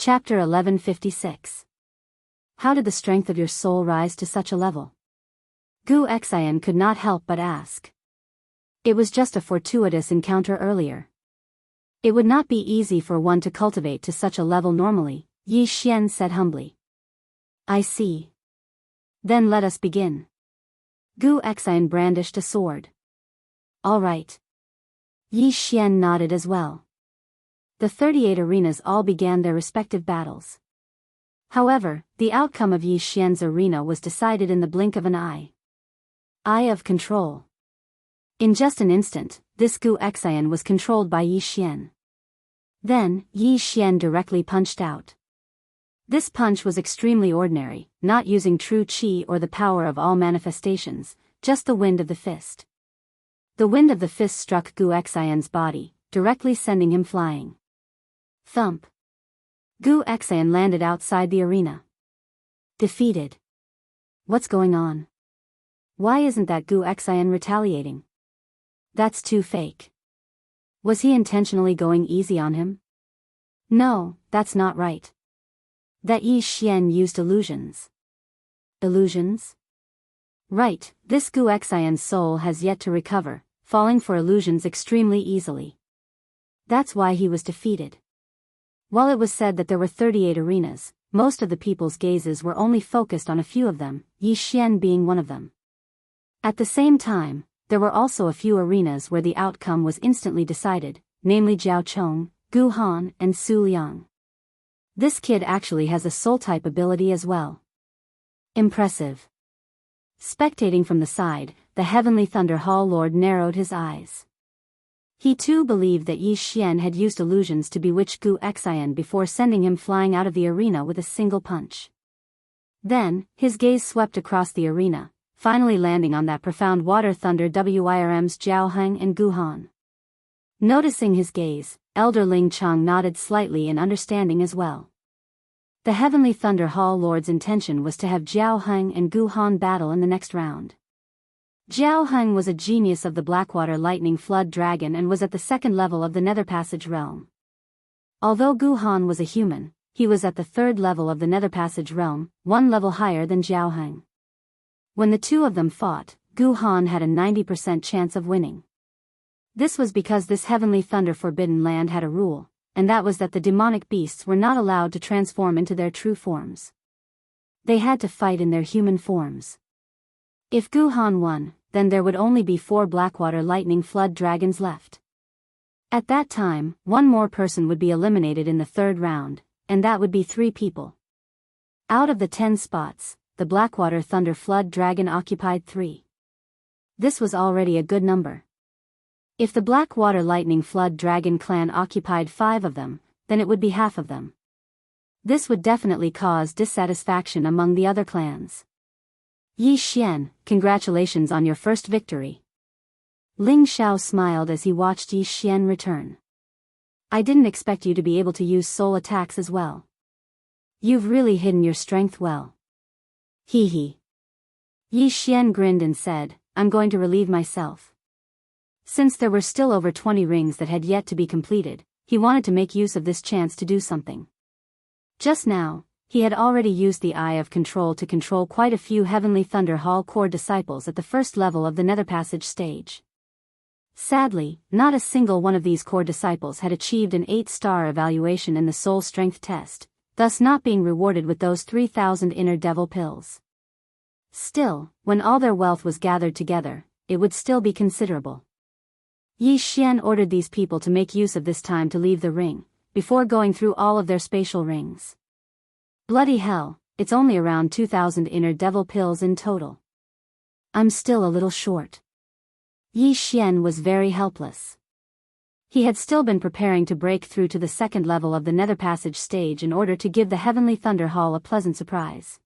Chapter 1156. How did the strength of your soul rise to such a level? Gu Xian could not help but ask. It was just a fortuitous encounter earlier. It would not be easy for one to cultivate to such a level normally, Yi Xian said humbly. I see. Then let us begin. Gu Xian brandished a sword. All right. Yi Xian nodded as well. The 38 arenas all began their respective battles. However, the outcome of Yi Xian's arena was decided in the blink of an eye. Eye of control. In just an instant, this Gu Xian was controlled by Yi Xian. Then, Yi Xian directly punched out. This punch was extremely ordinary, not using true qi or the power of all manifestations, just the wind of the fist. The wind of the fist struck Gu Xian's body, directly sending him flying. Thump. Gu Xian landed outside the arena. Defeated. What's going on? Why isn't that Gu Xian retaliating? That's too fake. Was he intentionally going easy on him? No, that's not right. That Yi Xian used illusions. Illusions? Right, this Gu Xian's soul has yet to recover, falling for illusions extremely easily. That's why he was defeated. While it was said that there were 38 arenas, most of the people's gazes were only focused on a few of them, Yi Xian being one of them. At the same time, there were also a few arenas where the outcome was instantly decided, namely Jiao Chong, Gu Han, and Su Liang. This kid actually has a soul-type ability as well. Impressive. Spectating from the side, the Heavenly Thunder Hall Lord narrowed his eyes. He too believed that Yi Xian had used illusions to bewitch Gu Xian before sending him flying out of the arena with a single punch. Then, his gaze swept across the arena, finally landing on that profound water thunder WIRM's Jiao Heng and Gu Han. Noticing his gaze, Elder Ling Chang nodded slightly in understanding as well. The Heavenly Thunder Hall Lord's intention was to have Jiao Heng and Gu Han battle in the next round. Jiao Heng was a genius of the Blackwater Lightning Flood Dragon and was at the second level of the Nether Passage realm. Although Gu Han was a human, he was at the third level of the Nether Passage realm, one level higher than Jiao Heng. When the two of them fought, Gu Han had a 90% chance of winning. This was because this Heavenly Thunder Forbidden Land had a rule, and that was that the demonic beasts were not allowed to transform into their true forms. They had to fight in their human forms. If Gu Han won, then there would only be 4 Blackwater Lightning Flood Dragons left. At that time, one more person would be eliminated in the third round, and that would be 3 people. Out of the 10 spots, the Blackwater Thunder Flood Dragon occupied 3. This was already a good number. If the Blackwater Lightning Flood Dragon clan occupied 5 of them, then it would be half of them. This would definitely cause dissatisfaction among the other clans. Yi Xian, congratulations on your first victory. Ling Xiao smiled as he watched Yi Xian return. I didn't expect you to be able to use soul attacks as well. You've really hidden your strength well. Hee hee. Yi Xian grinned and said, I'm going to relieve myself. Since there were still over 20 rings that had yet to be completed, he wanted to make use of this chance to do something. Just now, he had already used the Eye of Control to control quite a few Heavenly Thunder Hall core disciples at the first level of the Nether Passage stage. Sadly, not a single one of these core disciples had achieved an 8-star evaluation in the soul strength test, thus not being rewarded with those 3,000 inner devil pills. Still, when all their wealth was gathered together, it would still be considerable. Yi Xian ordered these people to make use of this time to leave the ring, before going through all of their spatial rings. Bloody hell, it's only around 2,000 inner devil pills in total. I'm still a little short. Yi Xian was very helpless. He had still been preparing to break through to the second level of the Nether Passage stage in order to give the Heavenly Thunder Hall a pleasant surprise.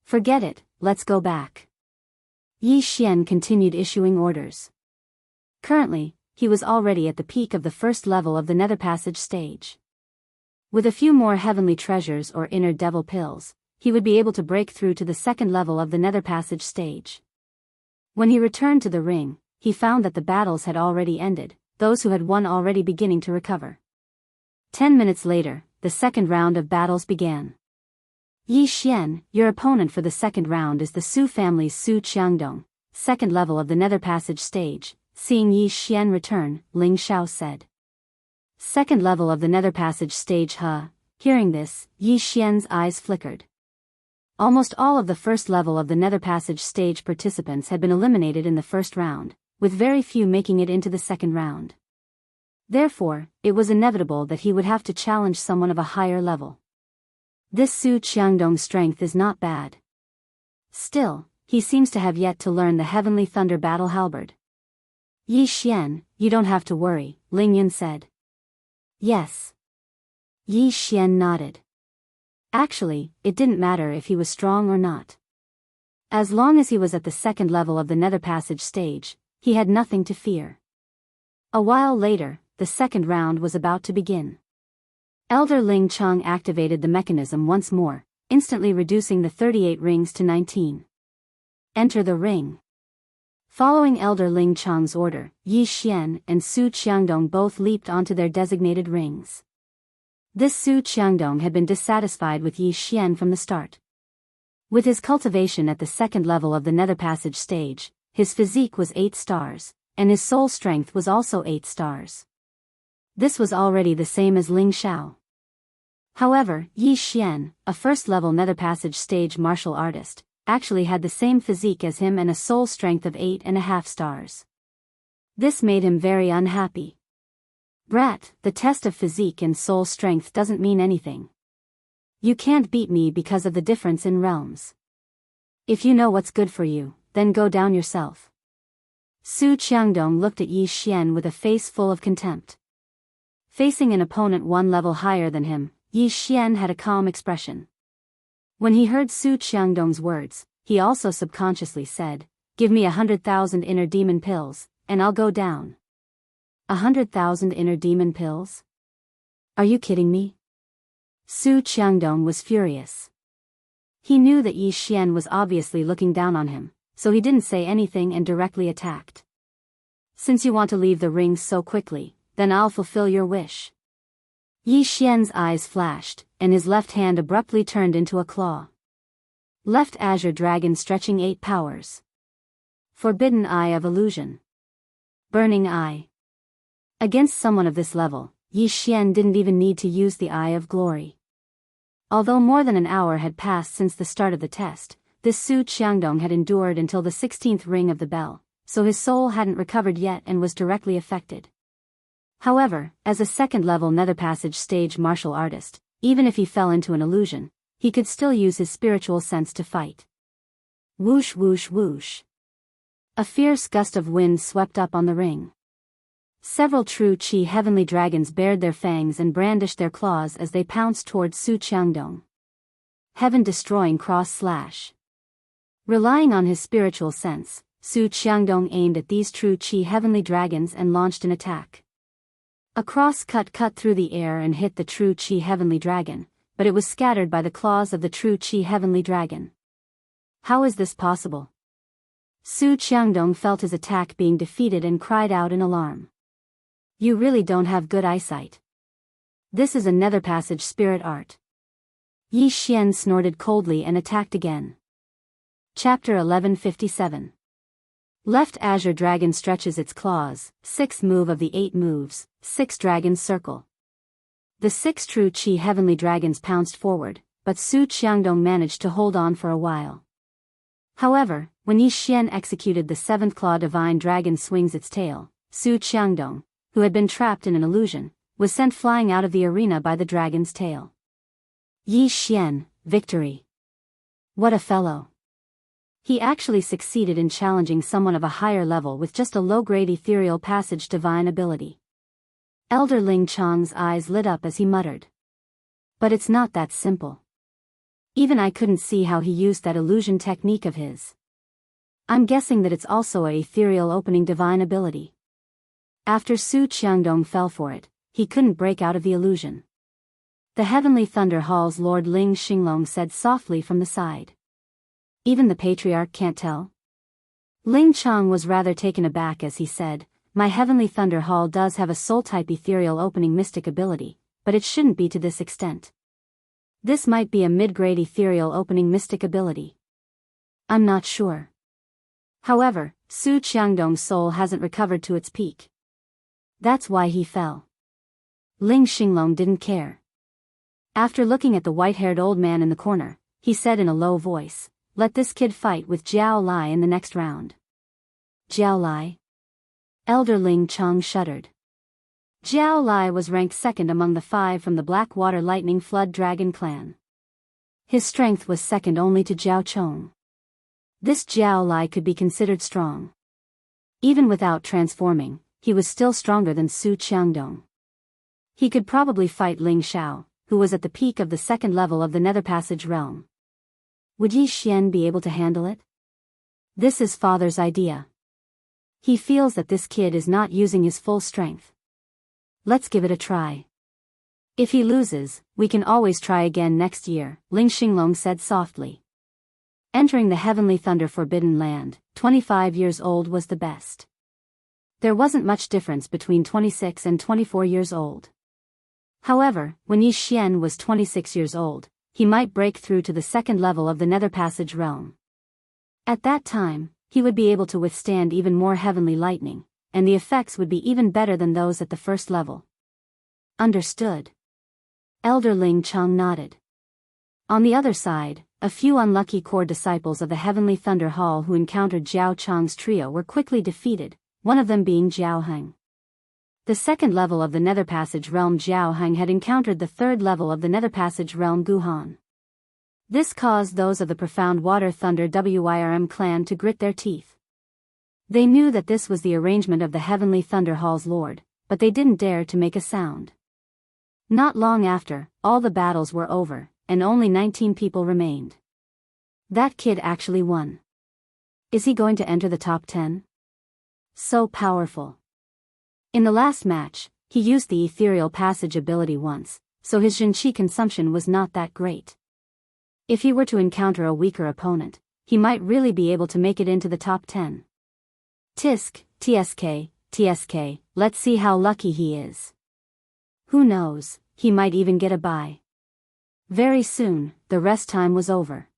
Forget it, let's go back. Yi Xian continued issuing orders. Currently, he was already at the peak of the first level of the Nether Passage stage. With a few more heavenly treasures or inner devil pills, he would be able to break through to the second level of the Nether Passage stage. When he returned to the ring, he found that the battles had already ended, those who had won already beginning to recover. 10 minutes later, the second round of battles began. Yi Xian, your opponent for the second round is the Su family's Su Qiangdong, second level of the Nether Passage stage. Seeing Yi Xian return, Ling Xiao said. Second level of the Nether Passage stage, huh? Hearing this, Yi Xian's eyes flickered. Almost all of the first level of the Nether Passage stage participants had been eliminated in the first round, with very few making it into the second round. Therefore, it was inevitable that he would have to challenge someone of a higher level. This Su Qiangdong's strength is not bad. Still, he seems to have yet to learn the Heavenly Thunder Battle Halberd. Yi Xian, you don't have to worry, Ling Yun said. Yes. Yi Xian nodded. Actually, it didn't matter if he was strong or not. As long as he was at the second level of the Nether Passage stage, he had nothing to fear. A while later, the second round was about to begin. Elder Ling Cheng activated the mechanism once more, instantly reducing the 38 rings to 19. Enter the ring. Following Elder Ling Cheng's order, Yi Xian and Su Qiangdong both leaped onto their designated rings. This Su Qiangdong had been dissatisfied with Yi Xian from the start. With his cultivation at the second level of the Nether Passage stage, his physique was 8 stars, and his soul strength was also 8 stars. This was already the same as Ling Xiao. However, Yi Xian, a first-level Nether Passage stage martial artist, actually had the same physique as him and a soul strength of 8.5 stars. This made him very unhappy. Brat, the test of physique and soul strength doesn't mean anything. You can't beat me because of the difference in realms. If you know what's good for you, then go down yourself. Su Qiangdong looked at Yi Xian with a face full of contempt. Facing an opponent one level higher than him, Yi Xian had a calm expression. When he heard Su Qiangdong's words, he also subconsciously said, "Give me 100,000 inner demon pills, and I'll go down." 100,000 inner demon pills? Are you kidding me? Su Qiangdong was furious. He knew that Yi Xian was obviously looking down on him, so he didn't say anything and directly attacked. Since you want to leave the ring so quickly, then I'll fulfill your wish. Yi Xian's eyes flashed, and his left hand abruptly turned into a claw. Left Azure Dragon stretching 8 powers. Forbidden Eye of Illusion. Burning Eye. Against someone of this level, Yi Xian didn't even need to use the Eye of Glory. Although more than an hour had passed since the start of the test, this Su Qiangdong had endured until the 16th ring of the bell, so his soul hadn't recovered yet and was directly affected. However, as a second-level Nether Passage stage martial artist, even if he fell into an illusion, he could still use his spiritual sense to fight. Whoosh whoosh whoosh. A fierce gust of wind swept up on the ring. Several true Qi heavenly dragons bared their fangs and brandished their claws as they pounced towards Su Qiangdong. Heaven-destroying cross-slash. Relying on his spiritual sense, Su Qiangdong aimed at these true Qi heavenly dragons and launched an attack. A cross-cut cut through the air and hit the true Qi heavenly dragon, but it was scattered by the claws of the true Qi heavenly dragon. How is this possible? Su Qiangdong felt his attack being defeated and cried out in alarm. You really don't have good eyesight. This is a Nether Passage spirit art. Yi Xian snorted coldly and attacked again. Chapter 1157. Left Azure Dragon stretches its claws, 6th move of the 8 moves, 6 dragons circle. The 6 true Qi heavenly dragons pounced forward, but Su Qiangdong managed to hold on for a while. However, when Yi Xian executed the 7th claw divine dragon swings its tail, Su Qiangdong, who had been trapped in an illusion, was sent flying out of the arena by the dragon's tail. Yi Xian, victory. What a fellow. He actually succeeded in challenging someone of a higher level with just a low-grade ethereal passage divine ability. Elder Ling Cheng's eyes lit up as he muttered. But it's not that simple. Even I couldn't see how he used that illusion technique of his. I'm guessing that it's also a ethereal opening divine ability. After Su Qiangdong fell for it, he couldn't break out of the illusion. The Heavenly Thunder Hall's Lord Ling Xinglong said softly from the side. Even the Patriarch can't tell? Ling Cheng was rather taken aback as he said, My Heavenly Thunder Hall does have a soul-type ethereal opening mystic ability, but it shouldn't be to this extent. This might be a mid-grade ethereal opening mystic ability. I'm not sure. However, Su Qiangdong's soul hasn't recovered to its peak. That's why he fell. Ling Xinglong didn't care. After looking at the white-haired old man in the corner, he said in a low voice, "Let this kid fight with Jiao Lai in the next round." Jiao Lai? Elder Ling Chong shuddered. Jiao Lai was ranked second among the 5 from the Blackwater Lightning Flood Dragon clan. His strength was second only to Jiao Chong. This Jiao Lai could be considered strong. Even without transforming, he was still stronger than Su Qiangdong. He could probably fight Ling Xiao, who was at the peak of the second level of the Nether Passage realm. Would Yi Xian be able to handle it? This is father's idea. He feels that this kid is not using his full strength. Let's give it a try. If he loses, we can always try again next year, Ling Xinglong said softly. Entering the Heavenly Thunder Forbidden Land, 25 years old was the best. There wasn't much difference between 26 and 24 years old. However, when Yi Xian was 26 years old, he might break through to the second level of the Nether Passage realm. At that time, he would be able to withstand even more heavenly lightning, and the effects would be even better than those at the first level. Understood. Elder Ling Chong nodded. On the other side, a few unlucky core disciples of the Heavenly Thunder Hall who encountered Jiao Chong's trio were quickly defeated, one of them being Jiao Heng. The second level of the Nether Passage realm Jiao Heng had encountered the third level of the Nether Passage realm Guhan. This caused those of the Profound Water Thunder Wirm clan to grit their teeth. They knew that this was the arrangement of the Heavenly Thunder Hall's lord, but they didn't dare to make a sound. Not long after, all the battles were over, and only 19 people remained. That kid actually won. Is he going to enter the top 10? So powerful. In the last match, he used the Ethereal Passage ability once, so his Jinqi consumption was not that great. If he were to encounter a weaker opponent, he might really be able to make it into the top 10. Tisk, TSK, let's see how lucky he is. Who knows, he might even get a bye. Very soon, the rest time was over.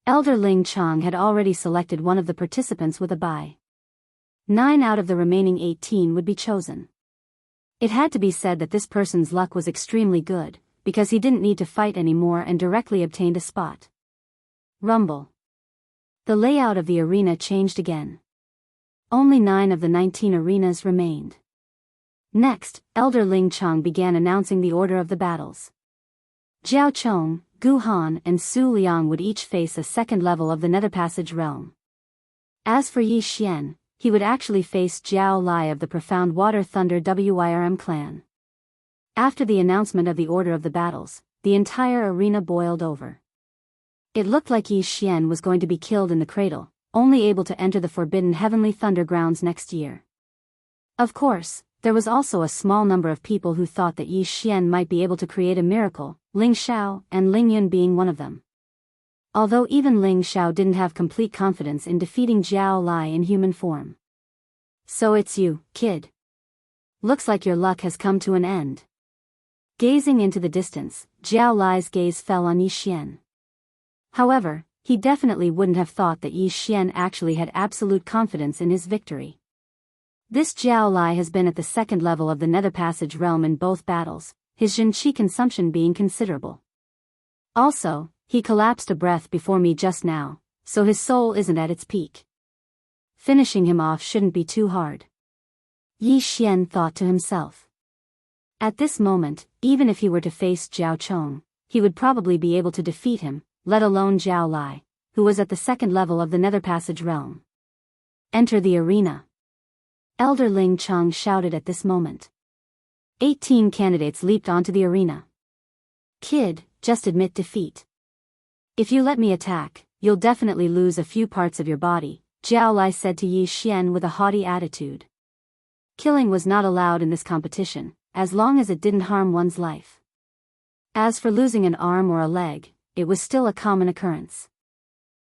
Elder Ling Chong had already selected one of the participants with a bye. 9 out of the remaining 18 would be chosen. It had to be said that this person's luck was extremely good, because he didn't need to fight anymore and directly obtained a spot. Rumble. The layout of the arena changed again. Only 9 of the 19 arenas remained. Next, Elder Ling Chong began announcing the order of the battles. Jiao Chong, Gu Han and Su Liang would each face a second level of the Nether Passage realm. As for Yi Xian, he would actually face Jiao Lai of the Profound Water Thunder Wirm clan. After the announcement of the order of the battles, the entire arena boiled over. It looked like Yi Xian was going to be killed in the cradle, only able to enter the Forbidden Heavenly Thundergrounds next year. Of course, there was also a small number of people who thought that Yi Xian might be able to create a miracle, Ling Xiao and Ling Yun being one of them. Although even Ling Xiao didn't have complete confidence in defeating Jiao Lai in human form. So it's you, kid. Looks like your luck has come to an end. Gazing into the distance, Jiao Lai's gaze fell on Yi Xian. However, he definitely wouldn't have thought that Yi Xian actually had absolute confidence in his victory. This Jiao Lai has been at the second level of the Nether Passage realm in both battles, his Jinqi consumption being considerable. Also, he collapsed a breath before me just now, so his soul isn't at its peak. Finishing him off shouldn't be too hard. Yi Xian thought to himself. At this moment, even if he were to face Jiao Chong, he would probably be able to defeat him, let alone Jiao Lai, who was at the second level of the Nether Passage realm. Enter the arena. Elder Ling Chong shouted at this moment. 18 candidates leaped onto the arena. Kid, just admit defeat. If you let me attack, you'll definitely lose a few parts of your body, Jiao Lai said to Yi Xian with a haughty attitude. Killing was not allowed in this competition, as long as it didn't harm one's life. As for losing an arm or a leg, it was still a common occurrence.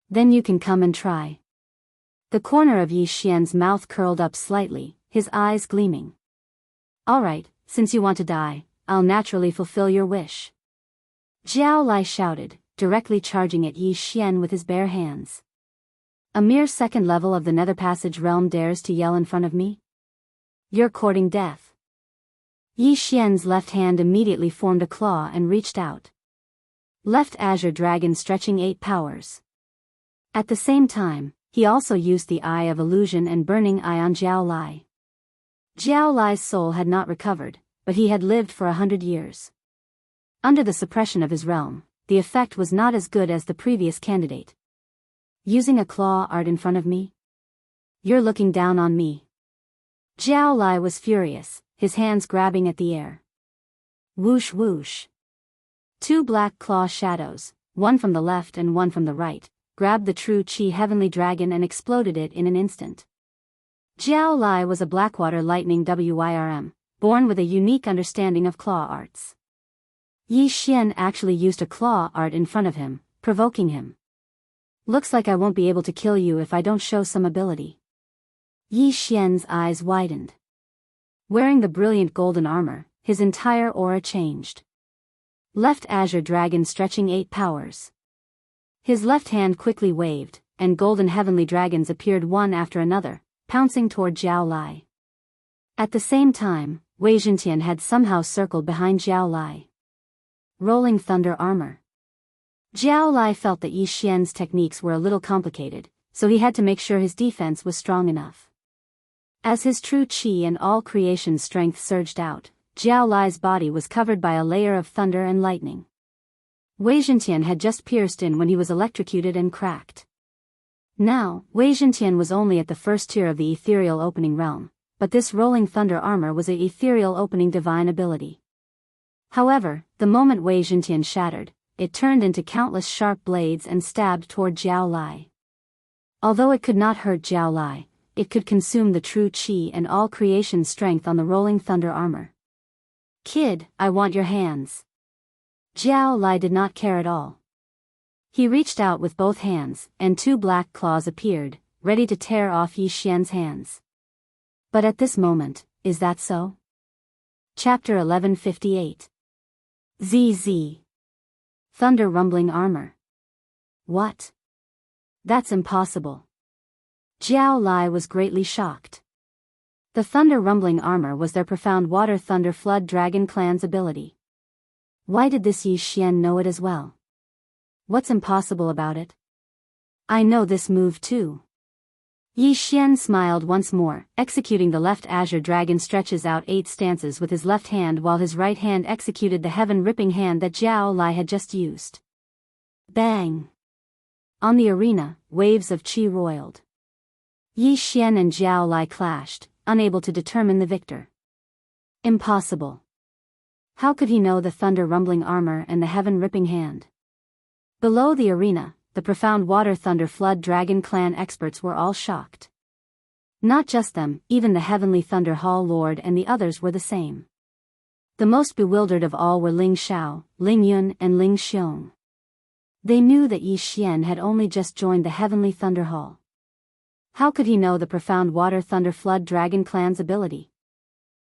Then you can come and try. The corner of Yi Xian's mouth curled up slightly, his eyes gleaming. Alright, since you want to die, I'll naturally fulfill your wish. Jiao Lai shouted, directly charging at Yi Xian with his bare hands. A mere second level of the Nether Passage realm dares to yell in front of me? You're courting death. Yi Xian's left hand immediately formed a claw and reached out. Left Azure Dragon stretching 8 powers. At the same time, he also used the Eye of Illusion and Burning Eye on Jiao Lai. Jiao Lai's soul had not recovered, but he had lived for 100 years. Under the suppression of his realm, the effect was not as good as the previous candidate. Using a claw art in front of me? You're looking down on me. Jiao Lai was furious, his hands grabbing at the air. Whoosh whoosh. 2 black claw shadows, one from the left and one from the right, grabbed the true Qi Heavenly Dragon and exploded it in an instant. Jiao Lai was a Blackwater Lightning Wyrm, born with a unique understanding of claw arts. Yi Xian actually used a claw art in front of him, provoking him. Looks like I won't be able to kill you if I don't show some ability. Yi Xian's eyes widened. Wearing the brilliant golden armor, his entire aura changed. Left Azure Dragon stretching 8 powers. His left hand quickly waved, and golden heavenly dragons appeared one after another, pouncing toward Jiao Lai. At the same time, Wei Zhentian had somehow circled behind Jiao Lai. Rolling Thunder Armor. Jiao Lai felt that Yi Xian's techniques were a little complicated, so he had to make sure his defense was strong enough. As his true Qi and all creation strength surged out, Jiao Lai's body was covered by a layer of thunder and lightning. Wei Zhentian had just pierced in when he was electrocuted and cracked. Now, Wei Zhentian was only at the first tier of the ethereal opening realm, but this rolling thunder armor was a ethereal opening divine ability. However, the moment Wei Zhentian shattered, it turned into countless sharp blades and stabbed toward Jiao Lai. Although it could not hurt Jiao Lai, it could consume the true Qi and all creation strength on the rolling thunder armor. Kid, I want your hands. Jiao Lai did not care at all. He reached out with both hands, and 2 black claws appeared, ready to tear off Yi Xian's hands. But at this moment, is that so? Chapter 1158. ZZ. Thunder Rumbling Armor. What? That's impossible. Jiao Lai was greatly shocked. The Thunder Rumbling Armor was their profound Water Thunder Flood Dragon Clan's ability. Why did this Yi Xian know it as well? What's impossible about it? I know this move too. Yi Xian smiled once more, executing the left Azure Dragon stretches out 8 stances with his left hand while his right hand executed the heaven-ripping hand that Jiao Lai had just used. Bang! On the arena, waves of Qi roiled. Yi Xian and Jiao Lai clashed, unable to determine the victor. Impossible. How could he know the thunder rumbling armor and the heaven-ripping hand? Below the arena, the profound Water Thunder Flood Dragon Clan experts were all shocked. Not just them, even the Heavenly Thunder Hall Lord and the others were the same. The most bewildered of all were Ling Xiao, Ling Yun and Ling Xiong. They knew that Yi Xian had only just joined the Heavenly Thunder Hall. How could he know the profound Water Thunder Flood Dragon Clan's ability?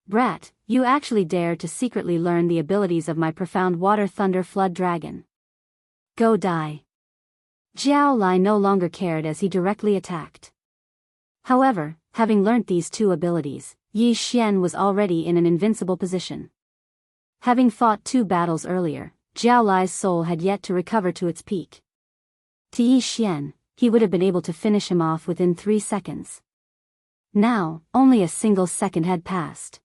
Brat, you actually dare to secretly learn the abilities of my profound Water Thunder Flood Dragon. Go die. Jiao Lai no longer cared as he directly attacked. However, having learnt these 2 abilities, Yi Xian was already in an invincible position. Having fought 2 battles earlier, Jiao Lai's soul had yet to recover to its peak. To Yi Xian, he would have been able to finish him off within 3 seconds. Now, only a single second had passed.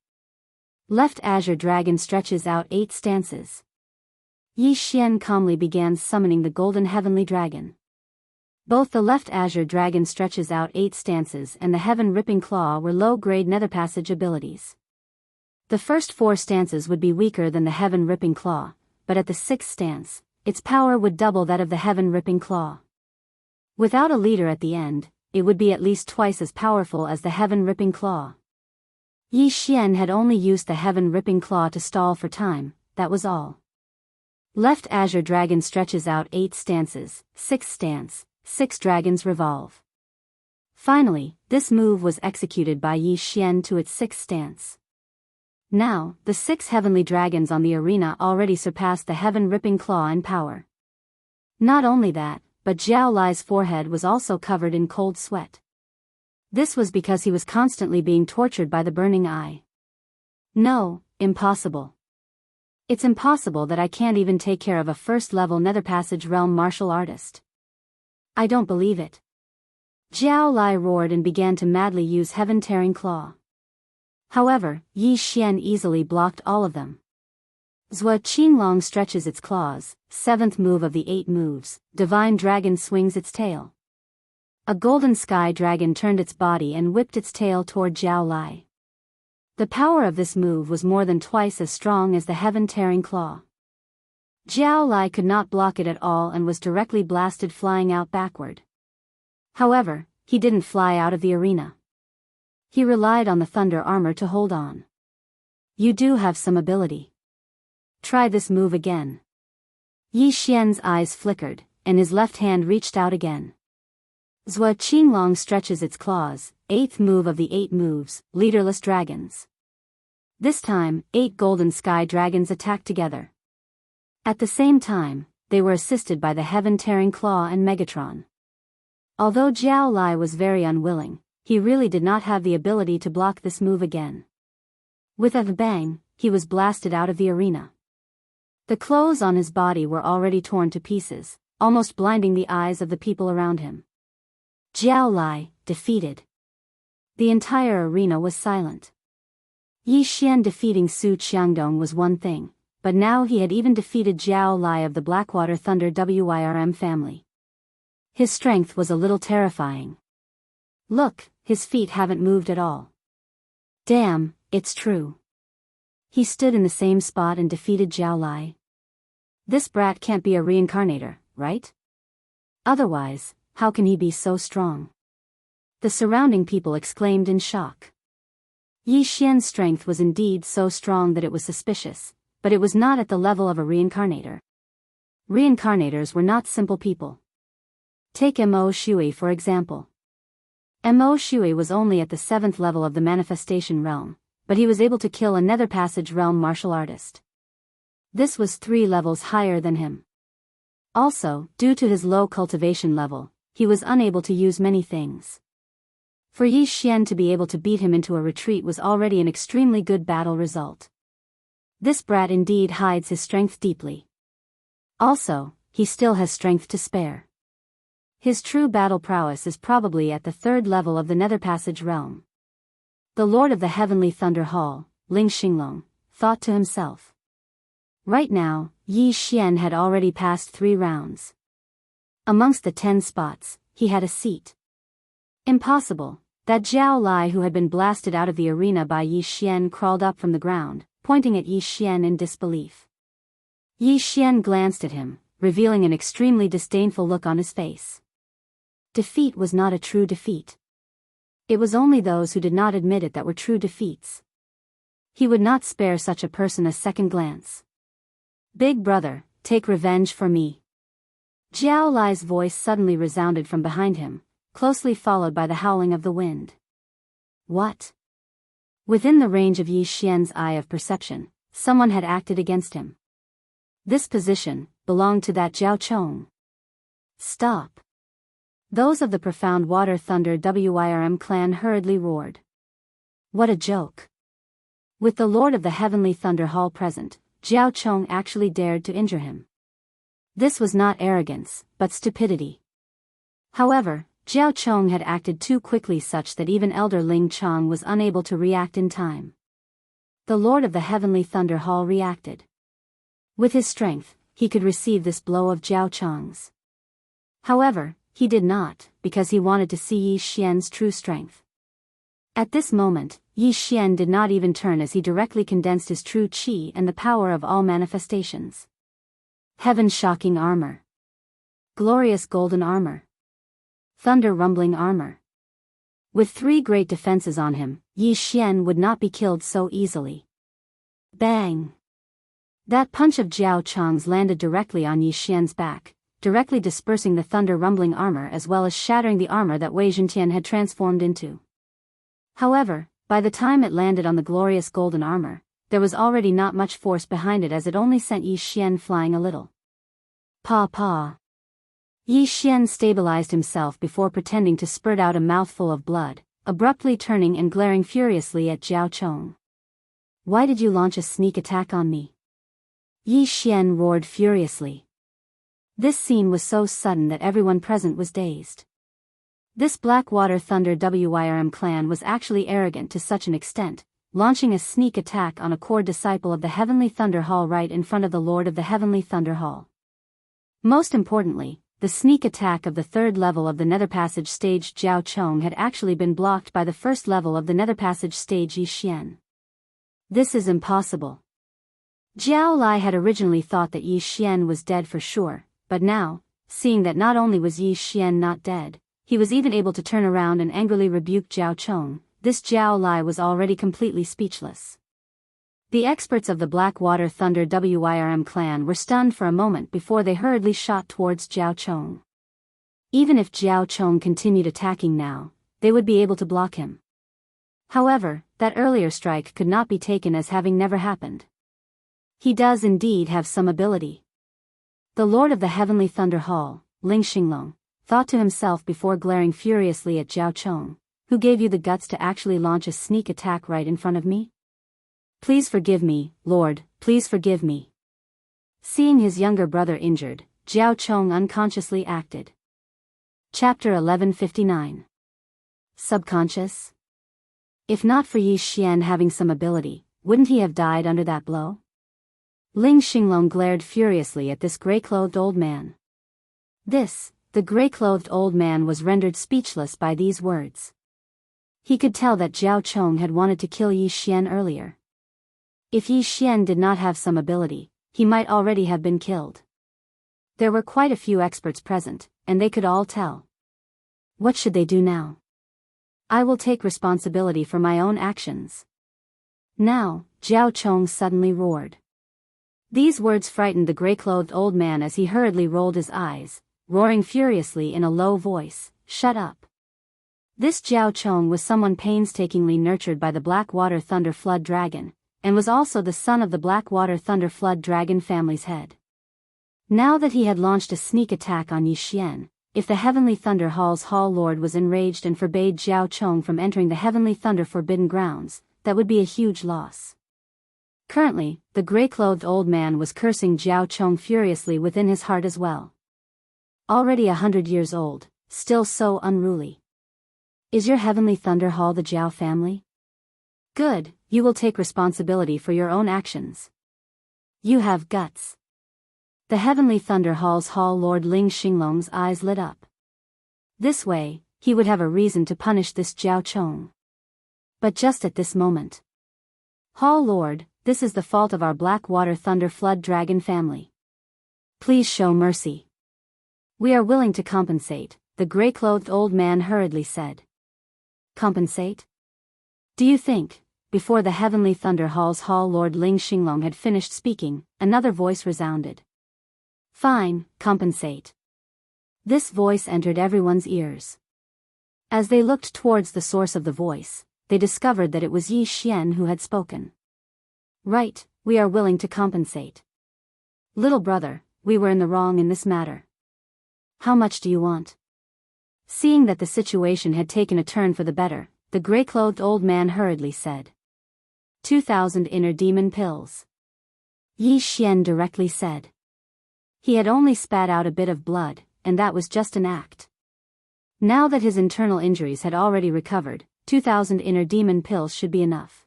Left Azure Dragon stretches out 8 stances. Yi Xian calmly began summoning the Golden Heavenly Dragon. Both the left Azure Dragon stretches out 8 stances and the Heaven-Ripping Claw were low-grade Nether Passage abilities. The first 4 stances would be weaker than the Heaven-Ripping Claw, but at the 6th stance, its power would double that of the Heaven-Ripping Claw. Without a leader at the end, it would be at least twice as powerful as the Heaven-Ripping Claw. Yi Xian had only used the Heaven-Ripping Claw to stall for time, that was all. Left Azure Dragon stretches out 8 stances, 6th stance, 6 dragons revolve. Finally, this move was executed by Yi Xian to its 6th stance. Now, the 6 heavenly dragons on the arena already surpassed the heaven-ripping claw in power. Not only that, but Zhao Lai's forehead was also covered in cold sweat. This was because he was constantly being tortured by the burning eye. No, impossible. It's impossible that I can't even take care of a first-level Nether Passage realm martial artist. I don't believe it. Zhao Lai roared and began to madly use heaven-tearing claw. However, Yi Xian easily blocked all of them. Zhua Qinglong stretches its claws, 7th move of the 8 moves, Divine Dragon swings its tail. A golden sky dragon turned its body and whipped its tail toward Zhao Lai. The power of this move was more than twice as strong as the heaven-tearing claw. Zhao Lai could not block it at all and was directly blasted flying out backward. However, he didn't fly out of the arena. He relied on the thunder armor to hold on. You do have some ability. Try this move again. Yi Xian's eyes flickered, and his left hand reached out again. Zhua Qinglong stretches its claws, 8th move of the 8 moves, leaderless dragons. This time, 8 golden sky dragons attacked together. At the same time, they were assisted by the heaven-tearing claw and Megatron. Although Zhao Lai was very unwilling, he really did not have the ability to block this move again. With a bang, he was blasted out of the arena. The clothes on his body were already torn to pieces, almost blinding the eyes of the people around him. Zhao Lai, defeated. The entire arena was silent. Yi Xian defeating Su Qiangdong was one thing, but now he had even defeated Zhao Lai of the Blackwater Thunder Wyrm family. His strength was a little terrifying. Look, his feet haven't moved at all. Damn, it's true. He stood in the same spot and defeated Zhao Lai. This brat can't be a reincarnator, right? Otherwise, how can he be so strong? The surrounding people exclaimed in shock. Yi Xian's strength was indeed so strong that it was suspicious, but it was not at the level of a reincarnator. Reincarnators were not simple people. Take Mo Shui for example. Mo Shui was only at the 7th level of the manifestation realm, but he was able to kill a Nether Passage realm martial artist. This was 3 levels higher than him. Also, due to his low cultivation level, he was unable to use many things. For Yi Xian to be able to beat him into a retreat was already an extremely good battle result. This brat indeed hides his strength deeply. Also, he still has strength to spare. His true battle prowess is probably at the 3rd level of the Nether Passage realm. The Lord of the Heavenly Thunder Hall, Ling Xinglong, thought to himself. Right now, Yi Xian had already passed 3 rounds. Amongst the 10 spots, he had a seat. Impossible, that Zhao Lai who had been blasted out of the arena by Yi Xian crawled up from the ground, pointing at Yi Xian in disbelief. Yi Xian glanced at him, revealing an extremely disdainful look on his face. Defeat was not a true defeat. It was only those who did not admit it that were true defeats. He would not spare such a person a second glance. Big brother, take revenge for me. Zhao Lai's voice suddenly resounded from behind him, closely followed by the howling of the wind. What? Within the range of Yi Xian's eye of perception, someone had acted against him. This position belonged to that Zhao Chong. Stop. Those of the Profound Water Thunder Wyrm clan hurriedly roared. What a joke. With the Lord of the Heavenly Thunder Hall present, Zhao Chong actually dared to injure him. This was not arrogance, but stupidity. However, Zhao Chong had acted too quickly such that even Elder Ling Chong was unable to react in time. The Lord of the Heavenly Thunder Hall reacted. With his strength, he could receive this blow of Zhao Chong's. However, he did not, because he wanted to see Yi Xian's true strength. At this moment, Yi Xian did not even turn as he directly condensed his true qi and the power of all manifestations. Heaven-shocking armor. Glorious golden armor. Thunder-rumbling armor. With 3 great defenses on him, Yi Xian would not be killed so easily. Bang! That punch of Zhao Chong's landed directly on Yi Xian's back, directly dispersing the thunder-rumbling armor as well as shattering the armor that Wei Zhentian had transformed into. However, by the time it landed on the glorious golden armor, there was already not much force behind it as it only sent Yi Xian flying a little. Pa pa. Yi Xian stabilized himself before pretending to spurt out a mouthful of blood, abruptly turning and glaring furiously at Zhao Chong. Why did you launch a sneak attack on me? Yi Xian roared furiously. This scene was so sudden that everyone present was dazed. This Blackwater Thunder Wyrm clan was actually arrogant to such an extent, launching a sneak attack on a core disciple of the Heavenly Thunder Hall right in front of the Lord of the Heavenly Thunder Hall. Most importantly, the sneak attack of the third level of the Nether Passage stage Zhao Chong had actually been blocked by the first level of the Nether Passage stage Yi Xian. This is impossible. Jiao Lai had originally thought that Yi Xian was dead for sure, but now, seeing that not only was Yi Xian not dead, he was even able to turn around and angrily rebuke Zhao Chong, this Jiao Lai was already completely speechless. The experts of the Blackwater Thunder Wyrm clan were stunned for a moment before they hurriedly shot towards Zhao Chong. Even if Zhao Chong continued attacking now, they would be able to block him. However, that earlier strike could not be taken as having never happened. He does indeed have some ability. The Lord of the Heavenly Thunder Hall, Ling Xinglong, thought to himself before glaring furiously at Zhao Chong, who gave you the guts to actually launch a sneak attack right in front of me? Please forgive me, Lord, please forgive me. Seeing his younger brother injured, Zhao Chong unconsciously acted. Chapter 1159. Subconscious? If not for Yi Xian having some ability, wouldn't he have died under that blow? Ling Xinglong glared furiously at this grey-clothed old man. The grey-clothed old man was rendered speechless by these words. He could tell that Zhao Chong had wanted to kill Yi Xian earlier. If Yi Xian did not have some ability, he might already have been killed. There were quite a few experts present, and they could all tell. What should they do now? I will take responsibility for my own actions. Now, Zhao Chong suddenly roared. These words frightened the grey-clothed old man as he hurriedly rolled his eyes, roaring furiously in a low voice, "Shut up." This Zhao Chong was someone painstakingly nurtured by the Blackwater Thunder Flood Dragon, and was also the son of the Blackwater Thunder Flood Dragon family's head. Now that he had launched a sneak attack on Yi Xian, if the Heavenly Thunder Hall's Hall Lord was enraged and forbade Zhao Chong from entering the Heavenly Thunder Forbidden Grounds, that would be a huge loss. Currently, the grey-clothed old man was cursing Zhao Chong furiously within his heart as well. Already 100 years old, still so unruly. Is your Heavenly Thunder Hall the Zhao family? Good, you will take responsibility for your own actions. You have guts. The Heavenly Thunder Hall's Hall Lord Ling Xinglong's eyes lit up. This way, he would have a reason to punish this Zhao Chong. But just at this moment. Hall Lord, this is the fault of our Blackwater Thunder Flood Dragon family. Please show mercy. We are willing to compensate, the grey-clothed old man hurriedly said. Compensate? Do you think? Before the Heavenly Thunder Hall's Hall Lord Ling Xinglong had finished speaking, another voice resounded. Fine, compensate. This voice entered everyone's ears. As they looked towards the source of the voice, they discovered that it was Yi Xian who had spoken. Right, we are willing to compensate. Little brother, we were in the wrong in this matter. How much do you want? Seeing that the situation had taken a turn for the better, the grey-clothed old man hurriedly said. 2,000 inner demon pills. Yi Xian directly said. He had only spat out a bit of blood, and that was just an act. Now that his internal injuries had already recovered, 2,000 inner demon pills should be enough.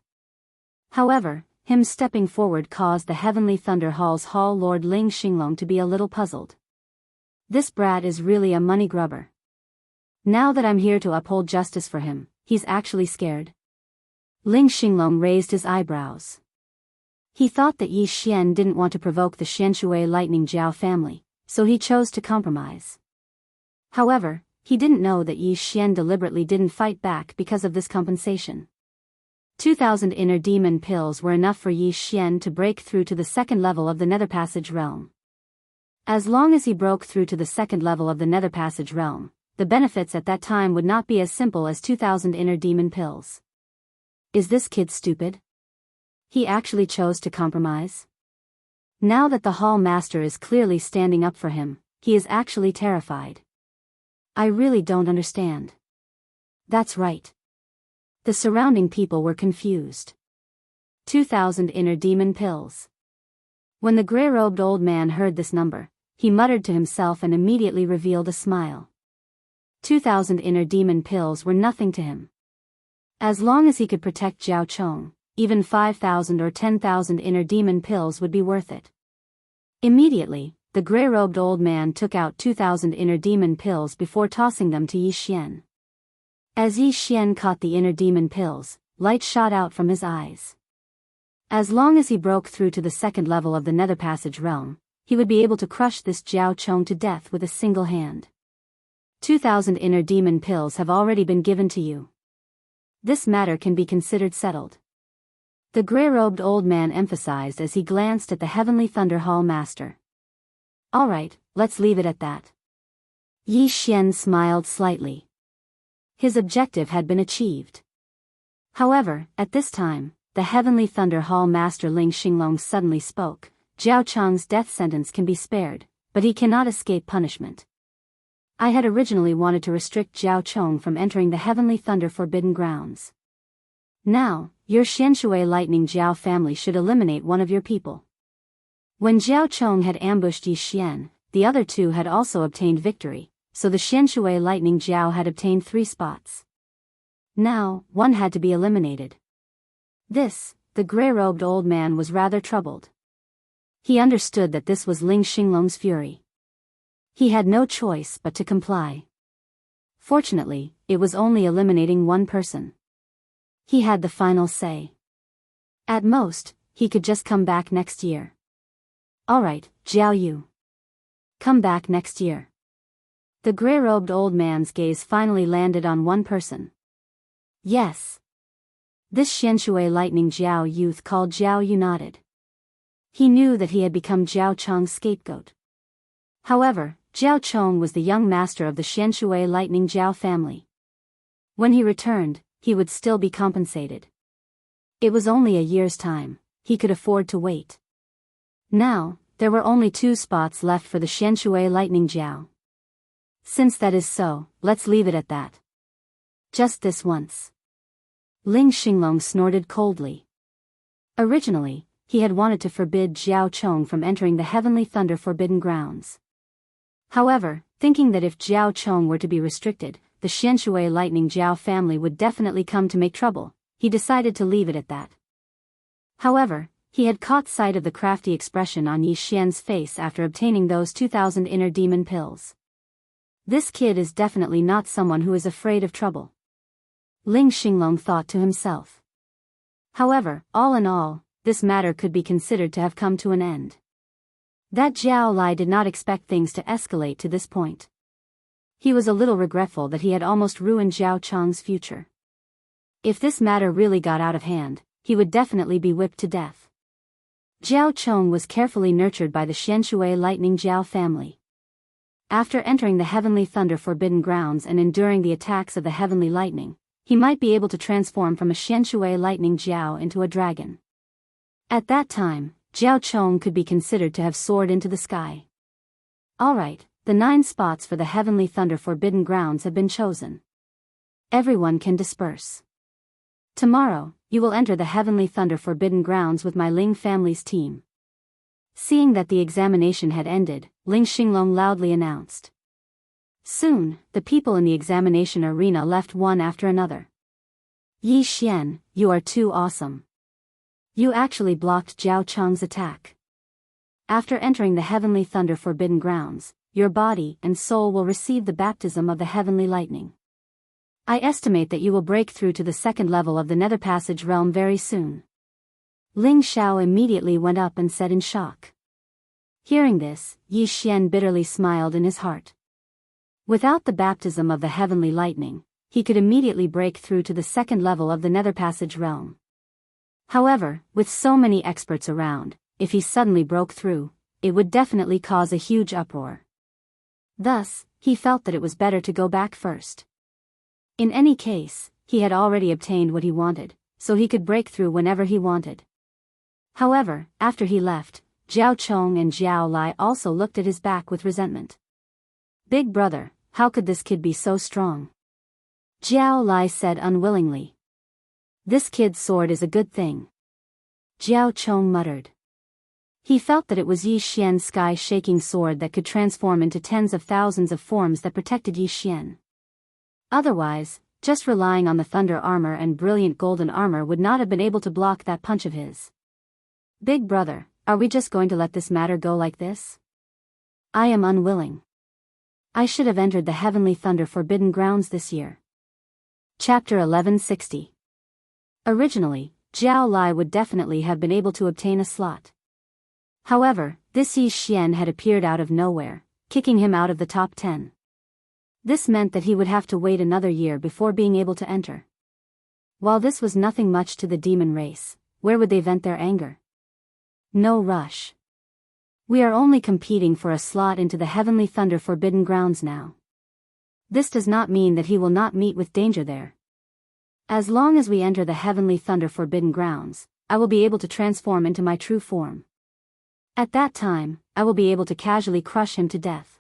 However, him stepping forward caused the Heavenly Thunder Hall's Hall Lord Ling Xinglong to be a little puzzled. This brat is really a money grubber. Now that I'm here to uphold justice for him, he's actually scared. Ling Xinglong raised his eyebrows. He thought that Yi Xian didn't want to provoke the Xianshui Lightning Jiao family, so he chose to compromise. However, he didn't know that Yi Xian deliberately didn't fight back because of this compensation. 2,000 inner demon pills were enough for Yi Xian to break through to the second level of the Nether Passage realm. As long as he broke through to the second level of the Nether Passage realm, the benefits at that time would not be as simple as 2,000 inner demon pills. Is this kid stupid? He actually chose to compromise? Now that the hall master is clearly standing up for him, he is actually terrified. I really don't understand. That's right. The surrounding people were confused. 2,000 inner demon pills. When the gray-robed old man heard this number, he muttered to himself and immediately revealed a smile. 2,000 inner demon pills were nothing to him. As long as he could protect Jiao Chong, even 5,000 or 10,000 inner demon pills would be worth it. Immediately, the gray-robed old man took out 2,000 inner demon pills before tossing them to Yi Xian. As Yi Xian caught the inner demon pills, light shot out from his eyes. As long as he broke through to the second level of the Nether Passage realm, he would be able to crush this Jiao Chong to death with a single hand. 2,000 inner demon pills have already been given to you. This matter can be considered settled. The gray-robed old man emphasized as he glanced at the Heavenly Thunder Hall Master. All right, let's leave it at that. Yi Xian smiled slightly. His objective had been achieved. However, at this time, the Heavenly Thunder Hall Master Ling Xinglong suddenly spoke. Jiao Chong's death sentence can be spared, but he cannot escape punishment. I had originally wanted to restrict Jiao Chong from entering the Heavenly Thunder Forbidden Grounds. Now, your Xianshui Lightning Jiao family should eliminate one of your people. When Jiao Chong had ambushed Yi Xian, the other two had also obtained victory, so the Xianshui Lightning Jiao had obtained 3 spots. Now, one had to be eliminated. The gray-robed old man was rather troubled. He understood that this was Ling Xinglong's fury. He had no choice but to comply. Fortunately, it was only eliminating one person. He had the final say. At most, he could just come back next year. Alright, Jiao Yu. Come back next year. The gray-robed old man's gaze finally landed on one person. Yes. This Xianshui Lightning Jiao youth called Jiao Yu nodded. He knew that he had become Jiao Chong's scapegoat. However, Jiao Chong was the young master of the Xianshui Lightning Jiao family. When he returned, he would still be compensated. It was only a year's time, he could afford to wait. Now, there were only 2 spots left for the Xianshui Lightning Jiao. Since that is so, let's leave it at that. Just this once. Ling Xinglong snorted coldly. Originally, he had wanted to forbid Jiao Chong from entering the Heavenly Thunder Forbidden Grounds. However, thinking that if Jiao Chong were to be restricted, the Xianshui Lightning Jiao family would definitely come to make trouble, he decided to leave it at that. However, he had caught sight of the crafty expression on Yi Xian's face after obtaining those 2,000 inner demon pills. This kid is definitely not someone who is afraid of trouble. Ling Xinglong thought to himself. However, all in all, this matter could be considered to have come to an end. That Jiao Lai did not expect things to escalate to this point. He was a little regretful that he had almost ruined Jiao Chong's future. If this matter really got out of hand, he would definitely be whipped to death. Jiao Chong was carefully nurtured by the Xianshui Lightning Jiao family. After entering the Heavenly Thunder Forbidden Grounds and enduring the attacks of the Heavenly Lightning, he might be able to transform from a Xianshui Lightning Jiao into a dragon. At that time, Jiao Chong could be considered to have soared into the sky. Alright, the 9 spots for the Heavenly Thunder Forbidden Grounds have been chosen. Everyone can disperse. Tomorrow, you will enter the Heavenly Thunder Forbidden Grounds with my Ling family's team. Seeing that the examination had ended, Ling Xinglong loudly announced. Soon, the people in the examination arena left one after another. Yi Xian, you are too awesome. You actually blocked Jiao Chong's attack. After entering the Heavenly Thunder Forbidden Grounds, your body and soul will receive the baptism of the Heavenly Lightning. I estimate that you will break through to the second level of the Nether Passage realm very soon. Ling Xiao immediately went up and said in shock. Hearing this, Yi Xian bitterly smiled in his heart. Without the baptism of the Heavenly Lightning, he could immediately break through to the second level of the Nether Passage realm. However, with so many experts around, if he suddenly broke through, it would definitely cause a huge uproar. Thus, he felt that it was better to go back first. In any case, he had already obtained what he wanted, so he could break through whenever he wanted. However, after he left, Jiao Chong and Jiao Lai also looked at his back with resentment. Big brother, how could this kid be so strong? Jiao Lai said unwillingly. This kid's sword is a good thing. Jiao Chong muttered. He felt that it was Yi Xian's sky-shaking sword that could transform into tens of thousands of forms that protected Yi Xian. Otherwise, just relying on the thunder armor and brilliant golden armor would not have been able to block that punch of his. Big brother, are we just going to let this matter go like this? I am unwilling. I should have entered the Heavenly Thunder Forbidden Grounds this year. Chapter 1160. Originally, Jiao Lai would definitely have been able to obtain a slot. However, this Yi Xian had appeared out of nowhere, kicking him out of the top 10. This meant that he would have to wait another year before being able to enter. While this was nothing much to the demon race, where would they vent their anger? No rush. We are only competing for a slot into the Heavenly Thunder Forbidden Grounds now. This does not mean that he will not meet with danger there. As long as we enter the Heavenly Thunder Forbidden Grounds, I will be able to transform into my true form. At that time, I will be able to casually crush him to death.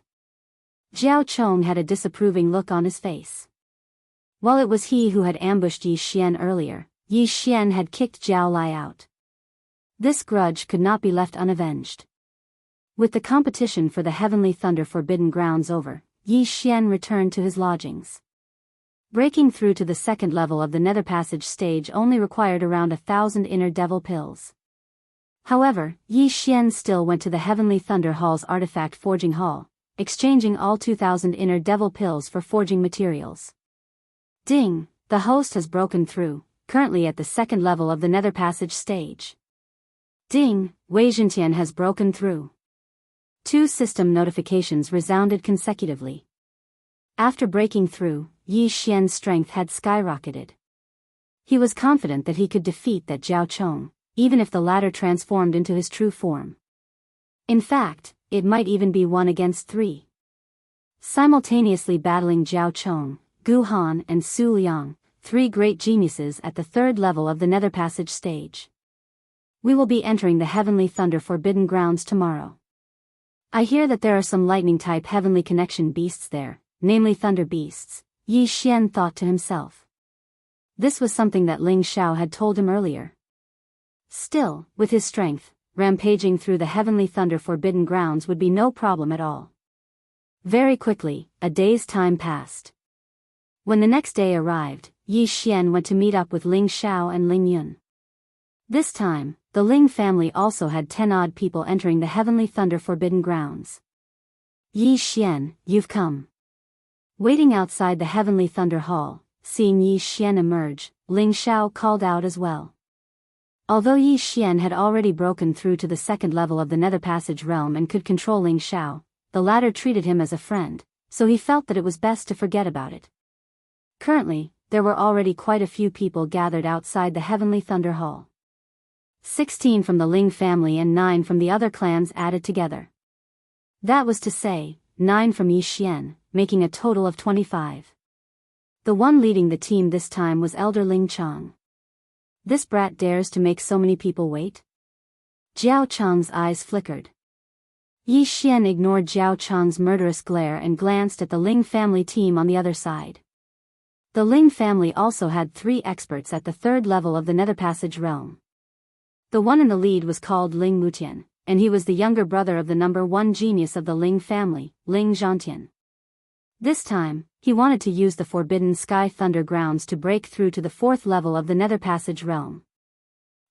Jiao Chong had a disapproving look on his face. While it was he who had ambushed Yi Xian earlier, Yi Xian had kicked Jiao Lai out. This grudge could not be left unavenged. With the competition for the Heavenly Thunder Forbidden Grounds over, Yi Xian returned to his lodgings. Breaking through to the second level of the Nether Passage stage only required around 1,000 inner devil pills. However, Yi Xian still went to the Heavenly Thunder Hall's artifact forging hall, exchanging all 2,000 inner devil pills for forging materials. Ding! The host has broken through, currently at the second level of the Nether Passage stage. Ding! Wei Zhentian has broken through. 2 system notifications resounded consecutively. After breaking through, Yi Xian's strength had skyrocketed. He was confident that he could defeat that Jiao Chong, even if the latter transformed into his true form. In fact, it might even be 1 against 3. Simultaneously battling Jiao Chong, Gu Han and Su Liang, 3 great geniuses at the third level of the Nether Passage stage. We will be entering the Heavenly Thunder Forbidden Grounds tomorrow. I hear that there are some lightning-type Heavenly Connection beasts there, namely Thunder Beasts, Yi Xian thought to himself. This was something that Ling Xiao had told him earlier. Still, with his strength, rampaging through the Heavenly Thunder Forbidden Grounds would be no problem at all. Very quickly, a day's time passed. When the next day arrived, Yi Xian went to meet up with Ling Xiao and Ling Yun. This time, the Ling family also had 10 odd people entering the Heavenly Thunder Forbidden Grounds. Yi Xian, you've come. Waiting outside the Heavenly Thunder Hall, seeing Yi Xian emerge, Ling Xiao called out as well. Although Yi Xian had already broken through to the second level of the Nether Passage realm and could control Ling Xiao, the latter treated him as a friend, so he felt that it was best to forget about it. Currently, there were already quite a few people gathered outside the Heavenly Thunder Hall. 16 from the Ling family and 9 from the other clans added together. That was to say, 9 from Yi Xian, making a total of 25. The one leading the team this time was Elder Ling Chang. This brat dares to make so many people wait? Jiao Chang's eyes flickered. Yi Xian ignored Jiao Chang's murderous glare and glanced at the Ling family team on the other side. The Ling family also had 3 experts at the third level of the Nether Passage realm. The one in the lead was called Ling Mutian, and he was the younger brother of the number 1 genius of the Ling family, Ling Zhantian. This time, he wanted to use the Forbidden Sky Thunder Grounds to break through to the 4th level of the Nether Passage realm.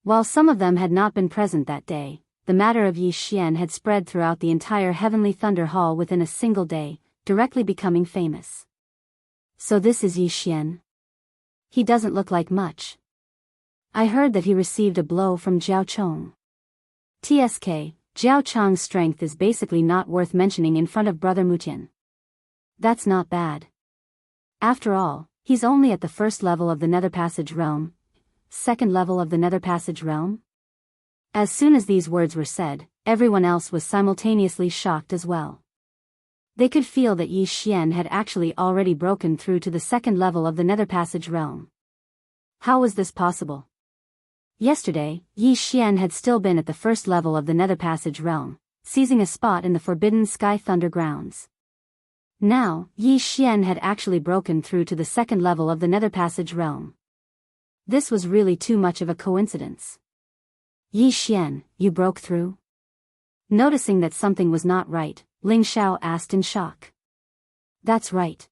While some of them had not been present that day, the matter of Yi Xian had spread throughout the entire Heavenly Thunder Hall within a single day, directly becoming famous. So this is Yi Xian? He doesn't look like much. I heard that he received a blow from Jiao Chong. TSK, Jiao Chong's strength is basically not worth mentioning in front of Brother Mutian. That's not bad. After all, he's only at the 1st level of the Nether Passage realm. 2nd level of the Nether Passage realm? As soon as these words were said, everyone else was simultaneously shocked as well. They could feel that Yi Xian had actually already broken through to the 2nd level of the Nether Passage realm. How was this possible? Yesterday, Yi Xian had still been at the first level of the Nether Passage realm, seizing a spot in the Forbidden Sky Thunder grounds. Now, Yi Xian had actually broken through to the second level of the Nether Passage realm. This was really too much of a coincidence. Yi Xian, you broke through? Noticing that something was not right, Ling Xiao asked in shock. That's right.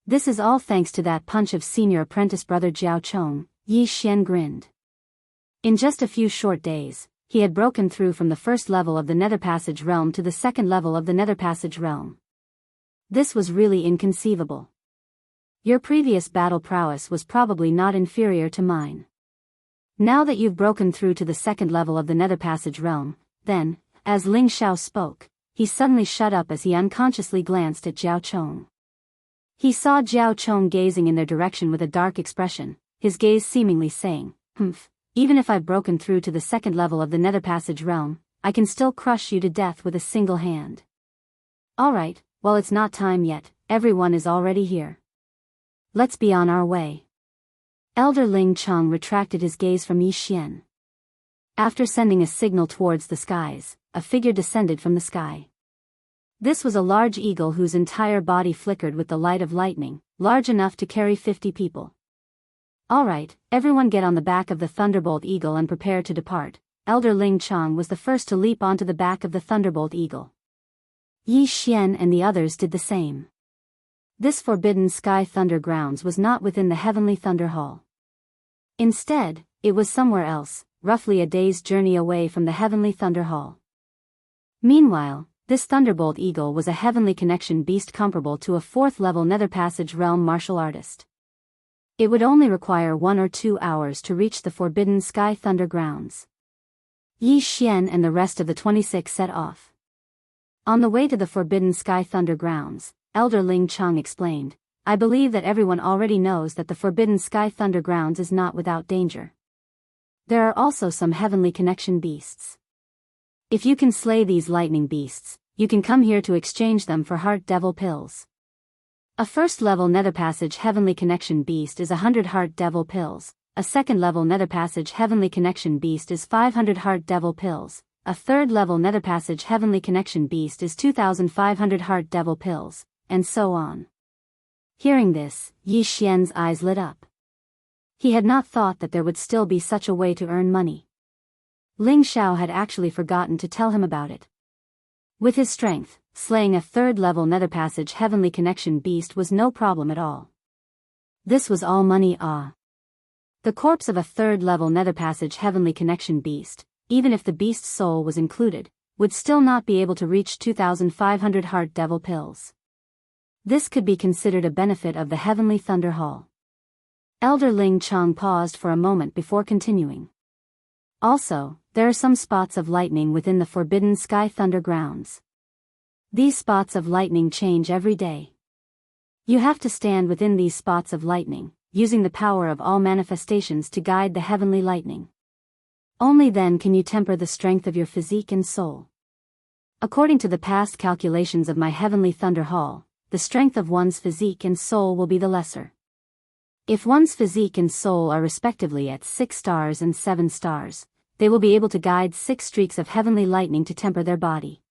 This is all thanks to that punch of senior apprentice brother Jiao Chong, Yi Xian grinned. In just a few short days, he had broken through from the first level of the Nether Passage realm to the second level of the Nether Passage realm. This was really inconceivable. Your previous battle prowess was probably not inferior to mine. Now that you've broken through to the second level of the Nether Passage realm, then, as Ling Xiao spoke, he suddenly shut up as he unconsciously glanced at Jiao Chong. He saw Jiao Chong gazing in their direction with a dark expression, his gaze seemingly saying, even if I've broken through to the second level of the Nether Passage realm, I can still crush you to death with a single hand. Alright, well it's not time yet, everyone is already here. Let's be on our way. Elder Ling Chong retracted his gaze from Yi Xian. After sending a signal towards the skies, a figure descended from the sky. This was a large eagle whose entire body flickered with the light of lightning, large enough to carry 50 people. Alright, everyone get on the back of the Thunderbolt Eagle and prepare to depart. Elder Ling Chong was the first to leap onto the back of the Thunderbolt Eagle. Yi Xian and the others did the same. This Forbidden Sky Thunder Grounds was not within the Heavenly Thunder Hall. Instead, it was somewhere else, roughly a day's journey away from the Heavenly Thunder Hall. Meanwhile, this Thunderbolt Eagle was a Heavenly Connection beast comparable to a 4th-level Nether Passage realm martial artist. It would only require 1 or 2 hours to reach the Forbidden Sky Thunder Grounds. Yi Xian and the rest of the 26 set off. On the way to the Forbidden Sky Thunder Grounds, Elder Ling Chong explained, I believe that everyone already knows that the Forbidden Sky Thunder Grounds is not without danger. There are also some Heavenly Connection beasts. If you can slay these lightning beasts, you can come here to exchange them for Heart Devil pills. A first-level Nether Passage Heavenly Connection beast is 100 Heart Devil pills, a second-level Nether Passage Heavenly Connection beast is 500 Heart Devil pills, a third-level Nether Passage Heavenly Connection beast is 2,500 Heart Devil pills, and so on. Hearing this, Yi Xian's eyes lit up. He had not thought that there would still be such a way to earn money. Ling Xiao had actually forgotten to tell him about it. With his strength, slaying a third-level Nether Passage Heavenly Connection beast was no problem at all. This was all money. The corpse of a third-level Nether Passage Heavenly Connection beast, even if the beast's soul was included, would still not be able to reach 2,500 Heart Devil pills. This could be considered a benefit of the Heavenly Thunder Hall. Elder Ling Chong paused for a moment before continuing. Also, there are some spots of lightning within the Forbidden Sky Thunder Grounds. These spots of lightning change every day. You have to stand within these spots of lightning, using the power of all manifestations to guide the heavenly lightning. Only then can you temper the strength of your physique and soul. According to the past calculations of my Heavenly Thunder Hall, the strength of one's physique and soul will be the lesser. If one's physique and soul are respectively at 6 stars and 7 stars, they will be able to guide 6 streaks of heavenly lightning to temper their body.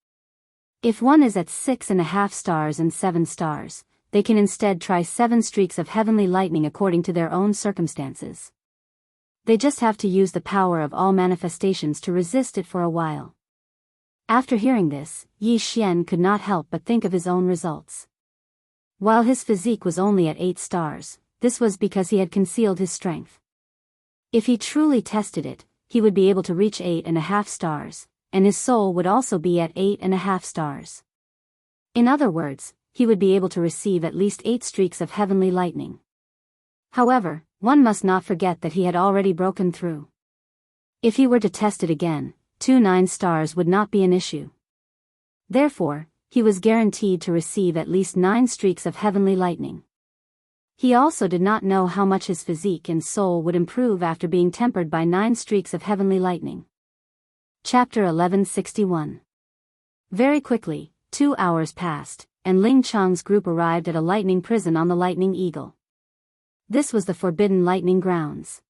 If one is at 6.5 stars and 7 stars, they can instead try 7 streaks of heavenly lightning according to their own circumstances. They just have to use the power of all manifestations to resist it for a while. After hearing this, Yi Xian could not help but think of his own results. While his physique was only at 8 stars, this was because he had concealed his strength. If he truly tested it, he would be able to reach 8.5 stars, and his soul would also be at 8.5 stars. In other words, he would be able to receive at least 8 streaks of heavenly lightning. However, one must not forget that he had already broken through. If he were to test it again, 9 stars would not be an issue. Therefore, he was guaranteed to receive at least 9 streaks of heavenly lightning. He also did not know how much his physique and soul would improve after being tempered by 9 streaks of heavenly lightning. Chapter 1161. Very quickly, 2 hours passed, and Ling Chong's group arrived at a lightning prison on the Lightning Eagle. This was the Forbidden Lightning Grounds.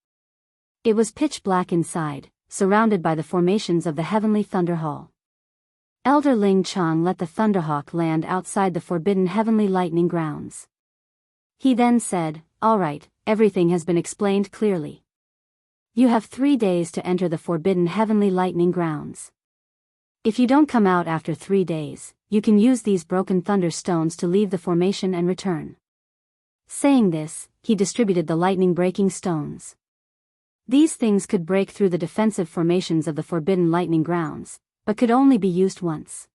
It was pitch black inside, surrounded by the formations of the heavenly thunder hall. Elder Ling Chang let the Thunderhawk land outside the forbidden heavenly lightning grounds. He then said, "All right, everything has been explained clearly. You have 3 days to enter the forbidden heavenly lightning grounds. If you don't come out after 3 days, you can use these broken thunder stones to leave the formation and return." Saying this, he distributed the lightning-breaking stones. These things could break through the defensive formations of the forbidden lightning grounds, but could only be used once.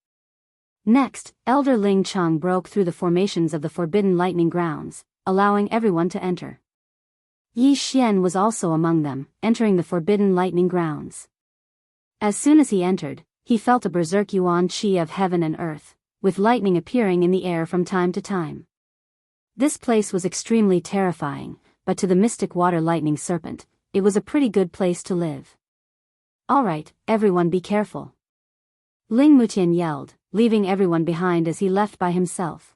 Next, Elder Ling Chang broke through the formations of the forbidden lightning grounds, allowing everyone to enter. Yi Xian was also among them, entering the forbidden lightning grounds. As soon as he entered, he felt a berserk yuan qi of heaven and earth, with lightning appearing in the air from time to time. This place was extremely terrifying, but to the mystic water lightning serpent, it was a pretty good place to live. "All right, everyone be careful," Ling Mutian yelled, leaving everyone behind as he left by himself.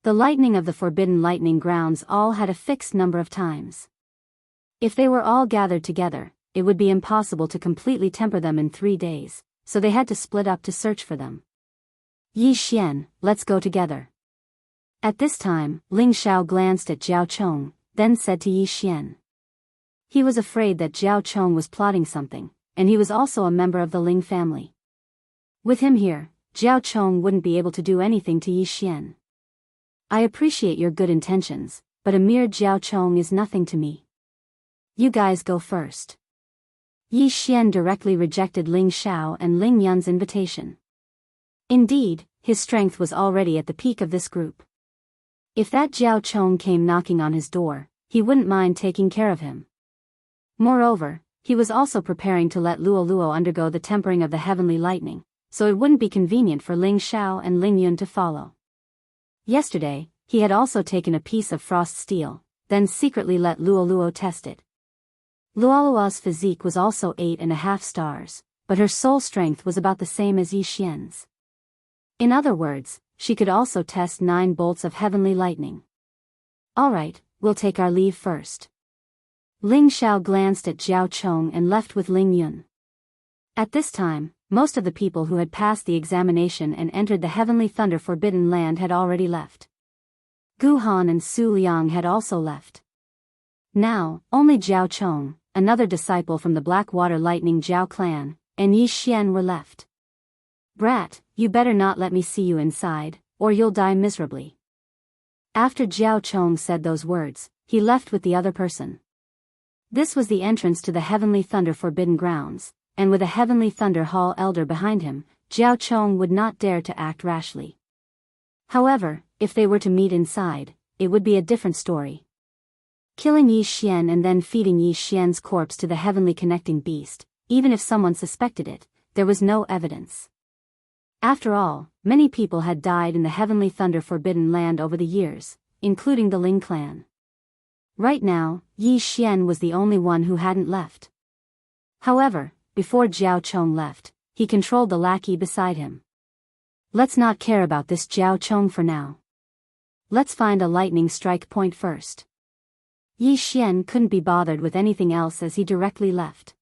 The lightning of the forbidden lightning grounds all had a fixed number of times. If they were all gathered together, it would be impossible to completely temper them in 3 days, so they had to split up to search for them. "Yi Xian, let's go together." At this time, Ling Xiao glanced at Zhao Chong, then said to Yi Xian. He was afraid that Zhao Chong was plotting something, and he was also a member of the Ling family. With him here, Zhao Chong wouldn't be able to do anything to Yi Xian. "I appreciate your good intentions, but a mere Zhao Chong is nothing to me. You guys go first." Yi Xian directly rejected Ling Xiao and Ling Yun's invitation. Indeed, his strength was already at the peak of this group. If that Zhao Chong came knocking on his door, he wouldn't mind taking care of him. Moreover, he was also preparing to let Luo Luo undergo the tempering of the heavenly lightning, so it wouldn't be convenient for Ling Xiao and Ling Yun to follow. Yesterday, he had also taken a piece of frost steel, then secretly let Luo Luo test it. Luo Luo's physique was also 8.5 stars, but her soul strength was about the same as Yi Xian's. In other words, she could also test 9 bolts of heavenly lightning. "All right, we'll take our leave first." Ling Xiao glanced at Zhao Chong and left with Ling Yun. At this time, most of the people who had passed the examination and entered the heavenly thunder forbidden land had already left. Gu Han and Su Liang had also left. Now, only Zhao Chong, another disciple from the Blackwater Lightning Zhao clan, and Yi Xian were left. "Brat, you better not let me see you inside, or you'll die miserably." After Zhao Chong said those words, he left with the other person. This was the entrance to the heavenly thunder forbidden grounds, and with a heavenly thunder hall elder behind him, Zhao Chong would not dare to act rashly. However, if they were to meet inside, it would be a different story. Killing Yi Xian and then feeding Yi Xian's corpse to the heavenly connecting beast, even if someone suspected it, there was no evidence. After all, many people had died in the heavenly thunder forbidden land over the years, including the Ling clan. Right now, Yi Xian was the only one who hadn't left. However, before Zhao Chong left, he controlled the lackey beside him. "Let's not care about this Zhao Chong for now. Let's find a lightning strike point first." Yi Xian couldn't be bothered with anything else as he directly left.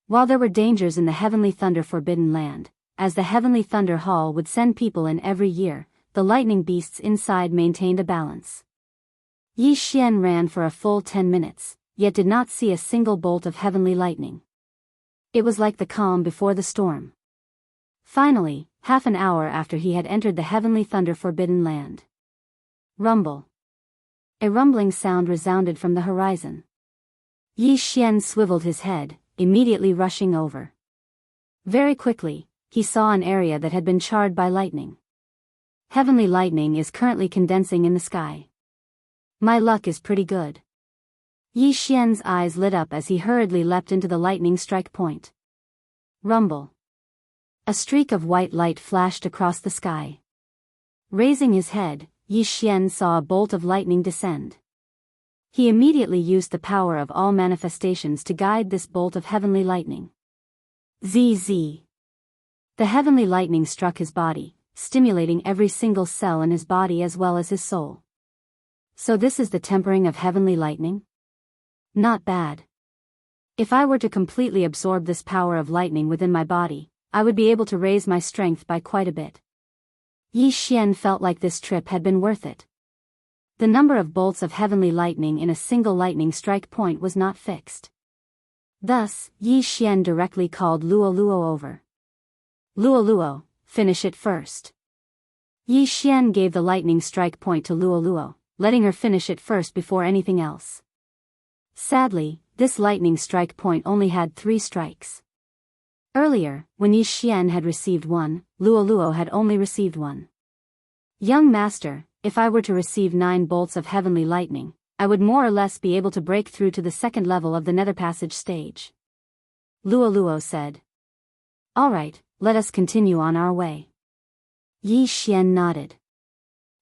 While there were dangers in the heavenly thunder forbidden land, as the heavenly thunder hall would send people in every year, the lightning beasts inside maintained a balance. Yi Xian ran for a full 10 minutes, yet did not see a single bolt of heavenly lightning. It was like the calm before the storm. Finally, half an hour after he had entered the heavenly thunder forbidden land. Rumble. A rumbling sound resounded from the horizon. Yi Xian swiveled his head, immediately rushing over. Very quickly, he saw an area that had been charred by lightning. Heavenly lightning is currently condensing in the sky. My luck is pretty good. Yi Xian's eyes lit up as he hurriedly leapt into the lightning strike point. Rumble. A streak of white light flashed across the sky. Raising his head, Yi Xian saw a bolt of lightning descend. He immediately used the power of all manifestations to guide this bolt of heavenly lightning. ZZ. The heavenly lightning struck his body, stimulating every single cell in his body as well as his soul. So this is the tempering of heavenly lightning? Not bad. If I were to completely absorb this power of lightning within my body, I would be able to raise my strength by quite a bit. Yi Xian felt like this trip had been worth it. The number of bolts of heavenly lightning in a single lightning strike point was not fixed. Thus, Yi Xian directly called Luo Luo over. Luo Luo, finish it first. Yi Xian gave the lightning strike point to Luo Luo, letting her finish it first before anything else. Sadly, this lightning strike point only had 3 strikes. Earlier, when Yi Xian had received 1, Luo Luo had only received 1. Young master, if I were to receive 9 bolts of heavenly lightning, I would more or less be able to break through to the second level of the nether passage stage. Luo Luo said. Alright, let us continue on our way. Yi Xian nodded.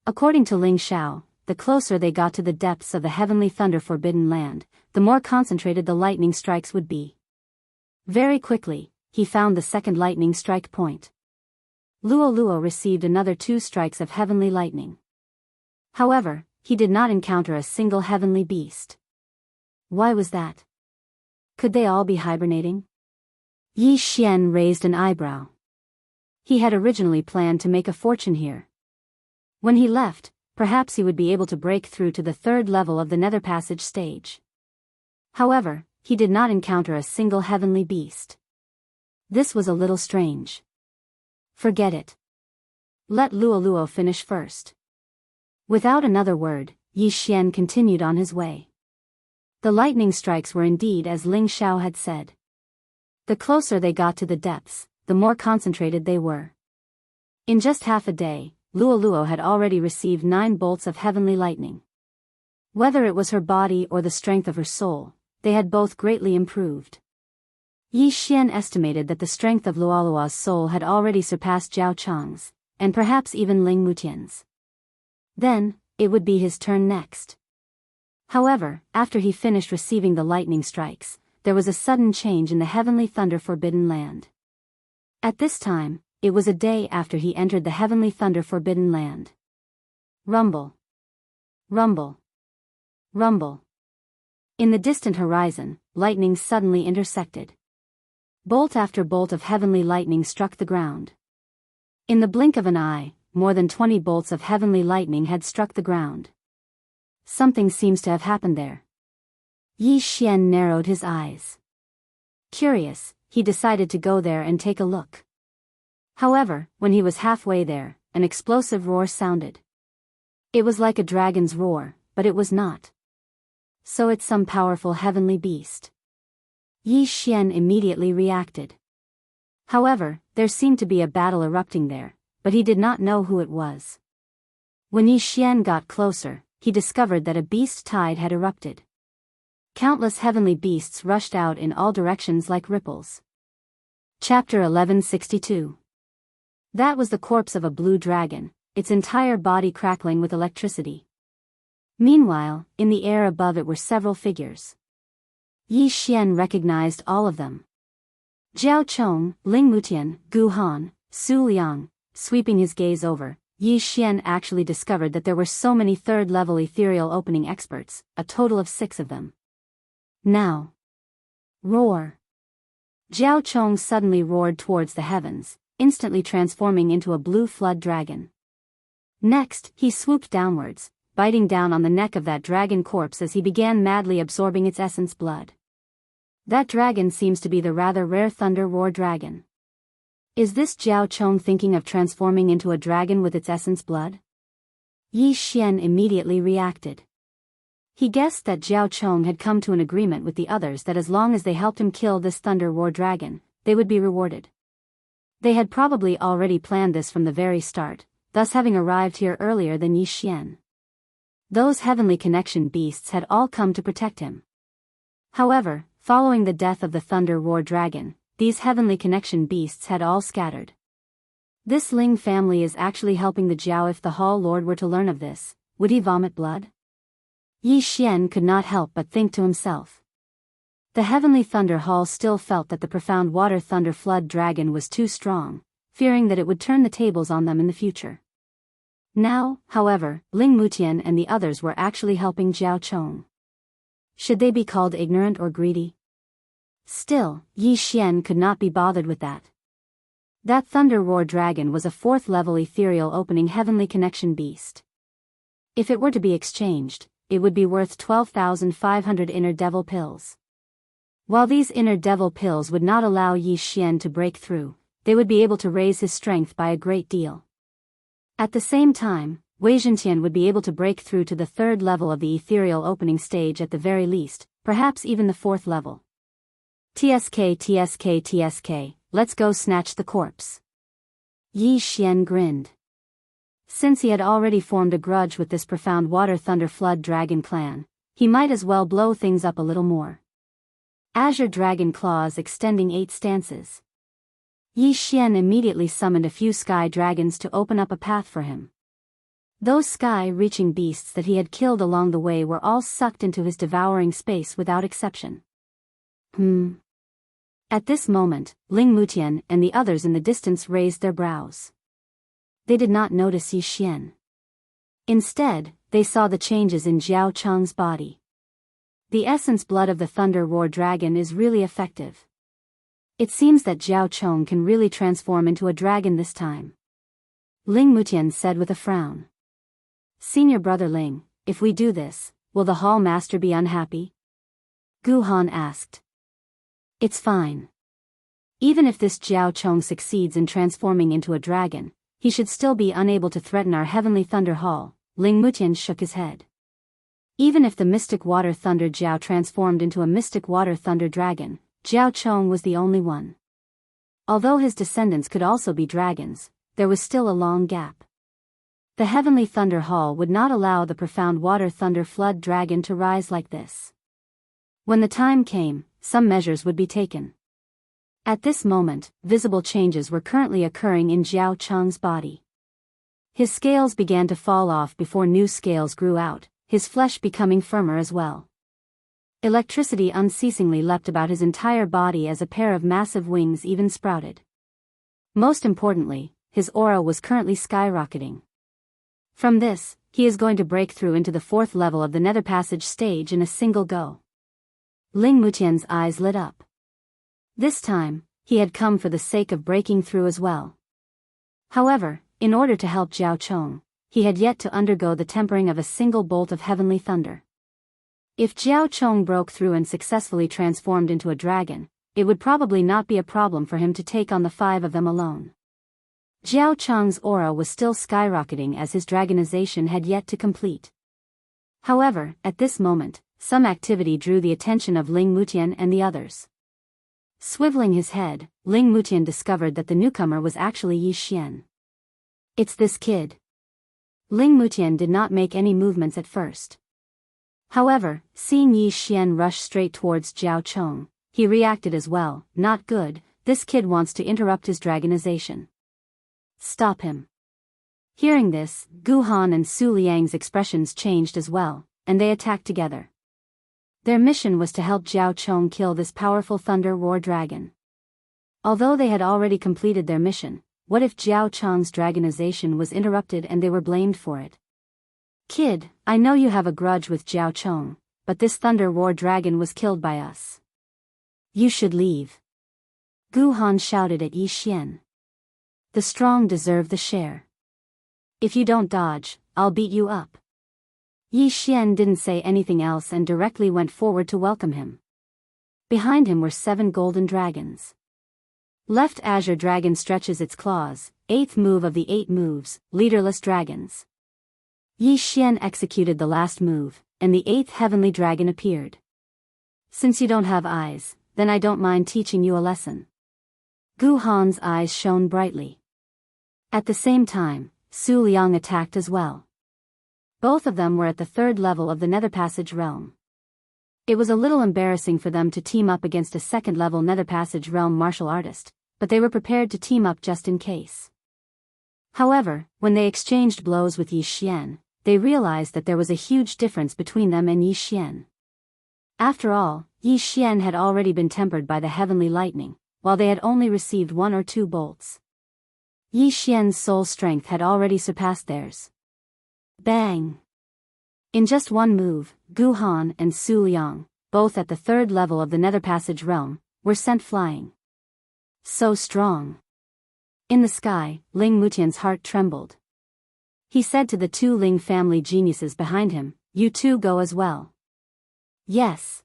According to Ling Xiao, the closer they got to the depths of the heavenly thunder forbidden land, the more concentrated the lightning strikes would be. Very quickly, he found the second lightning strike point. Luo Luo received another 2 strikes of heavenly lightning. However, he did not encounter a single heavenly beast. Why was that? Could they all be hibernating? Yi Xian raised an eyebrow. He had originally planned to make a fortune here. When he left, perhaps he would be able to break through to the 3rd level of the nether passage stage. However, he did not encounter a single heavenly beast. This was a little strange. Forget it. Let Luo Luo finish first. Without another word, Yi Xian continued on his way. The lightning strikes were indeed as Ling Xiao had said. The closer they got to the depths, the more concentrated they were. In just half a day, Luo Luo had already received 9 bolts of heavenly lightning. Whether it was her body or the strength of her soul, they had both greatly improved. Yi Xian estimated that the strength of Luo Luo's soul had already surpassed Zhao Chang's, and perhaps even Ling Mutian's. Then, it would be his turn next. However, after he finished receiving the lightning strikes, there was a sudden change in the heavenly thunder forbidden land. At this time, it was a day after he entered the heavenly thunder forbidden land. Rumble. Rumble. Rumble. In the distant horizon, lightning suddenly intersected. Bolt after bolt of heavenly lightning struck the ground. In the blink of an eye, more than 20 bolts of heavenly lightning had struck the ground. Something seems to have happened there. Yi Xian narrowed his eyes. Curious, he decided to go there and take a look. However, when he was halfway there, an explosive roar sounded. It was like a dragon's roar, but it was not. So it's some powerful heavenly beast. Yi Xian immediately reacted. However, there seemed to be a battle erupting there, but he did not know who it was. When Yi Xian got closer, he discovered that a beast tide had erupted. Countless heavenly beasts rushed out in all directions like ripples. Chapter 1162. That was the corpse of a blue dragon, its entire body crackling with electricity. Meanwhile, in the air above it were several figures. Yi Xian recognized all of them. Zhao Chong, Ling Mutian, Gu Han, Su Liang. Sweeping his gaze over, Yi Xian actually discovered that there were so many 3rd-level ethereal opening experts, a total of 6 of them. Now. Roar. Zhao Chong suddenly roared towards the heavens, instantly transforming into a blue flood dragon. Next, he swooped downwards, biting down on the neck of that dragon corpse as he began madly absorbing its essence blood. That dragon seems to be the rather rare Thunder Roar dragon. Is this Zhao Chong thinking of transforming into a dragon with its essence blood? Yi Xian immediately reacted. He guessed that Zhao Chong had come to an agreement with the others that as long as they helped him kill this Thunder Roar dragon, they would be rewarded. They had probably already planned this from the very start, thus having arrived here earlier than Yi Xian. Those heavenly connection beasts had all come to protect him. However, following the death of the Thunder Roar dragon, these heavenly connection beasts had all scattered. This Ling family is actually helping the Jiao. If the Hall Lord were to learn of this, would he vomit blood? Yi Xian could not help but think to himself. The heavenly Thunder Hall still felt that the profound water thunder flood dragon was too strong, fearing that it would turn the tables on them in the future. Now, however, Ling Mutian and the others were actually helping Zhao Chong. Should they be called ignorant or greedy? Still, Yi Xian could not be bothered with that. That thunder roar dragon was a 4th level ethereal opening heavenly connection beast. If it were to be exchanged, it would be worth 12,500 inner devil pills. While these inner devil pills would not allow Yi Xian to break through, they would be able to raise his strength by a great deal. At the same time, Wei Zhentian would be able to break through to the 3rd level of the ethereal opening stage at the very least, perhaps even the 4th level. TSK, let's go snatch the corpse. Yi Xian grinned. Since he had already formed a grudge with this profound water thunder flood dragon clan, he might as well blow things up a little more. Azure dragon claws extending 8 stances. Yi Xian immediately summoned a few sky dragons to open up a path for him. Those sky-reaching beasts that he had killed along the way were all sucked into his devouring space without exception. At this moment, Ling Mutian and the others in the distance raised their brows. They did not notice Yi Xian. Instead, they saw the changes in Jiao Cheng's body. The essence blood of the Thunder Roar Dragon is really effective. It seems that Jiao Cheng can really transform into a dragon this time. Ling Mutian said with a frown. Senior brother Ling, if we do this, will the Hall Master be unhappy? Gu Han asked. It's fine. Even if this Jiao Cheng succeeds in transforming into a dragon, he should still be unable to threaten our Heavenly Thunder Hall. Ling Mutian shook his head. Even if the Mystic Water Thunder Jiao transformed into a Mystic Water Thunder Dragon, Jiao Cheng was the only one. Although his descendants could also be dragons, there was still a long gap. The Heavenly Thunder Hall would not allow the profound Water Thunder Flood Dragon to rise like this. When the time came, some measures would be taken. At this moment, visible changes were currently occurring in Jiao Cheng's body. His scales began to fall off before new scales grew out, his flesh becoming firmer as well. Electricity unceasingly leapt about his entire body as a pair of massive wings even sprouted. Most importantly, his aura was currently skyrocketing. From this, he is going to break through into the 4th level of the Nether Passage stage in a single go. Ling Mutian's eyes lit up. This time, he had come for the sake of breaking through as well. However, in order to help Jiao Cheng, he had yet to undergo the tempering of a single bolt of heavenly thunder. If Jiao Cheng broke through and successfully transformed into a dragon, it would probably not be a problem for him to take on the 5 of them alone. Jiao Cheng's aura was still skyrocketing as his dragonization had yet to complete. However, at this moment, some activity drew the attention of Ling Mutian and the others. Swiveling his head, Ling Mutian discovered that the newcomer was actually Yi Xian. It's this kid. Ling Mutian did not make any movements at first. However, seeing Yi Xian rush straight towards Jiao Cheng, he reacted as well. Not good, this kid wants to interrupt his dragonization. Stop him. Hearing this, Gu Han and Su Liang's expressions changed as well, and they attacked together. Their mission was to help Jiao Cheng kill this powerful Thunder Roar Dragon. Although they had already completed their mission, what if Jiao Cheng's dragonization was interrupted and they were blamed for it? Kid, I know you have a grudge with Jiao Cheng, but this Thunder Roar Dragon was killed by us. You should leave. Gu Han shouted at Yi Xian. The strong deserve the share. If you don't dodge, I'll beat you up. Yi Xian didn't say anything else and directly went forward to welcome him. Behind him were 7 golden dragons. Left Azure Dragon stretches its claws, 8th move of the 8 moves, leaderless dragons. Yi Xian executed the last move, and the 8th heavenly dragon appeared. Since you don't have eyes, then I don't mind teaching you a lesson. Gu Han's eyes shone brightly. At the same time, Su Liang attacked as well. Both of them were at the 3rd level of the Nether Passage realm. It was a little embarrassing for them to team up against a 2nd level Nether Passage realm martial artist, but they were prepared to team up just in case. However, when they exchanged blows with Yi Xian, they realized that there was a huge difference between them and Yi Xian. After all, Yi Xian had already been tempered by the heavenly lightning, while they had only received 1 or 2 bolts. Yi Xian's soul strength had already surpassed theirs. Bang! In just one move, Gu Han and Su Liang, both at the 3rd level of the Nether Passage realm, were sent flying. So strong. In the sky, Ling Mutian's heart trembled. He said to the two Ling family geniuses behind him, "You two go as well." "Yes."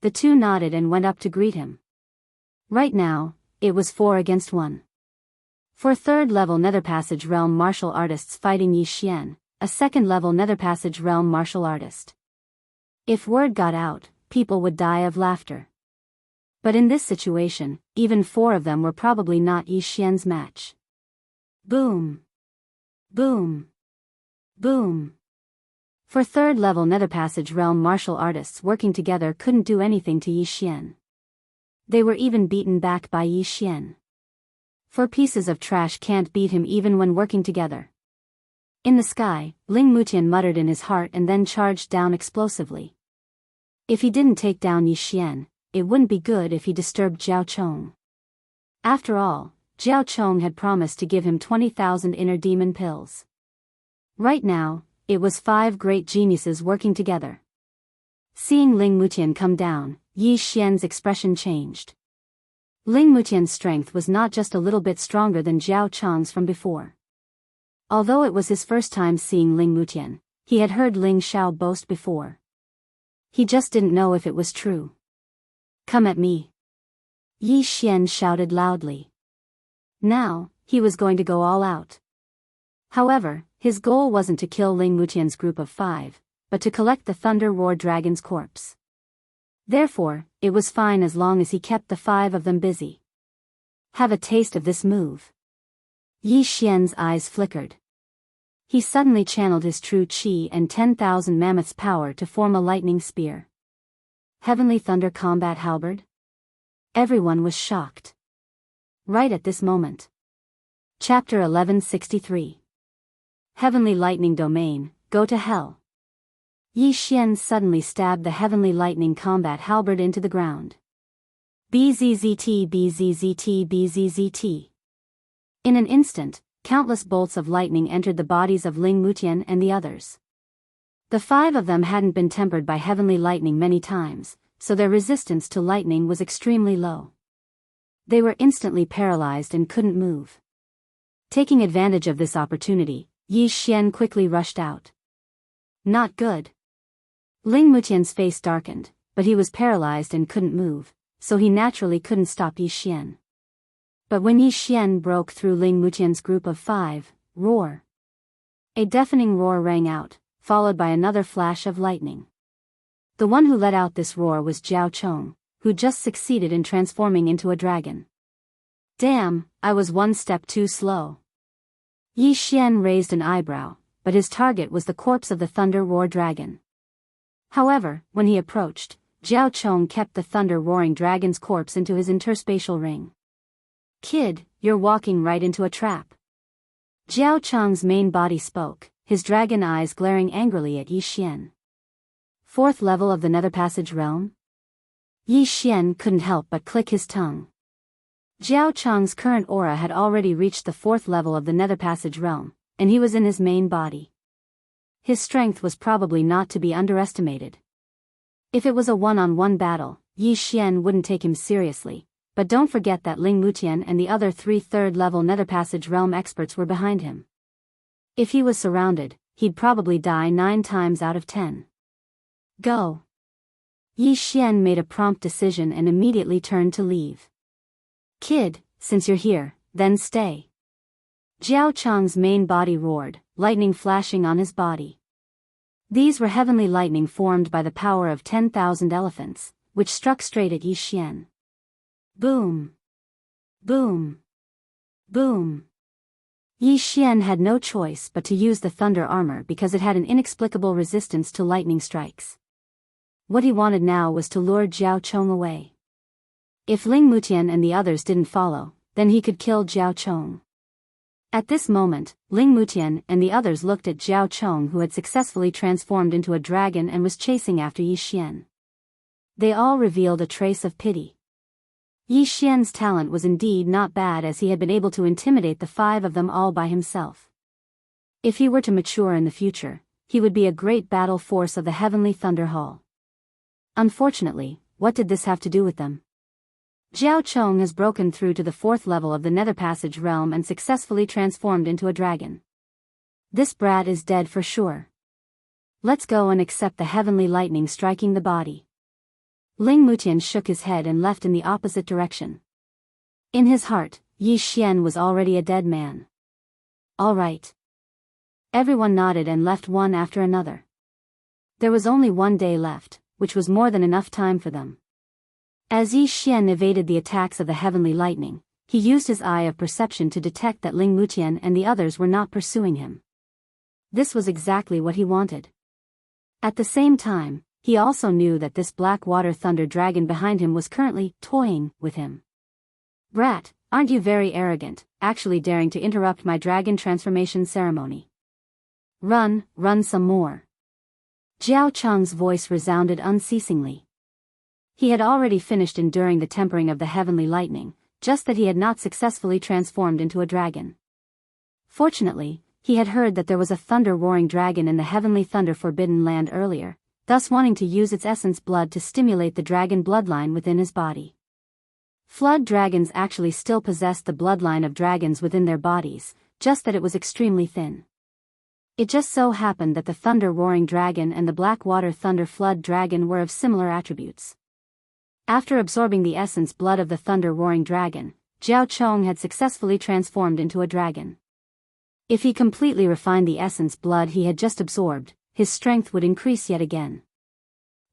The two nodded and went up to greet him. Right now, it was 4 against 1. For third-level Nether Passage Realm martial artists fighting Yi Xian, a second-level Nether Passage Realm martial artist. If word got out, people would die of laughter. But in this situation, even 4 of them were probably not Yi Xian's match. Boom. Boom. Boom. For third-level Nether Passage Realm martial artists working together couldn't do anything to Yi Xian. They were even beaten back by Yi Xian. 4 pieces of trash can't beat him even when working together. In the sky, Ling Mutian muttered in his heart and then charged down explosively. If he didn't take down Yi Xian, it wouldn't be good if he disturbed Jiao Chong. After all, Jiao Chong had promised to give him 20,000 inner demon pills. Right now, it was 5 great geniuses working together. Seeing Ling Mutian come down, Yi Xian's expression changed. Ling Mutian's strength was not just a little bit stronger than Jiao Chong's from before. Although it was his first time seeing Ling Mutian, he had heard Ling Xiao boast before. He just didn't know if it was true. "Come at me!" Yi Xian shouted loudly. Now, he was going to go all out. However, his goal wasn't to kill Ling Mutian's group of 5, but to collect the Thunder Roar Dragon's corpse. Therefore, it was fine as long as he kept the 5 of them busy. Have a taste of this move. Yi Xian's eyes flickered. He suddenly channeled his true chi and 10,000 mammoths' power to form a lightning spear. Heavenly Thunder Combat Halberd? Everyone was shocked. Right at this moment. Chapter 1163. Heavenly Lightning Domain, go to hell. Yi Xian suddenly stabbed the Heavenly Lightning Combat Halberd into the ground. Bzzzt bzzzt bzzzt. In an instant, countless bolts of lightning entered the bodies of Ling Mutian and the others. The 5 of them hadn't been tempered by heavenly lightning many times, so their resistance to lightning was extremely low. They were instantly paralyzed and couldn't move. Taking advantage of this opportunity, Yi Xian quickly rushed out. Not good. Ling Mutian's face darkened, but he was paralyzed and couldn't move, so he naturally couldn't stop Yi Xian. But when Yi Xian broke through Ling Mutian's group of 5, roar. A deafening roar rang out, followed by another flash of lightning. The one who let out this roar was Jiao Chong, who just succeeded in transforming into a dragon. Damn, I was one step too slow. Yi Xian raised an eyebrow, but his target was the corpse of the Thunder Roar Dragon. However, when he approached, Jiao Chong kept the Thunder Roaring Dragon's corpse into his interspatial ring. Kid, you're walking right into a trap. Jiao Chong's main body spoke, his dragon eyes glaring angrily at Yi Xian. 4th level of the Nether Passage Realm? Yi Xian couldn't help but click his tongue. Jiao Chong's current aura had already reached the 4th level of the Nether Passage Realm, and he was in his main body. His strength was probably not to be underestimated. If it was a one-on-one battle, Yi Xian wouldn't take him seriously, but don't forget that Ling Mutian and the other 3 third-level Nether Passage Realm experts were behind him. If he was surrounded, he'd probably die 9 times out of 10. Go. Yi Xian made a prompt decision and immediately turned to leave. Kid, since you're here, then stay. Jiao Chong's main body roared, lightning flashing on his body. These were heavenly lightning formed by the power of 10,000 elephants, which struck straight at Yi Xian. Boom. Boom. Boom. Yi Xian had no choice but to use the thunder armor because it had an inexplicable resistance to lightning strikes. What he wanted now was to lure Jiao Chong away. If Ling Mutian and the others didn't follow, then he could kill Jiao Chong. At this moment, Ling Mutian and the others looked at Jiao Chong, who had successfully transformed into a dragon and was chasing after Yi Xian. They all revealed a trace of pity. Yi Xian's talent was indeed not bad, as he had been able to intimidate the 5 of them all by himself. If he were to mature in the future, he would be a great battle force of the Heavenly Thunder Hall. Unfortunately, what did this have to do with them? Jiao Chong has broken through to the 4th level of the Nether Passage realm and successfully transformed into a dragon. This brat is dead for sure. Let's go and accept the heavenly lightning striking the body. Ling Mutian shook his head and left in the opposite direction. In his heart, Yi Xian was already a dead man. All right. Everyone nodded and left one after another. There was only one day left, which was more than enough time for them. As Yi Xian evaded the attacks of the heavenly lightning, he used his eye of perception to detect that Ling Mutian and the others were not pursuing him. This was exactly what he wanted. At the same time, he also knew that this black water thunder dragon behind him was currently toying with him. Brat, aren't you very arrogant, actually daring to interrupt my dragon transformation ceremony? Run some more. Jiao Cheng's voice resounded unceasingly. He had already finished enduring the tempering of the heavenly lightning, just that he had not successfully transformed into a dragon. Fortunately, he had heard that there was a thunder-roaring dragon in the heavenly thunder forbidden land earlier, thus wanting to use its essence blood to stimulate the dragon bloodline within his body. Flood dragons actually still possessed the bloodline of dragons within their bodies, just that it was extremely thin. It just so happened that the thunder-roaring dragon and the black water thunder flood dragon were of similar attributes. After absorbing the essence blood of the thunder-roaring dragon, Jiao Chong had successfully transformed into a dragon. If he completely refined the essence blood he had just absorbed, his strength would increase yet again.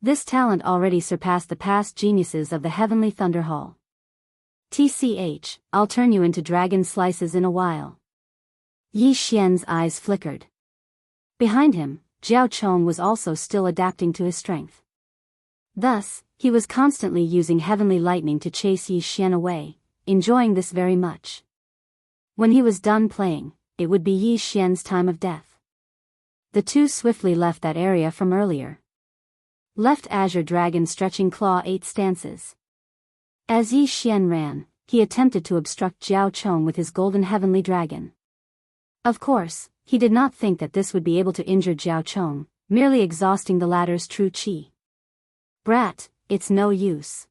This talent already surpassed the past geniuses of the Heavenly Thunder Hall. TCH, I'll turn you into dragon slices in a while. Yi Xian's eyes flickered. Behind him, Jiao Chong was also still adapting to his strength. Thus, he was constantly using heavenly lightning to chase Yi Xian away, enjoying this very much. When he was done playing, it would be Yi Xian's time of death. The two swiftly left that area from earlier. Left Azure Dragon stretching claw 8 stances. As Yi Xian ran, he attempted to obstruct Jiao Chong with his golden heavenly dragon. Of course, he did not think that this would be able to injure Jiao Chong, merely exhausting the latter's true qi. Brat, it's no use.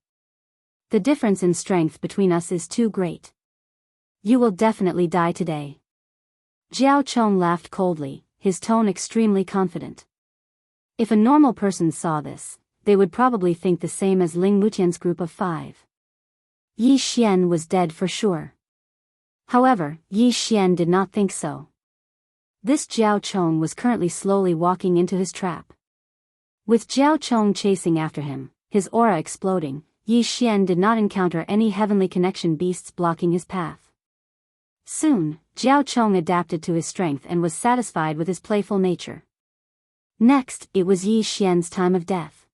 The difference in strength between us is too great. You will definitely die today. Jiao Chong laughed coldly, his tone extremely confident. If a normal person saw this, they would probably think the same as Ling Mutian's group of 5. Yi Xian was dead for sure. However, Yi Xian did not think so. This Jiao Chong was currently slowly walking into his trap. With Jiao Chong chasing after him, his aura exploding, Yi Xian did not encounter any heavenly connection beasts blocking his path. Soon, Jiao Chong adapted to his strength and was satisfied with his playful nature. Next, it was Yi Xian's time of death.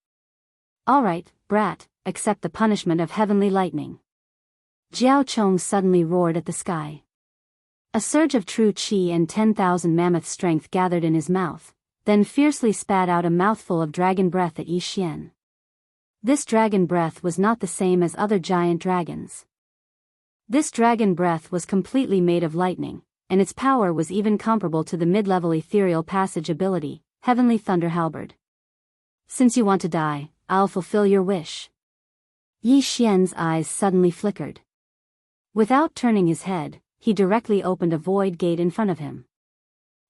Alright, brat, accept the punishment of heavenly lightning. Jiao Chong suddenly roared at the sky. A surge of true qi and 10,000 mammoth strength gathered in his mouth, then fiercely spat out a mouthful of dragon breath at Yi Xian. This dragon breath was not the same as other giant dragons. This dragon breath was completely made of lightning, and its power was even comparable to the mid-level ethereal passage ability, Heavenly Thunder Halberd. Since you want to die, I'll fulfill your wish. Yi Xian's eyes suddenly flickered. Without turning his head, he directly opened a void gate in front of him.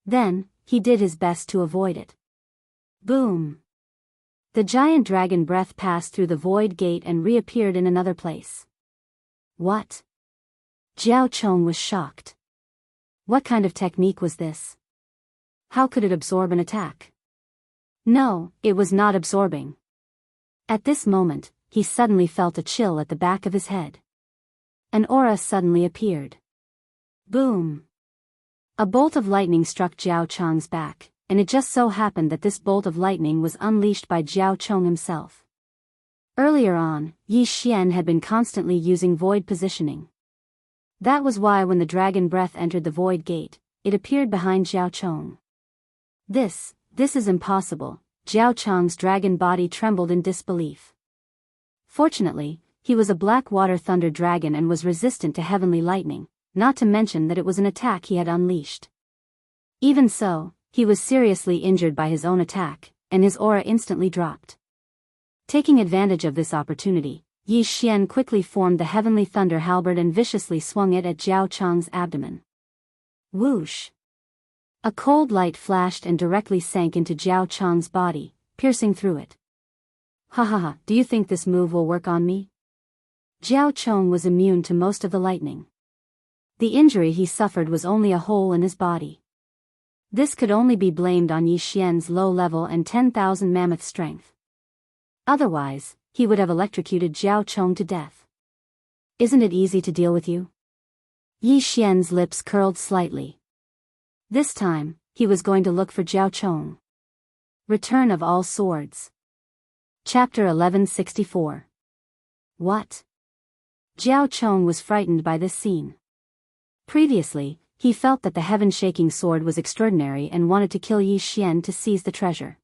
Then, he did his best to avoid it. Boom! The giant dragon breath passed through the void gate and reappeared in another place. What? Jiao Chong was shocked. What kind of technique was this? How could it absorb an attack? No, it was not absorbing. At this moment, he suddenly felt a chill at the back of his head. An aura suddenly appeared. Boom! A bolt of lightning struck Jiao Chong's back, and it just so happened that this bolt of lightning was unleashed by Jiao Chong himself. Earlier on, Yi Xian had been constantly using void positioning. That was why when the dragon breath entered the void gate, it appeared behind Jiao Chong. This is impossible. Jiao Chong's dragon body trembled in disbelief. Fortunately, he was a black water thunder dragon and was resistant to heavenly lightning, not to mention that it was an attack he had unleashed. Even so, he was seriously injured by his own attack, and his aura instantly dropped. Taking advantage of this opportunity, Yi Xian quickly formed the heavenly thunder halberd and viciously swung it at Jiao Cheng's abdomen. Whoosh! A cold light flashed and directly sank into Jiao Cheng's body, piercing through it. Ha ha ha, do you think this move will work on me? Jiao Cheng was immune to most of the lightning. The injury he suffered was only a hole in his body. This could only be blamed on Yi Xian's low level and 10,000 mammoth strength. Otherwise, he would have electrocuted Jiao Cheng to death. Isn't it easy to deal with you? Yi Xian's lips curled slightly. This time, he was going to look for Jiao Cheng. Return of All Swords. Chapter 1164. What? Jiao Cheng was frightened by this scene. Previously, he felt that the heaven-shaking sword was extraordinary and wanted to kill Yi Xian to seize the treasure.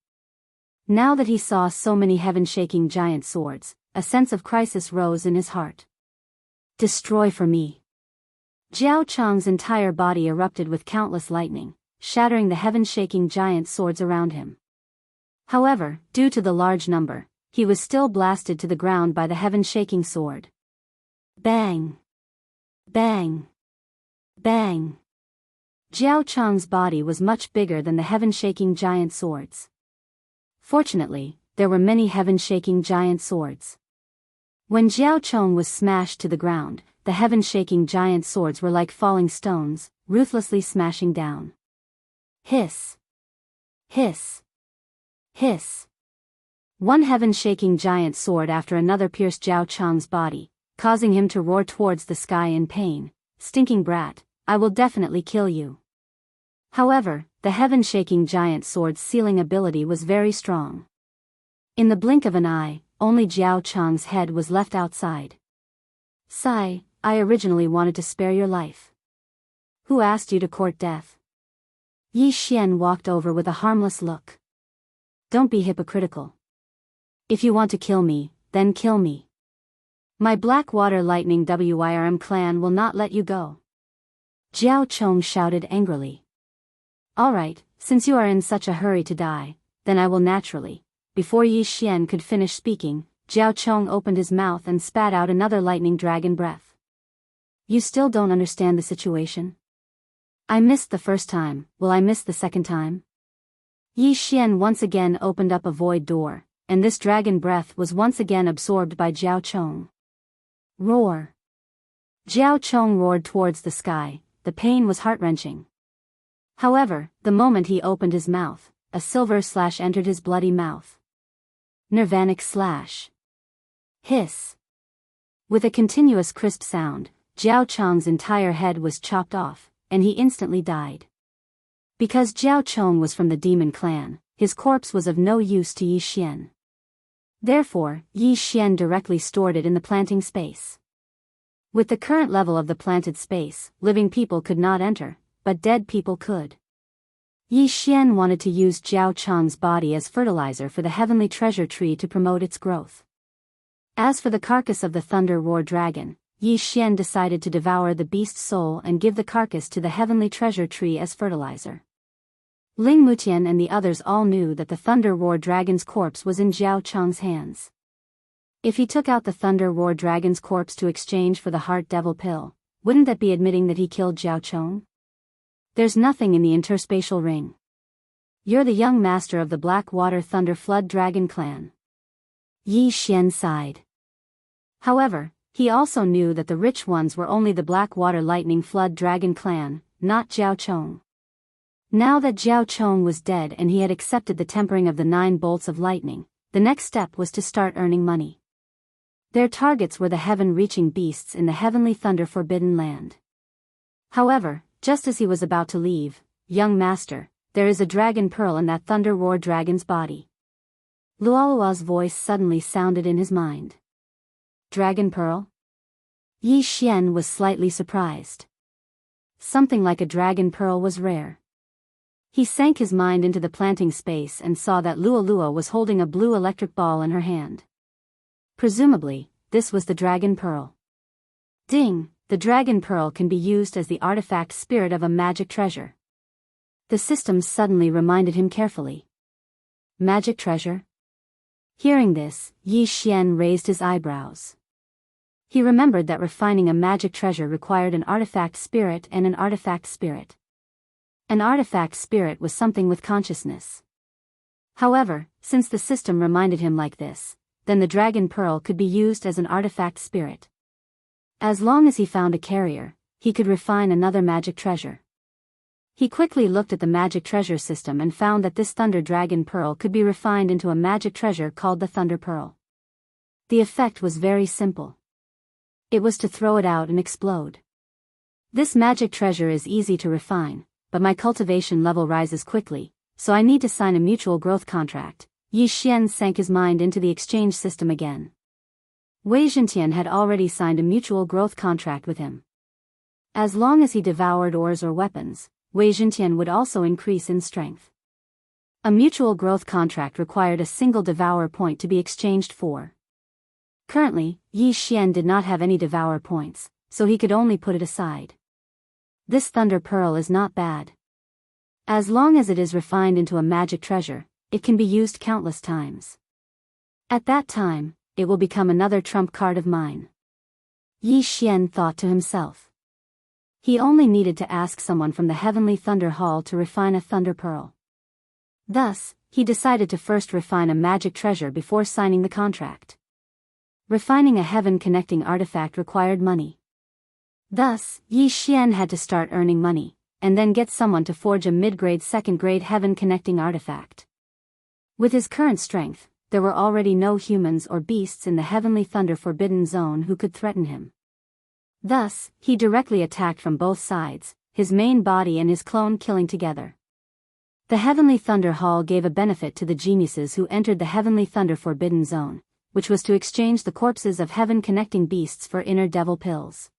Now that he saw so many heaven-shaking giant swords, a sense of crisis rose in his heart. Destroy for me. Jiao Cheng's entire body erupted with countless lightning, shattering the heaven-shaking giant swords around him. However, due to the large number, he was still blasted to the ground by the heaven-shaking sword. Bang! Bang! Bang! Jiao Cheng's body was much bigger than the heaven-shaking giant swords. Fortunately, there were many heaven-shaking giant swords. When Jiao Cheng was smashed to the ground, the heaven-shaking giant swords were like falling stones, ruthlessly smashing down. Hiss! Hiss! Hiss! One heaven-shaking giant sword after another pierced Jiao Cheng's body, causing him to roar towards the sky in pain. Stinking brat, I will definitely kill you. However, the heaven-shaking giant sword's sealing ability was very strong. In the blink of an eye, only Jiao Cheng's head was left outside. Sigh, I originally wanted to spare your life. Who asked you to court death? Yi Xian walked over with a harmless look. Don't be hypocritical. If you want to kill me, then kill me. My Blackwater Lightning Wyrm clan will not let you go. Jiao Cheng shouted angrily. Alright, since you are in such a hurry to die, then I will naturally. Before Yi Xian could finish speaking, Jiao Cheng opened his mouth and spat out another lightning dragon breath. You still don't understand the situation? I missed the first time, will I miss the second time? Yi Xian once again opened up a void door, and this dragon breath was once again absorbed by Jiao Cheng. Roar! Jiao Cheng roared towards the sky, the pain was heart-wrenching. However, the moment he opened his mouth, a silver slash entered his bloody mouth. Nirvanic slash. Hiss. With a continuous crisp sound, Jiao Cheng's entire head was chopped off, and he instantly died. Because Jiao Cheng was from the demon clan, his corpse was of no use to Yi Xian. Therefore, Yi Xian directly stored it in the planting space. With the current level of the planted space, living people could not enter, but dead people could. Yi Xian wanted to use Jiao Cheng's body as fertilizer for the heavenly treasure tree to promote its growth. As for the carcass of the Thunder Roar Dragon, Yi Xian decided to devour the beast's soul and give the carcass to the heavenly treasure tree as fertilizer. Ling Mutian and the others all knew that the Thunder Roar Dragon's corpse was in Jiao Cheng's hands. If he took out the Thunder Roar Dragon's corpse to exchange for the Heart Devil pill, wouldn't that be admitting that he killed Jiao Cheng? There's nothing in the interspatial ring. You're the young master of the Blackwater Thunder Flood Dragon clan. Yi Xian sighed. However, he also knew that the rich ones were only the Blackwater Lightning Flood Dragon clan, not Jiao Cheng. Now that Jiao Cheng was dead and he had accepted the tempering of the 9 bolts of lightning, the next step was to start earning money. Their targets were the heaven-reaching beasts in the Heavenly Thunder Forbidden Land. However, just as he was about to leave, young master, there is a dragon pearl in that Thunder Roar Dragon's body. Luolua's voice suddenly sounded in his mind. Dragon pearl? Yi Xian was slightly surprised. Something like a dragon pearl was rare. He sank his mind into the planting space and saw that Luolua was holding a blue electric ball in her hand. Presumably, this was the dragon pearl. Ding! The dragon pearl can be used as the artifact spirit of a magic treasure. The system suddenly reminded him carefully. Magic treasure? Hearing this, Yi Xian raised his eyebrows. He remembered that refining a magic treasure required an artifact spirit and an artifact spirit. An artifact spirit was something with consciousness. However, since the system reminded him like this, then the dragon pearl could be used as an artifact spirit. As long as he found a carrier, he could refine another magic treasure. He quickly looked at the magic treasure system and found that this thunder dragon pearl could be refined into a magic treasure called the thunder pearl. The effect was very simple. It was to throw it out and explode. This magic treasure is easy to refine, but my cultivation level rises quickly, so I need to sign a mutual growth contract. Yi Xian sank his mind into the exchange system again. Wei Zhentian had already signed a mutual growth contract with him. As long as he devoured ores or weapons, Wei Zhentian would also increase in strength. A mutual growth contract required a single devour point to be exchanged for. Currently, Yi Xian did not have any devour points, so he could only put it aside. This thunder pearl is not bad. As long as it is refined into a magic treasure, it can be used countless times. At that time, it will become another trump card of mine. Yi Xian thought to himself. He only needed to ask someone from the Heavenly Thunder Hall to refine a thunder pearl. Thus, he decided to first refine a magic treasure before signing the contract. Refining a heaven-connecting artifact required money. Thus, Yi Xian had to start earning money, and then get someone to forge a mid-grade second-grade heaven-connecting artifact. With his current strength, there were already no humans or beasts in the Heavenly Thunder Forbidden Zone who could threaten him. Thus, he directly attacked from both sides, his main body and his clone killing together. The Heavenly Thunder Hall gave a benefit to the geniuses who entered the Heavenly Thunder Forbidden Zone, which was to exchange the corpses of heaven-connecting beasts for inner devil pills.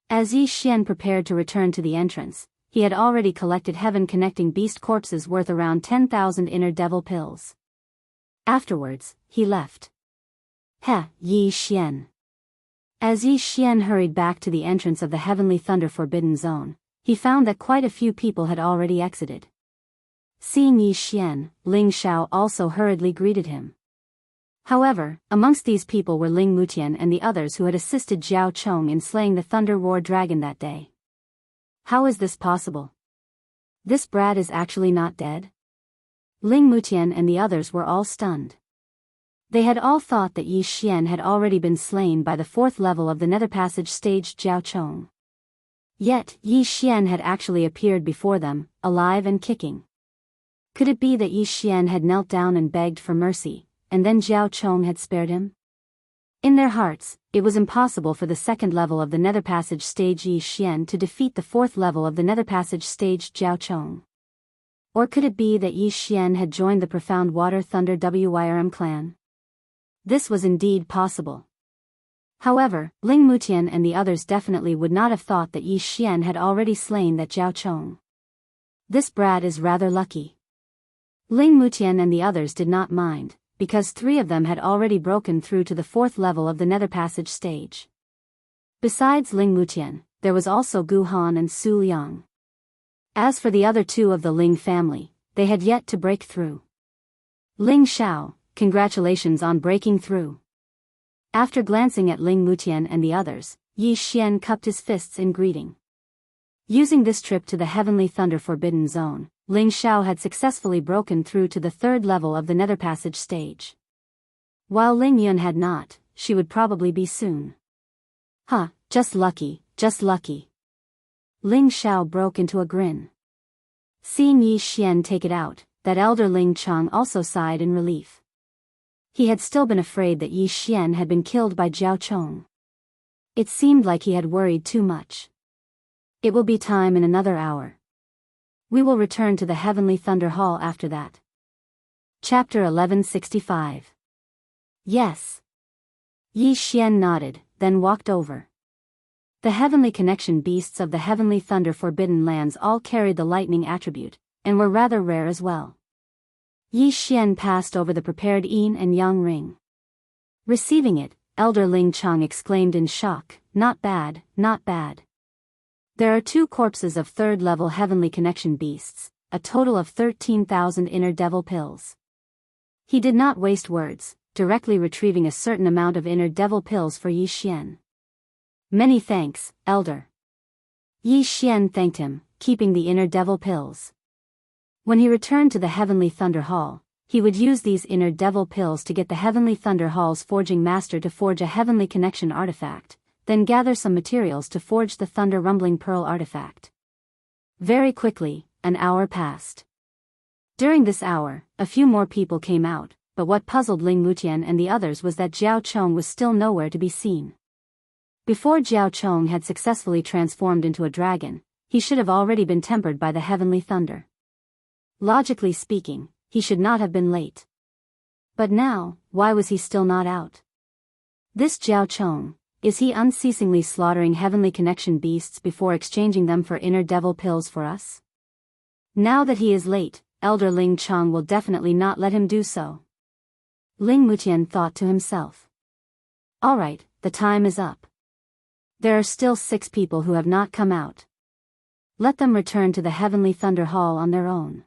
As Yi Xian prepared to return to the entrance, he had already collected heaven-connecting beast corpses worth around 10,000 inner devil pills. Afterwards, he left. Yi Xian. As Yi Xian hurried back to the entrance of the Heavenly Thunder Forbidden Zone, he found that quite a few people had already exited. Seeing Yi Xian, Ling Xiao also hurriedly greeted him. However, amongst these people were Ling Mutian and the others who had assisted Jiao Chong in slaying the Thunder War Dragon that day. How is this possible? This brat is actually not dead? Ling Mutian and the others were all stunned. They had all thought that Yi Xian had already been slain by the fourth level of the Nether Passage stage Jiao Chong. Yet, Yi Xian had actually appeared before them, alive and kicking. Could it be that Yi Xian had knelt down and begged for mercy, and then Jiao Chong had spared him? In their hearts, it was impossible for the second level of the Nether Passage stage Yi Xian to defeat the fourth level of the Nether Passage stage Jiao Chong. Or could it be that Yi Xian had joined the Profound Water Thunder Wyrm clan? This was indeed possible. However, Ling Mutian and the others definitely would not have thought that Yi Xian had already slain that Jiao Chong. This brat is rather lucky. Ling Mutian and the others did not mind, because 3 of them had already broken through to the 4th level of the Nether Passage stage. Besides Ling Mutian, there was also Gu Han and Su Liang. As for the other 2 of the Ling family, they had yet to break through. Ling Xiao, congratulations on breaking through. After glancing at Ling Mutian and the others, Yi Xian cupped his fists in greeting. Using this trip to the Heavenly Thunder Forbidden Zone, Ling Xiao had successfully broken through to the 3rd level of the Nether Passage stage. While Ling Yun had not, she would probably be soon. Just lucky, just lucky. Ling Xiao broke into a grin. Seeing Yi Xian take it out, that elder Ling Chang also sighed in relief. He had still been afraid that Yi Xian had been killed by Jiao Chong. It seemed like he had worried too much. It will be time in another hour. We will return to the Heavenly Thunder Hall after that. Chapter 1165. Yes. Yi Xian nodded, then walked over. The Heavenly Connection beasts of the Heavenly Thunder Forbidden Lands all carried the lightning attribute, and were rather rare as well. Yi Xian passed over the prepared yin and yang ring. Receiving it, Elder Ling Chang exclaimed in shock, "Not bad, not bad." There are 2 corpses of 3rd level Heavenly Connection beasts, a total of 13,000 inner devil pills. He did not waste words, directly retrieving a certain amount of inner devil pills for Yi Xian. Many thanks, Elder. Yi Xian thanked him, keeping the inner devil pills. When he returned to the Heavenly Thunder Hall, he would use these inner devil pills to get the Heavenly Thunder Hall's forging master to forge a heavenly connection artifact, then gather some materials to forge the Thunder Rumbling Pearl artifact. Very quickly, an hour passed. During this hour, a few more people came out, but what puzzled Ling Mutian and the others was that Jiao Chong was still nowhere to be seen. Before Jiao Chong had successfully transformed into a dragon, he should have already been tempered by the heavenly thunder. Logically speaking, he should not have been late. But now, why was he still not out? This Jiao Chong, is he unceasingly slaughtering heavenly connection beasts before exchanging them for inner devil pills for us? Now that he is late, Elder Ling Chong will definitely not let him do so. Ling Mutian thought to himself. Alright, the time is up. There are still 6 people who have not come out. Let them return to the Heavenly Thunder Hall on their own.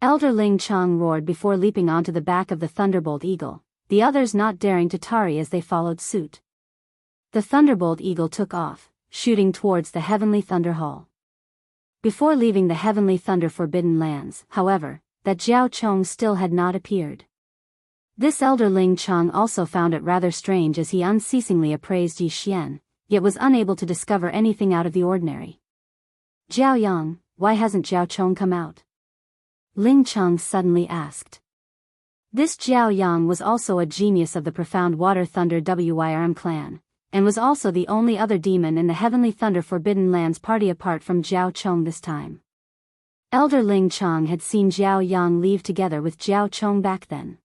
Elder Ling Chong roared before leaping onto the back of the Thunderbolt Eagle, the others not daring to tarry as they followed suit. The Thunderbolt Eagle took off, shooting towards the Heavenly Thunder Hall. Before leaving the Heavenly Thunder Forbidden Lands, however, that Jiao Chong still had not appeared. This Elder Ling Chong also found it rather strange as he unceasingly appraised Yi Xian, yet was unable to discover anything out of the ordinary. Jiao Yang, why hasn't Jiao Chong come out? Ling Chong suddenly asked. This Jiao Yang was also a genius of the Profound Water Thunder Wyrm clan, and was also the only other demon in the Heavenly Thunder Forbidden Lands party apart from Jiao Chong this time. Elder Ling Chong had seen Jiao Yang leave together with Jiao Chong back then.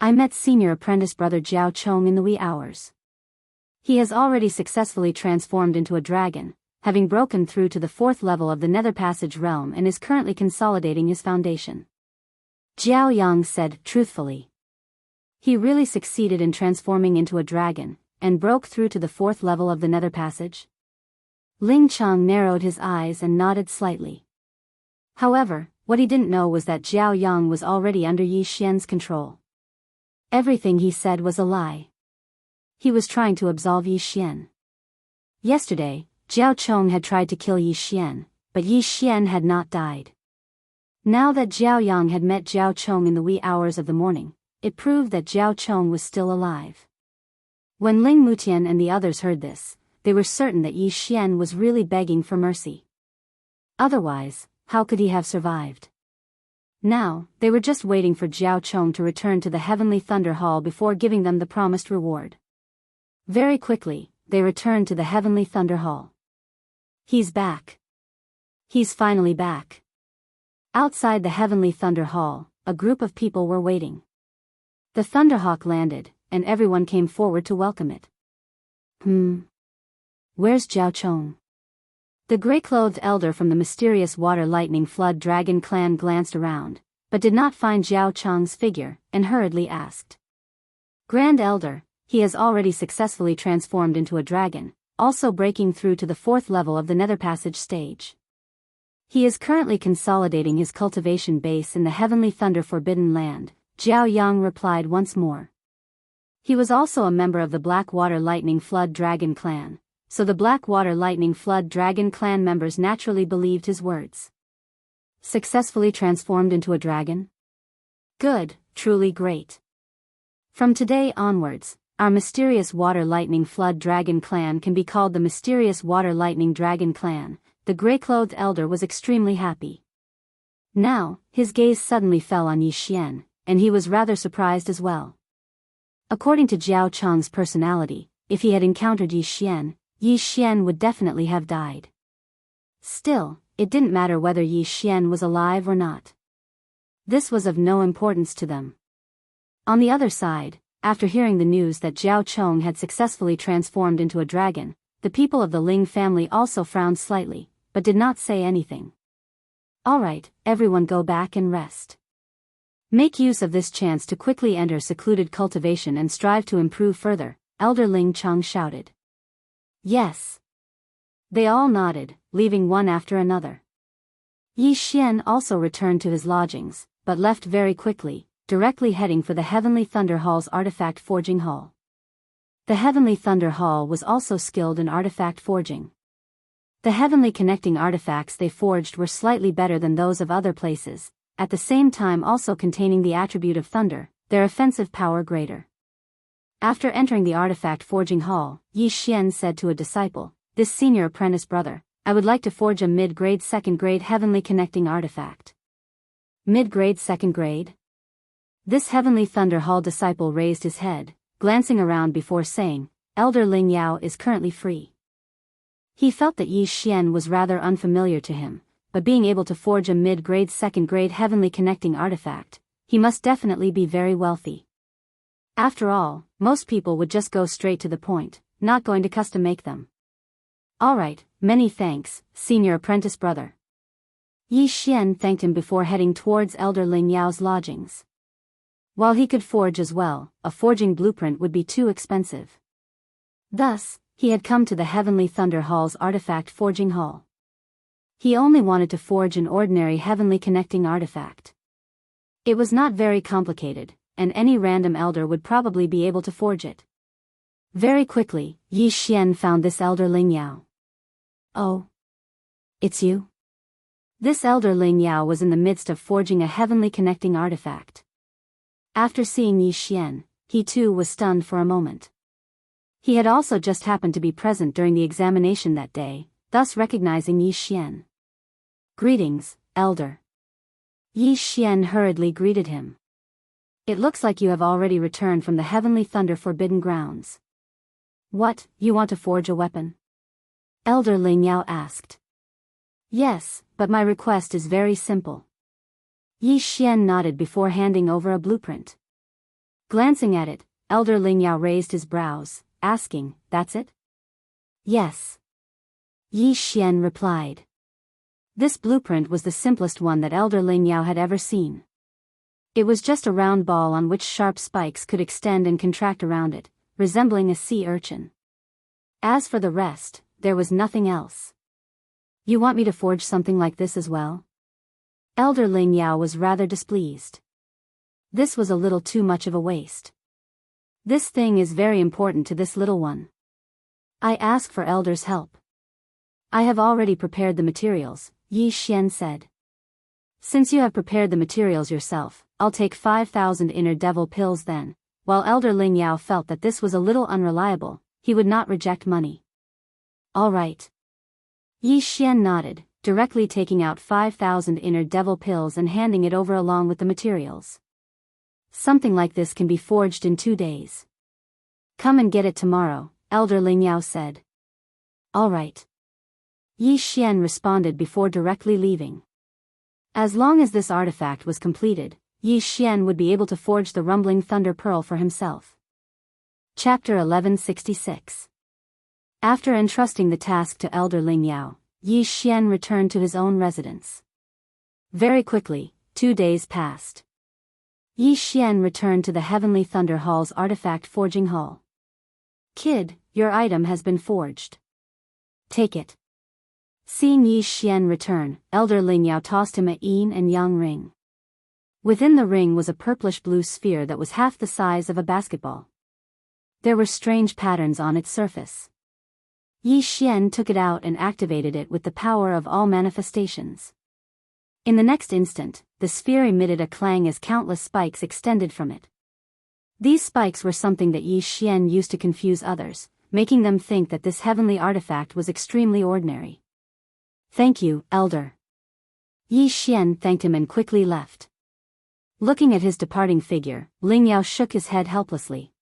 I met senior apprentice brother Jiao Chong in the wee hours. He has already successfully transformed into a dragon, having broken through to the 4th level of the Nether Passage realm and is currently consolidating his foundation. Jiao Yang said truthfully. He really succeeded in transforming into a dragon, and broke through to the 4th level of the Nether Passage? Ling Chong narrowed his eyes and nodded slightly. However, what he didn't know was that Jiao Yang was already under Yi Xian's control. Everything he said was a lie. He was trying to absolve Yi Xian. Yesterday, Jiao Chong had tried to kill Yi Xian, but Yi Xian had not died. Now that Jiao Yang had met Jiao Chong in the wee hours of the morning, it proved that Jiao Chong was still alive. When Ling Mutian and the others heard this, they were certain that Yi Xian was really begging for mercy. Otherwise, how could he have survived? Now, they were just waiting for Jiao Chong to return to the Heavenly Thunder Hall before giving them the promised reward. Very quickly, they returned to the Heavenly Thunder Hall. He's back. He's finally back. Outside the Heavenly Thunder Hall, a group of people were waiting. The Thunderhawk landed, and everyone came forward to welcome it. Where's Jiao Chong? The gray-clothed elder from the mysterious Water Lightning Flood Dragon clan glanced around, but did not find Jiao Chong's figure, and hurriedly asked. Grand Elder, he has already successfully transformed into a dragon, also breaking through to the 4th level of the Nether Passage stage. He is currently consolidating his cultivation base in the Heavenly Thunder Forbidden Land, Jiao Yang replied once more. He was also a member of the Blackwater Lightning Flood Dragon clan, so the Blackwater Lightning Flood Dragon clan members naturally believed his words. Successfully transformed into a dragon? Good, truly great. From today onwards, our mysterious Water Lightning Flood Dragon clan can be called the Mysterious Water Lightning Dragon clan. The gray-clothed elder was extremely happy. Now, his gaze suddenly fell on Yi Xian, and he was rather surprised as well. According to Jiao Chong's personality, if he had encountered Yi Xian would definitely have died. Still, it didn't matter whether Yi Xian was alive or not. This was of no importance to them. On the other side, after hearing the news that Jiao Chong had successfully transformed into a dragon, the people of the Ling family also frowned slightly, but did not say anything. Alright, everyone go back and rest. Make use of this chance to quickly enter secluded cultivation and strive to improve further, Elder Ling Chong shouted. Yes. They all nodded, leaving one after another. Yi Xian also returned to his lodgings, but left very quickly, directly heading for the Heavenly Thunder Hall's artifact forging hall. The Heavenly Thunder Hall was also skilled in artifact forging. The heavenly connecting artifacts they forged were slightly better than those of other places, at the same time also containing the attribute of thunder, their offensive power greater. After entering the artifact forging hall, Yi Xian said to a disciple, "This senior apprentice brother, I would like to forge a mid-grade second-grade heavenly connecting artifact." Mid-grade second grade? This Heavenly Thunder Hall disciple raised his head, glancing around before saying, "Elder Ling Yao is currently free." He felt that Yi Xian was rather unfamiliar to him, but being able to forge a mid-grade second-grade heavenly connecting artifact, he must definitely be very wealthy. After all, most people would just go straight to the point, not going to custom make them. "Alright, many thanks, senior apprentice brother." Yi Xian thanked him before heading towards Elder Ling Yao's lodgings. While he could forge as well, a forging blueprint would be too expensive. Thus, he had come to the Heavenly Thunder Hall's artifact forging hall. He only wanted to forge an ordinary heavenly connecting artifact. It was not very complicated, and any random elder would probably be able to forge it. Very quickly, Yi Xian found this Elder Ling Yao. "Oh. It's you?" This Elder Ling Yao was in the midst of forging a heavenly connecting artifact. After seeing Yi Xian, he too was stunned for a moment. He had also just happened to be present during the examination that day, thus recognizing Yi Xian. "Greetings, Elder." Yi Xian hurriedly greeted him. "It looks like you have already returned from the Heavenly Thunder Forbidden Grounds. What, you want to forge a weapon?" Elder Ling Yao asked. "Yes, but my request is very simple." Yi Xian nodded before handing over a blueprint. Glancing at it, Elder Ling Yao raised his brows, asking, "That's it?" "Yes." Yi Xian replied. This blueprint was the simplest one that Elder Ling Yao had ever seen. It was just a round ball on which sharp spikes could extend and contract around it, resembling a sea urchin. As for the rest, there was nothing else. "You want me to forge something like this as well?" Elder Ling Yao was rather displeased. This was a little too much of a waste. "This thing is very important to this little one. I ask for Elder's help." "I have already prepared the materials," Yi Xian said. "Since you have prepared the materials yourself, I'll take 5,000 inner devil pills then." While Elder Ling Yao felt that this was a little unreliable, he would not reject money. "All right." Yi Xian nodded, directly taking out 5,000 inner devil pills and handing it over along with the materials. "Something like this can be forged in 2 days. Come and get it tomorrow," Elder Ling Yao said. "All right." Yi Xian responded before directly leaving. As long as this artifact was completed, Yi Xian would be able to forge the rumbling thunder pearl for himself. Chapter 1166. After entrusting the task to Elder Ling Yao, Yi Xian returned to his own residence. Very quickly, 2 days passed. Yi Xian returned to the Heavenly Thunder Hall's artifact forging hall. "Kid, your item has been forged. Take it." Seeing Yi Xian return, Elder Ling Yao tossed him a yin and yang ring. Within the ring was a purplish-blue sphere that was half the size of a basketball. There were strange patterns on its surface. Yi Xian took it out and activated it with the power of all manifestations. In the next instant, the sphere emitted a clang as countless spikes extended from it. These spikes were something that Yi Xian used to confuse others, making them think that this heavenly artifact was extremely ordinary. "Thank you, Elder." Yi Xian thanked him and quickly left. Looking at his departing figure, Ling Yao shook his head helplessly.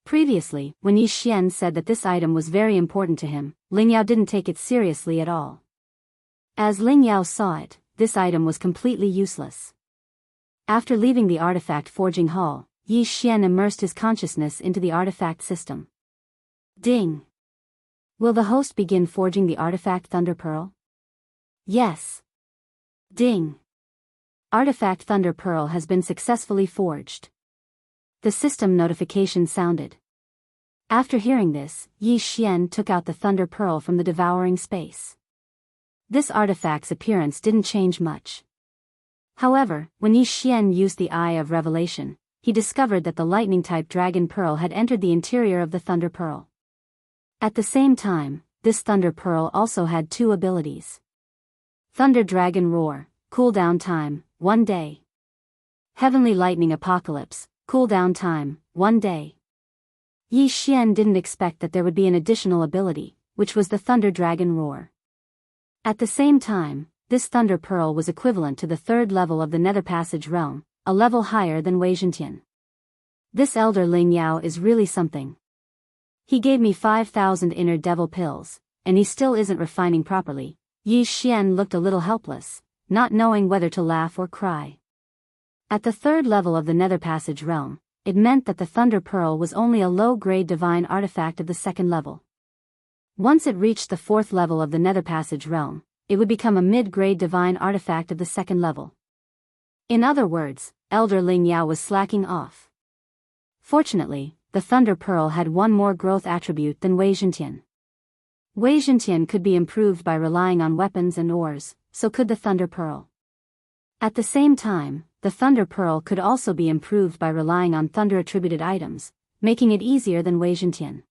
Previously, when Yi Xian said that this item was very important to him, Ling Yao didn't take it seriously at all. As Ling Yao saw it, this item was completely useless. After leaving the artifact forging hall, Yi Xian immersed his consciousness into the artifact system. Ding! Will the host begin forging the artifact Thunder Pearl? Yes. Ding! Artifact Thunder Pearl has been successfully forged. The system notification sounded. After hearing this, Yi Xian took out the Thunder Pearl from the devouring space. This artifact's appearance didn't change much. However, when Yi Xian used the Eye of Revelation, he discovered that the lightning-type dragon pearl had entered the interior of the thunder pearl. At the same time, this thunder pearl also had two abilities. Thunder Dragon Roar, cooldown time, 1 day. Heavenly Lightning Apocalypse, cooldown time, 1 day. Yi Xian didn't expect that there would be an additional ability, which was the Thunder Dragon Roar. At the same time, this Thunder Pearl was equivalent to the third level of the Nether Passage realm, a level higher than Wei Zhentian. This Elder Ling Yao is really something. He gave me 5,000 inner devil pills, and he still isn't refining properly. Yi Xian looked a little helpless, not knowing whether to laugh or cry. At the third level of the Nether Passage realm, it meant that the Thunder Pearl was only a low-grade divine artifact of the second level. Once it reached the fourth level of the Nether Passage realm, it would become a mid-grade divine artifact of the second level. In other words, Elder Ling Yao was slacking off. Fortunately, the Thunder Pearl had one more growth attribute than Wei Zhentian. Wei Zhentian could be improved by relying on weapons and ores, so could the Thunder Pearl. At the same time, the Thunder Pearl could also be improved by relying on thunder-attributed items, making it easier than Wei Zhentian.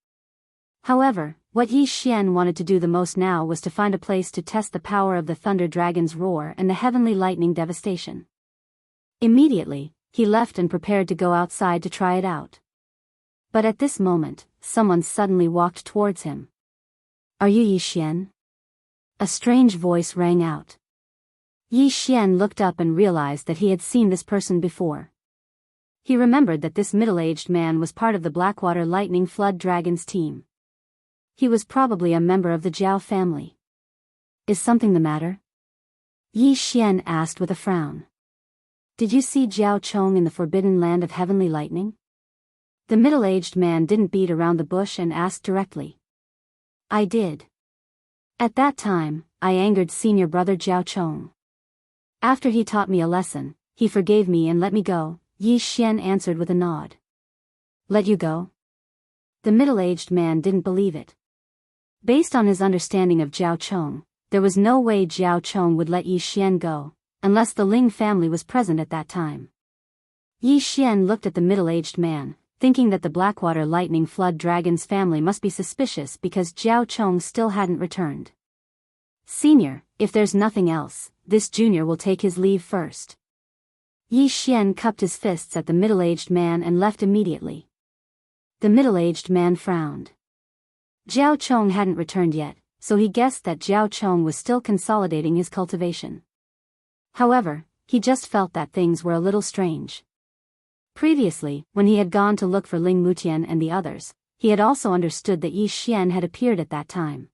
However, what Yi Xian wanted to do the most now was to find a place to test the power of the Thunder Dragon's roar and the heavenly lightning devastation. Immediately, he left and prepared to go outside to try it out. But at this moment, someone suddenly walked towards him. "Are you Yi Xian?" A strange voice rang out. Yi Xian looked up and realized that he had seen this person before. He remembered that this middle-aged man was part of the Blackwater Lightning Flood Dragons team. He was probably a member of the Zhao family. "Is something the matter?" Yi Xian asked with a frown. "Did you see Zhao Chong in the Forbidden Land of Heavenly Lightning?" The middle-aged man didn't beat around the bush and asked directly. "I did. At that time, I angered senior brother Zhao Chong. After he taught me a lesson, he forgave me and let me go," Yi Xian answered with a nod. "Let you go?" The middle-aged man didn't believe it. Based on his understanding of Zhao Chong, there was no way Zhao Chong would let Yi Xian go, unless the Ling family was present at that time. Yi Xian looked at the middle-aged man, thinking that the Blackwater Lightning Flood Dragons family must be suspicious because Zhao Chong still hadn't returned. "Senior, if there's nothing else, this junior will take his leave first." Yi Xian cupped his fists at the middle-aged man and left immediately. The middle-aged man frowned. Zhao Chong hadn't returned yet, so he guessed that Zhao Chong was still consolidating his cultivation. However, he just felt that things were a little strange. Previously, when he had gone to look for Ling Mutian and the others, he had also understood that Yi Xian had appeared at that time.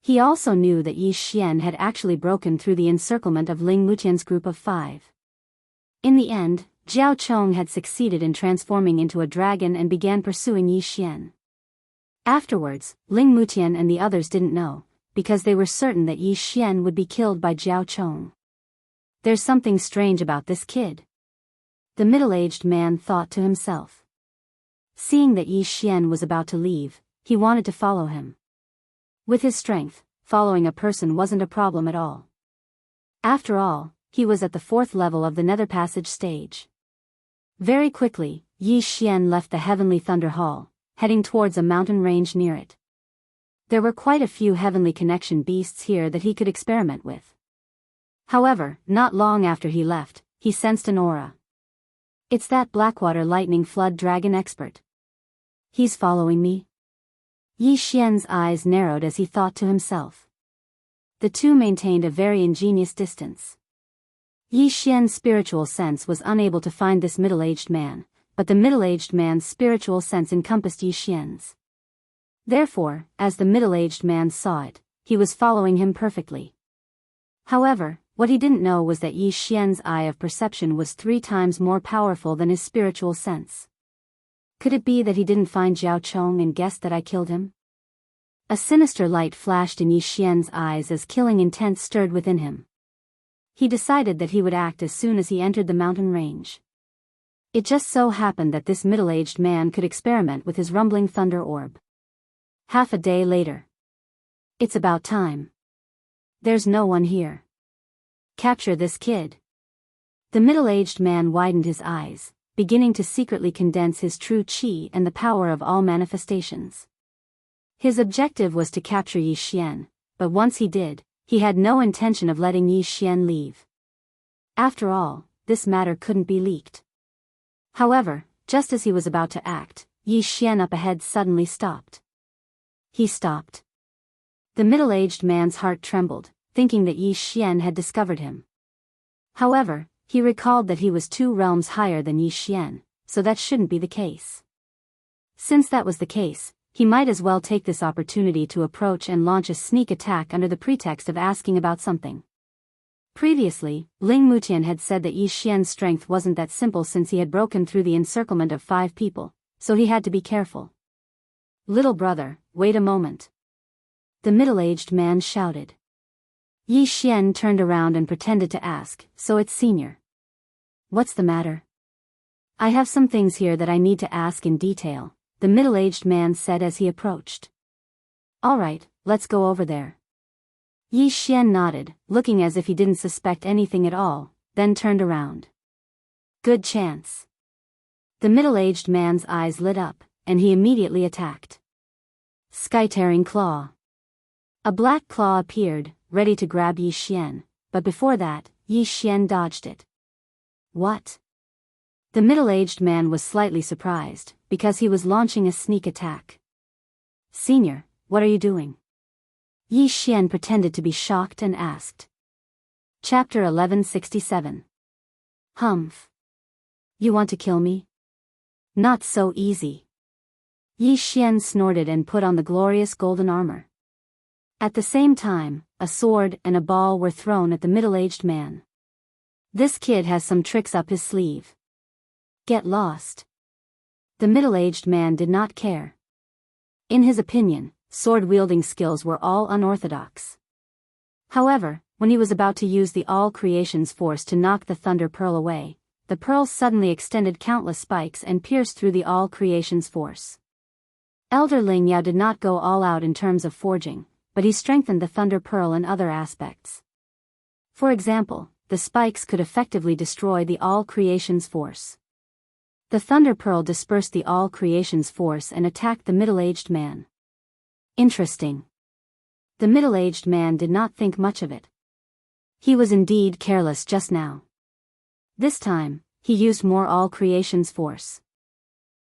He also knew that Yi Xian had actually broken through the encirclement of Ling Mutian's group of 5. In the end, Zhao Chong had succeeded in transforming into a dragon and began pursuing Yi Xian. Afterwards, Ling Mutian and the others didn't know, because they were certain that Yi Xian would be killed by Zhao Chong. "There's something strange about this kid," the middle-aged man thought to himself. Seeing that Yi Xian was about to leave, he wanted to follow him. With his strength, following a person wasn't a problem at all. After all, he was at the 4th level of the Nether Passage stage. Very quickly, Yi Xian left the Heavenly Thunder Hall, heading towards a mountain range near it. There were quite a few Heavenly Connection beasts here that he could experiment with. However, not long after he left, he sensed an aura. "It's that Blackwater Lightning Flood Dragon expert. He's following me." Yi Xian's eyes narrowed as he thought to himself. The two maintained a very ingenious distance. Yi Xian's spiritual sense was unable to find this middle-aged man, but the middle-aged man's spiritual sense encompassed Yi Xian's. Therefore, as the middle-aged man saw it, he was following him perfectly. However, what he didn't know was that Yi Xian's eye of perception was 3 times more powerful than his spiritual sense. Could it be that he didn't find Zhao Chong and guessed that I killed him? A sinister light flashed in Yi Xian's eyes as killing intent stirred within him. He decided that he would act as soon as he entered the mountain range. It just so happened that this middle-aged man could experiment with his rumbling thunder orb. Half a day later. "It's about time. There's no one here. Capture this kid." The middle-aged man widened his eyes, beginning to secretly condense his true qi and the power of all manifestations. His objective was to capture Yi Xian, but once he did, he had no intention of letting Yi Xian leave. After all, this matter couldn't be leaked. However, just as he was about to act, Yi Xian up ahead suddenly stopped. He stopped. The middle-aged man's heart trembled, thinking that Yi Xian had discovered him. However, he recalled that he was 2 realms higher than Yi Xian, so that shouldn't be the case. Since that was the case, he might as well take this opportunity to approach and launch a sneak attack under the pretext of asking about something. Previously, Ling Mutian had said that Yi Xian's strength wasn't that simple since he had broken through the encirclement of 5 people, so he had to be careful. "Little brother, wait a moment," the middle-aged man shouted. Yi Xian turned around and pretended to ask, "So it's senior. What's the matter?" "I have some things here that I need to ask in detail," the middle-aged man said as he approached. "All right, let's go over there." Yi Xian nodded, looking as if he didn't suspect anything at all, then turned around. "Good chance." The middle-aged man's eyes lit up, and he immediately attacked. Sky-tearing claw. A black claw appeared, ready to grab Yi Xian, but before that, Yi Xian dodged it. "What?" The middle-aged man was slightly surprised, because he was launching a sneak attack. "Senior, what are you doing?" Yi Xian pretended to be shocked and asked. Chapter 1167. Humph. "You want to kill me? Not so easy." Yi Xian snorted and put on the glorious golden armor. At the same time, a sword and a ball were thrown at the middle-aged man. "This kid has some tricks up his sleeve. Get lost." The middle-aged man did not care. In his opinion, sword-wielding skills were all unorthodox. However, when he was about to use the all-creation's force to knock the thunder pearl away, the pearl suddenly extended countless spikes and pierced through the all-creation's force. Elder Ling Yao did not go all out in terms of forging, but he strengthened the thunder pearl in other aspects. For example, the spikes could effectively destroy the all-creation's force. The thunder pearl dispersed the all-creation's force and attacked the middle-aged man. Interesting. The middle-aged man did not think much of it. He was indeed careless just now. This time, he used more all-creation's force.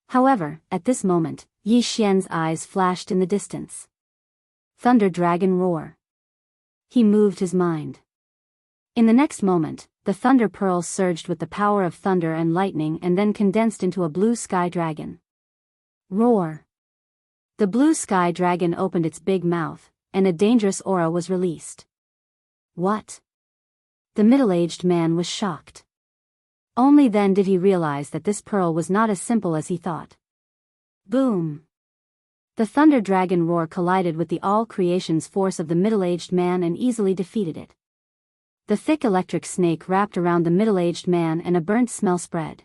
However, at this moment, Yi Xian's eyes flashed in the distance. Thunder Dragon Roar. He moved his mind. In the next moment, the thunder pearl surged with the power of thunder and lightning and then condensed into a blue sky dragon. Roar. The blue sky dragon opened its big mouth, and a dangerous aura was released. What? The middle-aged man was shocked. Only then did he realize that this pearl was not as simple as he thought. Boom! The thunder dragon roar collided with the all-creation's force of the middle-aged man and easily defeated it. The thick electric snake wrapped around the middle-aged man and a burnt smell spread.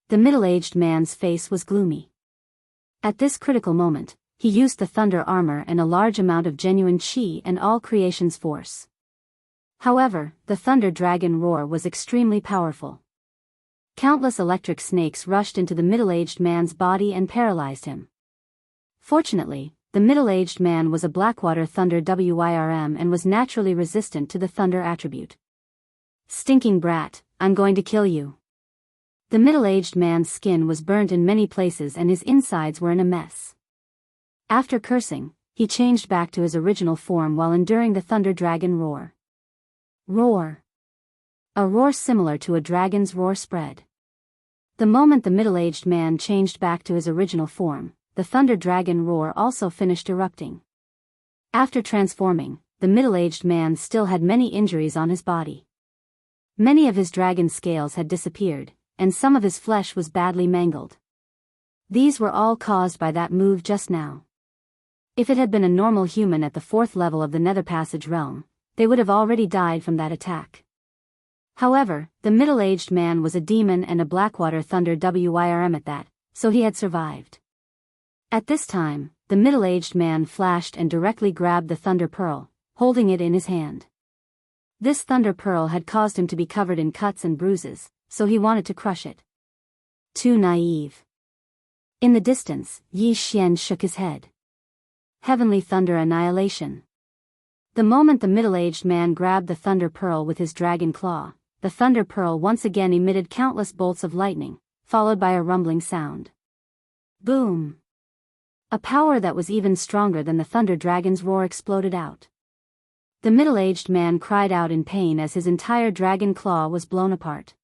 The middle-aged man's face was gloomy. At this critical moment, he used the thunder armor and a large amount of genuine qi and all creation's force. However, the thunder dragon roar was extremely powerful. Countless electric snakes rushed into the middle-aged man's body and paralyzed him. Fortunately, the middle-aged man was a Blackwater Thunder Wyrm and was naturally resistant to the thunder attribute. Stinking brat, I'm going to kill you. The middle-aged man's skin was burnt in many places and his insides were in a mess. After cursing, he changed back to his original form while enduring the thunder dragon roar. Roar. A roar similar to a dragon's roar spread. The moment the middle-aged man changed back to his original form, the thunder dragon roar also finished erupting. After transforming, the middle-aged man still had many injuries on his body. Many of his dragon scales had disappeared, and some of his flesh was badly mangled. These were all caused by that move just now. If it had been a normal human at the 4th level of the Nether Passage realm, they would have already died from that attack. However, the middle-aged man was a demon and a Blackwater Thunder Wyrm at that, so he had survived. At this time, the middle-aged man flashed and directly grabbed the thunder pearl, holding it in his hand. This thunder pearl had caused him to be covered in cuts and bruises, so he wanted to crush it. too naive. In the distance, Yi Xian shook his head. Heavenly thunder annihilation. The moment the middle-aged man grabbed the thunder pearl with his dragon claw, the thunder pearl once again emitted countless bolts of lightning, followed by a rumbling sound. Boom! A power that was even stronger than the thunder dragon's roar exploded out. The middle-aged man cried out in pain as his entire dragon claw was blown apart.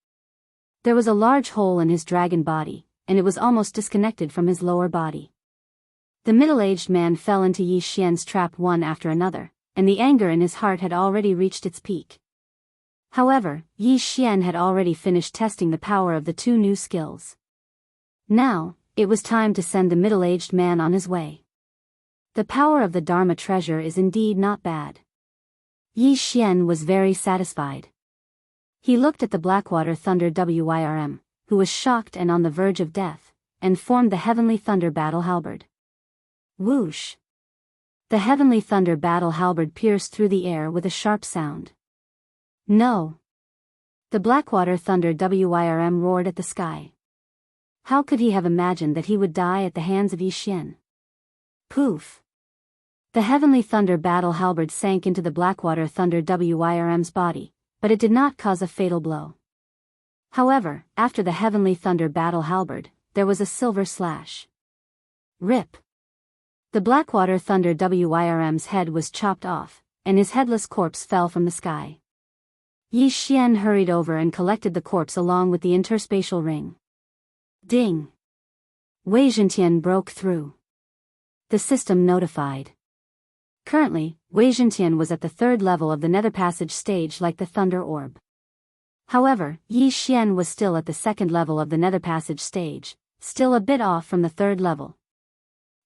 There was a large hole in his dragon body, and it was almost disconnected from his lower body. The middle-aged man fell into Yi Xian's trap one after another, and the anger in his heart had already reached its peak. However, Yi Xian had already finished testing the power of the two new skills. Now, it was time to send the middle-aged man on his way. The power of the Dharma treasure is indeed not bad. Yi Xian was very satisfied. He looked at the Blackwater Thunder Wyrm, who was shocked and on the verge of death, and formed the Heavenly Thunder Battle Halberd. Whoosh! The Heavenly Thunder Battle Halberd pierced through the air with a sharp sound. No! The Blackwater Thunder Wyrm roared at the sky. How could he have imagined that he would die at the hands of Yi Xian? Poof! The Heavenly Thunder Battle Halberd sank into the Blackwater Thunder Wyrm's body, but it did not cause a fatal blow. However, after the Heavenly Thunder Battle Halberd, there was a silver slash. Rip! The Blackwater Thunder Wyrm's head was chopped off, and his headless corpse fell from the sky. Yi Xian hurried over and collected the corpse along with the interspatial ring. Ding! Wei Zhentian broke through. The system notified. Currently, Wei Zhentian was at the third level of the Nether Passage stage like the Thunder Orb. However, Yi Xian was still at the second level of the Nether Passage stage, still a bit off from the third level.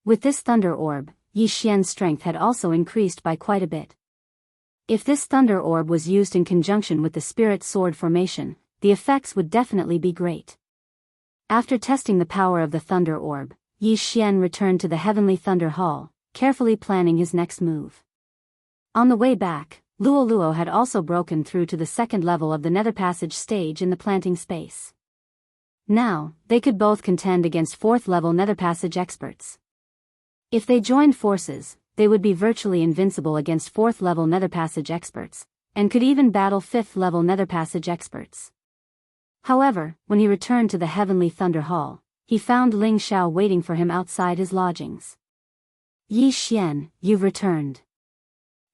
With this Thunder Orb, Yi Xian's strength had also increased by quite a bit. If this Thunder Orb was used in conjunction with the Spirit Sword formation, the effects would definitely be great. After testing the power of the Thunder Orb, Yi Xian returned to the Heavenly Thunder Hall, carefully planning his next move. On the way back, Luo Luo had also broken through to the second level of the Nether Passage stage in the planting space. Now, they could both contend against fourth-level Nether Passage experts. If they joined forces, they would be virtually invincible against fourth-level Nether Passage experts, and could even battle fifth-level Nether Passage experts. However, when he returned to the Heavenly Thunder Hall, he found Ling Xiao waiting for him outside his lodgings. Yi Xian, you've returned.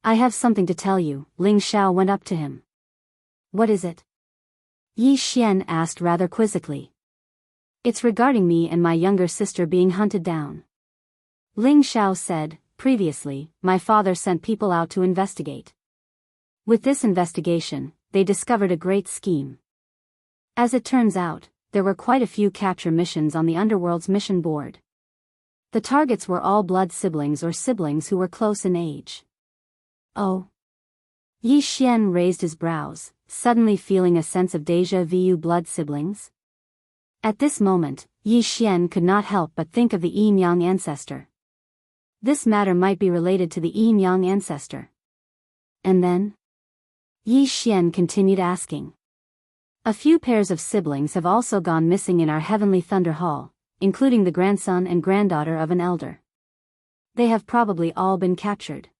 I have something to tell you, Ling Xiao went up to him. What is it? Yi Xian asked rather quizzically. It's regarding me and my younger sister being hunted down. Ling Xiao said, previously, my father sent people out to investigate. With this investigation, they discovered a great scheme. As it turns out, there were quite a few capture missions on the Underworld's mission board. The targets were all blood siblings or siblings who were close in age. Oh. Yi Xian raised his brows, suddenly feeling a sense of déjà vu. Blood siblings? At this moment, Yi Xian could not help but think of the Yin-Yang ancestor. This matter might be related to the Yin-Yang ancestor. And then? Yi Xian continued asking. A few pairs of siblings have also gone missing in our Heavenly Thunder Hall, including the grandson and granddaughter of an elder. They have probably all been captured.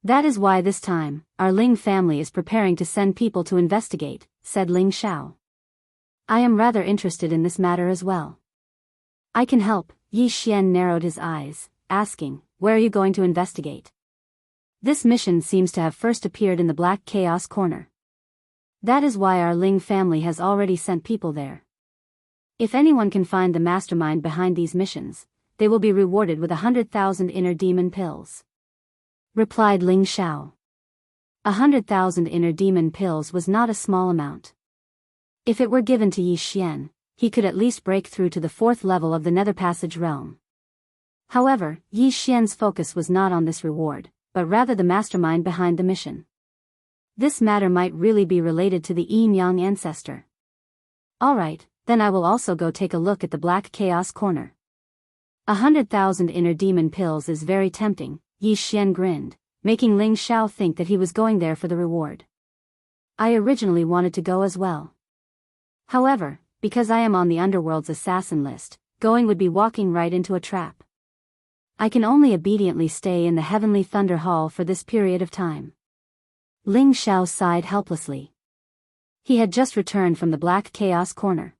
That is why this time, our Ling family is preparing to send people to investigate, said Ling Xiao. I am rather interested in this matter as well. I can help. Yi Xian narrowed his eyes, asking, where are you going to investigate? This mission seems to have first appeared in the Black Chaos Corner. That is why our Ling family has already sent people there. If anyone can find the mastermind behind these missions, they will be rewarded with 100,000 inner demon pills. Replied Ling Xiao. 100,000 inner demon pills was not a small amount. If it were given to Yi Xian, he could at least break through to the fourth level of the Nether Passage realm. However, Yi Xian's focus was not on this reward, but rather the mastermind behind the mission. This matter might really be related to the Yin-Yang ancestor. Alright, then I will also go take a look at the Black Chaos Corner. 100,000 inner demon pills is very tempting, Yi Xian grinned, making Ling Xiao think that he was going there for the reward. I originally wanted to go as well. However, because I am on the underworld's assassin list, going would be walking right into a trap. I can only obediently stay in the heavenly thunder hall for this period of time. Ling Xiao sighed helplessly. He had just returned from the Black Chaos Corner.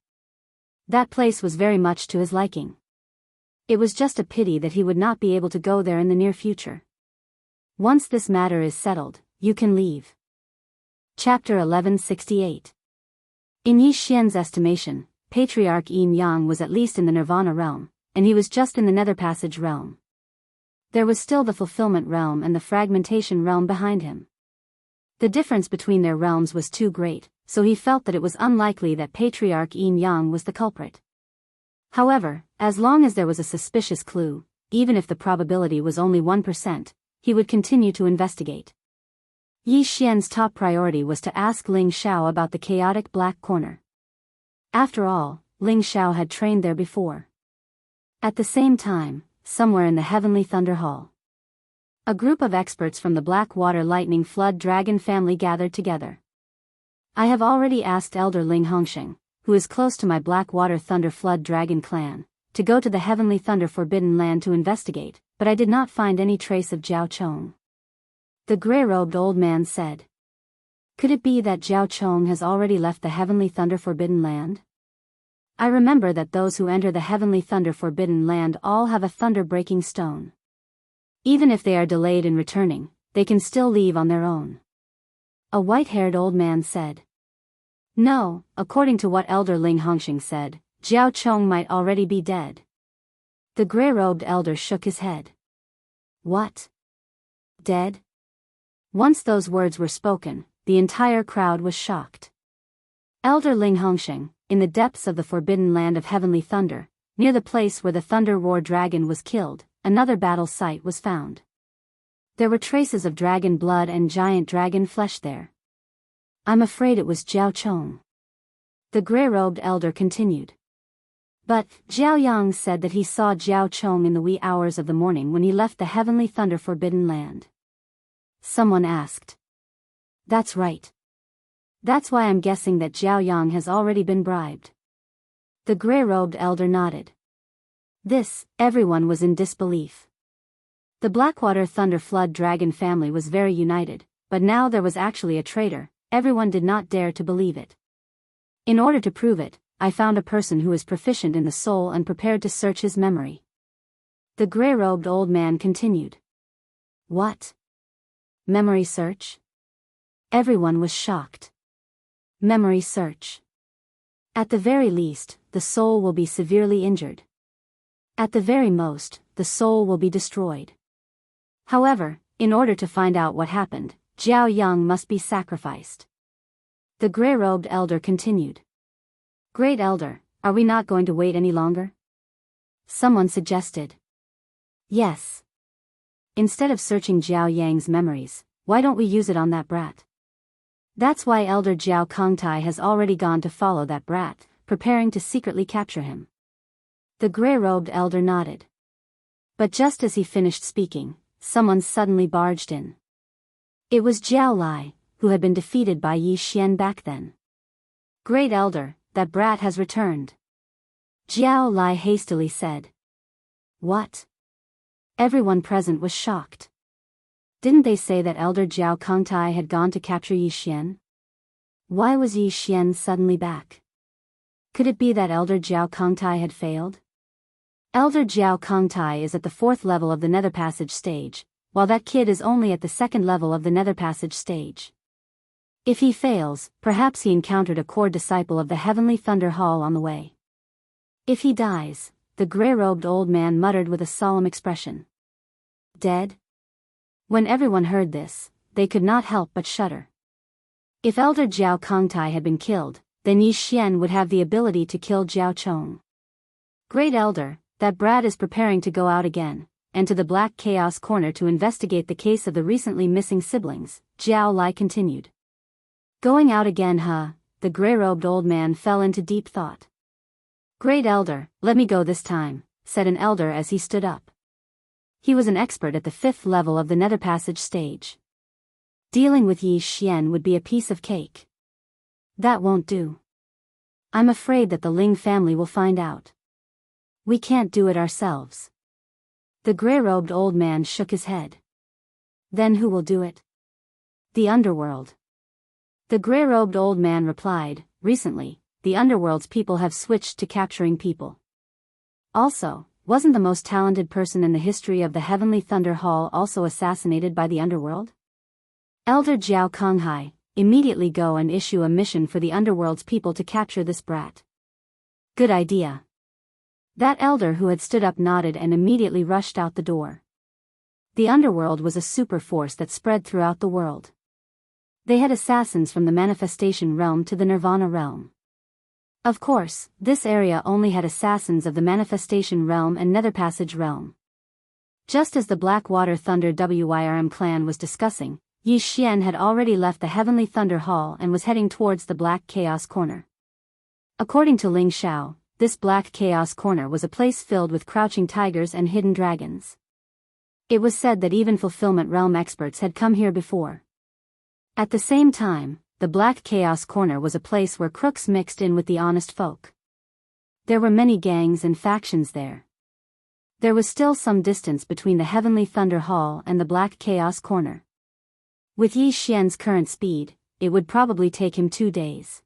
That place was very much to his liking. It was just a pity that he would not be able to go there in the near future. Once this matter is settled, you can leave. Chapter 1168. In Yi Xian's estimation, Patriarch Yin Yang was at least in the Nirvana realm, and he was just in the Nether Passage realm. There was still the Fulfillment realm and the Fragmentation realm behind him. The difference between their realms was too great, so he felt that it was unlikely that Patriarch Yin Yang was the culprit. However, as long as there was a suspicious clue, even if the probability was only 1%, he would continue to investigate. Yi Xian's top priority was to ask Ling Xiao about the chaotic Black Corner. After all, Ling Xiao had trained there before. At the same time, somewhere in the Heavenly Thunder Hall, a group of experts from the Blackwater Lightning Flood Dragon family gathered together. I have already asked Elder Ling Hongsheng, who is close to my Blackwater Thunder Flood Dragon clan, to go to the Heavenly Thunder Forbidden Land to investigate, but I did not find any trace of Zhao Chong. The gray-robed old man said. Could it be that Zhao Chong has already left the Heavenly Thunder Forbidden Land? I remember that those who enter the Heavenly Thunder Forbidden Land all have a thunder-breaking stone. Even if they are delayed in returning, they can still leave on their own. A white-haired old man said. No, according to what Elder Ling Hongsheng said, Zhao Chong might already be dead. The gray-robed elder shook his head. What? Dead? Once those words were spoken, the entire crowd was shocked. Elder Ling Hongsheng, in the depths of the Forbidden Land of Heavenly Thunder, near the place where the Thunder Roar Dragon was killed, another battle site was found. There were traces of dragon blood and giant dragon flesh there. I'm afraid it was Zhao Chong. The gray-robed elder continued. But, Zhao Yang said that he saw Zhao Chong in the wee hours of the morning when he left the Heavenly Thunder Forbidden Land. Someone asked. That's right. That's why I'm guessing that Zhao Yang has already been bribed. The gray-robed elder nodded. Everyone was in disbelief. The Blackwater Thunder Flood Dragon family was very united, but now there was actually a traitor. Everyone did not dare to believe it. In order to prove it, I found a person who is proficient in the soul and prepared to search his memory. The gray-robed old man continued. What? Memory search? Everyone was shocked. Memory search. At the very least, the soul will be severely injured. At the very most, the soul will be destroyed. However, in order to find out what happened, Zhao Yang must be sacrificed. The gray-robed elder continued. Great Elder, are we not going to wait any longer? Someone suggested. Yes. Instead of searching Zhao Yang's memories, why don't we use it on that brat? That's why Elder Zhao Kongtai has already gone to follow that brat, preparing to secretly capture him. The gray-robed elder nodded. But just as he finished speaking, someone suddenly barged in. It was Zhao Lai, who had been defeated by Yi Xian back then. Great Elder, that brat has returned. Zhao Lai hastily said. What? Everyone present was shocked. Didn't they say that Elder Zhao Kongtai had gone to capture Yi Xian? Why was Yi Xian suddenly back? Could it be that Elder Zhao Kongtai had failed? Elder Zhao Kongtai is at the 4th level of the Nether Passage stage, while that kid is only at the 2nd level of the Nether Passage stage. If he fails, perhaps he encountered a core disciple of the Heavenly Thunder Hall on the way. If he dies, the gray-robed old man muttered with a solemn expression. Dead? When everyone heard this, they could not help but shudder. If Elder Zhao Kongtai had been killed, then Yi Xian would have the ability to kill Zhao Chong. Great Elder, that brat is preparing to go out again, and to the Black Chaos Corner to investigate the case of the recently missing siblings, Zhao Lai continued. Going out again, huh? The gray-robed old man fell into deep thought. Great Elder, let me go this time, said an elder as he stood up. He was an expert at the 5th level of the Nether Passage stage. Dealing with Yi Xian would be a piece of cake. That won't do. I'm afraid that the Ling family will find out. We can't do it ourselves. The gray-robed old man shook his head. Then who will do it? The underworld. The gray-robed old man replied, recently, the underworld's people have switched to capturing people. Also, wasn't the most talented person in the history of the Heavenly Thunder Hall also assassinated by the underworld? Elder Jiao Konghai, immediately go and issue a mission for the underworld's people to capture this brat. Good idea. That elder who had stood up nodded and immediately rushed out the door. The underworld was a super force that spread throughout the world. They had assassins from the manifestation realm to the nirvana realm. Of course, this area only had assassins of the manifestation realm and nether passage realm. Just as the Blackwater Thunder Wyrm clan was discussing, Yi Xian had already left the Heavenly Thunder Hall and was heading towards the Black Chaos Corner. According to Ling Xiao, this Black Chaos Corner was a place filled with crouching tigers and hidden dragons. It was said that even Fulfillment Realm experts had come here before. At the same time, the Black Chaos Corner was a place where crooks mixed in with the honest folk. There were many gangs and factions there. There was still some distance between the Heavenly Thunder Hall and the Black Chaos Corner. With Yi Xian's current speed, it would probably take him 2 days.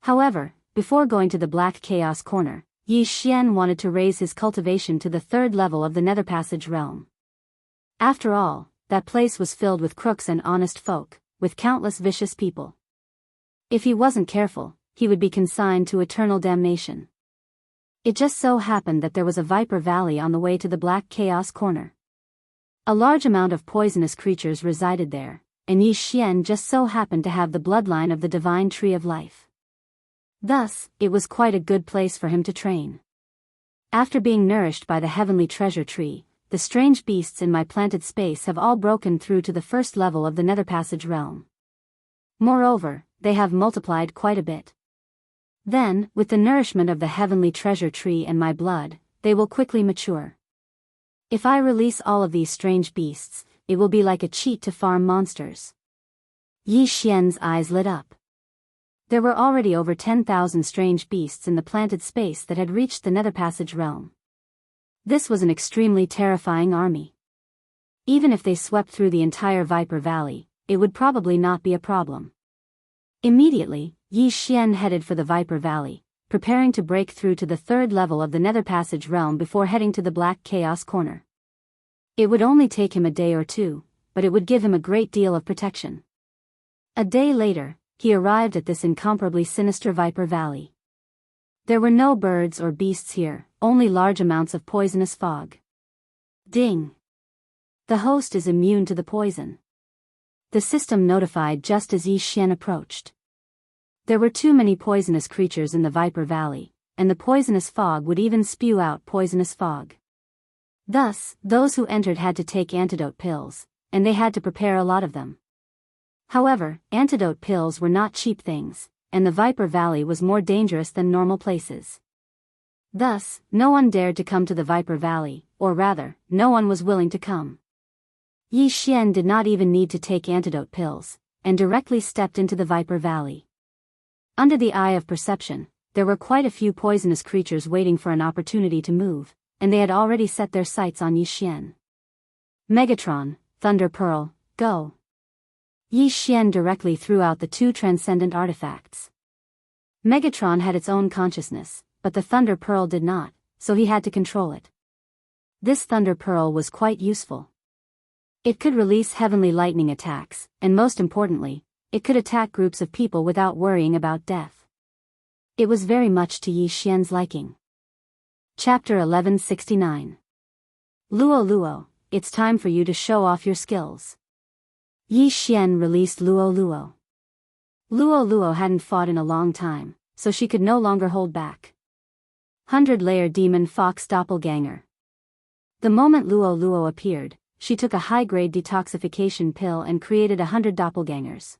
However, before going to the Black Chaos Corner, Yi Xian wanted to raise his cultivation to the 3rd level of the Nether Passage realm. After all, that place was filled with crooks and honest folk, with countless vicious people. If he wasn't careful, he would be consigned to eternal damnation. It just so happened that there was a Viper Valley on the way to the Black Chaos Corner. A large amount of poisonous creatures resided there, and Yi Xian just so happened to have the bloodline of the Divine Tree of Life. Thus, it was quite a good place for him to train. After being nourished by the Heavenly Treasure Tree, the strange beasts in my planted space have all broken through to the 1st level of the Nether Passage realm. Moreover, they have multiplied quite a bit. Then, with the nourishment of the Heavenly Treasure Tree and my blood, they will quickly mature. If I release all of these strange beasts, it will be like a cheat to farm monsters. Yi Xian's eyes lit up. There were already over 10,000 strange beasts in the planted space that had reached the Nether Passage realm. This was an extremely terrifying army. Even if they swept through the entire Viper Valley, it would probably not be a problem. Immediately, Yi Xian headed for the Viper Valley, preparing to break through to the 3rd level of the Nether Passage realm before heading to the Black Chaos Corner. It would only take him a day or 2, but it would give him a great deal of protection. A day later, he arrived at this incomparably sinister Viper Valley. There were no birds or beasts here, only large amounts of poisonous fog. Ding! The host is immune to the poison. The system notified just as Yi Xian approached. There were too many poisonous creatures in the Viper Valley, and the poisonous fog would even spew out poisonous fog. Thus, those who entered had to take antidote pills, and they had to prepare a lot of them. However, antidote pills were not cheap things, and the Viper Valley was more dangerous than normal places. Thus, no one dared to come to the Viper Valley, or rather, no one was willing to come. Yi Xian did not even need to take antidote pills, and directly stepped into the Viper Valley. Under the eye of perception, there were quite a few poisonous creatures waiting for an opportunity to move, and they had already set their sights on Yi Xian. Megatron, Thunder Pearl, go! Yi Xian directly threw out the 2 transcendent artifacts. Megatron had its own consciousness, but the Thunder Pearl did not, so he had to control it. This Thunder Pearl was quite useful. It could release heavenly lightning attacks, and most importantly, it could attack groups of people without worrying about death. It was very much to Yi Xian's liking. Chapter 1169. Luo Luo, it's time for you to show off your skills. Yi Xian released Luo Luo. Luo Luo hadn't fought in a long time, so she could no longer hold back. 100-layer demon fox doppelganger. The moment Luo Luo appeared, she took a high-grade detoxification pill and created 100 doppelgangers.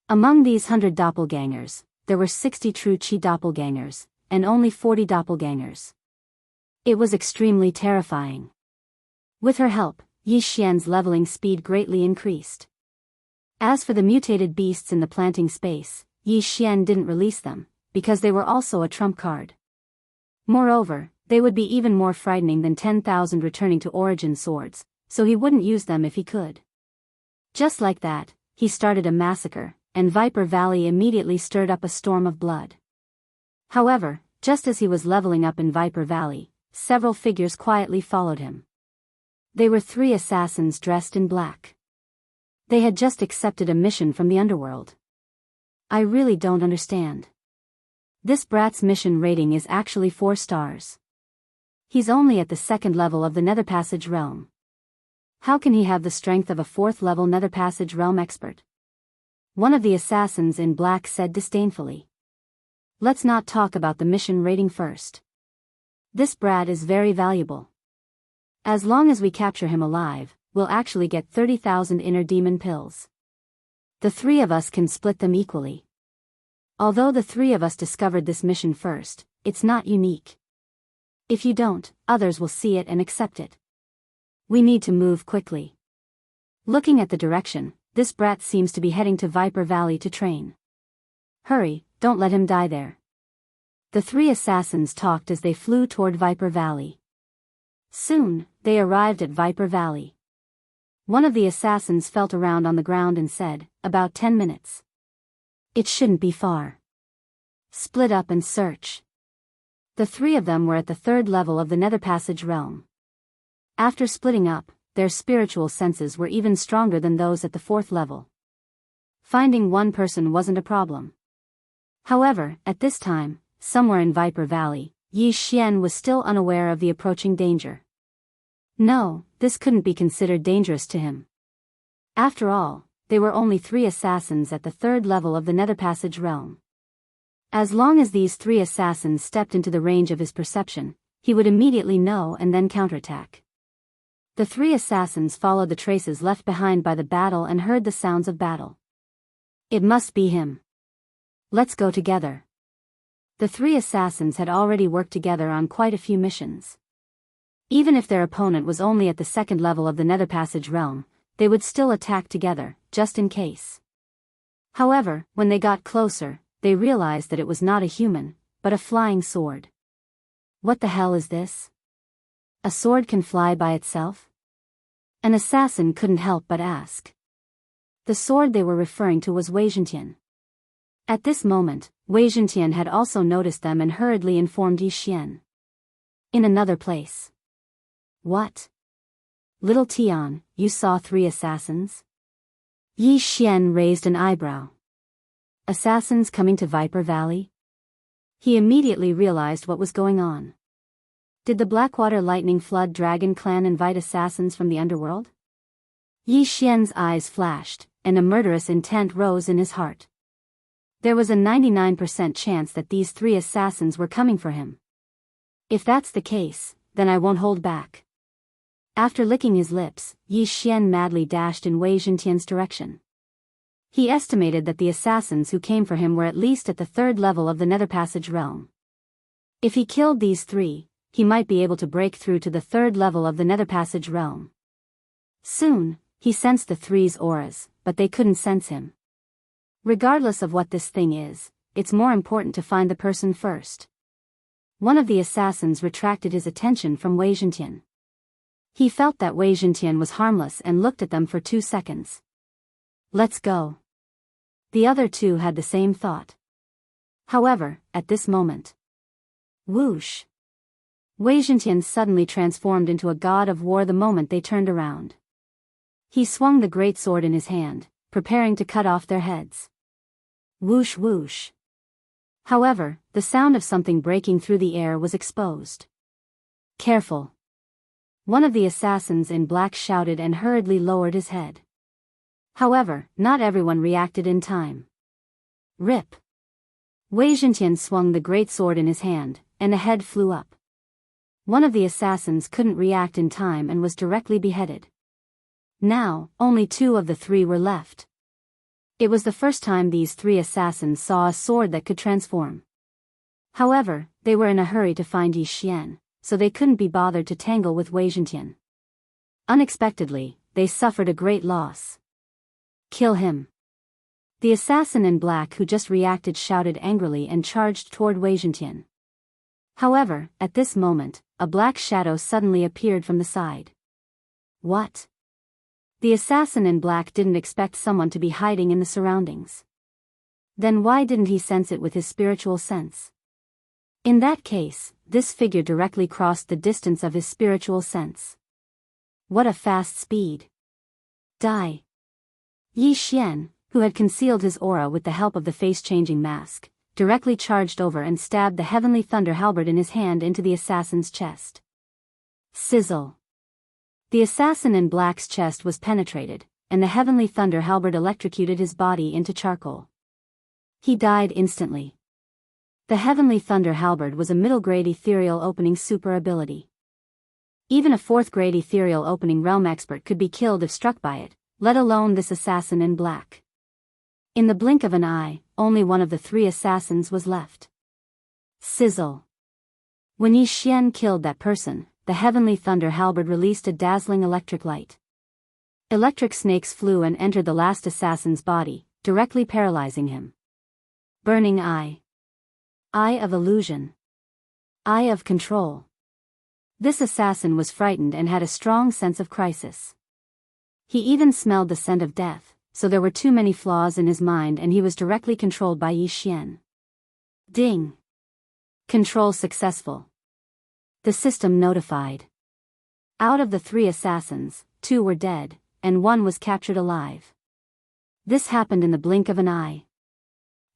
Among these 100 doppelgangers, there were 60 true Qi doppelgangers, and only 40 doppelgangers. It was extremely terrifying. With her help, Yi Xian's leveling speed greatly increased. As for the mutated beasts in the planting space, Yi Xian didn't release them, because they were also a trump card. Moreover, they would be even more frightening than 10,000 returning to origin swords, so he wouldn't use them if he could. Just like that, he started a massacre, and Viper Valley immediately stirred up a storm of blood. However, just as he was leveling up in Viper Valley, several figures quietly followed him. They were 3 assassins dressed in black. They had just accepted a mission from the underworld. I really don't understand. This brat's mission rating is actually 4 stars. He's only at the 2nd level of the Nether Passage realm. How can he have the strength of a 4th level Nether Passage realm expert? One of the assassins in black said disdainfully. Let's not talk about the mission rating first. This brat is very valuable. As long as we capture him alive, we'll actually get 30,000 inner demon pills. The 3 of us can split them equally. Although the 3 of us discovered this mission first, it's not unique. If you don't, others will see it and accept it. We need to move quickly. Looking at the direction, this brat seems to be heading to Viper Valley to train. Hurry, don't let him die there. The 3 assassins talked as they flew toward Viper Valley. Soon, they arrived at Viper Valley. One of the assassins felt around on the ground and said, about 10 minutes. It shouldn't be far. Split up and search. The 3 of them were at the 3rd level of the Nether Passage realm. After splitting up, their spiritual senses were even stronger than those at the 4th level. Finding one person wasn't a problem. However, at this time, somewhere in Viper Valley, Yi Xian was still unaware of the approaching danger. No, this couldn't be considered dangerous to him. After all, they were only 3 assassins at the 3rd level of the Nether Passage realm. As long as these 3 assassins stepped into the range of his perception, he would immediately know and then counterattack. The 3 assassins followed the traces left behind by the battle and heard the sounds of battle. It must be him. Let's go together. The 3 assassins had already worked together on quite a few missions. Even if their opponent was only at the 2nd level of the Nether Passage realm, they would still attack together, just in case. However, when they got closer, they realized that it was not a human, but a flying sword. What the hell is this? A sword can fly by itself? An assassin couldn't help but ask. The sword they were referring to was Wei Zhentian. At this moment, Wei Zhentian had also noticed them and hurriedly informed Yi Xian. In another place. What? Little Tian, you saw 3 assassins? Yi Xian raised an eyebrow. Assassins coming to Viper Valley? He immediately realized what was going on. Did the Blackwater Lightning Flood Dragon clan invite assassins from the underworld? Yi Xian's eyes flashed, and a murderous intent rose in his heart. There was a 99% chance that these 3 assassins were coming for him. If that's the case, then I won't hold back. After licking his lips, Yi Xian madly dashed in Wei Zhentian's direction. He estimated that the assassins who came for him were at least at the 3rd level of the Nether Passage realm. If he killed these 3, he might be able to break through to the 3rd level of the Nether Passage realm. Soon, he sensed the 3's auras, but they couldn't sense him. Regardless of what this thing is, it's more important to find the person first. One of the assassins retracted his attention from Wei Zhentian. He felt that Wei Zhentian was harmless and looked at them for 2 seconds. Let's go. The other 2 had the same thought. However, at this moment. Whoosh! Wei Zhentian suddenly transformed into a god of war the moment they turned around. He swung the great sword in his hand, preparing to cut off their heads. Whoosh whoosh. However, the sound of something breaking through the air was exposed. Careful! One of the assassins in black shouted and hurriedly lowered his head. However, not everyone reacted in time. Rip! Wei Zhentian swung the great sword in his hand, and a head flew up. One of the assassins couldn't react in time and was directly beheaded. Now, only 2 of the 3 were left. It was the first time these 3 assassins saw a sword that could transform. However, they were in a hurry to find Yi Xian, so they couldn't be bothered to tangle with Wei Zhentian. Unexpectedly, they suffered a great loss. Kill him. The assassin in black who just reacted shouted angrily and charged toward Wei Zhentian. However, at this moment, a black shadow suddenly appeared from the side. What? The assassin in black didn't expect someone to be hiding in the surroundings. Then why didn't he sense it with his spiritual sense? In that case, this figure directly crossed the distance of his spiritual sense. What a fast speed! Die! Yi Xian, who had concealed his aura with the help of the face-changing mask, directly charged over and stabbed the heavenly thunder halberd in his hand into the assassin's chest. Sizzle! The assassin in black's chest was penetrated, and the heavenly thunder halberd electrocuted his body into charcoal. He died instantly. The heavenly thunder halberd was a middle-grade ethereal opening super ability. Even a fourth-grade ethereal opening realm expert could be killed if struck by it, let alone this assassin in black. In the blink of an eye, only one of the three assassins was left. Sizzle! When Yi Xian killed that person, the heavenly thunder halberd released a dazzling electric light. Electric snakes flew and entered the last assassin's body, directly paralyzing him. Burning eye. Eye of illusion. Eye of control. This assassin was frightened and had a strong sense of crisis. He even smelled the scent of death, so there were too many flaws in his mind and he was directly controlled by Yi Xian. Ding! Control successful. The system notified. Out of the three assassins, 2 were dead, and 1 was captured alive. This happened in the blink of an eye.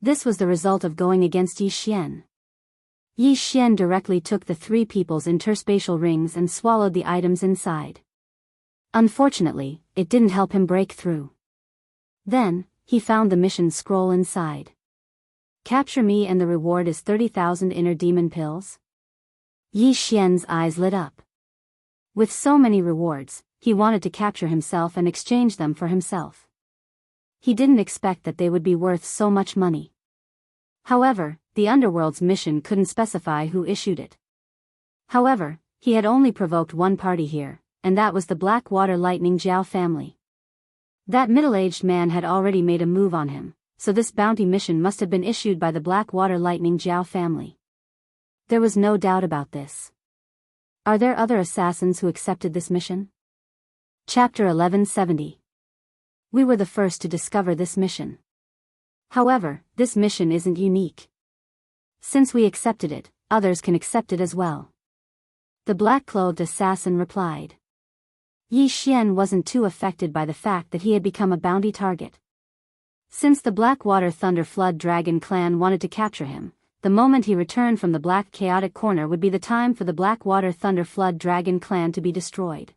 This was the result of going against Yi Xian. Yi Xian directly took the 3 people's interspatial rings and swallowed the items inside. Unfortunately, it didn't help him break through. Then, he found the mission scroll inside. Capture me and the reward is 30,000 inner demon pills? Yi Xian's eyes lit up. With so many rewards, he wanted to capture himself and exchange them for himself. He didn't expect that they would be worth so much money. However, the Underworld's mission couldn't specify who issued it. However, he had only provoked one party here, and that was the Blackwater Lightning Jiao family. That middle-aged man had already made a move on him, so this bounty mission must have been issued by the Blackwater Lightning Jiao family. There was no doubt about this. Are there other assassins who accepted this mission? Chapter 1170. We were the first to discover this mission. However, this mission isn't unique. Since we accepted it, others can accept it as well. The black-clothed assassin replied. Yi Xian wasn't too affected by the fact that he had become a bounty target. Since the Blackwater Thunder Flood Dragon clan wanted to capture him, the moment he returned from the Black Chaotic Corner would be the time for the Blackwater Thunder Flood Dragon clan to be destroyed.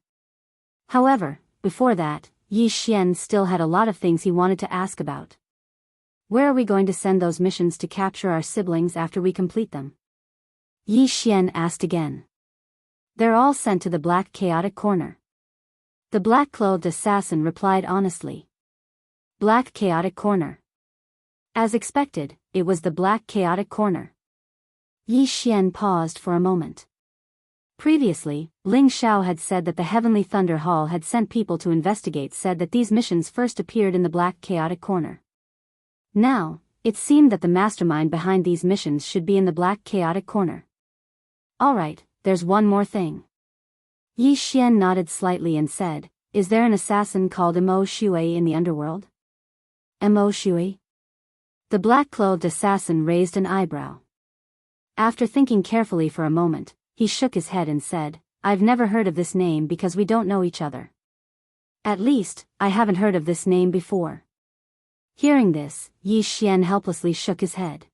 However, before that, Yi Xian still had a lot of things he wanted to ask about. Where are we going to send those missions to capture our siblings after we complete them? Yi Xian asked again. They're all sent to the Black Chaotic Corner. The black-clothed assassin replied honestly. Black Chaotic Corner. As expected, it was the Black Chaotic Corner. Yi Xian paused for a moment. Previously, Ling Xiao had said that the Heavenly Thunder Hall had sent people to investigate, said that these missions first appeared in the Black Chaotic Corner. Now, it seemed that the mastermind behind these missions should be in the Black Chaotic Corner. Alright, there's one more thing. Yi Xian nodded slightly and said, is there an assassin called Mo Shui in the underworld? Mo Shui? The black-clothed assassin raised an eyebrow. After thinking carefully for a moment, he shook his head and said, I've never heard of this name because we don't know each other. At least, I haven't heard of this name before. Hearing this, Yi Xian helplessly shook his head.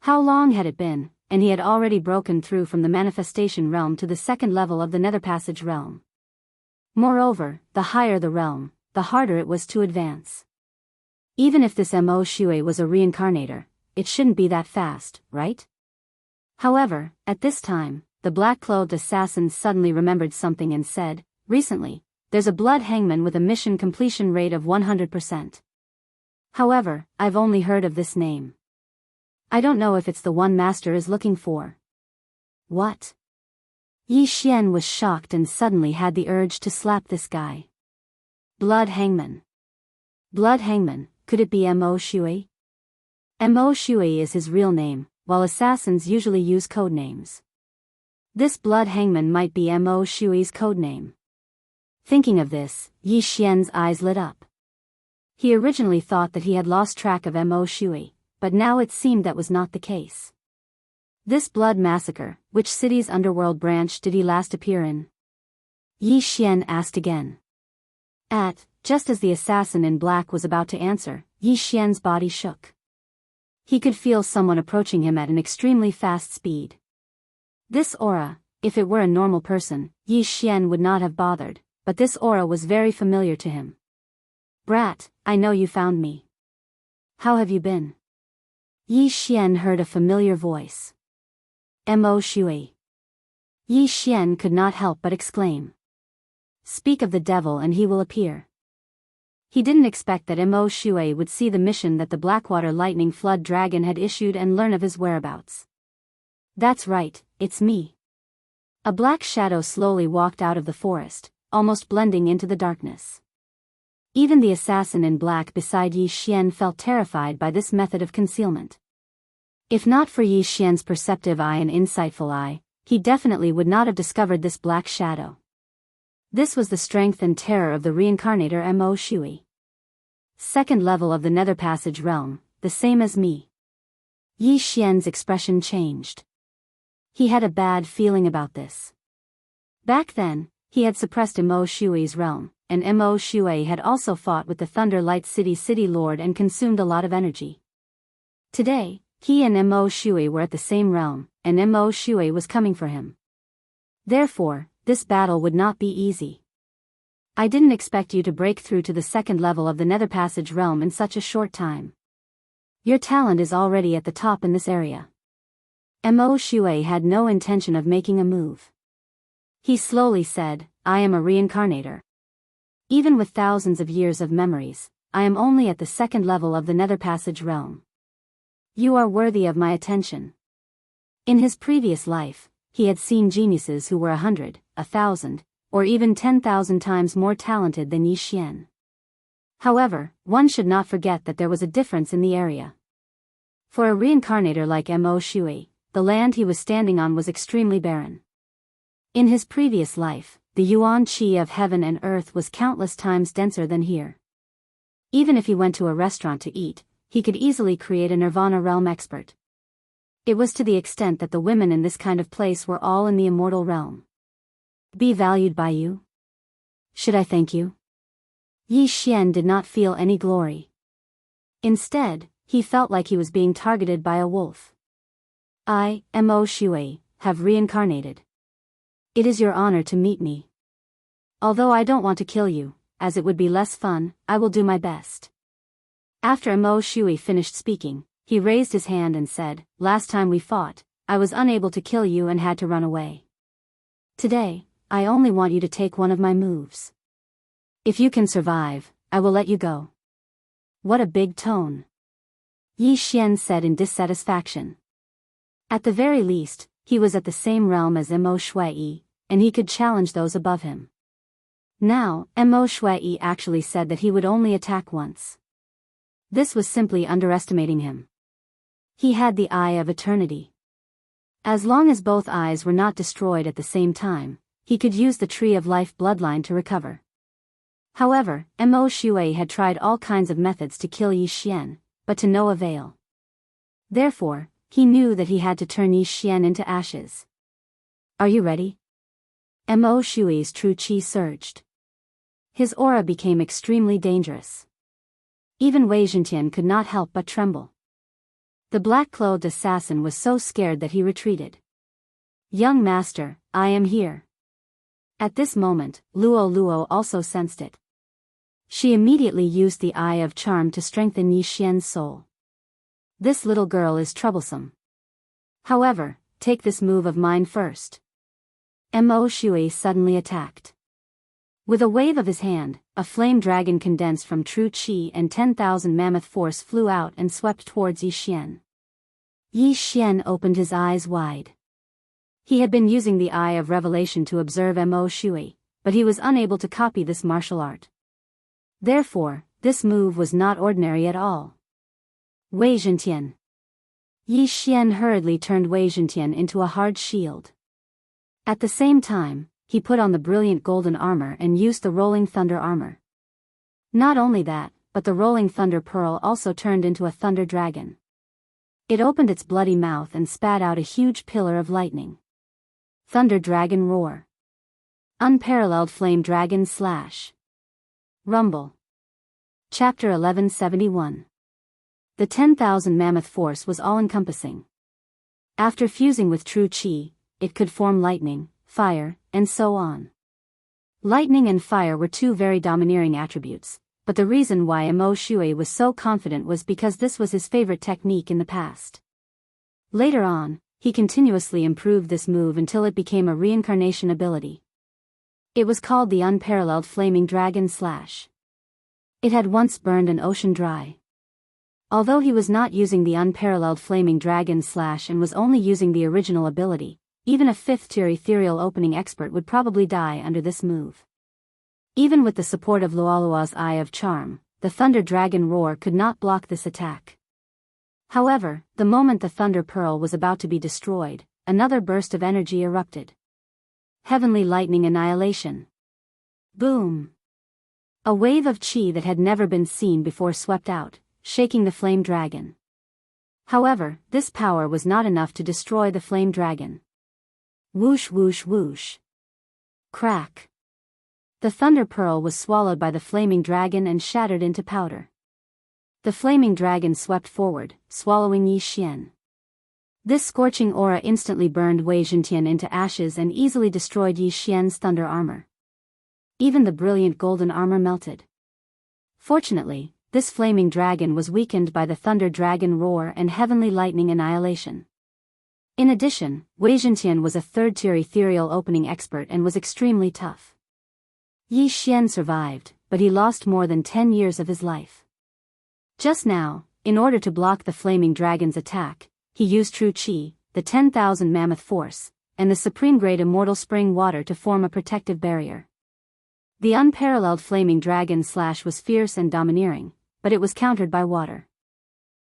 How long had it been, and he had already broken through from the manifestation realm to the second level of the Nether Passage realm. Moreover, the higher the realm, the harder it was to advance. Even if this Mo Shui was a reincarnator, it shouldn't be that fast, right? However, at this time, the black-clothed assassin suddenly remembered something and said, recently, there's a blood hangman with a mission completion rate of 100%. However, I've only heard of this name. I don't know if it's the one Master is looking for. What? Yi Xian was shocked and suddenly had the urge to slap this guy. Blood hangman. Blood hangman, Could it be Mo Shui? Mo Shui is his real name, while assassins usually use code names. This blood hangman might be Mo Shui's codename. Thinking of this, Yi Xian's eyes lit up. He originally thought that he had lost track of Mo Shui, but now it seemed that was not the case. This blood massacre, which city's underworld branch did he last appear in? Yi Xian asked again. Just as the assassin in black was about to answer, Yi Xian's body shook. He could feel someone approaching him at an extremely fast speed. This aura, if it were a normal person, Yi Xian would not have bothered, but this aura was very familiar to him. Brat, I know you found me. How have you been? Yi Xian heard a familiar voice. Mo Shui. Yi Xian could not help but exclaim. Speak of the devil and he will appear. He didn't expect that Mo Shui would see the mission that the Blackwater Lightning Flood Dragon had issued and learn of his whereabouts. That's right, it's me. A black shadow slowly walked out of the forest, almost blending into the darkness. Even the assassin in black beside Yi Xian felt terrified by this method of concealment. If not for Yi Xian's perceptive eye and insightful eye, he definitely would not have discovered this black shadow. This was the strength and terror of the reincarnator Mo Shui. Second level of the Nether Passage realm, the same as me. Yi Xian's expression changed. He had a bad feeling about this. Back then, he had suppressed Mo Shui's realm, and Mo Shui had also fought with the Thunder Light City Lord and consumed a lot of energy. Today, he and Mo Shui were at the same realm, and Mo Shui was coming for him. Therefore, this battle would not be easy. I didn't expect you to break through to the second level of the Nether Passage realm in such a short time. Your talent is already at the top in this area. Mo Shui had no intention of making a move. He slowly said, I am a reincarnator. Even with thousands of years of memories, I am only at the second level of the Nether Passage realm. You are worthy of my attention. In his previous life, he had seen geniuses who were 100, 1,000, or even 10,000 times more talented than Yi Xian. However, one should not forget that there was a difference in the area. For a reincarnator like Mo Shui, the land he was standing on was extremely barren. In his previous life, the yuan qi of heaven and earth was countless times denser than here. Even if he went to a restaurant to eat, he could easily create a nirvana realm expert. It was to the extent that the women in this kind of place were all in the immortal realm. Be valued by you? Should I thank you? Yi Xian did not feel any glory. Instead, he felt like he was being targeted by a wolf. I, Mo Shui, have reincarnated. It is your honor to meet me. Although I don't want to kill you, as it would be less fun, I will do my best. After Mo Shui finished speaking, he raised his hand and said, Last time we fought, I was unable to kill you and had to run away. Today, I only want you to take one of my moves. If you can survive, I will let you go. What a big tone. Yi Xian said in dissatisfaction. At the very least, he was at the same realm as Mo Shui, and he could challenge those above him. Now, Mo Shui actually said that he would only attack once. This was simply underestimating him. He had the eye of eternity. As long as both eyes were not destroyed at the same time, he could use the Tree of Life bloodline to recover. However, Mo Shui had tried all kinds of methods to kill Yi Xian, but to no avail. Therefore, he knew that he had to turn Yi Xian into ashes. Are you ready? Mo Shui's true qi surged. His aura became extremely dangerous. Even Wei Zhentian could not help but tremble. The black-clothed assassin was so scared that he retreated. Young master, I am here. At this moment, Luo also sensed it. She immediately used the Eye of Charm to strengthen Yi Xian's soul. This little girl is troublesome. However, take this move of mine first. Mo Shui suddenly attacked. With a wave of his hand, a flame dragon condensed from true qi and 10,000 mammoth force flew out and swept towards Yi Xian. Yi Xian opened his eyes wide. He had been using the Eye of Revelation to observe Mo Shui, but he was unable to copy this martial art. Therefore, this move was not ordinary at all. Wei Zhentian. Yi Xian hurriedly turned Wei Zhentian into a hard shield. At the same time, he put on the brilliant golden armor and used the rolling thunder armor. Not only that, but the rolling thunder pearl also turned into a thunder dragon. It opened its bloody mouth and spat out a huge pillar of lightning. Thunder dragon roar. Unparalleled flame dragon slash. Rumble. Chapter 1171. The 10,000 mammoth force was all-encompassing. After fusing with true qi, it could form lightning, fire, and so on. Lightning and fire were two very domineering attributes, but the reason why Mo Shui was so confident was because this was his favorite technique in the past. Later on, he continuously improved this move until it became a reincarnation ability. It was called the Unparalleled Flaming Dragon Slash. It had once burned an ocean dry. Although he was not using the Unparalleled Flaming Dragon Slash and was only using the original ability, even a fifth-tier ethereal opening expert would probably die under this move. Even with the support of Luolua's Eye of Charm, the Thunder Dragon Roar could not block this attack. However, the moment the Thunder Pearl was about to be destroyed, another burst of energy erupted. Heavenly Lightning Annihilation. Boom! A wave of qi that had never been seen before swept out, shaking the flame dragon. However, this power was not enough to destroy the flame dragon. Whoosh whoosh whoosh. Crack. The thunder pearl was swallowed by the flaming dragon and shattered into powder. The flaming dragon swept forward, swallowing Yi Xian. This scorching aura instantly burned Wei Zhentian into ashes and easily destroyed Yi Xian's thunder armor. Even the brilliant golden armor melted. Fortunately, this flaming dragon was weakened by the thunder dragon roar and heavenly lightning annihilation. In addition, Wei Zhentian was a third-tier ethereal opening expert and was extremely tough. Yi Xian survived, but he lost more than 10 years of his life. Just now, in order to block the flaming dragon's attack, he used true qi, the 10,000 mammoth force, and the supreme grade immortal spring water to form a protective barrier. The unparalleled flaming dragon slash was fierce and domineering, but it was countered by water.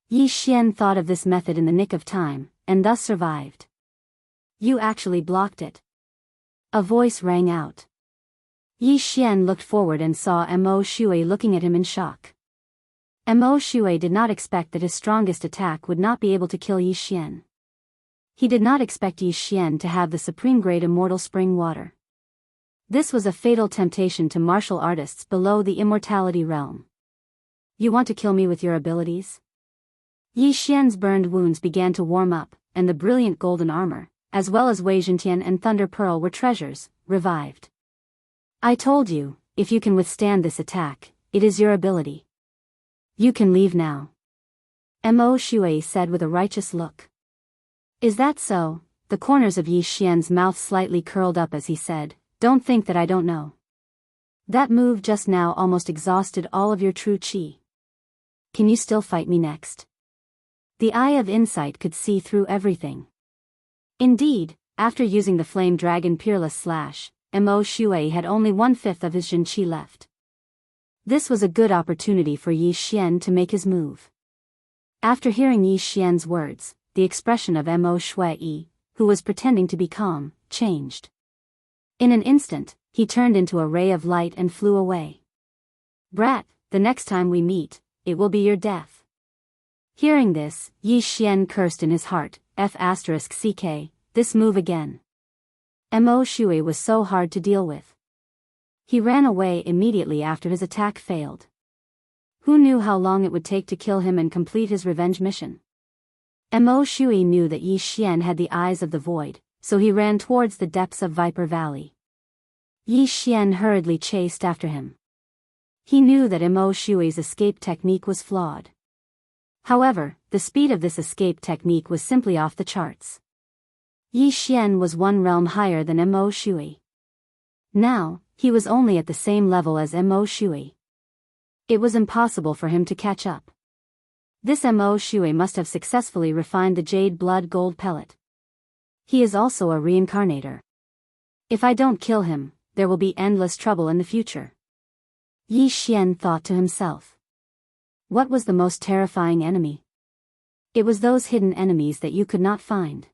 Yi Xian thought of this method in the nick of time, and thus survived. You actually blocked it. A voice rang out. Yi Xian looked forward and saw Mo Shui looking at him in shock. Mo Shui did not expect that his strongest attack would not be able to kill Yi Xian. He did not expect Yi Xian to have the supreme grade immortal spring water. This was a fatal temptation to martial artists below the immortality realm. You want to kill me with your abilities? Yi Xian's burned wounds began to warm up, and the brilliant golden armor, as well as Wei Zhentian and Thunder Pearl were treasures, revived. I told you, if you can withstand this attack, it is your ability. You can leave now. Mo Shui said with a righteous look. Is that so? The corners of Yi Xian's mouth slightly curled up as he said, Don't think that I don't know. That move just now almost exhausted all of your true qi. Can you still fight me next? The eye of insight could see through everything. Indeed, after using the flame dragon peerless slash, Mo Shui had only 1/5 of his Jin Qi left. This was a good opportunity for Yi Xian to make his move. After hearing Yi Xian's words, the expression of Mo Shui, who was pretending to be calm, changed. In an instant, he turned into a ray of light and flew away. Brat, the next time we meet, it will be your death. Hearing this, Yi Xian cursed in his heart, F***ck, this move again. Mo Shui was so hard to deal with. He ran away immediately after his attack failed. Who knew how long it would take to kill him and complete his revenge mission? Mo Shui knew that Yi Xian had the eyes of the void, so he ran towards the depths of Viper Valley. Yi Xian hurriedly chased after him. He knew that Mo Shui's escape technique was flawed. However, the speed of this escape technique was simply off the charts. Yi Xian was one realm higher than Mo Shui. Now, he was only at the same level as Mo Shui. It was impossible for him to catch up. This Mo Shui must have successfully refined the jade blood gold pellet. He is also a reincarnator. If I don't kill him, there will be endless trouble in the future. Yi Xian thought to himself. What was the most terrifying enemy? It was those hidden enemies that you could not find.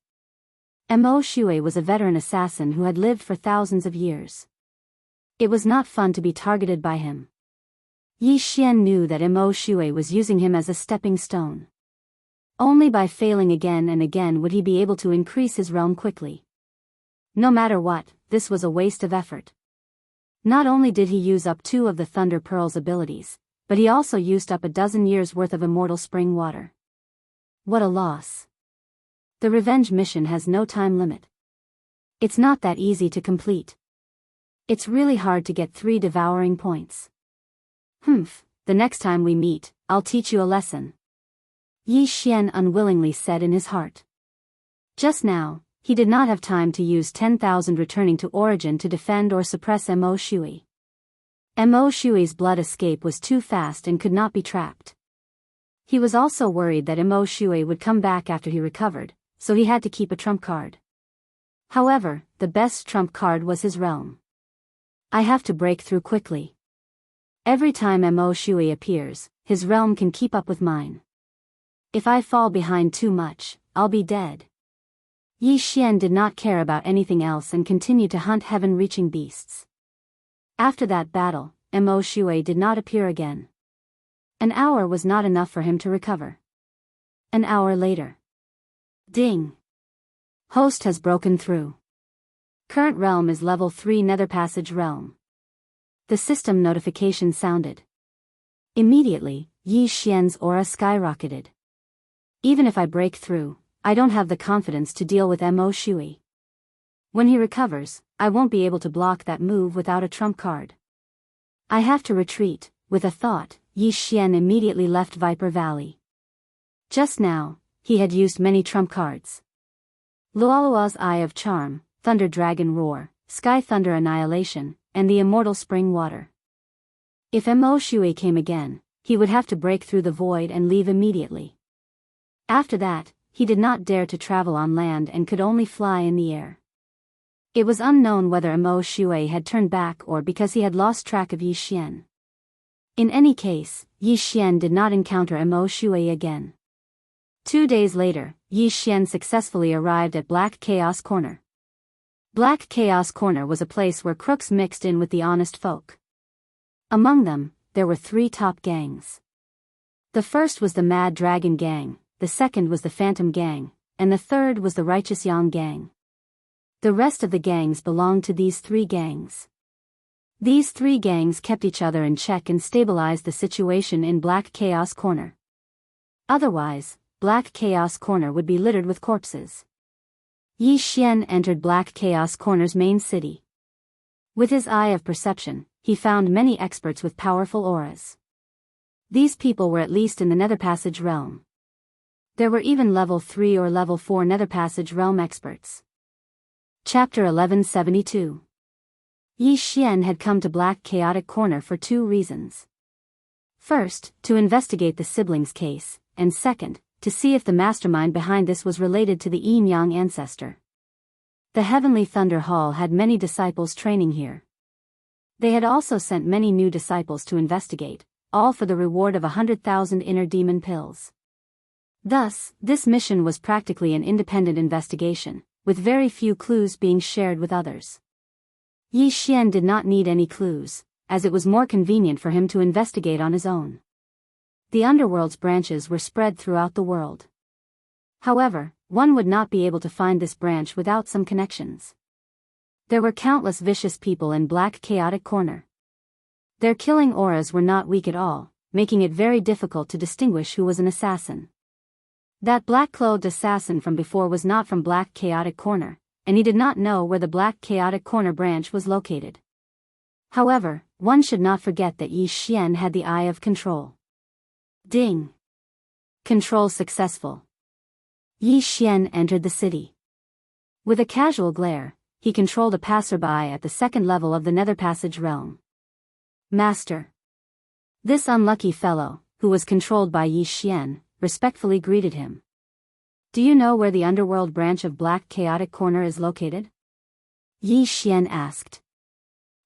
Mo Shui was a veteran assassin who had lived for thousands of years. It was not fun to be targeted by him. Yi Xian knew that Mo Shui was using him as a stepping stone. Only by failing again and again would he be able to increase his realm quickly. No matter what, this was a waste of effort. Not only did he use up 2 of the Thunder Pearl's abilities, but he also used up a dozen years' worth of immortal spring water. What a loss. The revenge mission has no time limit. It's not that easy to complete. It's really hard to get 3 devouring points. The next time we meet, I'll teach you a lesson. Yi Xian unwillingly said in his heart. Just now, he did not have time to use 10,000 returning to origin to defend or suppress Mo Shui. Mo Shui's blood escape was too fast and could not be trapped. He was also worried that Mo Shui would come back after he recovered, so he had to keep a trump card. However, the best trump card was his realm. I have to break through quickly. Every time Mo Shui appears, his realm can keep up with mine. If I fall behind too much, I'll be dead. Yi Xian did not care about anything else and continued to hunt heaven-reaching beasts. After that battle, Mo Shui did not appear again. An hour was not enough for him to recover. An hour later. Ding! Host has broken through. Current realm is level 3 Nether Passage realm. The system notification sounded. Immediately, Yi Xian's aura skyrocketed. Even if I break through, I don't have the confidence to deal with Mo Shui. When he recovers, I won't be able to block that move without a trump card. I have to retreat. With a thought, Yi Xian immediately left Viper Valley. Just now, he had used many trump cards. Luolua's Eye of Charm, Thunder Dragon Roar, Sky Thunder Annihilation, and the Immortal Spring Water. If Mo Shui came again, he would have to break through the void and leave immediately. After that, he did not dare to travel on land and could only fly in the air. It was unknown whether Mo Shui had turned back or because he had lost track of Yi Xian. In any case, Yi Xian did not encounter Mo Shui again. 2 days later, Yi Xian successfully arrived at Black Chaos Corner. Black Chaos Corner was a place where crooks mixed in with the honest folk. Among them, there were 3 top gangs. The first was the Mad Dragon Gang, the second was the Phantom Gang, and the third was the Righteous Yang Gang. The rest of the gangs belonged to these 3 gangs. These 3 gangs kept each other in check and stabilized the situation in Black Chaos Corner. Otherwise, Black Chaos Corner would be littered with corpses. Yi Xian entered Black Chaos Corner's main city. With his eye of perception, he found many experts with powerful auras. These people were at least in the Nether Passage realm. There were even level 3 or level 4 Nether Passage realm experts. Chapter 1172. Yi Xian had come to Black Chaotic Corner for 2 reasons. First, to investigate the siblings' case, and second, to see if the mastermind behind this was related to the Yin Yang ancestor. The Heavenly Thunder Hall had many disciples training here. They had also sent many new disciples to investigate, all for the reward of 100,000 inner demon pills. Thus, this mission was practically an independent investigation, with very few clues being shared with others. Yi Xian did not need any clues, as it was more convenient for him to investigate on his own. The underworld's branches were spread throughout the world. However, one would not be able to find this branch without some connections. There were countless vicious people in Black Chaotic Corner. Their killing auras were not weak at all, making it very difficult to distinguish who was an assassin. That black-clothed assassin from before was not from Black Chaotic Corner, and he did not know where the Black Chaotic Corner branch was located. However, one should not forget that Yi Xian had the Eye of Control. Ding! Control successful. Yi Xian entered the city. With a casual glare, he controlled a passerby at the 2nd level of the Nether Passage realm. Master. This unlucky fellow, who was controlled by Yi Xian, respectfully greeted him. Do you know where the underworld branch of Black Chaotic Corner is located? Yi Xian asked.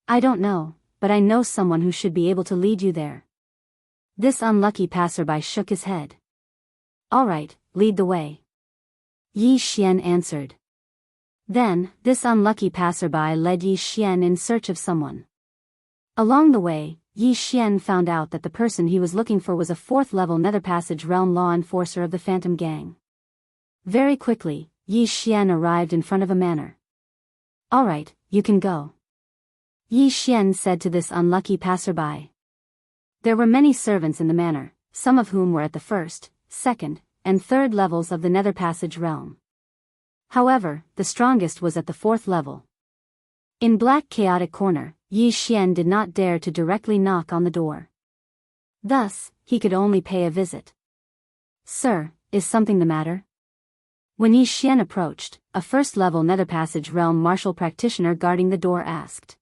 I don't know, but I know someone who should be able to lead you there. This unlucky passerby shook his head. All right, lead the way. Yi Xian answered. Then, this unlucky passerby led Yi Xian in search of someone. Along the way, Yi Xian found out that the person he was looking for was a 4th-level Nether Passage Realm law enforcer of the Phantom Gang. Very quickly, Yi Xian arrived in front of a manor. All right, you can go. Yi Xian said to this unlucky passerby. There were many servants in the manor, some of whom were at the 1st, 2nd, and 3rd levels of the Nether Passage realm. However, the strongest was at the 4th level. In Black Chaotic Corner, Yi Xian did not dare to directly knock on the door. Thus, he could only pay a visit. Sir, is something the matter? When Yi Xian approached, a 1st-level Nether Passage realm martial practitioner guarding the door asked.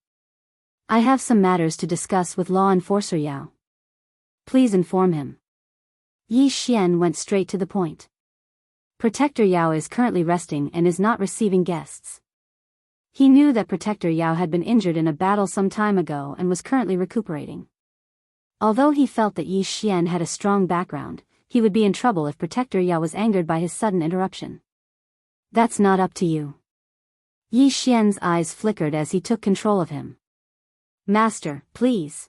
I have some matters to discuss with Law Enforcer Yao. Please inform him. Yi Xian went straight to the point. Protector Yao is currently resting and is not receiving guests. He knew that Protector Yao had been injured in a battle some time ago and was currently recuperating. Although he felt that Yi Xian had a strong background, he would be in trouble if Protector Yao was angered by his sudden interruption. That's not up to you. Yi Xian's eyes flickered as he took control of him. Master, please.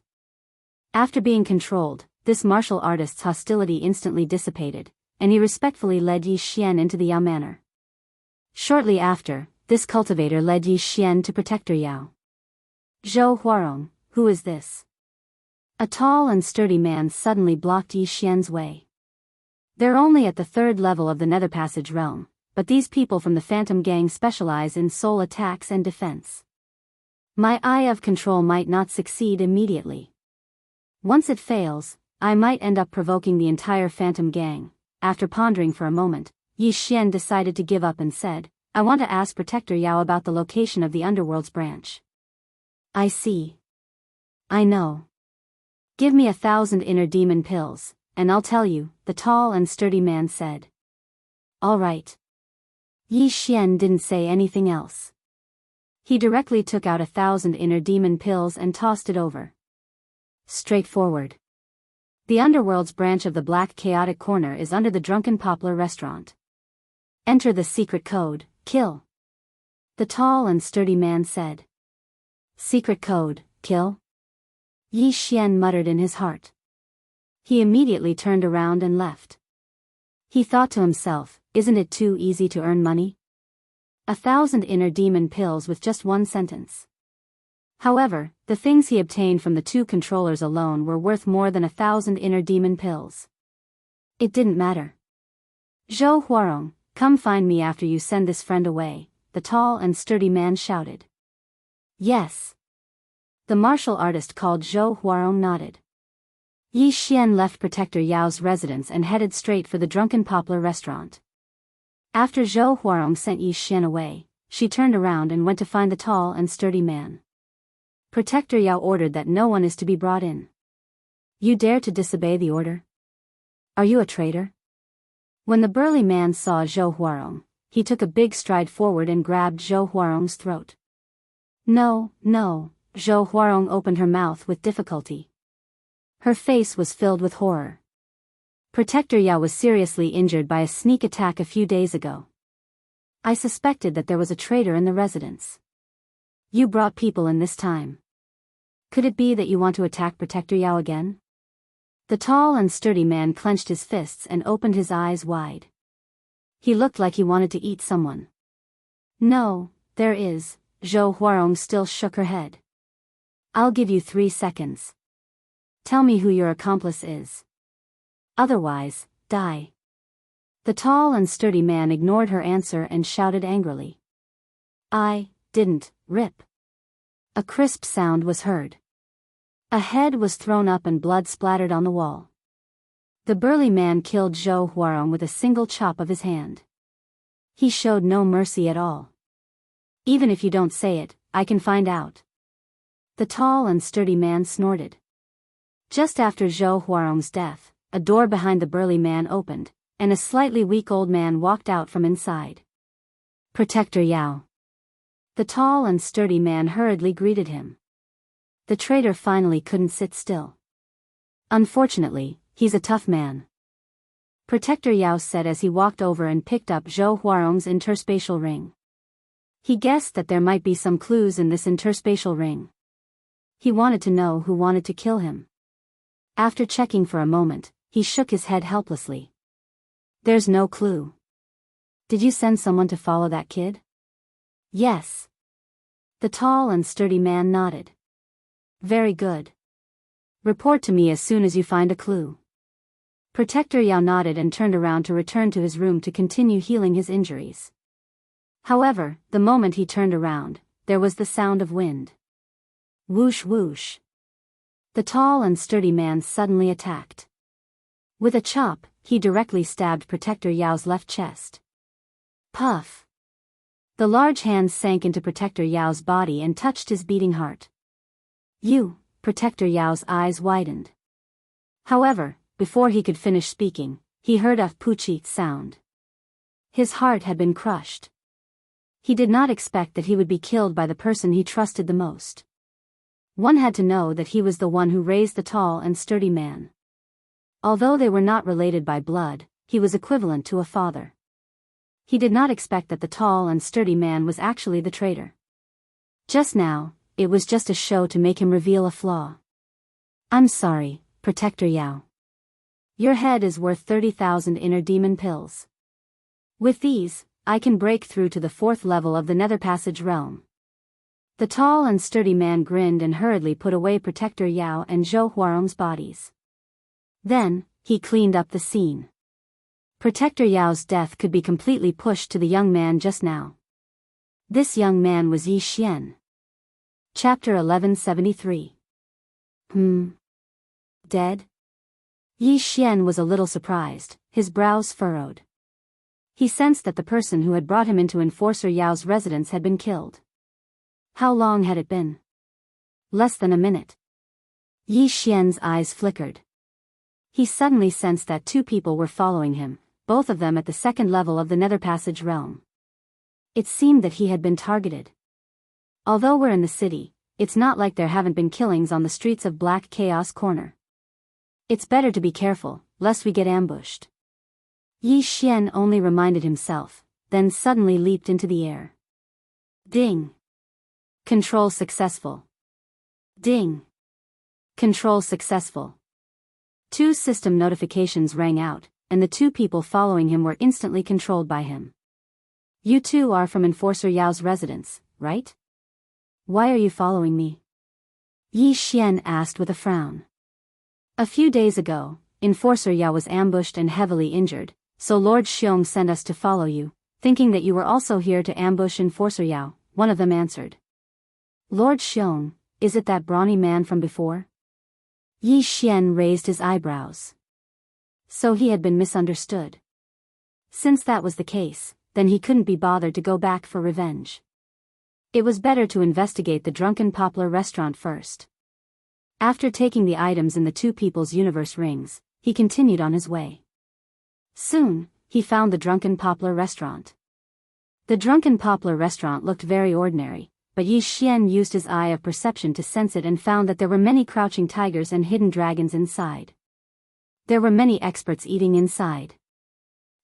After being controlled, this martial artist's hostility instantly dissipated, and he respectfully led Yi Xian into the Yao manor. Shortly after, this cultivator led Yi Xian to Protector Yao. Zhou Huarong, who is this? A tall and sturdy man suddenly blocked Yi Xian's way. They're only at the 3rd level of the Nether Passage realm, but these people from the Phantom Gang specialize in soul attacks and defense. My eye of control might not succeed immediately. Once it fails, I might end up provoking the entire Phantom Gang. After pondering for a moment, Yi Xian decided to give up and said, I want to ask Protector Yao about the location of the Underworld's branch. I see. I know. Give me 1,000 inner demon pills, and I'll tell you, the tall and sturdy man said. All right. Yi Xian didn't say anything else. He directly took out 1,000 inner demon pills and tossed it over. Straightforward. The Underworld's branch of the Black Chaotic Corner is under the Drunken Poplar restaurant. Enter the secret code, kill. The tall and sturdy man said. Secret code, kill? Yi Xian muttered in his heart. He immediately turned around and left. He thought to himself, isn't it too easy to earn money? 1,000 inner demon pills with just one sentence. However, the things he obtained from the 2 controllers alone were worth more than 1,000 inner demon pills. It didn't matter. Zhou Huarong, come find me after you send this friend away, the tall and sturdy man shouted. Yes. The martial artist called Zhou Huarong nodded. Yi Xian left Protector Yao's residence and headed straight for the Drunken Poplar restaurant. After Zhou Huarong sent Yi Xian away, she turned around and went to find the tall and sturdy man. Protector Yao ordered that no one is to be brought in. You dare to disobey the order? Are you a traitor? When the burly man saw Zhou Huarong, he took a big stride forward and grabbed Zhou Huarong's throat. No, no, Zhou Huarong opened her mouth with difficulty. Her face was filled with horror. Protector Yao was seriously injured by a sneak attack a few days ago. I suspected that there was a traitor in the residence. You brought people in this time. Could it be that you want to attack Protector Yao again? The tall and sturdy man clenched his fists and opened his eyes wide. He looked like he wanted to eat someone. No, there is, Zhou Huarong still shook her head. I'll give you 3 seconds. Tell me who your accomplice is. Otherwise, die. The tall and sturdy man ignored her answer and shouted angrily. I didn't, rip. A crisp sound was heard. A head was thrown up and blood splattered on the wall. The burly man killed Zhou Huarong with a single chop of his hand. He showed no mercy at all. Even if you don't say it, I can find out. The tall and sturdy man snorted. Just after Zhou Huarong's death, a door behind the burly man opened, and a slightly weak old man walked out from inside. Protector Yao. The tall and sturdy man hurriedly greeted him. The traitor finally couldn't sit still. Unfortunately, he's a tough man. Protector Yao said as he walked over and picked up Zhou Huarong's interspatial ring. He guessed that there might be some clues in this interspatial ring. He wanted to know who wanted to kill him. After checking for a moment, he shook his head helplessly. There's no clue. Did you send someone to follow that kid? Yes. The tall and sturdy man nodded. Very good. Report to me as soon as you find a clue. Protector Yao nodded and turned around to return to his room to continue healing his injuries. However, the moment he turned around, there was the sound of wind. Whoosh whoosh. The tall and sturdy man suddenly attacked. With a chop, he directly stabbed Protector Yao's left chest. Puff. The large hands sank into Protector Yao's body and touched his beating heart. Protector Yao's eyes widened. However, before he could finish speaking, he heard a poochie sound. His heart had been crushed. He did not expect that he would be killed by the person he trusted the most. One had to know that he was the one who raised the tall and sturdy man. Although they were not related by blood, he was equivalent to a father. He did not expect that the tall and sturdy man was actually the traitor. Just now, it was just a show to make him reveal a flaw. I'm sorry, Protector Yao. Your head is worth 30,000 inner demon pills. With these, I can break through to the 4th level of the Nether Passage realm. The tall and sturdy man grinned and hurriedly put away Protector Yao and Zhou Huarong's bodies. Then, he cleaned up the scene. Protector Yao's death could be completely pushed to the young man just now. This young man was Yi Xian. Chapter 1173. Dead? Yi Xian was a little surprised, his brows furrowed. He sensed that the person who had brought him into Enforcer Yao's residence had been killed. How long had it been? Less than a minute. Yi Xian's eyes flickered. He suddenly sensed that 2 people were following him, both of them at the 2nd level of the Nether Passage realm. It seemed that he had been targeted. Although we're in the city, it's not like there haven't been killings on the streets of Black Chaos Corner. It's better to be careful, lest we get ambushed. Yi Xian only reminded himself, then suddenly leaped into the air. Ding! Control successful. Ding! Control successful. 2 system notifications rang out, and the 2 people following him were instantly controlled by him. You 2 are from Enforcer Yao's residence, right? Why are you following me? Yi Xian asked with a frown. A few days ago, Enforcer Yao was ambushed and heavily injured, so Lord Xiong sent us to follow you, thinking that you were also here to ambush Enforcer Yao, one of them answered. Lord Xiong, is it that brawny man from before? Yi Xian raised his eyebrows. So he had been misunderstood. Since that was the case, then he couldn't be bothered to go back for revenge. It was better to investigate the Drunken Poplar restaurant first. After taking the items in the 2 people's universe rings, he continued on his way. Soon, he found the Drunken Poplar restaurant. The Drunken Poplar restaurant looked very ordinary, but Yi Xian used his eye of perception to sense it and found that there were many crouching tigers and hidden dragons inside. There were many experts eating inside.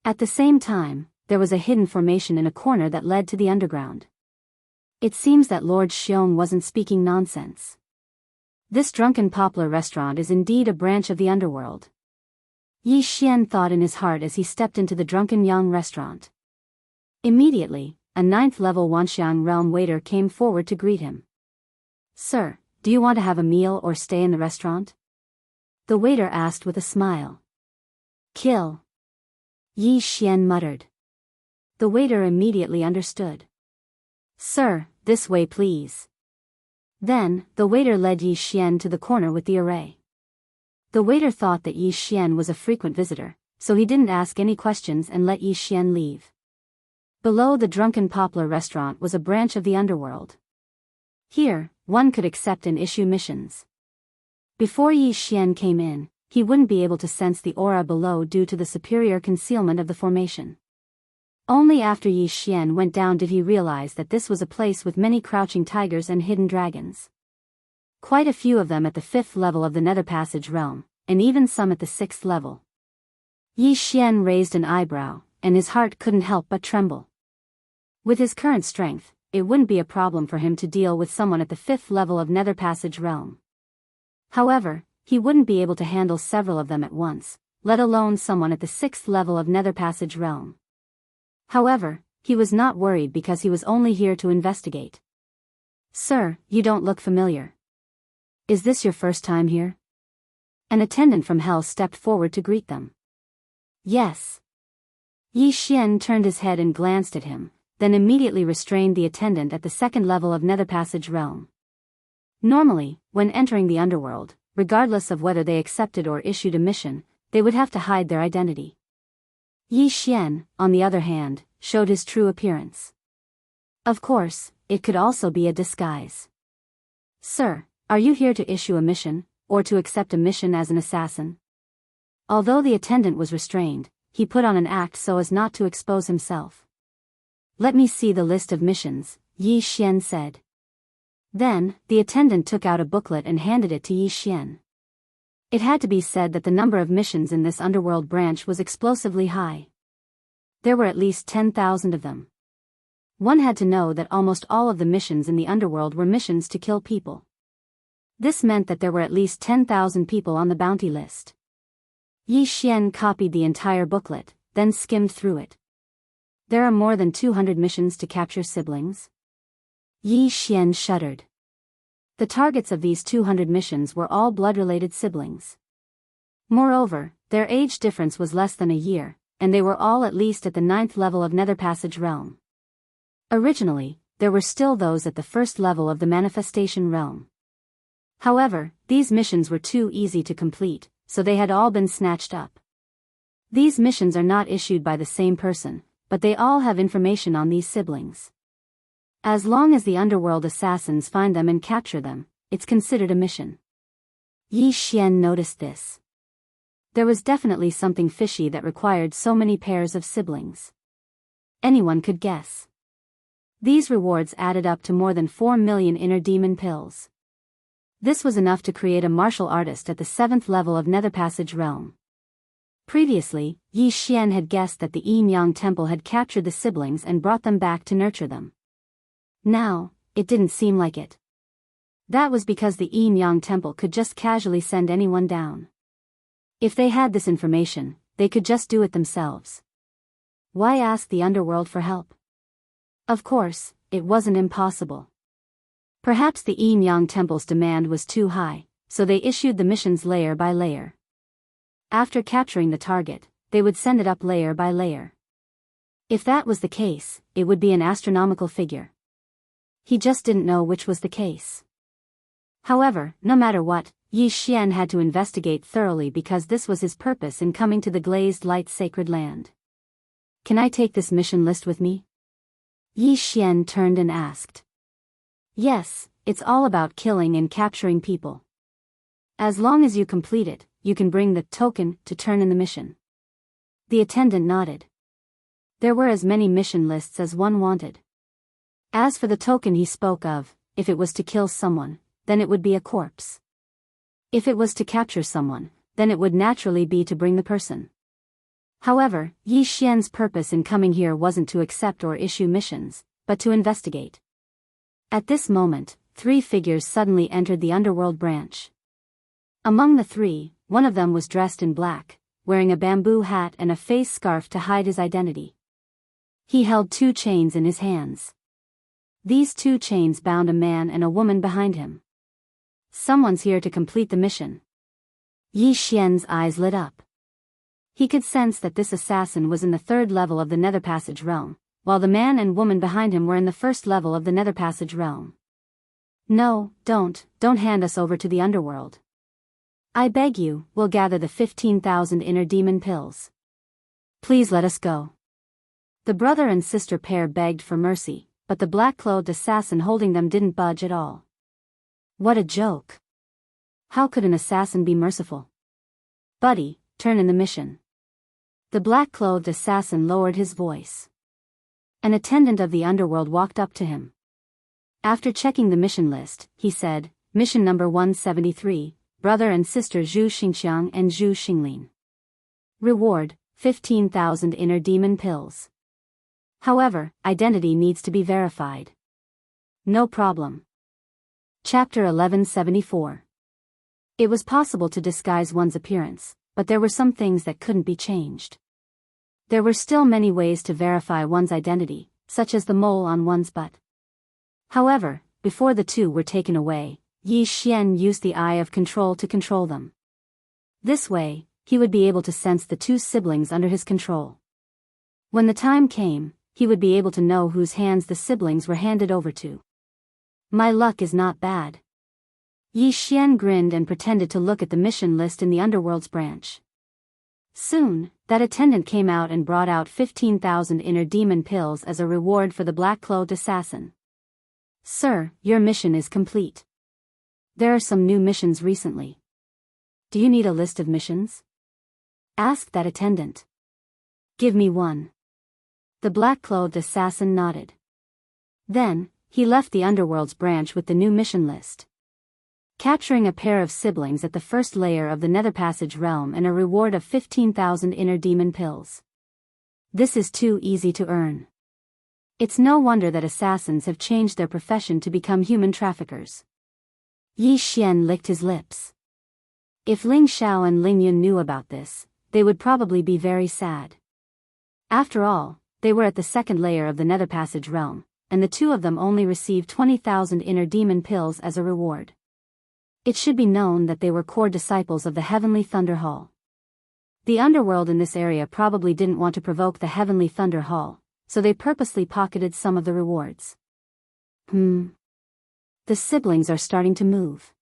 At the same time, there was a hidden formation in a corner that led to the underground. It seems that Lord Xiong wasn't speaking nonsense. This Drunken Poplar restaurant is indeed a branch of the underworld. Yi Xian thought in his heart as he stepped into the Drunken Yang restaurant. Immediately, a 9th level Wanxiang realm waiter came forward to greet him. Sir, do you want to have a meal or stay in the restaurant? The waiter asked with a smile. Kill. Yi Xian muttered. The waiter immediately understood. Sir, this way please. Then, the waiter led Yi Xian to the corner with the array. The waiter thought that Yi Xian was a frequent visitor, so he didn't ask any questions and let Yi Xian leave. Below the Drunken Poplar restaurant was a branch of the underworld. Here, one could accept and issue missions. Before Yi Xian came in, he wouldn't be able to sense the aura below due to the superior concealment of the formation. Only after Yi Xian went down did he realize that this was a place with many crouching tigers and hidden dragons. Quite a few of them at the 5th level of the Nether Passage realm, and even some at the 6th level. Yi Xian raised an eyebrow, and his heart couldn't help but tremble. With his current strength, it wouldn't be a problem for him to deal with someone at the 5th level of Nether Passage realm. However, he wouldn't be able to handle several of them at once, let alone someone at the 6th level of Nether Passage realm. However, he was not worried because he was only here to investigate. "Sir, you don't look familiar. Is this your first time here?" An attendant from Hell stepped forward to greet them. "Yes." Yi Xian turned his head and glanced at him, then immediately restrained the attendant at the 2nd level of Nether Passage realm. Normally, when entering the underworld, regardless of whether they accepted or issued a mission, they would have to hide their identity. Yi Xian, on the other hand, showed his true appearance. Of course, it could also be a disguise. "Sir, are you here to issue a mission, or to accept a mission as an assassin?" Although the attendant was restrained, he put on an act so as not to expose himself. "Let me see the list of missions," Yi Xian said. Then, the attendant took out a booklet and handed it to Yi Xian. It had to be said that the number of missions in this underworld branch was explosively high. There were at least 10,000 of them. One had to know that almost all of the missions in the underworld were missions to kill people. This meant that there were at least 10,000 people on the bounty list. Yi Xian copied the entire booklet, then skimmed through it. "There are more than 200 missions to capture siblings?" Yi Xian shuddered. The targets of these 200 missions were all blood-related siblings. Moreover, their age difference was less than a year, and they were all at least at the 9th level of Nether Passage realm. Originally, there were still those at the 1st level of the Manifestation realm. However, these missions were too easy to complete, so they had all been snatched up. These missions are not issued by the same person, but they all have information on these siblings. As long as the underworld assassins find them and capture them, it's considered a mission. Yi Xian noticed this. There was definitely something fishy that required so many pairs of siblings. Anyone could guess. These rewards added up to more than 4 million inner demon pills. This was enough to create a martial artist at the 7th level of Nether Passage realm. Previously, Yi Xian had guessed that the Yin Yang Temple had captured the siblings and brought them back to nurture them. Now, it didn't seem like it. That was because the Yin Yang Temple could just casually send anyone down. If they had this information, they could just do it themselves. Why ask the underworld for help? Of course, it wasn't impossible. Perhaps the Yin Yang Temple's demand was too high, so they issued the missions layer by layer. After capturing the target, they would send it up layer by layer. If that was the case, it would be an astronomical figure. He just didn't know which was the case. However, no matter what, Yi Xian had to investigate thoroughly because this was his purpose in coming to the Glazed Light Sacred Land. "Can I take this mission list with me?" Yi Xian turned and asked. "Yes, it's all about killing and capturing people. As long as you complete it, you can bring the token to turn in the mission." The attendant nodded. There were as many mission lists as one wanted. As for the token he spoke of, if it was to kill someone, then it would be a corpse. If it was to capture someone, then it would naturally be to bring the person. However, Yi Xian's purpose in coming here wasn't to accept or issue missions, but to investigate. At this moment, 3 figures suddenly entered the underworld branch. Among the 3, one of them was dressed in black, wearing a bamboo hat and a face scarf to hide his identity. He held 2 chains in his hands. These 2 chains bound a man and a woman behind him. Someone's here to complete the mission. Yi Xian's eyes lit up. He could sense that this assassin was in the 3rd level of the Nether Passage realm, while the man and woman behind him were in the 1st level of the Nether Passage realm. "No, don't hand us over to the underworld. I beg you, we'll gather the 15,000 inner demon pills. Please let us go." The brother and sister pair begged for mercy, but the black-clothed assassin holding them didn't budge at all. What a joke. How could an assassin be merciful? "Buddy, turn in the mission." The black-clothed assassin lowered his voice. An attendant of the underworld walked up to him. After checking the mission list, he said, "Mission number 173, brother and sister Zhu Xingxiang and Zhu Xinglin. Reward, 15,000 inner demon pills. However, identity needs to be verified. No problem. Chapter 1174. It was possible to disguise one's appearance, but there were some things that couldn't be changed. There were still many ways to verify one's identity, such as the mole on one's butt. However, before the two were taken away, Yi Xian used the eye of control to control them. This way, he would be able to sense the two siblings under his control. When the time came, he would be able to know whose hands the siblings were handed over to. My luck is not bad. Yi Xian grinned and pretended to look at the mission list in the Underworld's branch. Soon, that attendant came out and brought out 15,000 inner demon pills as a reward for the black-clothed assassin. Sir, your mission is complete. There are some new missions recently. Do you need a list of missions? Asked that attendant. Give me one. The black-clothed assassin nodded. Then, he left the Underworld's branch with the new mission list. Capturing a pair of siblings at the first layer of the Nether Passage realm and a reward of 15,000 inner demon pills. This is too easy to earn. It's no wonder that assassins have changed their profession to become human traffickers. Yi Xian licked his lips. If Ling Xiao and Ling Yun knew about this, they would probably be very sad. After all, they were at the second layer of the Nether Passage realm, and the two of them only received 20,000 inner demon pills as a reward. It should be known that they were core disciples of the Heavenly Thunder Hall. The Underworld in this area probably didn't want to provoke the Heavenly Thunder Hall, so they purposely pocketed some of the rewards. The siblings are starting to move.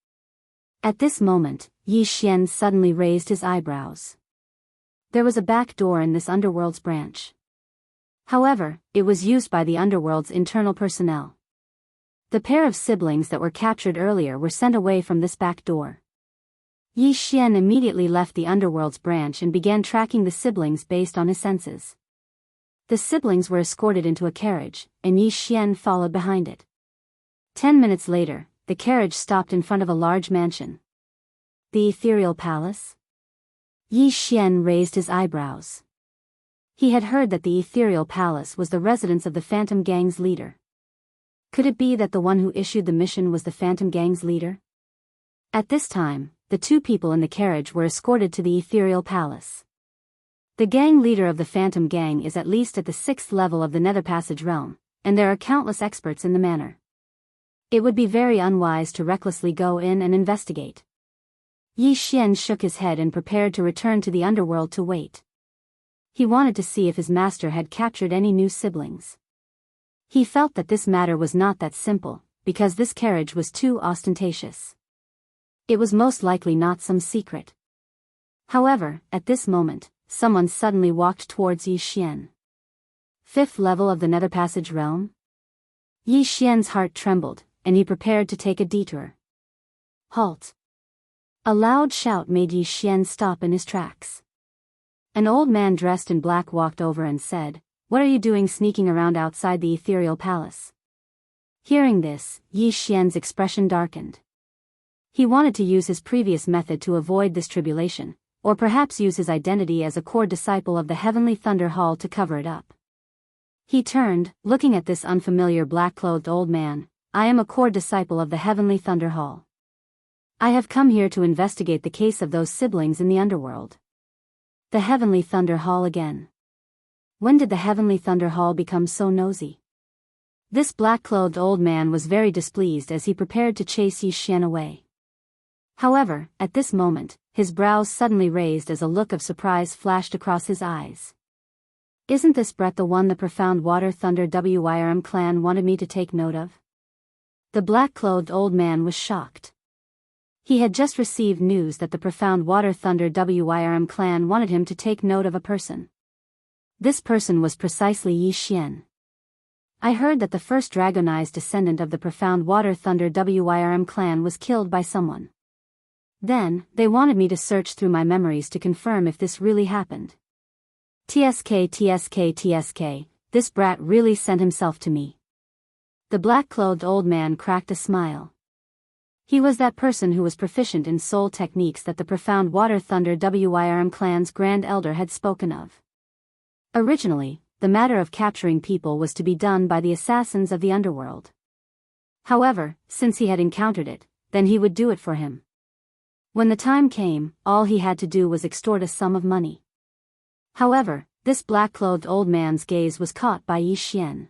At this moment, Yi Xian suddenly raised his eyebrows. There was a back door in this Underworld's branch. However, it was used by the Underworld's internal personnel. The pair of siblings that were captured earlier were sent away from this back door. Yi Xian immediately left the Underworld's branch and began tracking the siblings based on his senses. The siblings were escorted into a carriage, and Yi Xian followed behind it. 10 minutes later, the carriage stopped in front of a large mansion. The Ethereal Palace? Yi Xian raised his eyebrows. He had heard that the Ethereal Palace was the residence of the Phantom Gang's leader. Could it be that the one who issued the mission was the Phantom Gang's leader? At this time, the two people in the carriage were escorted to the Ethereal Palace. The gang leader of the Phantom Gang is at least at the 6th level of the Nether Passage realm, and there are countless experts in the manner. It would be very unwise to recklessly go in and investigate. Yi Xian shook his head and prepared to return to the Underworld to wait. He wanted to see if his master had captured any new siblings. He felt that this matter was not that simple, because this carriage was too ostentatious. It was most likely not some secret. However, at this moment, someone suddenly walked towards Yi Xian. 5th level of the Nether Passage realm? Yi Xian's heart trembled, and he prepared to take a detour. Halt! A loud shout made Yi Xian stop in his tracks. An old man dressed in black walked over and said, "What are you doing sneaking around outside the Ethereal Palace?" Hearing this, Yi Xian's expression darkened. He wanted to use his previous method to avoid this tribulation, or perhaps use his identity as a core disciple of the Heavenly Thunder Hall to cover it up. He turned, looking at this unfamiliar black-clothed old man. "I am a core disciple of the Heavenly Thunder Hall. I have come here to investigate the case of those siblings in the Underworld." The Heavenly Thunder Hall again. When did the Heavenly Thunder Hall become so nosy? This black-clothed old man was very displeased as he prepared to chase Yi Xian away. However, at this moment, his brows suddenly raised as a look of surprise flashed across his eyes. "Isn't this Brett the one the Profound Water Thunder WYRM clan wanted me to take note of?" The black-clothed old man was shocked. He had just received news that the Profound Water Thunder WYRM clan wanted him to take note of a person. This person was precisely Yi Xian. "I heard that the first dragonized descendant of the Profound Water Thunder WYRM clan was killed by someone. Then, they wanted me to search through my memories to confirm if this really happened. TSK, this brat really sent himself to me." The black-clothed old man cracked a smile. He was that person who was proficient in soul techniques that the profound Water Thunder Wyrm clan's Grand Elder had spoken of. Originally, the matter of capturing people was to be done by the assassins of the underworld. However, since he had encountered it, then he would do it for him. When the time came, all he had to do was extort a sum of money. However, this black-clothed old man's gaze was caught by Yi Xian.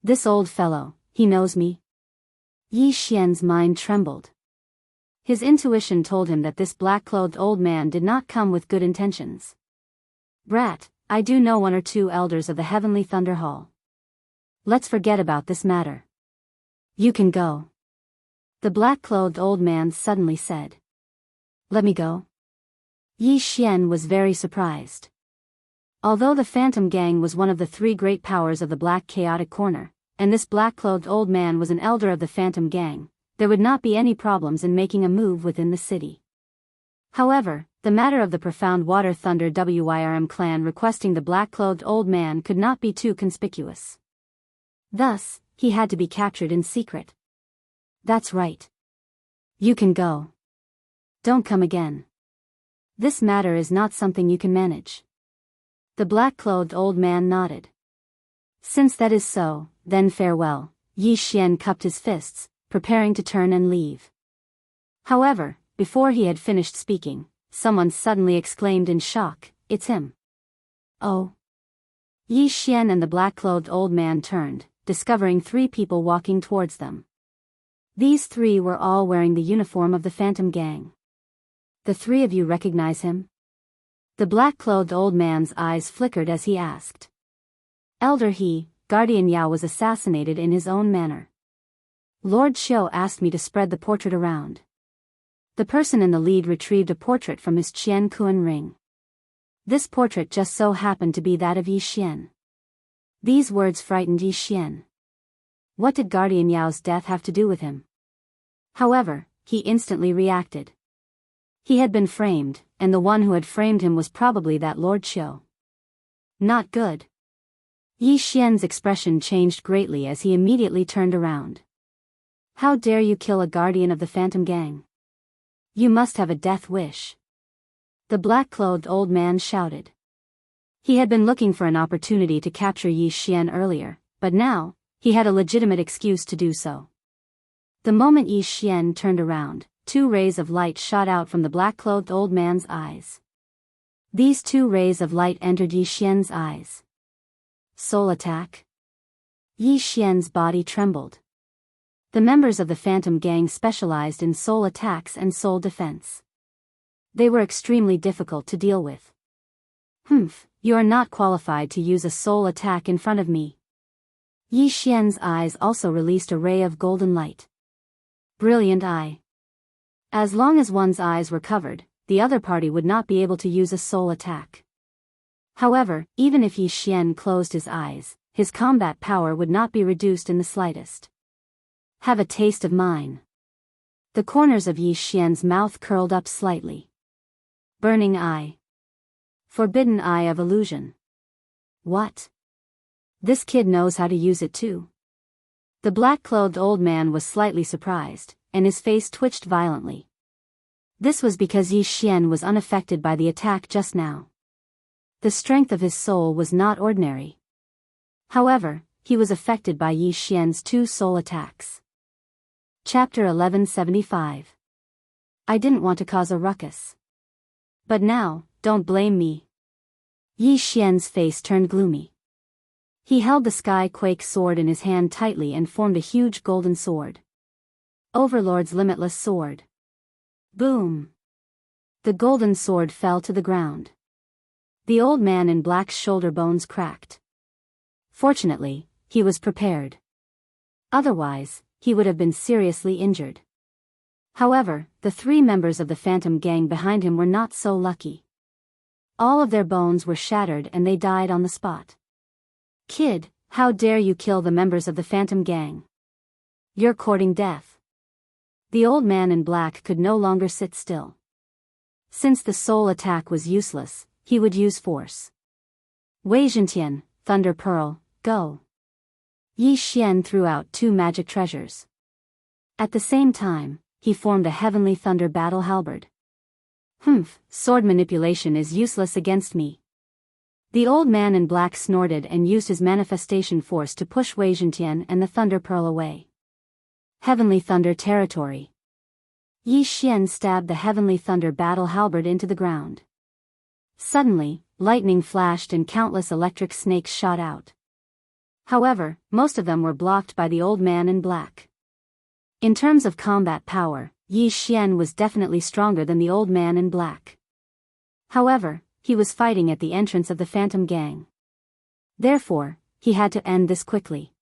This old fellow, he knows me? Yi Xian's mind trembled. His intuition told him that this black-clothed old man did not come with good intentions. Brat, I do know one or two elders of the Heavenly Thunder Hall. Let's forget about this matter. You can go. The black-clothed old man suddenly said. Let me go? Yi Xian was very surprised. Although the Phantom Gang was one of the three great powers of the Black Chaotic Corner, and this black-clothed old man was an elder of the Phantom Gang, there would not be any problems in making a move within the city. However, the matter of the profound Water Thunder Wyrm clan requesting the black-clothed old man could not be too conspicuous. Thus, he had to be captured in secret. That's right. You can go. Don't come again. This matter is not something you can manage. The black-clothed old man nodded. Since that is so, then farewell. Yi Xian cupped his fists, preparing to turn and leave. However, before he had finished speaking, someone suddenly exclaimed in shock, "It's him." Oh. Yi Xian and the black-clothed old man turned, discovering three people walking towards them. These three were all wearing the uniform of the Phantom Gang. The three of you recognize him? The black-clothed old man's eyes flickered as he asked. Elder He, Guardian Yao was assassinated in his own manner. Lord Xiu asked me to spread the portrait around. The person in the lead retrieved a portrait from his Qian Kuan ring. This portrait just so happened to be that of Yi Xian. These words frightened Yi Xian. What did Guardian Yao's death have to do with him? However, he instantly reacted. He had been framed, and the one who had framed him was probably that Lord Xiu. Not good. Yi Xian's expression changed greatly as he immediately turned around. How dare you kill a guardian of the Phantom Gang? You must have a death wish. The black-clothed old man shouted. He had been looking for an opportunity to capture Yi Xian earlier, but now, he had a legitimate excuse to do so. The moment Yi Xian turned around, two rays of light shot out from the black-clothed old man's eyes. These two rays of light entered Yi Xian's eyes. Soul attack? Yi Xian's body trembled. The members of the Phantom Gang specialized in soul attacks and soul defense. They were extremely difficult to deal with. You are not qualified to use a soul attack in front of me. Yi Xian's eyes also released a ray of golden light. Brilliant eye. As long as one's eyes were covered, the other party would not be able to use a soul attack. However, even if Yi Xian closed his eyes, his combat power would not be reduced in the slightest. Have a taste of mine. The corners of Yi Xian's mouth curled up slightly. Burning eye. Forbidden eye of illusion. What? This kid knows how to use it too. The black-clothed old man was slightly surprised, and his face twitched violently. This was because Yi Xian was unaffected by the attack just now. The strength of his soul was not ordinary. However, he was affected by Yi Xian's two soul attacks. Chapter 1175. I didn't want to cause a ruckus. But now, don't blame me. Yi Xian's face turned gloomy. He held the Sky Quake sword in his hand tightly and formed a huge golden sword. Overlord's limitless sword. Boom! The golden sword fell to the ground. The old man in black's shoulder bones cracked. Fortunately, he was prepared. Otherwise, he would have been seriously injured. However, the three members of the Phantom Gang behind him were not so lucky. All of their bones were shattered and they died on the spot. Kid, how dare you kill the members of the Phantom Gang? You're courting death. The old man in black could no longer sit still. Since the soul attack was useless, he would use force. Wei Zhentian, Thunder Pearl, go. Yi Xian threw out two magic treasures. At the same time, he formed a heavenly thunder battle halberd. Humph, sword manipulation is useless against me. The old man in black snorted and used his manifestation force to push Wei Zhentian and the thunder pearl away. Heavenly thunder territory. Yi Xian stabbed the heavenly thunder battle halberd into the ground. Suddenly, lightning flashed and countless electric snakes shot out. However, most of them were blocked by the old man in black. In terms of combat power, Yi Xian was definitely stronger than the old man in black. However, he was fighting at the entrance of the Phantom Gang. Therefore, he had to end this quickly.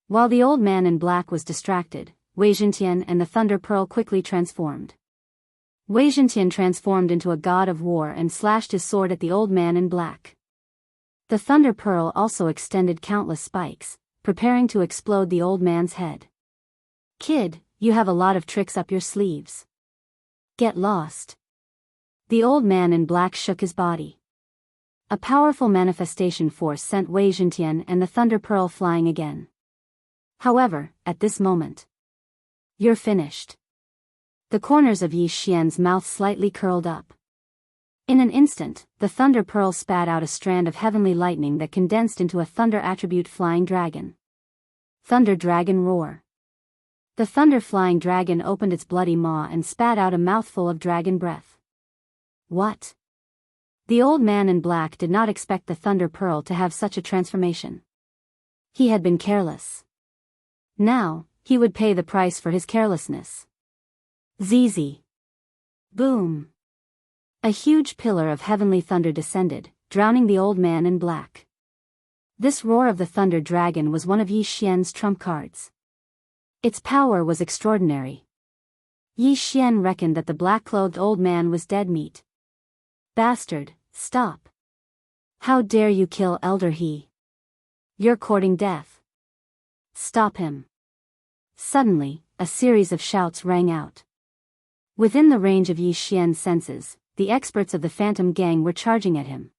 While the old man in black was distracted, Wei Zhentian and the Thunder Pearl quickly transformed. Wei Zhentian transformed into a god of war and slashed his sword at the old man in black. The Thunder Pearl also extended countless spikes, preparing to explode the old man's head. Kid, you have a lot of tricks up your sleeves. Get lost. The old man in black shook his body. A powerful manifestation force sent Wei Zhentian and the Thunder Pearl flying again. However, at this moment, you're finished. The corners of Yi Xian's mouth slightly curled up. In an instant, the Thunder Pearl spat out a strand of heavenly lightning that condensed into a thunder attribute flying dragon. Thunder Dragon Roar. The thunder flying dragon opened its bloody maw and spat out a mouthful of dragon breath. What? The old man in black did not expect the Thunder Pearl to have such a transformation. He had been careless. Now, he would pay the price for his carelessness. ZZ. Boom. A huge pillar of heavenly thunder descended, drowning the old man in black. This roar of the thunder dragon was one of Yi Xian's trump cards. Its power was extraordinary. Yi Xian reckoned that the black-clothed old man was dead meat. Bastard, stop. How dare you kill Elder He? You're courting death. Stop him. Suddenly, a series of shouts rang out. Within the range of Yi Xian's senses, the experts of the Phantom Gang were charging at him.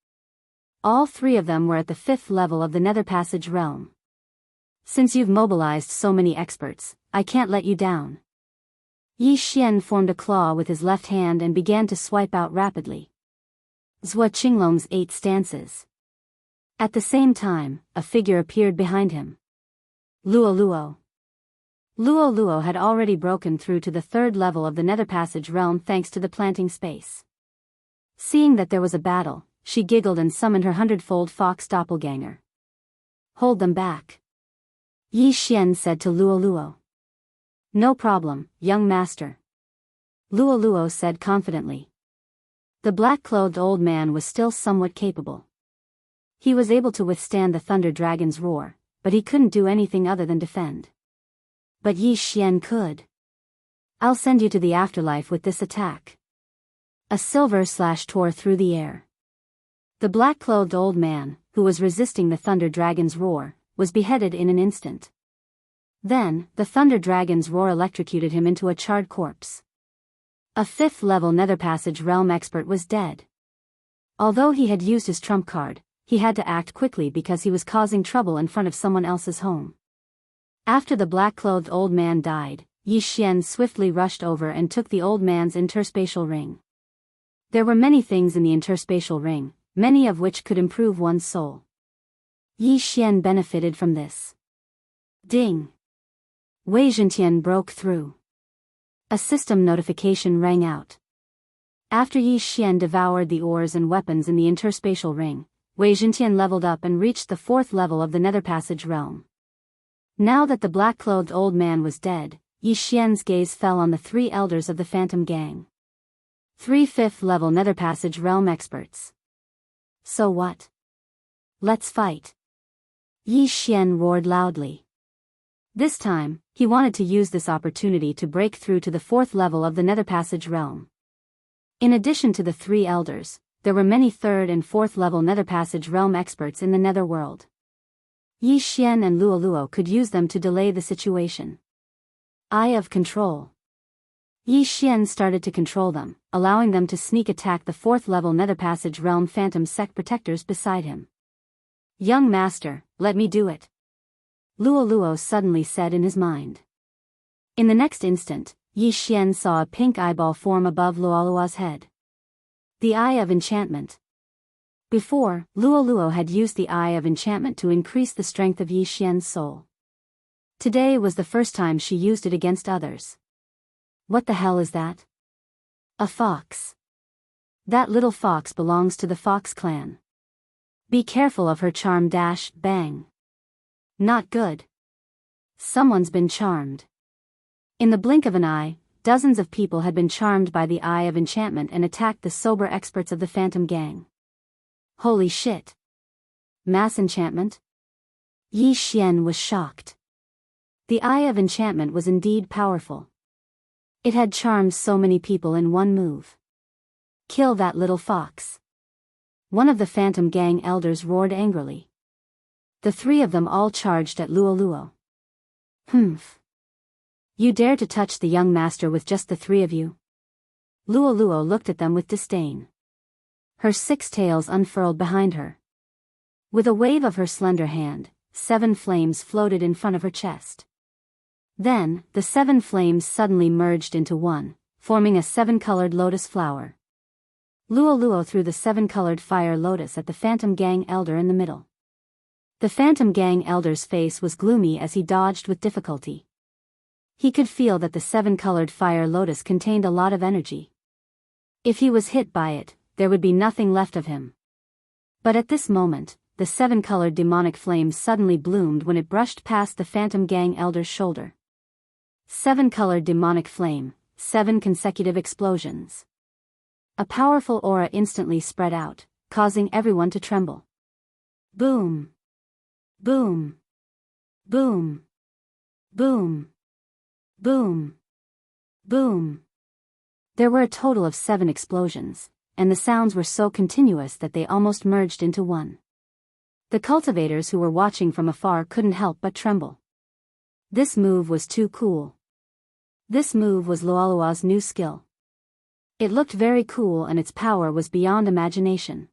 All three of them were at the 5th level of the Nether Passage realm. Since you've mobilized so many experts, I can't let you down. Yi Xian formed a claw with his left hand and began to swipe out rapidly. Zhua Qinglong's 8 stances. At the same time, a figure appeared behind him. Luo Luo. Luo Luo had already broken through to the 3rd level of the Nether Passage realm thanks to the planting space. Seeing that there was a battle, she giggled and summoned her 100-fold fox doppelganger. Hold them back. Yi Xian said to Luo Luo. No problem, young master. Luo Luo said confidently. The black-clothed old man was still somewhat capable. He was able to withstand the thunder dragon's roar, but he couldn't do anything other than defend. But Yi Xian could. I'll send you to the afterlife with this attack. A silver slash tore through the air. The black-clothed old man, who was resisting the thunder dragon's roar, was beheaded in an instant. Then, the thunder dragon's roar electrocuted him into a charred corpse. A 5th-level Nether Passage realm expert was dead. Although he had used his trump card, he had to act quickly because he was causing trouble in front of someone else's home. After the black-clothed old man died, Yi Xian swiftly rushed over and took the old man's interspatial ring. There were many things in the interspatial ring, many of which could improve one's soul. Yi Xian benefited from this. Ding! Wei Zhentian broke through. A system notification rang out. After Yi Xian devoured the ores and weapons in the interspatial ring, Wei Zhentian leveled up and reached the 4th level of the Nether Passage realm. Now that the black-clothed old man was dead, Yi Xian's gaze fell on the 3 elders of the Phantom Gang. 3 5th-level Nether Passage realm experts. So what? Let's fight. Yi Xian roared loudly. This time, he wanted to use this opportunity to break through to the 4th level of the Nether Passage realm. In addition to the 3 elders, there were many 3rd and 4th level Nether Passage realm experts in the Nether world. Yi Xian and Luo Luo could use them to delay the situation. Eye of Control. Yi Xian started to control them, allowing them to sneak attack the 4th level Nether Passage realm Phantom Sect protectors beside him. Young master, let me do it. Luo Luo suddenly said in his mind. In the next instant, Yi Xian saw a pink eyeball form above Luoluo's head. The Eye of Enchantment. Before, Luoluo had used the Eye of Enchantment to increase the strength of Yi Xian's soul. Today was the first time she used it against others. What the hell is that? A fox. That little fox belongs to the Fox clan. Be careful of her charm dash, bang. Not good. Someone's been charmed. In the blink of an eye, dozens of people had been charmed by the Eye of Enchantment and attacked the sober experts of the Phantom Gang. Holy shit. Mass enchantment? Yi Xian was shocked. The Eye of Enchantment was indeed powerful. It had charmed so many people in one move. Kill that little fox. One of the Phantom Gang elders roared angrily. The three of them all charged at Luoluo. Humph. You dare to touch the young master with just the three of you? Luoluo looked at them with disdain. Her 6 tails unfurled behind her. With a wave of her slender hand, 7 flames floated in front of her chest. Then, the 7 flames suddenly merged into one, forming a 7-colored lotus flower. Luoluo threw the 7-colored fire lotus at the Phantom Gang elder in the middle. The Phantom Gang elder's face was gloomy as he dodged with difficulty. He could feel that the 7-colored fire lotus contained a lot of energy. If he was hit by it, there would be nothing left of him. But at this moment, the 7-colored demonic flame suddenly bloomed when it brushed past the Phantom Gang elder's shoulder. 7-colored demonic flame, 7 consecutive explosions. A powerful aura instantly spread out, causing everyone to tremble. Boom. Boom. Boom. Boom. Boom. Boom. There were a total of 7 explosions, and the sounds were so continuous that they almost merged into one. The cultivators who were watching from afar couldn't help but tremble. This move was too cool. This move was Luoluo's new skill. It looked very cool and its power was beyond imagination.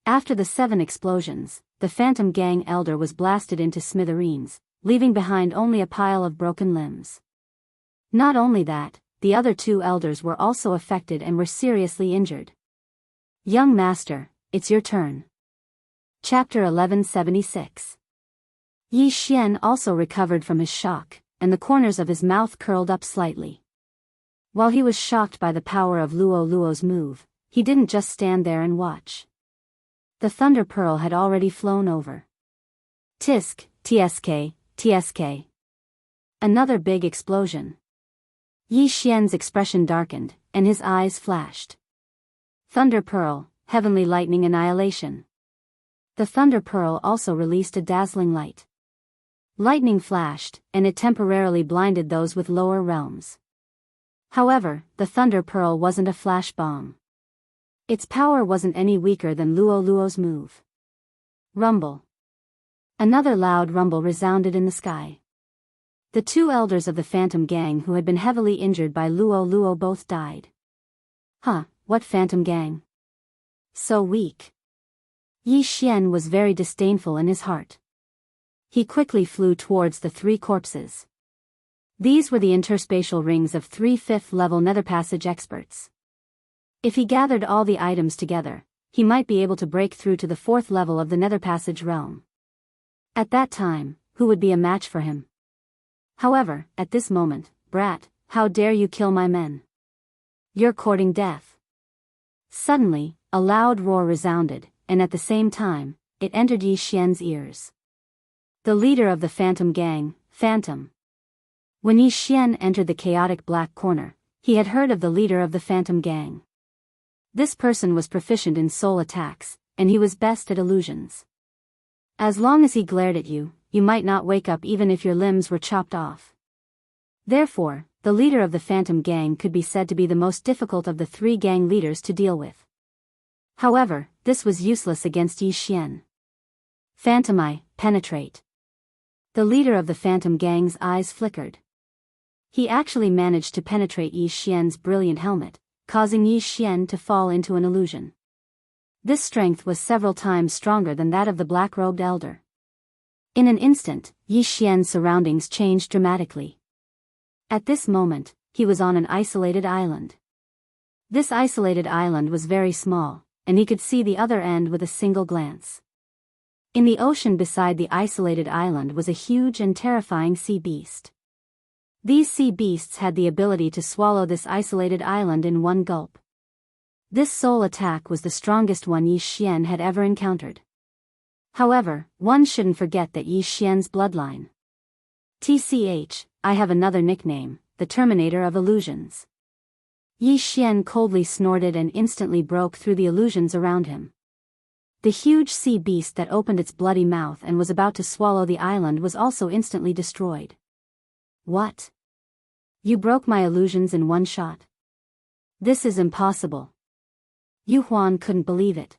After the 7 explosions, the Phantom Gang elder was blasted into smithereens, leaving behind only a pile of broken limbs. Not only that, the other 2 elders were also affected and were seriously injured. Young master, it's your turn. Chapter 1176. Yi Xian also recovered from his shock, and the corners of his mouth curled up slightly. While he was shocked by the power of Luoluo's move, he didn't just stand there and watch. The Thunder Pearl had already flown over. Tisk, tsk, tsk. Another big explosion. Yi Xian's expression darkened, and his eyes flashed. Thunder Pearl, Heavenly Lightning Annihilation. The Thunder Pearl also released a dazzling light. Lightning flashed, and it temporarily blinded those with lower realms. However, the Thunder Pearl wasn't a flash bomb. Its power wasn't any weaker than Luoluo's move. Rumble. Another loud rumble resounded in the sky. The 2 elders of the Phantom Gang who had been heavily injured by Luoluo both died. Huh, what Phantom Gang? So weak. Yi Xian was very disdainful in his heart. He quickly flew towards the 3 corpses. These were the interspatial rings of 3 5th-level nether passage experts. If he gathered all the items together, he might be able to break through to the 4th level of the nether passage realm. At that time, who would be a match for him? However, at this moment, brat, how dare you kill my men? You're courting death. Suddenly, a loud roar resounded, and at the same time, it entered Yi Xian's ears. The leader of the Phantom Gang, Phantom. When Yi Xian entered the chaotic black corner, he had heard of the leader of the Phantom Gang. This person was proficient in soul attacks, and he was best at illusions. As long as he glared at you, you might not wake up even if your limbs were chopped off. Therefore, the leader of the Phantom Gang could be said to be the most difficult of the 3 gang leaders to deal with. However, this was useless against Yi Xian. Phantom Eye, penetrate. The leader of the Phantom Gang's eyes flickered. He actually managed to penetrate Yi Xian's brilliant helmet, causing Yi Xian to fall into an illusion. This strength was several times stronger than that of the black-robed elder. In an instant, Yi Xian's surroundings changed dramatically. At this moment, he was on an isolated island. This isolated island was very small, and he could see the other end with a single glance. In the ocean beside the isolated island was a huge and terrifying sea beast. These sea beasts had the ability to swallow this isolated island in one gulp. This soul attack was the strongest one Yi Xian had ever encountered. However, one shouldn't forget that Yi Xian's bloodline. TCH, I have another nickname, the Terminator of Illusions. Yi Xian coldly snorted and instantly broke through the illusions around him. The huge sea beast that opened its bloody mouth and was about to swallow the island was also instantly destroyed. What? You broke my illusions in one shot? This is impossible. Yu Huan couldn't believe it.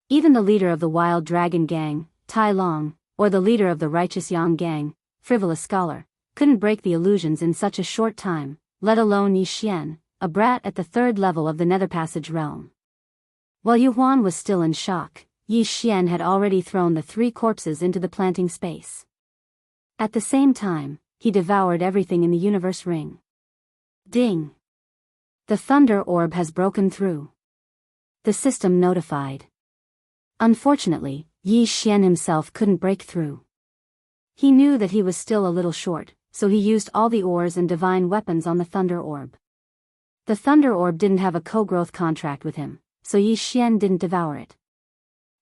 Even the leader of the Wild Dragon Gang, Tai Long, or the leader of the Righteous Yang Gang, Frivolous Scholar, couldn't break the illusions in such a short time, let alone Yi Xian, a brat at the third level of the Nether Passage realm. While Yu Huan was still in shock, Yi Xian had already thrown the 3 corpses into the planting space. At the same time, he devoured everything in the universe ring. Ding! The thunder orb has broken through. The system notified. Unfortunately, Yi Xian himself couldn't break through. He knew that he was still a little short, so he used all the ores and divine weapons on the thunder orb. The thunder orb didn't have a co-growth contract with him, so Yi Xian didn't devour it.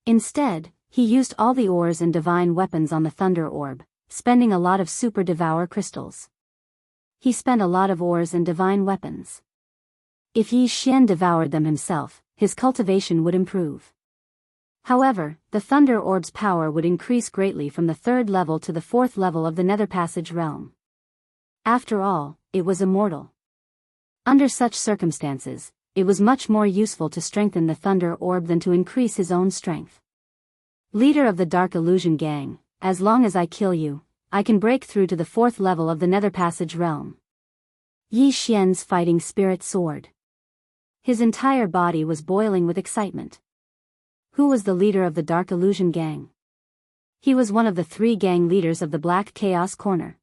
Instead, he used all the ores and divine weapons on the thunder orb, spending a lot of super devour crystals. He spent a lot of ores and divine weapons. If Yi Xian devoured them himself, his cultivation would improve. However, the thunder orb's power would increase greatly from the 3rd level to the 4th level of the Nether Passage realm. After all, it was immortal. Under such circumstances, it was much more useful to strengthen the thunder orb than to increase his own strength. Leader of the Dark Illusion Gang, as long as I kill you, I can break through to the 4th level of the Nether Passage realm. Yi Xian's fighting spirit soared. His entire body was boiling with excitement. Who was the leader of the Dark Illusion Gang? He was one of the 3 gang leaders of the Black Chaos Corner.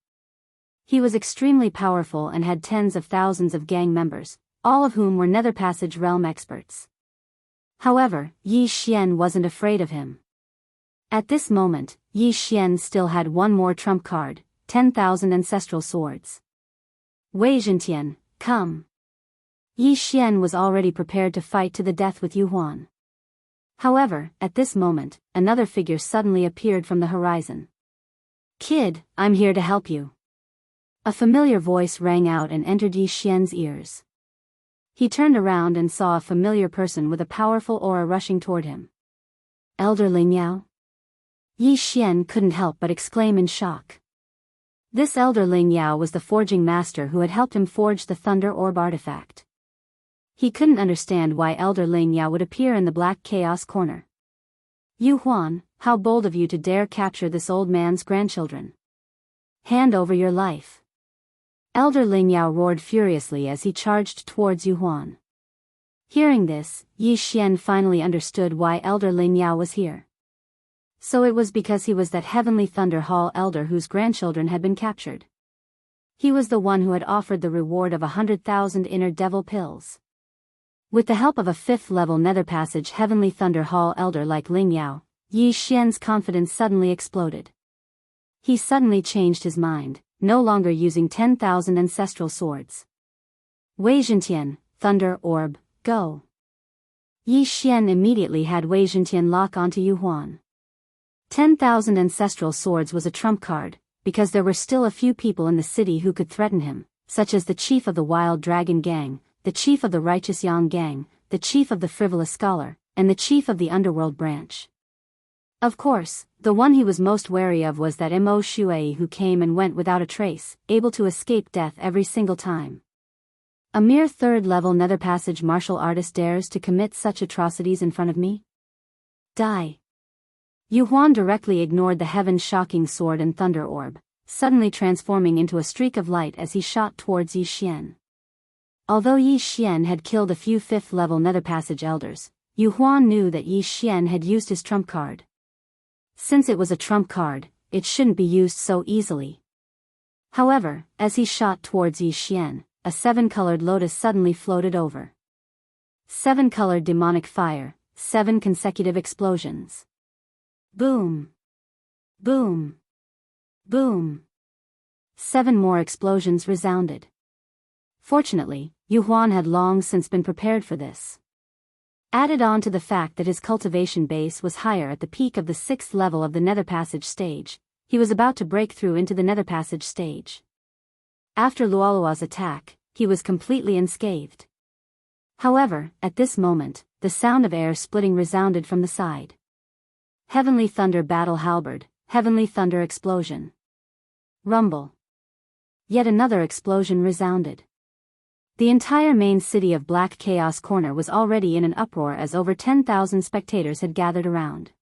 He was extremely powerful and had tens of thousands of gang members, all of whom were Nether Passage realm experts. However, Yi Xian wasn't afraid of him. At this moment, Yi Xian still had one more trump card, 10,000 ancestral swords. Wei Zhentian, come. Yi Xian was already prepared to fight to the death with Yu Huan. However, at this moment, another figure suddenly appeared from the horizon. Kid, I'm here to help you. A familiar voice rang out and entered Yi Xian's ears. He turned around and saw a familiar person with a powerful aura rushing toward him. Elder Ling Yao? Yi Xian couldn't help but exclaim in shock. This Elder Ling Yao was the forging master who had helped him forge the Thunder Orb artifact. He couldn't understand why Elder Ling Yao would appear in the Black Chaos Corner. Yu Huan, how bold of you to dare capture this old man's grandchildren. Hand over your life. Elder Ling Yao roared furiously as he charged towards Yu Huan. Hearing this, Yi Xian finally understood why Elder Ling Yao was here. So it was because he was that Heavenly Thunder Hall elder whose grandchildren had been captured. He was the one who had offered the reward of 100,000 inner devil pills. With the help of a 5th level Nether Passage Heavenly Thunder Hall elder like Ling Yao, Yi Xian's confidence suddenly exploded. He suddenly changed his mind, no longer using 10,000 ancestral swords. Wei Zhentian, Thunder Orb, go. Yi Xian immediately had Wei Zhentian lock onto Yu Huan. 10,000 ancestral swords was a trump card, because there were still a few people in the city who could threaten him, such as the chief of the Wild Dragon Gang, the chief of the Righteous Yang Gang, the chief of the Frivolous Scholar, and the chief of the Underworld Branch. Of course, the one he was most wary of was that Mo Shui who came and went without a trace, able to escape death every single time. A mere 3rd level Nether Passage martial artist dares to commit such atrocities in front of me? Die. Yu Huan directly ignored the heaven-shocking sword and thunder orb, suddenly transforming into a streak of light as he shot towards Yi Xian. Although Yi Xian had killed a few 5th level Nether Passage elders, Yu Huan knew that Yi Xian had used his trump card. Since it was a trump card, it shouldn't be used so easily. However, as he shot towards Yi Xian, a 7-colored lotus suddenly floated over. 7-colored demonic fire, 7 consecutive explosions. Boom! Boom! Boom! 7 more explosions resounded. Fortunately, Yu Huan had long since been prepared for this. Added on to the fact that his cultivation base was higher at the peak of the 6th level of the Nether Passage stage, he was about to break through into the Nether Passage stage. After Luolua's attack, he was completely unscathed. However, at this moment, the sound of air splitting resounded from the side. Heavenly Thunder Battle Halberd, Heavenly Thunder Explosion. Rumble. Yet another explosion resounded. The entire main city of Black Chaos Corner was already in an uproar as over 10,000 spectators had gathered around.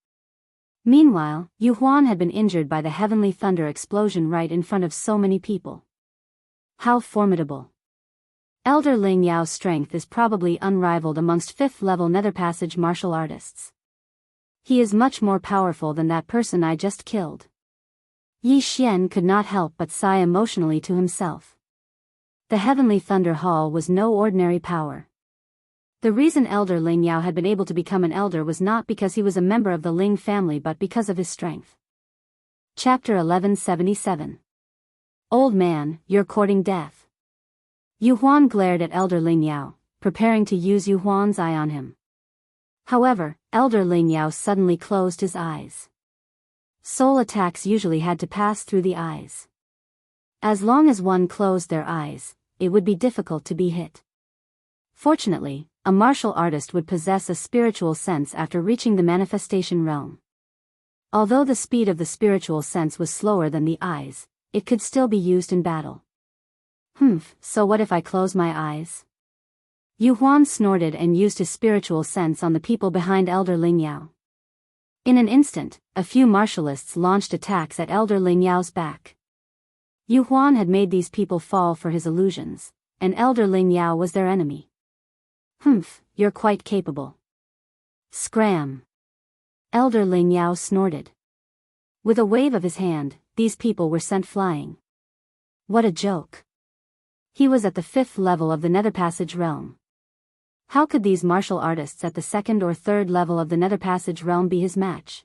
Meanwhile, Yu Huan had been injured by the Heavenly Thunder explosion right in front of so many people. How formidable! Elder Ling Yao's strength is probably unrivaled amongst 5th-level Nether Passage martial artists. He is much more powerful than that person I just killed. Yi Xian could not help but sigh emotionally to himself. The Heavenly Thunder Hall was no ordinary power. The reason Elder Ling Yao had been able to become an elder was not because he was a member of the Ling family but because of his strength. Chapter 1177. Old man, you're courting death. Yu Huan glared at Elder Ling Yao, preparing to use Yu Huan's eye on him. However, Elder Ling Yao suddenly closed his eyes. Soul attacks usually had to pass through the eyes. As long as one closed their eyes, it would be difficult to be hit. Fortunately, a martial artist would possess a spiritual sense after reaching the manifestation realm. Although the speed of the spiritual sense was slower than the eyes, it could still be used in battle. So what if I close my eyes? Yu Huan snorted and used his spiritual sense on the people behind Elder Ling Yao. In an instant, a few martialists launched attacks at Elder Ling Yao's back. Yu Huan had made these people fall for his illusions, and Elder Ling Yao was their enemy. You're quite capable. Scram! Elder Ling Yao snorted. With a wave of his hand, these people were sent flying. What a joke! He was at the 5th level of the Nether Passage realm. How could these martial artists at the 2nd or 3rd level of the Nether Passage realm be his match?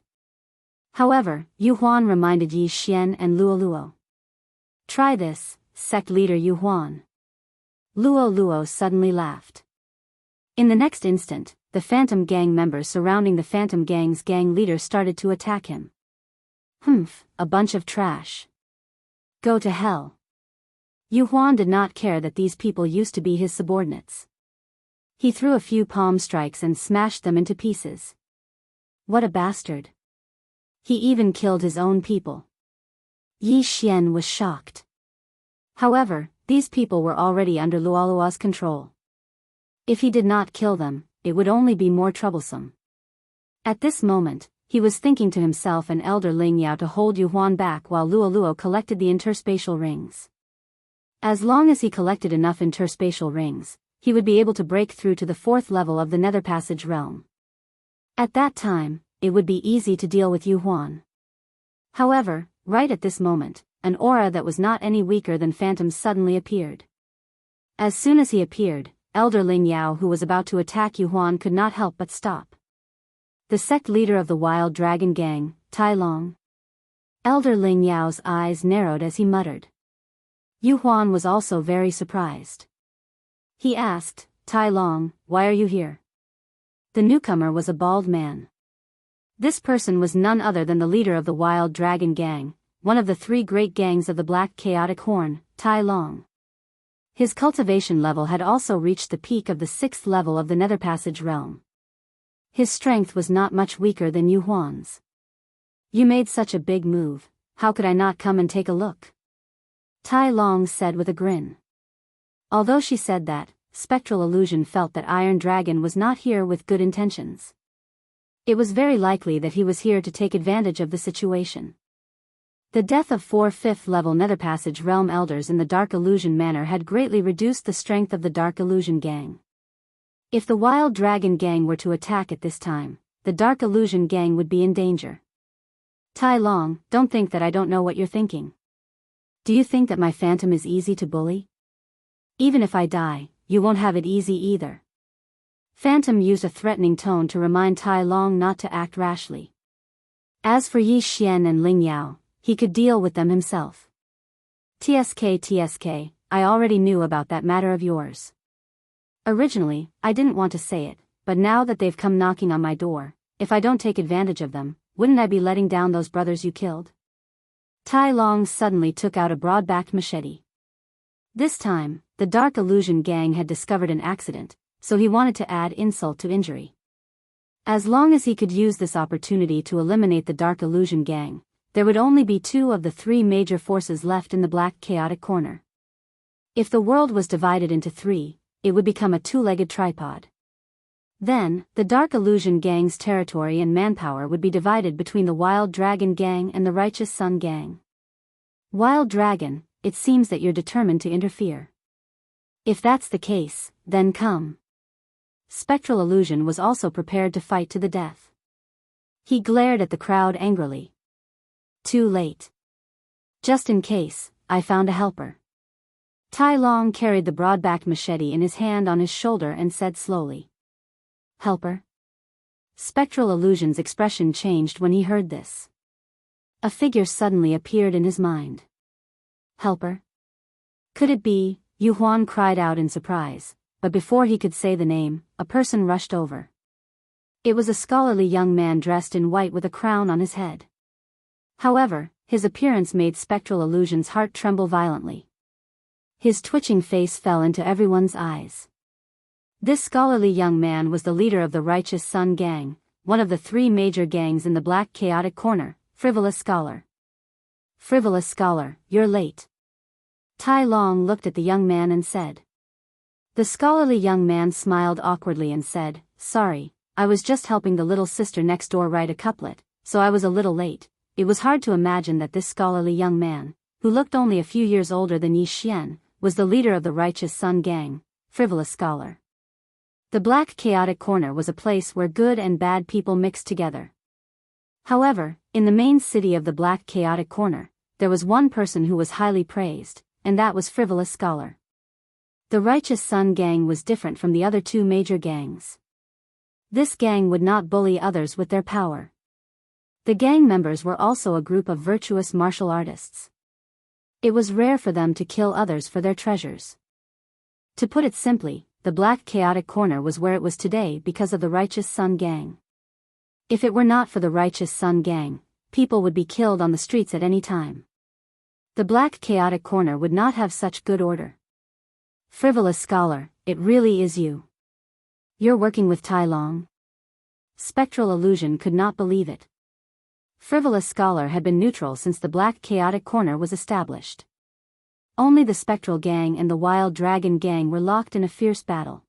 However, Yu Huan reminded Yi Xian and Luoluo. Try this, sect leader Yu Huan. Luoluo suddenly laughed. In the next instant, the Phantom Gang members surrounding the Phantom Gang's gang leader started to attack him. A bunch of trash. Go to hell. Yu Huan did not care that these people used to be his subordinates. He threw a few palm strikes and smashed them into pieces. What a bastard. He even killed his own people. Yi Xian was shocked. However, these people were already under Luolua's control. If he did not kill them, it would only be more troublesome. At this moment, he was thinking to himself and Elder Ling Yao to hold Yu Huan back while Luoluo collected the interspatial rings. As long as he collected enough interspatial rings, he would be able to break through to the 4th level of the Nether Passage realm. At that time, it would be easy to deal with Yu Huan. However, right at this moment, an aura that was not any weaker than phantoms suddenly appeared. As soon as he appeared, Elder Ling Yao, who was about to attack Yu Huan, could not help but stop. The sect leader of the Wild Dragon Gang, Tai Long. Elder Ling Yao's eyes narrowed as he muttered. Yu Huan was also very surprised. He asked, Tai Long, why are you here? The newcomer was a bald man. This person was none other than the leader of the Wild Dragon Gang, one of the 3 great gangs of the Black Chaotic Horn, Tai Long. His cultivation level had also reached the peak of the 6th level of the Nether Passage realm. His strength was not much weaker than Yu Huan's. You made such a big move, how could I not come and take a look? Tai Long said with a grin. Although she said that, Spectral Illusion felt that Iron Dragon was not here with good intentions. It was very likely that he was here to take advantage of the situation. The death of 4 5th-level Nether Passage realm elders in the Dark Illusion Manor had greatly reduced the strength of the Dark Illusion Gang. If the Wild Dragon Gang were to attack at this time, the Dark Illusion Gang would be in danger. Tai Long, don't think that I don't know what you're thinking. Do you think that my phantom is easy to bully? Even if I die, you won't have it easy either. Phantom used a threatening tone to remind Tai Long not to act rashly. As for Yi Xian and Ling Yao, he could deal with them himself. TSK, I already knew about that matter of yours. Originally, I didn't want to say it, but now that they've come knocking on my door, if I don't take advantage of them, wouldn't I be letting down those brothers you killed? Tai Long suddenly took out a broad-backed machete. This time, the Dark Illusion gang had discovered an accident, so he wanted to add insult to injury. As long as he could use this opportunity to eliminate the Dark Illusion gang, there would only be 2 of the 3 major forces left in the Black Chaotic Corner. If the world was divided into 3, it would become a 2-legged tripod. Then, the Dark Illusion gang's territory and manpower would be divided between the Wild Dragon gang and the Righteous Sun gang. Wild Dragon, it seems that you're determined to interfere. If that's the case, then come. Spectral Illusion was also prepared to fight to the death. He glared at the crowd angrily. Too late. Just in case, I found a helper. Tai Long carried the broad-backed machete in his hand on his shoulder and said slowly. Helper? Spectral Illusion's expression changed when he heard this. A figure suddenly appeared in his mind. Helper? Could it be? Yu Huan cried out in surprise, but before he could say the name, a person rushed over. It was a scholarly young man dressed in white with a crown on his head. However, his appearance made Spectral Illusion's heart tremble violently. His twitching face fell into everyone's eyes. This scholarly young man was the leader of the Righteous Sun gang, one of the 3 major gangs in the Black Chaotic Corner, Frivolous Scholar. Frivolous Scholar, you're late. Tai Long looked at the young man and said. The scholarly young man smiled awkwardly and said, Sorry, I was just helping the little sister next door write a couplet, so I was a little late. It was hard to imagine that this scholarly young man, who looked only a few years older than Yi Xian, was the leader of the Righteous Sun gang, Frivolous Scholar. The Black Chaotic Corner was a place where good and bad people mixed together. However, in the main city of the Black Chaotic Corner, there was one person who was highly praised, and that was Frivolous Scholar. The Righteous Sun gang was different from the other 2 major gangs. This gang would not bully others with their power. The gang members were also a group of virtuous martial artists. It was rare for them to kill others for their treasures. To put it simply, the Black Chaotic Corner was where it was today because of the Righteous Sun gang. If it were not for the Righteous Sun gang, people would be killed on the streets at any time. The Black Chaotic Corner would not have such good order. Frivolous Scholar, it really is you. You're working with Tai Long? Spectral Illusion could not believe it. Frivolous Scholar had been neutral since the Black Chaotic Corner was established. Only the Spectral Gang and the Wild Dragon Gang were locked in a fierce battle.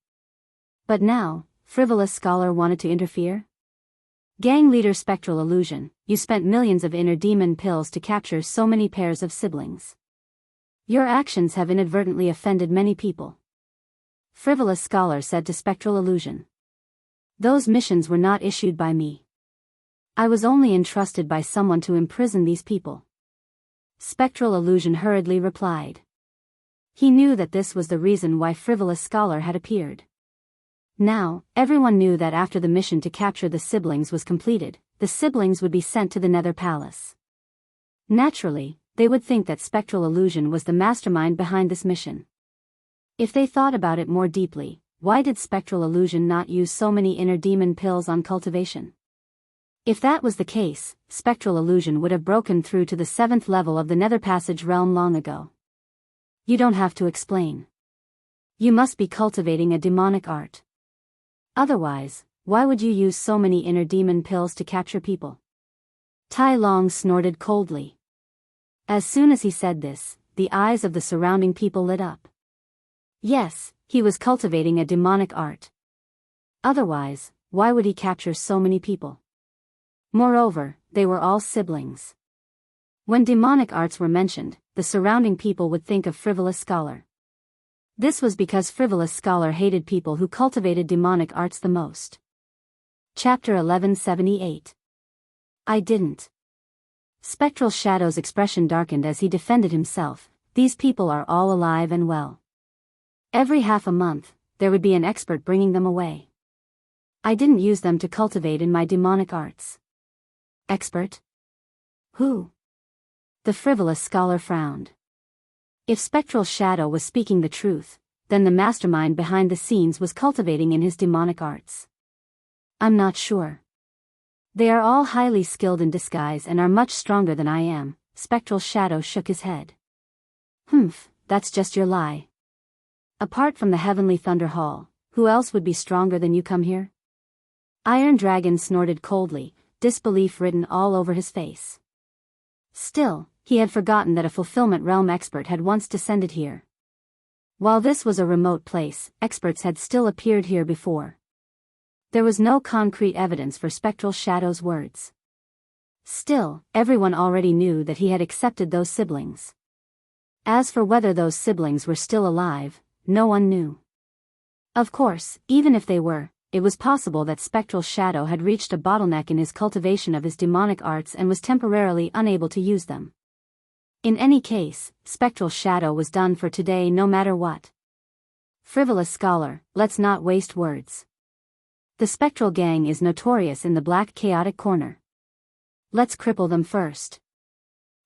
But now, Frivolous Scholar wanted to interfere? Gang leader Spectral Illusion, you spent millions of inner demon pills to capture so many pairs of siblings. Your actions have inadvertently offended many people. Frivolous Scholar said to Spectral Illusion. Those missions were not issued by me. I was only entrusted by someone to imprison these people. Spectral Illusion hurriedly replied. He knew that this was the reason why Frivolous Scholar had appeared. Now, everyone knew that after the mission to capture the siblings was completed, the siblings would be sent to the Nether Palace. Naturally, they would think that Spectral Illusion was the mastermind behind this mission. If they thought about it more deeply, why did Spectral Illusion not use so many inner demon pills on cultivation? If that was the case, Spectral Illusion would have broken through to the 7th level of the Nether Passage realm long ago. You don't have to explain. You must be cultivating a demonic art. Otherwise, why would you use so many inner demon pills to capture people? Tai Long snorted coldly. As soon as he said this, the eyes of the surrounding people lit up. Yes, he was cultivating a demonic art. Otherwise, why would he capture so many people? Moreover, they were all siblings. When demonic arts were mentioned, the surrounding people would think of Frivolous Scholar. This was because Frivolous Scholar hated people who cultivated demonic arts the most. Chapter 1178. I didn't. Spectral Shadow's expression darkened as he defended himself. These people are all alive and well. Every half a month, there would be an expert bringing them away. I didn't use them to cultivate in my demonic arts. Expert? Who? The frivolous scholar frowned. If Spectral Shadow was speaking the truth, then the mastermind behind the scenes was cultivating in his demonic arts. I'm not sure. They are all highly skilled in disguise and are much stronger than I am. Spectral Shadow shook his head. That's just your lie. Apart from the Heavenly Thunder Hall, who else would be stronger than you come here? Iron Dragon snorted coldly, disbelief written all over his face. Still, he had forgotten that a fulfillment realm expert had once descended here. While this was a remote place, experts had still appeared here before. There was no concrete evidence for Spectral Shadow's words. Still, everyone already knew that he had accepted those siblings. As for whether those siblings were still alive, no one knew. Of course, even if they were, it was possible that Spectral Shadow had reached a bottleneck in his cultivation of his demonic arts and was temporarily unable to use them. In any case, Spectral Shadow was done for today no matter what. Frivolous scholar, let's not waste words. The Spectral Gang is notorious in the Black Chaotic Corner. Let's cripple them first.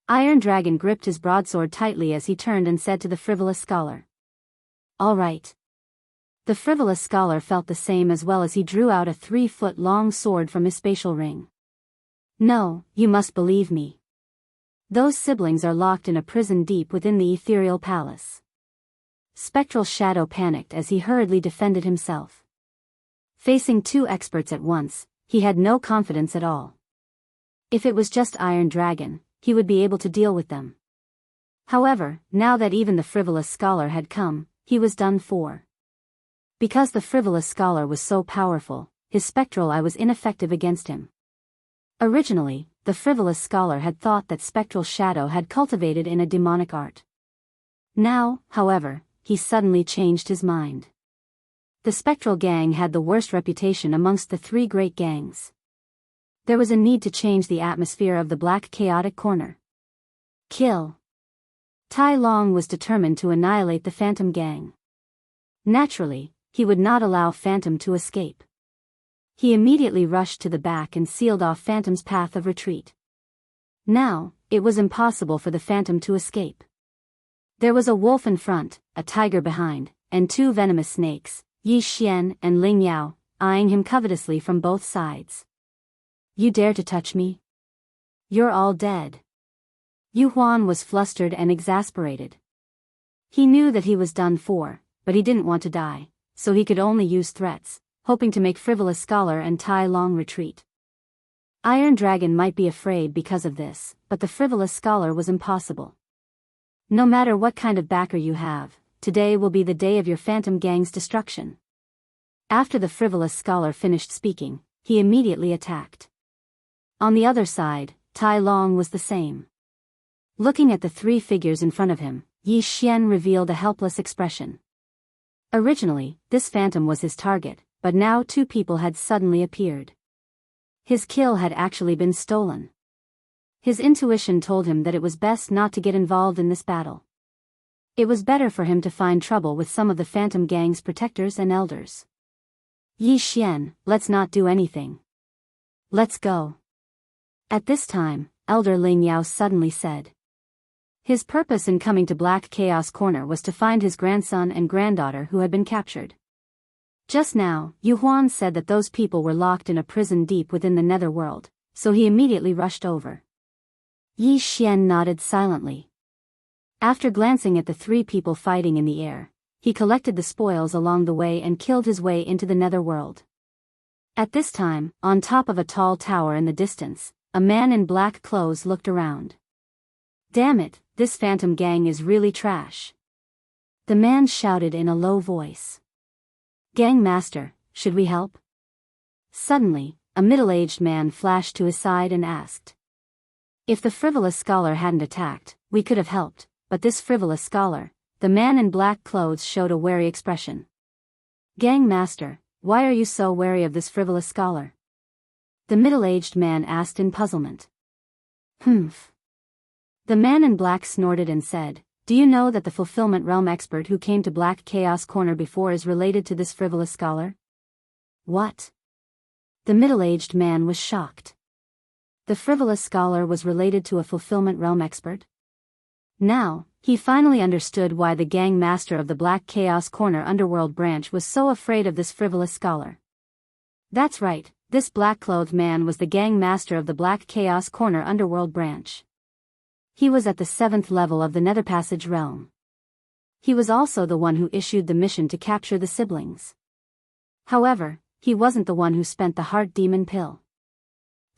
Iron Dragon gripped his broadsword tightly as he turned and said to the frivolous scholar. All right. The frivolous scholar felt the same as well as he drew out a 3-foot-long sword from his spatial ring. No, you must believe me. Those siblings are locked in a prison deep within the ethereal palace. Spectral Shadow panicked as he hurriedly defended himself. Facing two experts at once, he had no confidence at all. If it was just Iron Dragon, he would be able to deal with them. However, now that even the frivolous scholar had come, he was done for. Because the frivolous scholar was so powerful, his spectral eye was ineffective against him. Originally, the frivolous scholar had thought that Spectral Shadow had cultivated in a demonic art. Now, however, he suddenly changed his mind. The Spectral Gang had the worst reputation amongst the three great gangs. There was a need to change the atmosphere of the Black Chaotic Corner. Kill. Tai Long was determined to annihilate the Phantom Gang. Naturally, he would not allow Phantom to escape. He immediately rushed to the back and sealed off Phantom's path of retreat. Now, it was impossible for the Phantom to escape. There was a wolf in front, a tiger behind, and two venomous snakes, Yi Xian and Ling Yao, eyeing him covetously from both sides. You dare to touch me? You're all dead. Yu Huan was flustered and exasperated. He knew that he was done for, but he didn't want to die, so he could only use threats, hoping to make Frivolous Scholar and Tai Long retreat. Iron Dragon might be afraid because of this, but the Frivolous Scholar was impossible. No matter what kind of backer you have, today will be the day of your Phantom Gang's destruction. After the Frivolous Scholar finished speaking, he immediately attacked. On the other side, Tai Long was the same. Looking at the three figures in front of him, Yi Xian revealed a helpless expression. Originally, this phantom was his target, but now two people had suddenly appeared. His kill had actually been stolen. His intuition told him that it was best not to get involved in this battle. It was better for him to find trouble with some of the Phantom Gang's protectors and elders. Yi Xian, let's not do anything. Let's go. At this time, Elder Ling Yao suddenly said. His purpose in coming to Black Chaos Corner was to find his grandson and granddaughter who had been captured. Just now, Yu Huan said that those people were locked in a prison deep within the netherworld, so he immediately rushed over. Yi Xian nodded silently. After glancing at the three people fighting in the air, he collected the spoils along the way and killed his way into the netherworld. At this time, on top of a tall tower in the distance, a man in black clothes looked around. Damn it, this Phantom Gang is really trash. The man shouted in a low voice. Gang Master, should we help? Suddenly, a middle-aged man flashed to his side and asked. If the Frivolous Scholar hadn't attacked, we could have helped, but this Frivolous Scholar, the man in black clothes showed a wary expression. Gang Master, why are you so wary of this Frivolous Scholar? The middle-aged man asked in puzzlement. The man in black snorted and said, do you know that the fulfillment realm expert who came to Black Chaos Corner before is related to this frivolous scholar? What? The middle-aged man was shocked. The frivolous scholar was related to a fulfillment realm expert? Now, he finally understood why the gang master of the Black Chaos Corner underworld branch was so afraid of this frivolous scholar. That's right, this black-clothed man was the gang master of the Black Chaos Corner underworld branch. He was at the 7th level of the Nether Passage realm. He was also the one who issued the mission to capture the siblings. However, he wasn't the one who spent the heart demon pill.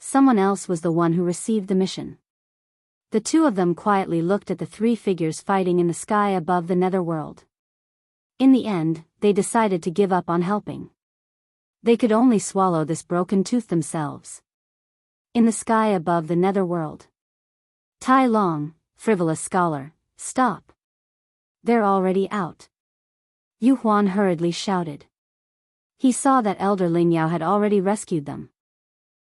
Someone else was the one who received the mission. The two of them quietly looked at the three figures fighting in the sky above the netherworld. In the end, they decided to give up on helping. They could only swallow this broken tooth themselves. In the sky above the netherworld. Tai Long, frivolous scholar, stop. They're already out. Yu Huan hurriedly shouted. He saw that Elder Ling Yao had already rescued them.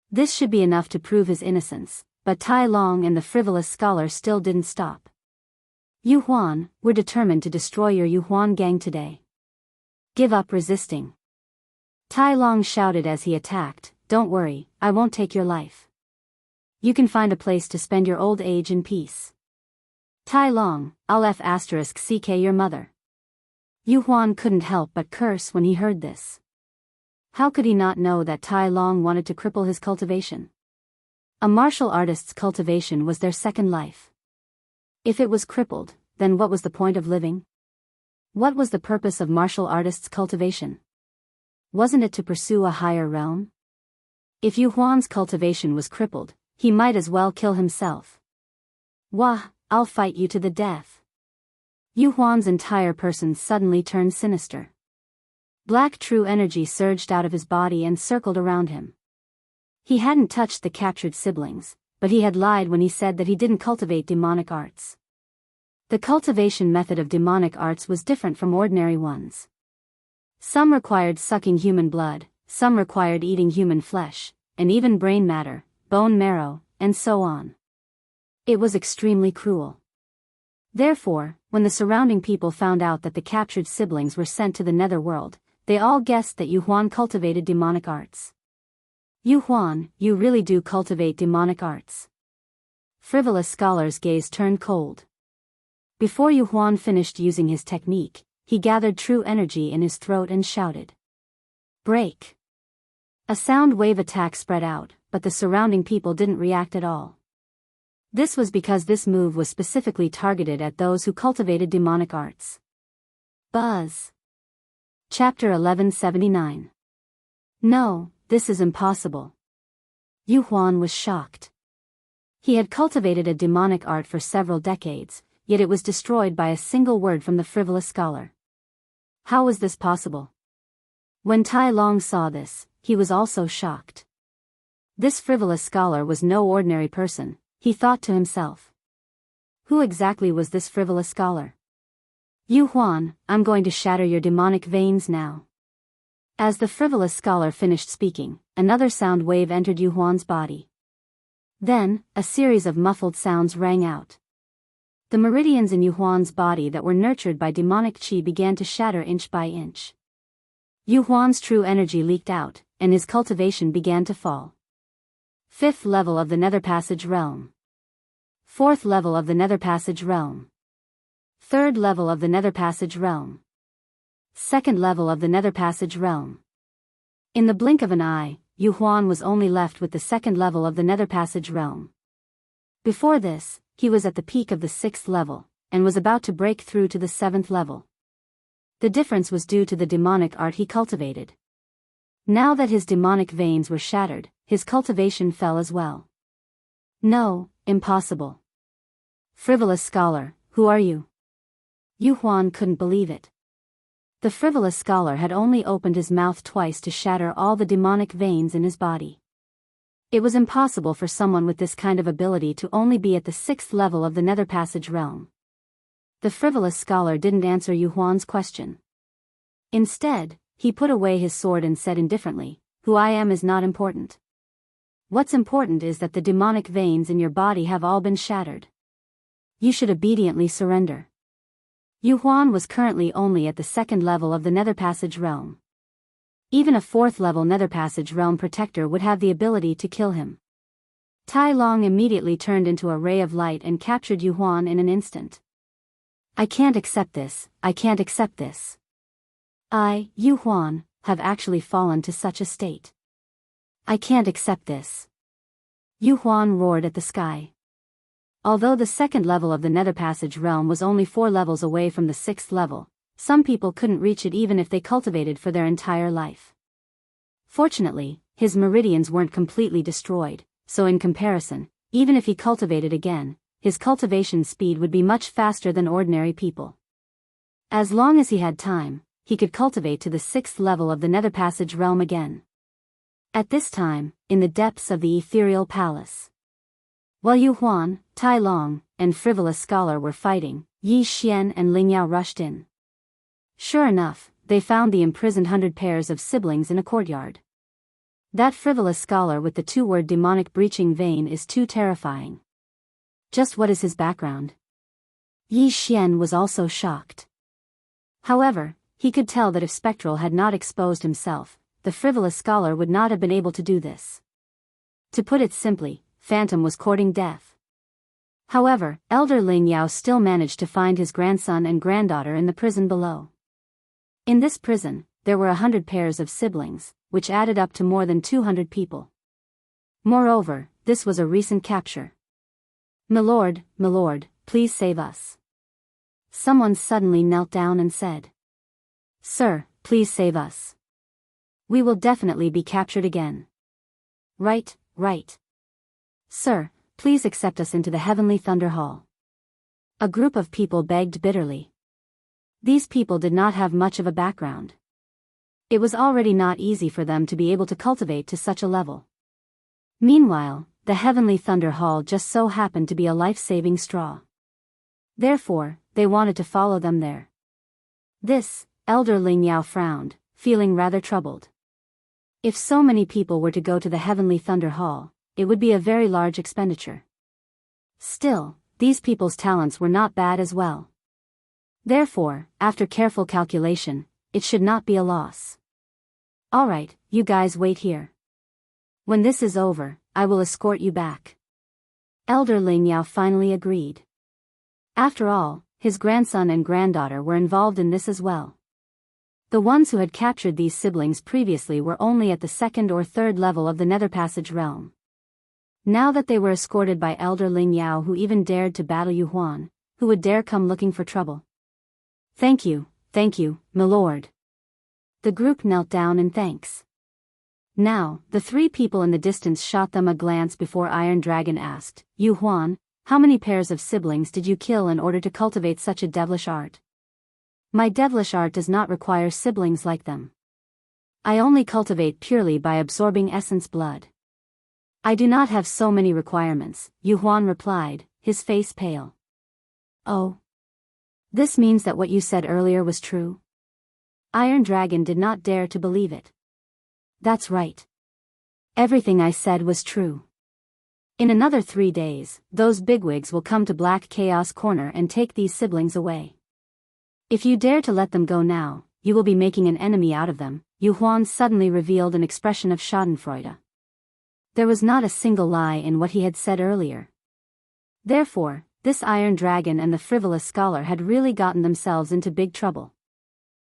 This should be enough to prove his innocence, but Tai Long and the frivolous scholar still didn't stop. Yu Huan, we're determined to destroy your Yu Huan gang today. Give up resisting. Tai Long shouted as he attacked, don't worry, I won't take your life. You can find a place to spend your old age in peace. Tai Long, I'll *CK your mother. Yu Huan couldn't help but curse when he heard this. How could he not know that Tai Long wanted to cripple his cultivation? A martial artist's cultivation was their second life. If it was crippled, then what was the point of living? What was the purpose of martial artists' cultivation? Wasn't it to pursue a higher realm? If Yu Huan's cultivation was crippled, he might as well kill himself. Wah, I'll fight you to the death. Yu Huan's entire person suddenly turned sinister. Black true energy surged out of his body and circled around him. He hadn't touched the captured siblings, but he had lied when he said that he didn't cultivate demonic arts. The cultivation method of demonic arts was different from ordinary ones. Some required sucking human blood, some required eating human flesh, and even brain matter, bone marrow, and so on. It was extremely cruel. Therefore, when the surrounding people found out that the captured siblings were sent to the netherworld, they all guessed that Yu Huan cultivated demonic arts. Yu Huan, you really do cultivate demonic arts. Frivolous scholar's gaze turned cold. Before Yu Huan finished using his technique, he gathered true energy in his throat and shouted. Break! A sound wave attack spread out, but the surrounding people didn't react at all. This was because this move was specifically targeted at those who cultivated demonic arts. Buzz. Chapter 1179. No, this is impossible. Yu Huan was shocked. He had cultivated a demonic art for several decades, yet it was destroyed by a single word from the frivolous scholar. How was this possible? When Tai Long saw this, he was also shocked. This frivolous scholar was no ordinary person, he thought to himself. Who exactly was this frivolous scholar? Yu Huan, I'm going to shatter your demonic veins now. As the frivolous scholar finished speaking, another sound wave entered Yu Huan's body. Then, a series of muffled sounds rang out. The meridians in Yu Huan's body that were nurtured by demonic qi began to shatter inch by inch. Yu Huan's true energy leaked out, and his cultivation began to fall. 5th level of the Nether Passage realm. 4th level of the Nether Passage realm. 3rd level of the Nether Passage realm. 2nd level of the Nether Passage realm. In the blink of an eye, Yu Huan was only left with the 2nd level of the Nether Passage realm. Before this, he was at the peak of the 6th level, and was about to break through to the 7th level. The difference was due to the demonic art he cultivated. Now that his demonic veins were shattered, his cultivation fell as well. No, impossible. Frivolous scholar, who are you? Yu Huan couldn't believe it. The frivolous scholar had only opened his mouth twice to shatter all the demonic veins in his body. It was impossible for someone with this kind of ability to only be at the 6th level of the Nether Passage realm. The frivolous scholar didn't answer Yu Huan's question. Instead, he put away his sword and said indifferently, who I am is not important. What's important is that the demonic veins in your body have all been shattered. You should obediently surrender. Yu Huan was currently only at the second level of the Nether Passage realm. Even a fourth level Nether Passage realm protector would have the ability to kill him. Tai Long immediately turned into a ray of light and captured Yu Huan in an instant. I can't accept this, I can't accept this. Yu Huan, have actually fallen to such a state. I can't accept this. Yu Huan roared at the sky. Although the second level of the Nether Passage realm was only 4 levels away from the 6th level, some people couldn't reach it even if they cultivated for their entire life. Fortunately, his meridians weren't completely destroyed, so in comparison, even if he cultivated again, his cultivation speed would be much faster than ordinary people. As long as he had time, he could cultivate to the 6th level of the Nether Passage realm again. At this time, in the depths of the ethereal palace, while Yu Huan, Tai Long, and Frivolous Scholar were fighting, Yi Xian and Ling Yao rushed in. Sure enough, they found the imprisoned 100 pairs of siblings in a courtyard. That Frivolous Scholar with the 2-word demonic breaching vein is too terrifying. Just what is his background? Yi Xian was also shocked. However, he could tell that if Spectral had not exposed himself, the Frivolous Scholar would not have been able to do this. To put it simply, Phantom was courting death. However, Elder Ling Yao still managed to find his grandson and granddaughter in the prison below. In this prison, there were 100 pairs of siblings, which added up to more than 200 people. Moreover, this was a recent capture. My lord, please save us. Someone suddenly knelt down and said. Sir, please save us. We will definitely be captured again. Right. Sir, please accept us into the Heavenly Thunder Hall. A group of people begged bitterly. These people did not have much of a background. It was already not easy for them to be able to cultivate to such a level. Meanwhile, the Heavenly Thunder Hall just so happened to be a life-saving straw. Therefore, they wanted to follow them there. This, Elder Ling Yao frowned, feeling rather troubled. If so many people were to go to the Heavenly Thunder Hall, it would be a very large expenditure. Still, these people's talents were not bad as well. Therefore, after careful calculation, it should not be a loss. Alright, you guys wait here. When this is over, I will escort you back. Elder Ling Yao finally agreed. After all, his grandson and granddaughter were involved in this as well. The ones who had captured these siblings previously were only at the 2nd or 3rd level of the Nether Passage realm. Now that they were escorted by Elder Ling Yao, who even dared to battle Yu Huan, who would dare come looking for trouble? Thank you, my lord. The group knelt down in thanks. Now, the 3 people in the distance shot them a glance before Iron Dragon asked, Yu Huan, how many pairs of siblings did you kill in order to cultivate such a devilish art? My devilish art does not require siblings like them. I only cultivate purely by absorbing essence blood. I do not have so many requirements, Yu Huan replied, his face pale. Oh. This means that what you said earlier was true? Iron Dragon did not dare to believe it. That's right. Everything I said was true. In another 3 days, those bigwigs will come to Black Chaos Corner and take these siblings away. If you dare to let them go now, you will be making an enemy out of them. Yu Huan suddenly revealed an expression of schadenfreude. There was not a single lie in what he had said earlier. Therefore, this Iron Dragon and the Frivolous Scholar had really gotten themselves into big trouble.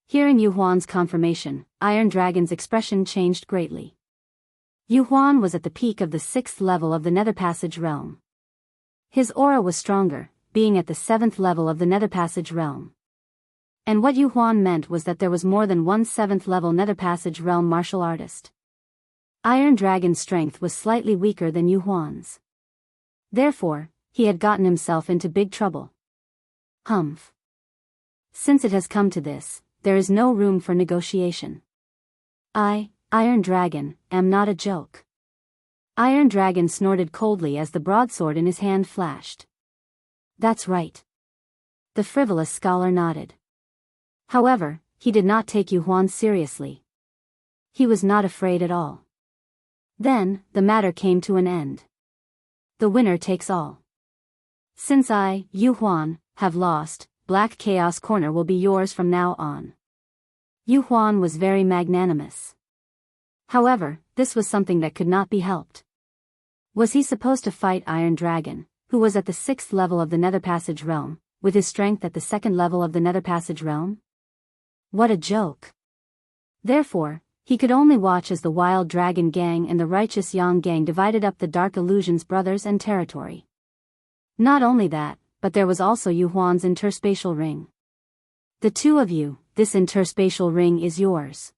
Hearing Yu Huan's confirmation, Iron Dragon's expression changed greatly. Yu Huan was at the peak of the 6th level of the Nether Passage realm. His aura was stronger, being at the 7th level of the Nether Passage realm. And what Yu Huan meant was that there was more than one 7th level Nether Passage realm martial artist. Iron Dragon's strength was slightly weaker than Yu Huan's. Therefore, he had gotten himself into big trouble. Humph. Since it has come to this, there is no room for negotiation. I, Iron Dragon, am not a joke. Iron Dragon snorted coldly as the broadsword in his hand flashed. That's right. The Frivolous Scholar nodded. However, he did not take Yu Huan seriously. He was not afraid at all. Then, the matter came to an end. The winner takes all. Since I, Yu Huan, have lost, Black Chaos Corner will be yours from now on. Yu Huan was very magnanimous. However, this was something that could not be helped. Was he supposed to fight Iron Dragon, who was at the 6th level of the Nether Passage realm, with his strength at the 2nd level of the Nether Passage realm? What a joke. Therefore, he could only watch as the Wild Dragon Gang and the Righteous Yang Gang divided up the Dark Illusions brothers and territory. Not only that, but there was also Yu Huan's interspatial ring. The two of you, this interspatial ring is yours.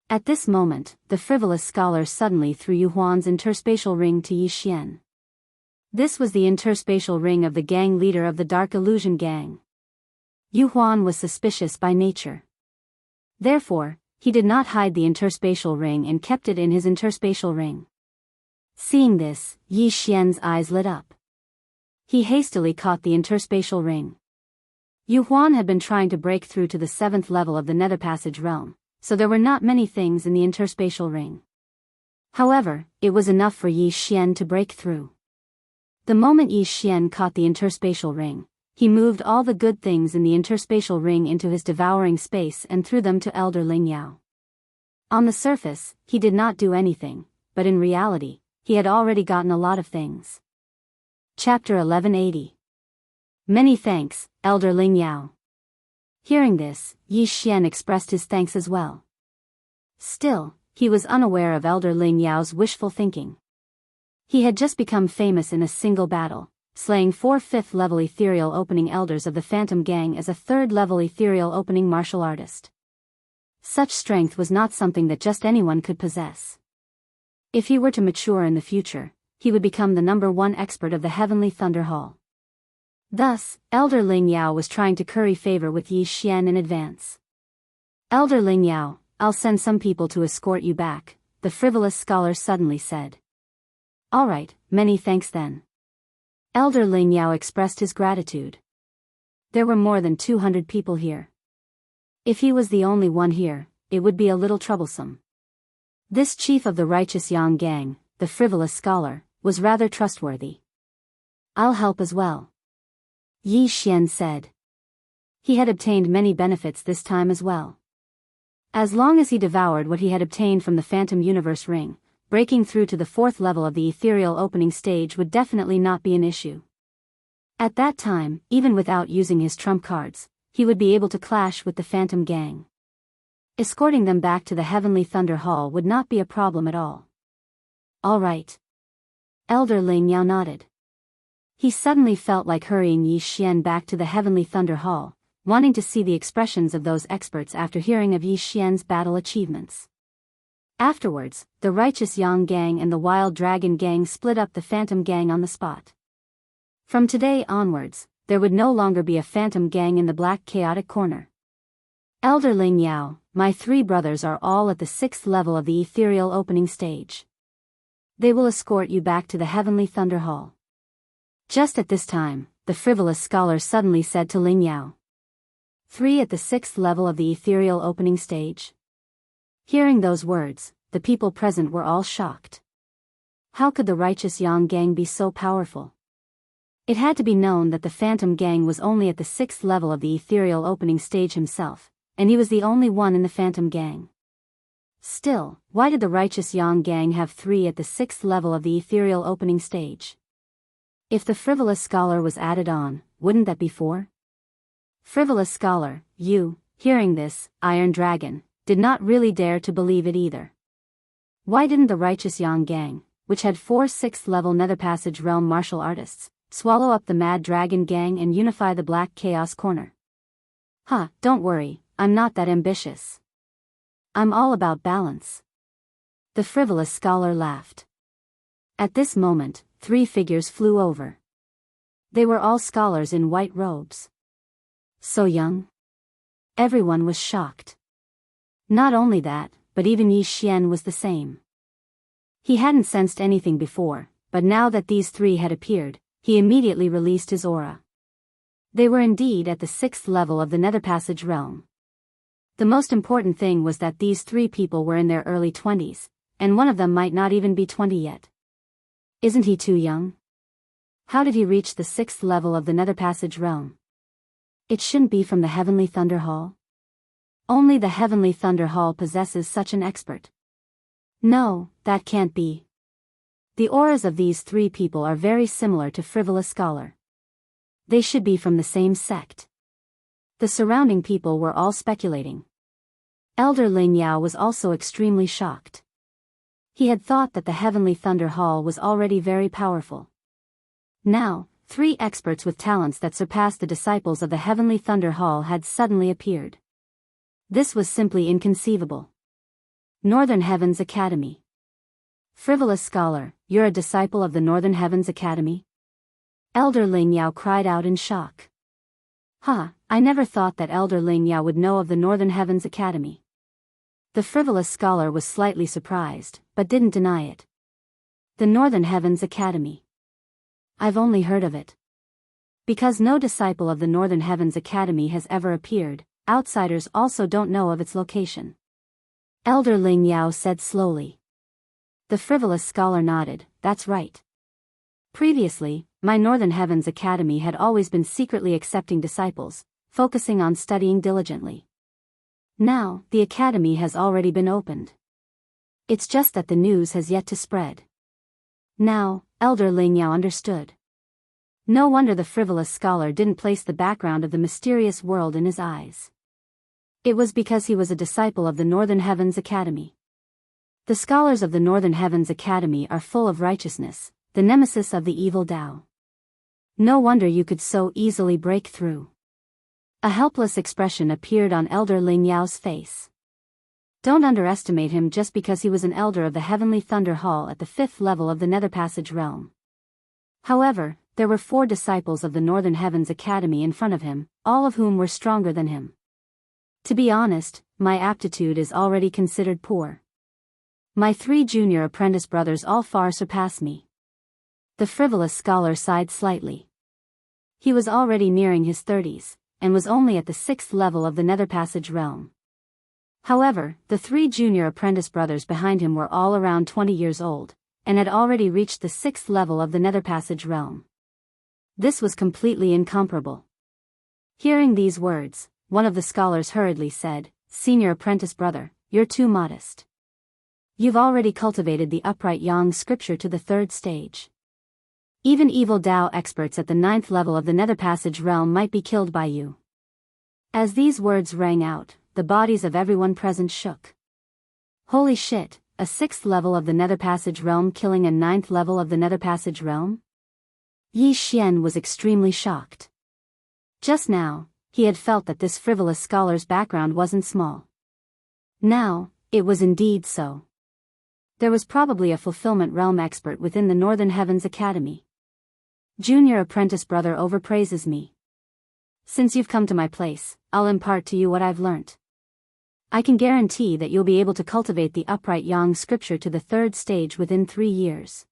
At this moment, the frivolous scholar suddenly threw Yu Huan's interspatial ring to Yi Xian. This was the interspatial ring of the gang leader of the Dark Illusion Gang. Yu Huan was suspicious by nature. Therefore, he did not hide the interspatial ring and kept it in his interspatial ring. Seeing this, Yi Xian's eyes lit up. He hastily caught the interspatial ring. Yu Huan had been trying to break through to the 7th level of the Nether Passage realm, so there were not many things in the interspatial ring. However, it was enough for Yi Xian to break through. The moment Yi Xian caught the interspatial ring, he moved all the good things in the interspatial ring into his devouring space and threw them to Elder Ling Yao. On the surface, he did not do anything, but in reality, he had already gotten a lot of things. Chapter 1180. Many thanks, Elder Ling Yao. Hearing this, Yi Xian expressed his thanks as well. Still, he was unaware of Elder Ling Yao's wishful thinking. He had just become famous in a single battle, slaying 4 5th-level ethereal opening elders of the Phantom Gang as a 3rd-level ethereal opening martial artist. Such strength was not something that just anyone could possess. If he were to mature in the future, he would become the #1 expert of the Heavenly Thunder Hall. Thus, Elder Ling Yao was trying to curry favor with Yi Xian in advance. Elder Ling Yao, I'll send some people to escort you back, the frivolous scholar suddenly said. Alright, many thanks then. Elder Ling Yao expressed his gratitude. There were more than 200 people here. If he was the only one here, it would be a little troublesome. This chief of the Righteous Yang Gang, the frivolous scholar, was rather trustworthy. I'll help as well. Yi Xian said. He had obtained many benefits this time as well. As long as he devoured what he had obtained from the Phantom Universe Ring, breaking through to the 4th level of the ethereal opening stage would definitely not be an issue. At that time, even without using his trump cards, he would be able to clash with the Phantom Gang. Escorting them back to the Heavenly Thunder Hall would not be a problem at all. All right. Elder Ling Yao nodded. He suddenly felt like hurrying Yi Xian back to the Heavenly Thunder Hall, wanting to see the expressions of those experts after hearing of Yi Xian's battle achievements. Afterwards, the Righteous Yang Gang and the Wild Dragon Gang split up the Phantom Gang on the spot. From today onwards, there would no longer be a Phantom Gang in the Black Chaotic Corner. Elder Ling Yao, my 3 brothers are all at the 6th level of the ethereal opening stage. They will escort you back to the Heavenly Thunder Hall. Just at this time, the frivolous scholar suddenly said to Ling Yao. 3 at the 6th level of the ethereal opening stage? Hearing those words, the people present were all shocked. How could the Righteous Yang Gang be so powerful? It had to be known that the Phantom Gang was only at the 6th level of the ethereal opening stage himself, and he was the only one in the Phantom Gang. Still, why did the Righteous Yang Gang have 3 at the 6th level of the ethereal opening stage? If the frivolous scholar was added on, wouldn't that be 4? Frivolous scholar, you, hearing this, Iron Dragon, did not really dare to believe it either. Why didn't the Righteous Yang Gang, which had 4 6th-level Nether Passage realm martial artists, swallow up the Mad Dragon Gang and unify the Black Chaos Corner? Don't worry, I'm not that ambitious. I'm all about balance. The frivolous scholar laughed. At this moment, 3 figures flew over. They were all scholars in white robes. So young? Everyone was shocked. Not only that, but even Yi Xian was the same. He hadn't sensed anything before, but now that these 3 had appeared, he immediately released his aura. They were indeed at the 6th level of the Nether Passage realm. The most important thing was that these 3 people were in their early 20s, and one of them might not even be 20 yet. Isn't he too young? How did he reach the 6th level of the Nether Passage realm? It shouldn't be from the Heavenly Thunder Hall? Only the Heavenly Thunder Hall possesses such an expert. No, that can't be. The auras of these three people are very similar to Frivolous Scholar. They should be from the same sect. The surrounding people were all speculating. Elder Ling Yao was also extremely shocked. He had thought that the Heavenly Thunder Hall was already very powerful. Now, three experts with talents that surpassed the disciples of the Heavenly Thunder Hall had suddenly appeared. This was simply inconceivable. Northern Heavens Academy. Frivolous Scholar, you're a disciple of the Northern Heavens Academy? Elder Ling Yao cried out in shock. I never thought that Elder Ling Yao would know of the Northern Heavens Academy. The Frivolous Scholar was slightly surprised, but didn't deny it. The Northern Heavens Academy. I've only heard of it. Because no disciple of the Northern Heavens Academy has ever appeared, outsiders also don't know of its location. Elder Ling Yao said slowly. The Frivolous Scholar nodded, that's right. Previously, my Northern Heavens Academy had always been secretly accepting disciples, focusing on studying diligently. Now, the academy has already been opened. It's just that the news has yet to spread. Now, Elder Ling Yao understood. No wonder the Frivolous Scholar didn't place the background of the mysterious world in his eyes. It was because he was a disciple of the Northern Heavens Academy. The scholars of the Northern Heavens Academy are full of righteousness, the nemesis of the evil Tao. No wonder you could so easily break through. A helpless expression appeared on Elder Ling Yao's face. Don't underestimate him just because he was an elder of the Heavenly Thunder Hall at the 5th level of the Nether Passage realm. However, there were 4 disciples of the Northern Heavens Academy in front of him, all of whom were stronger than him. To be honest, my aptitude is already considered poor. My 3 junior apprentice brothers all far surpass me. The Frivolous Scholar sighed slightly. He was already nearing his 30s, and was only at the 6th level of the Nether Passage realm. However, the 3 junior apprentice brothers behind him were all around 20 years old, and had already reached the 6th level of the Nether Passage realm. This was completely incomparable. Hearing these words, one of the scholars hurriedly said, Senior apprentice brother, you're too modest. You've already cultivated the upright yang scripture to the 3rd stage. Even evil Tao experts at the 9th level of the Nether Passage realm might be killed by you. As these words rang out, the bodies of everyone present shook. Holy shit, a 6th level of the Nether Passage realm killing a 9th level of the Nether Passage realm? Yi Xian was extremely shocked. Just now, he had felt that this Frivolous Scholar's background wasn't small. Now, it was indeed so. There was probably a fulfillment realm expert within the Northern Heavens Academy. Junior apprentice brother overpraises me. Since you've come to my place, I'll impart to you what I've learnt. I can guarantee that you'll be able to cultivate the upright yang scripture to the 3rd stage within 3 years.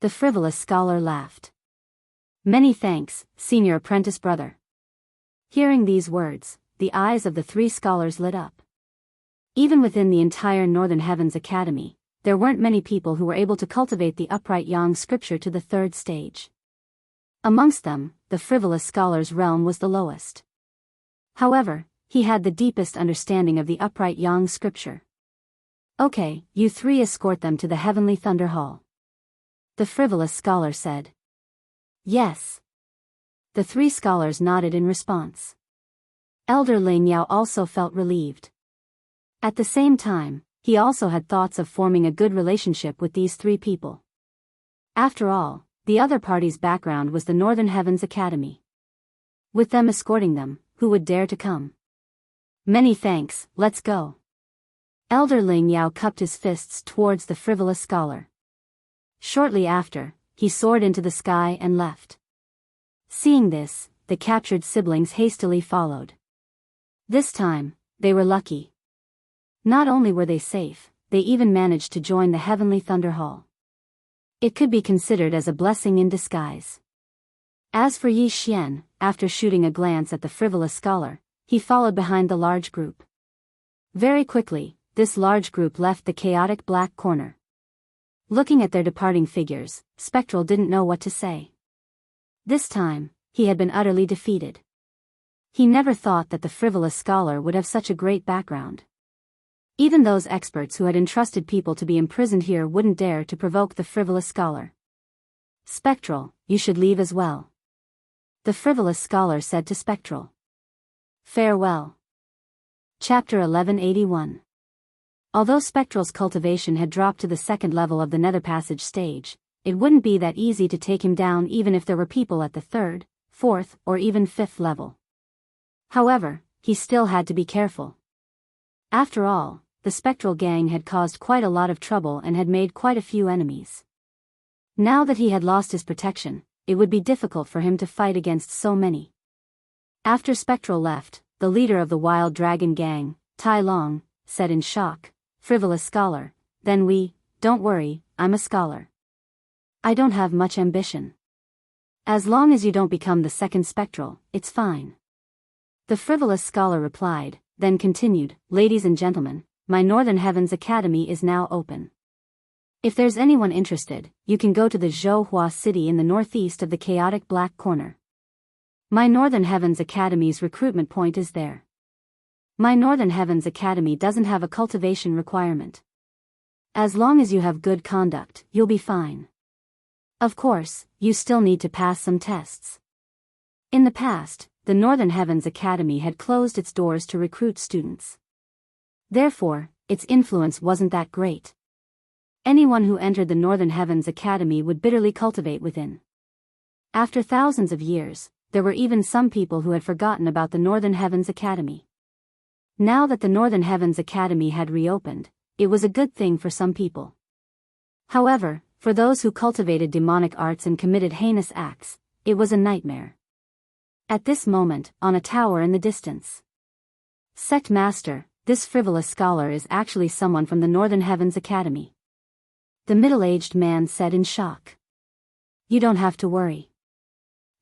The Frivolous Scholar laughed. Many thanks, senior apprentice brother. Hearing these words, the eyes of the 3 scholars lit up. Even within the entire Northern Heavens Academy, there weren't many people who were able to cultivate the upright yang scripture to the 3rd stage. Amongst them, the Frivolous Scholar's realm was the lowest. However, he had the deepest understanding of the upright yang scripture. Okay, you 3 escort them to the Heavenly Thunder Hall. The Frivolous Scholar said. Yes. The 3 scholars nodded in response. Elder Ling Yao also felt relieved. At the same time, he also had thoughts of forming a good relationship with these 3 people. After all, the other party's background was the Northern Heavens Academy. With them escorting them, who would dare to come? Many thanks, let's go. Elder Ling Yao cupped his fists towards the Frivolous Scholar. Shortly after, he soared into the sky and left. Seeing this, the captured siblings hastily followed. This time, they were lucky. Not only were they safe, they even managed to join the Heavenly Thunder Hall. It could be considered as a blessing in disguise. As for Yi Xian, after shooting a glance at the Frivolous Scholar, he followed behind the large group. Very quickly, this large group left the chaotic black corner. Looking at their departing figures, Spectral didn't know what to say. This time, he had been utterly defeated. He never thought that the frivolous scholar would have such a great background. Even those experts who had entrusted people to be imprisoned here wouldn't dare to provoke the frivolous scholar. Spectral, you should leave as well. The frivolous scholar said to Spectral. Farewell. Chapter 1181. Although Spectral's cultivation had dropped to the second level of the nether passage stage, it wouldn't be that easy to take him down even if there were people at the third, fourth, or even fifth level. However, he still had to be careful. After all, the Spectral gang had caused quite a lot of trouble and had made quite a few enemies. Now that he had lost his protection, it would be difficult for him to fight against so many. After Spectral left, the leader of the Wild Dragon gang, Tai Long, said in shock, "Frivolous scholar, then don't worry, I'm a scholar. I don't have much ambition. As long as you don't become the second Spectral, it's fine." The frivolous scholar replied, then continued, "Ladies and gentlemen, my Northern Heavens Academy is now open. If there's anyone interested, you can go to the Zhouhua city in the northeast of the chaotic Black Corner. My Northern Heavens Academy's recruitment point is there. My Northern Heavens Academy doesn't have a cultivation requirement. As long as you have good conduct, you'll be fine. Of course, you still need to pass some tests." In the past, the Northern Heavens Academy had closed its doors to recruit students. Therefore, its influence wasn't that great. Anyone who entered the Northern Heavens Academy would bitterly cultivate within. After thousands of years, there were even some people who had forgotten about the Northern Heavens Academy. Now that the Northern Heavens Academy had reopened, it was a good thing for some people. However, for those who cultivated demonic arts and committed heinous acts, it was a nightmare. At this moment, on a tower in the distance. "Sect Master, this frivolous scholar is actually someone from the Northern Heavens Academy," the middle-aged man said in shock. "You don't have to worry.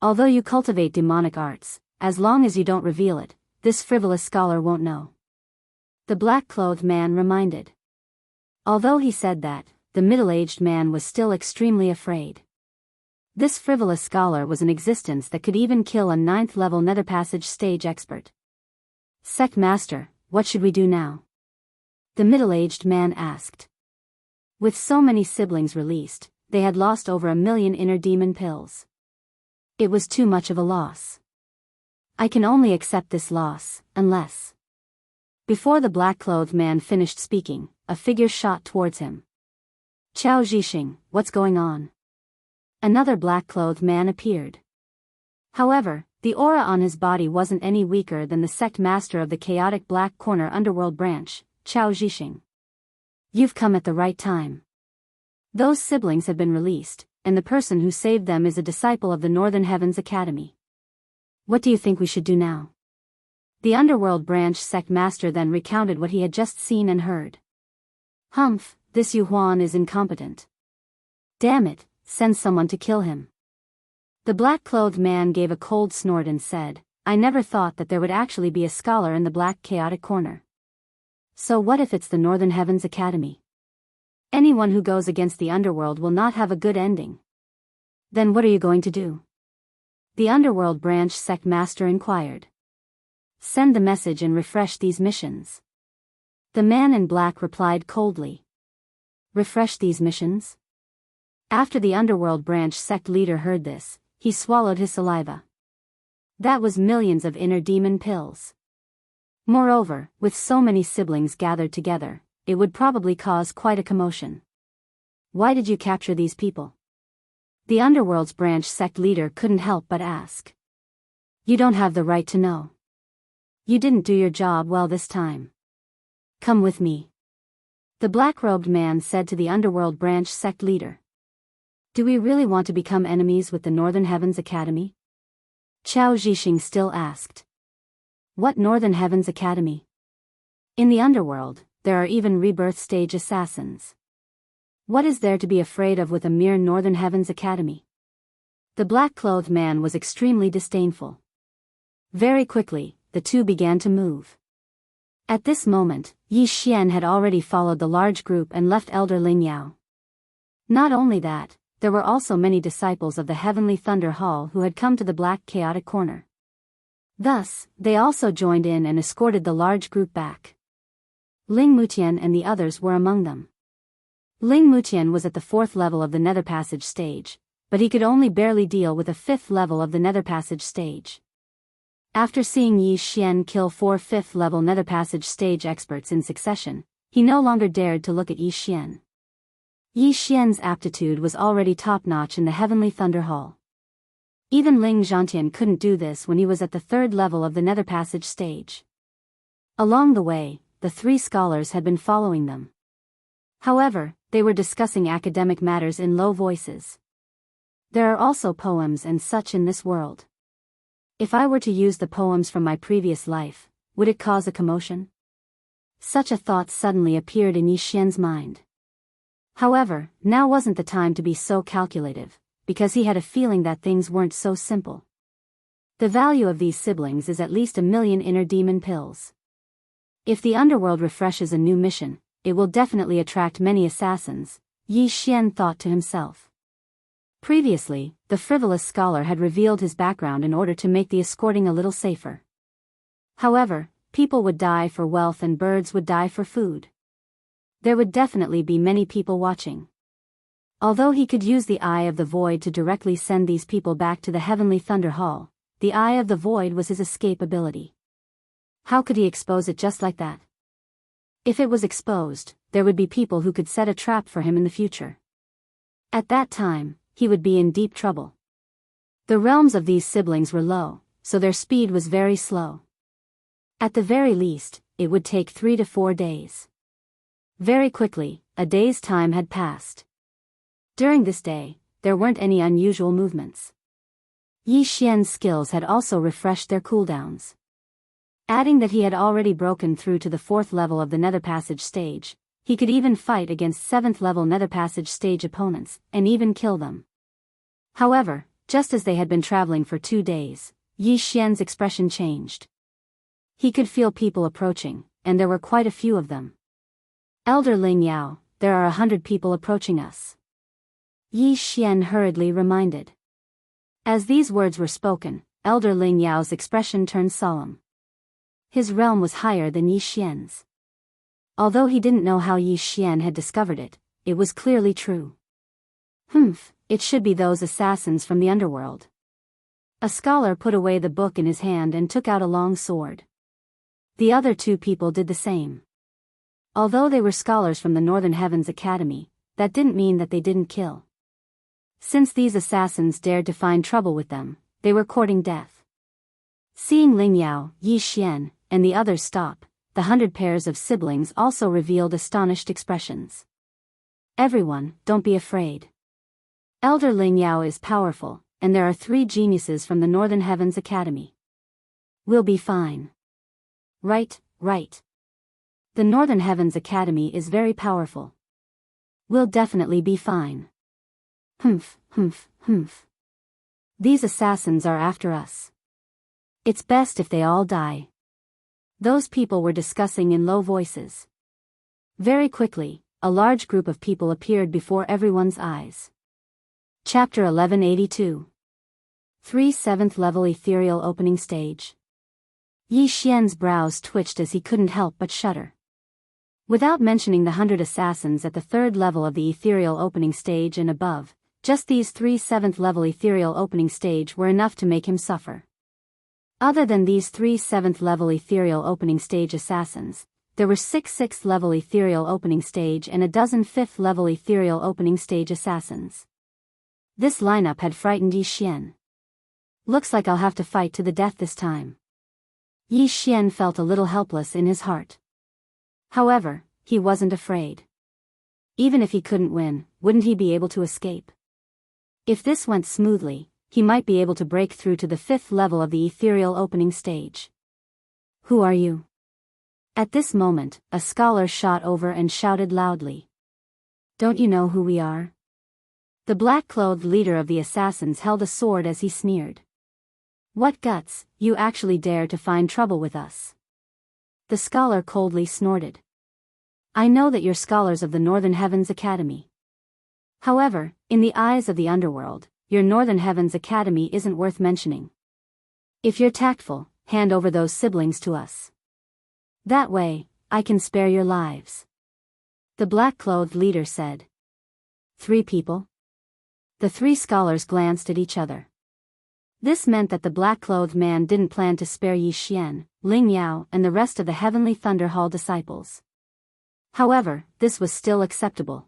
Although you cultivate demonic arts, as long as you don't reveal it, this frivolous scholar won't know," the black-clothed man reminded. Although he said that, the middle-aged man was still extremely afraid. This frivolous scholar was an existence that could even kill a 9th-level nether passage stage expert. "Sect Master, what should we do now?" the middle-aged man asked. With so many siblings released, they had lost over 1,000,000 inner demon pills. It was too much of a loss. "I can only accept this loss, unless..." Before the black-clothed man finished speaking, a figure shot towards him. "Qiao Zhixing, what's going on?" Another black-clothed man appeared. However, the aura on his body wasn't any weaker than the sect master of the chaotic Black Corner underworld branch, Qiao Zhixing. "You've come at the right time. Those siblings have been released, and the person who saved them is a disciple of the Northern Heavens Academy. What do you think we should do now?" The underworld branch sect master then recounted what he had just seen and heard. "Humph, this Yu Huan is incompetent. Damn it, send someone to kill him." The black-clothed man gave a cold snort and said, "I never thought that there would actually be a scholar in the Black Chaotic Corner. So what if it's the Northern Heavens Academy? Anyone who goes against the underworld will not have a good ending. Then what are you going to do?" The underworld branch sect master inquired. "Send the message and refresh these missions." The man in black replied coldly. "Refresh these missions?" After the underworld branch sect leader heard this, he swallowed his saliva. That was millions of inner demon pills. Moreover, with so many siblings gathered together, it would probably cause quite a commotion. "Why did you capture these people?" The underworld's branch sect leader couldn't help but ask. "You don't have the right to know. You didn't do your job well this time. Come with me," the black-robed man said to the underworld branch sect leader. "Do we really want to become enemies with the Northern Heavens Academy?" Qiao Zhixing still asked. "What Northern Heavens Academy? In the underworld, there are even rebirth stage assassins. What is there to be afraid of with a mere Northern Heavens Academy?" The black-clothed man was extremely disdainful. Very quickly, the two began to move. At this moment, Yi Xian had already followed the large group and left Elder Ling Yao. Not only that, there were also many disciples of the Heavenly Thunder Hall who had come to the Black Chaotic Corner. Thus, they also joined in and escorted the large group back. Ling Mutian and the others were among them. Ling Mutian was at the 4th level of the Nether Passage stage, but he could only barely deal with the 5th level of the Nether Passage stage. After seeing Yi Xian kill 4 5th level Nether Passage stage experts in succession, he no longer dared to look at Yi Xian. Yi Xian's aptitude was already top-notch in the Heavenly Thunder Hall. Even Ling Zhantian couldn't do this when he was at the 3rd level of the Nether Passage stage. Along the way, the 3 scholars had been following them. However, they were discussing academic matters in low voices. There are also poems and such in this world. If I were to use the poems from my previous life, would it cause a commotion? Such a thought suddenly appeared in Yi Xian's mind. However, now wasn't the time to be so calculative, because he had a feeling that things weren't so simple. The value of these siblings is at least 1,000,000 inner demon pills. If the underworld refreshes a new mission, it will definitely attract many assassins, Yi Xian thought to himself. Previously, the frivolous scholar had revealed his background in order to make the escorting a little safer. However, people would die for wealth and birds would die for food. There would definitely be many people watching. Although he could use the Eye of the Void to directly send these people back to the Heavenly Thunder Hall, the Eye of the Void was his escape ability. How could he expose it just like that? If it was exposed, there would be people who could set a trap for him in the future. At that time, he would be in deep trouble. The realms of these siblings were low, so their speed was very slow. At the very least, it would take 3 to 4 days. Very quickly, a day's time had passed. During this day, there weren't any unusual movements. Yi Xian's skills had also refreshed their cooldowns. Adding that he had already broken through to the 4th level of the Nether Passage stage, he could even fight against 7th level Nether Passage stage opponents, and even kill them. However, just as they had been traveling for 2 days, Yi Xian's expression changed. He could feel people approaching, and there were quite a few of them. Elder Ling Yao, there are 100 people approaching us. Yi Xian hurriedly reminded. As these words were spoken, Elder Ling Yao's expression turned solemn. His realm was higher than Yi Xian's. Although he didn't know how Yi Xian had discovered it, it was clearly true. It should be those assassins from the underworld. A scholar put away the book in his hand and took out a long sword. The other 2 people did the same. Although they were scholars from the Northern Heavens Academy, that didn't mean that they didn't kill. Since these assassins dared to find trouble with them, they were courting death. Seeing Ling Yao, Yi Xian, and the others stop, the 100 pairs of siblings also revealed astonished expressions. Everyone, don't be afraid. Elder Ling Yao is powerful, and there are 3 geniuses from the Northern Heavens Academy. We'll be fine. Right. The Northern Heavens Academy is very powerful. We'll definitely be fine. These assassins are after us. It's best if they all die. Those people were discussing in low voices. Very quickly, a large group of people appeared before everyone's eyes. Chapter 1182. 3 7th level ethereal opening stage. Yi Xian's brows twitched as he couldn't help but shudder. Without mentioning the 100 assassins at the 3rd level of the ethereal opening stage and above, just these 3 7th level ethereal opening stage were enough to make him suffer. Other than these 3 7th level ethereal opening stage assassins, there were 6 6th level ethereal opening stage and a dozen 5th level ethereal opening stage assassins. This lineup had frightened Yi Xian. Looks like I'll have to fight to the death this time. Yi Xian felt a little helpless in his heart. However, he wasn't afraid. Even if he couldn't win, wouldn't he be able to escape? If this went smoothly, he might be able to break through to the 5th level of the ethereal opening stage. Who are you? At this moment, a scholar shot over and shouted loudly. Don't you know who we are? The black-clothed leader of the assassins held a sword as he sneered. What guts, you actually dare to find trouble with us? The scholar coldly snorted. I know that you're scholars of the Northern Heavens Academy. However, in the eyes of the underworld, your Northern Heavens Academy isn't worth mentioning. If you're tactful, hand over those siblings to us. That way, I can spare your lives. The black-clothed leader said. 3 people? The 3 scholars glanced at each other. This meant that the black-clothed man didn't plan to spare Yi Xian, Ling Yao, and the rest of the Heavenly Thunder Hall disciples. However, this was still acceptable.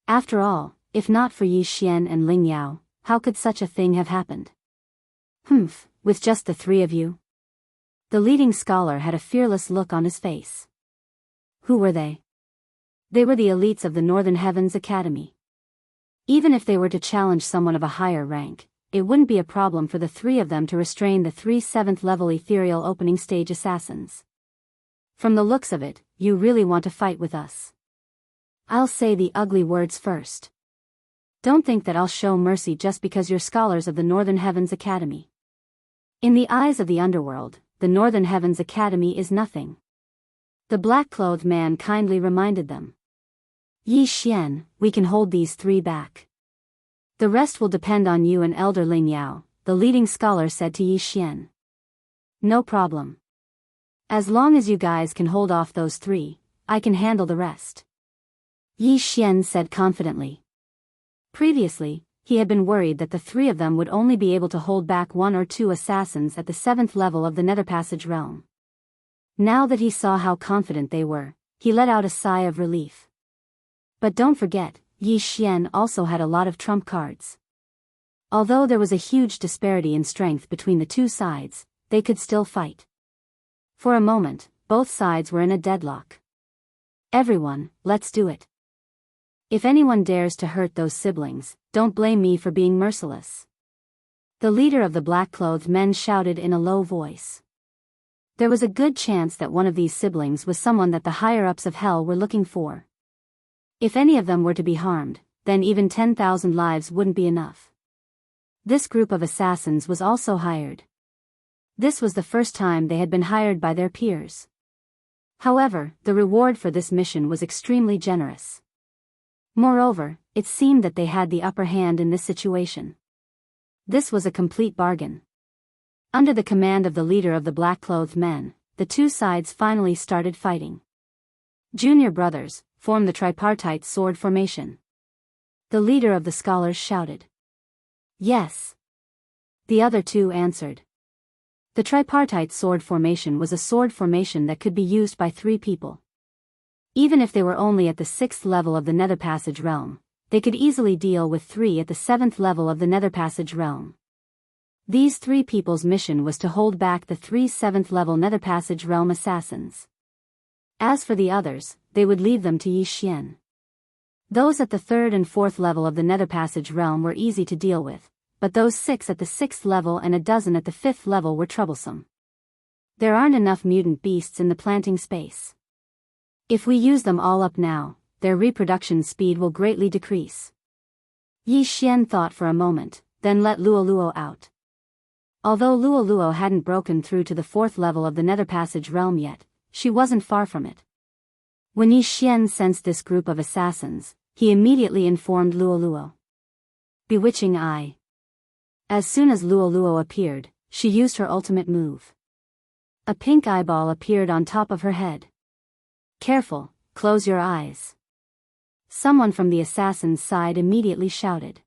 After all, if not for Yi Xian and Ling Yao, how could such a thing have happened? With just the 3 of you? The leading scholar had a fearless look on his face. Who were they? They were the elites of the Northern Heavens Academy. Even if they were to challenge someone of a higher rank, it wouldn't be a problem for the 3 of them to restrain the 3 7th-level ethereal opening stage assassins. From the looks of it, you really want to fight with us. I'll say the ugly words first. Don't think that I'll show mercy just because you're scholars of the Northern Heavens Academy. In the eyes of the underworld, the Northern Heavens Academy is nothing. The black-clothed man kindly reminded them. Yi Xian, we can hold these 3 back. The rest will depend on you and Elder Ling Yao, the leading scholar said to Yi Xian. No problem. As long as you guys can hold off those 3, I can handle the rest. Yi Xian said confidently. Previously, he had been worried that the 3 of them would only be able to hold back 1 or 2 assassins at the 7th level of the Nether Passage realm. Now that he saw how confident they were, he let out a sigh of relief. But don't forget, Yi Xian also had a lot of trump cards. Although there was a huge disparity in strength between the 2 sides, they could still fight. For a moment, both sides were in a deadlock. Everyone, let's do it. If anyone dares to hurt those siblings, don't blame me for being merciless. The leader of the black-clothed men shouted in a low voice. There was a good chance that one of these siblings was someone that the higher-ups of hell were looking for. If any of them were to be harmed, then even 10,000 lives wouldn't be enough. This group of assassins was also hired. This was the first time they had been hired by their peers. However, the reward for this mission was extremely generous. Moreover, it seemed that they had the upper hand in this situation. This was a complete bargain. Under the command of the leader of the black-clothed men, the 2 sides finally started fighting. Junior brothers, form the tripartite sword formation. The leader of the scholars shouted. Yes. The other 2 answered. The tripartite sword formation was a sword formation that could be used by 3 people. Even if they were only at the 6th level of the Nether Passage realm, they could easily deal with 3 at the 7th level of the Nether Passage realm. These 3 people's mission was to hold back the 3 7th-level Nether Passage realm assassins. As for the others, they would leave them to Yi Xian. Those at the 3rd and 4th level of the Nether Passage realm were easy to deal with, but those 6 at the 6th level and a dozen at the 5th level were troublesome. There aren't enough mutant beasts in the planting space. If we use them all up now, their reproduction speed will greatly decrease. Yi Xian thought for a moment, then let Luo out. Although Luo hadn't broken through to the 4th level of the Nether Passage realm yet, she wasn't far from it. When Yi Xian sensed this group of assassins, he immediately informed Luo. Bewitching Eye. As soon as Luo appeared, she used her ultimate move. A pink eyeball appeared on top of her head. Careful, close your eyes. Someone from the assassin's side immediately shouted.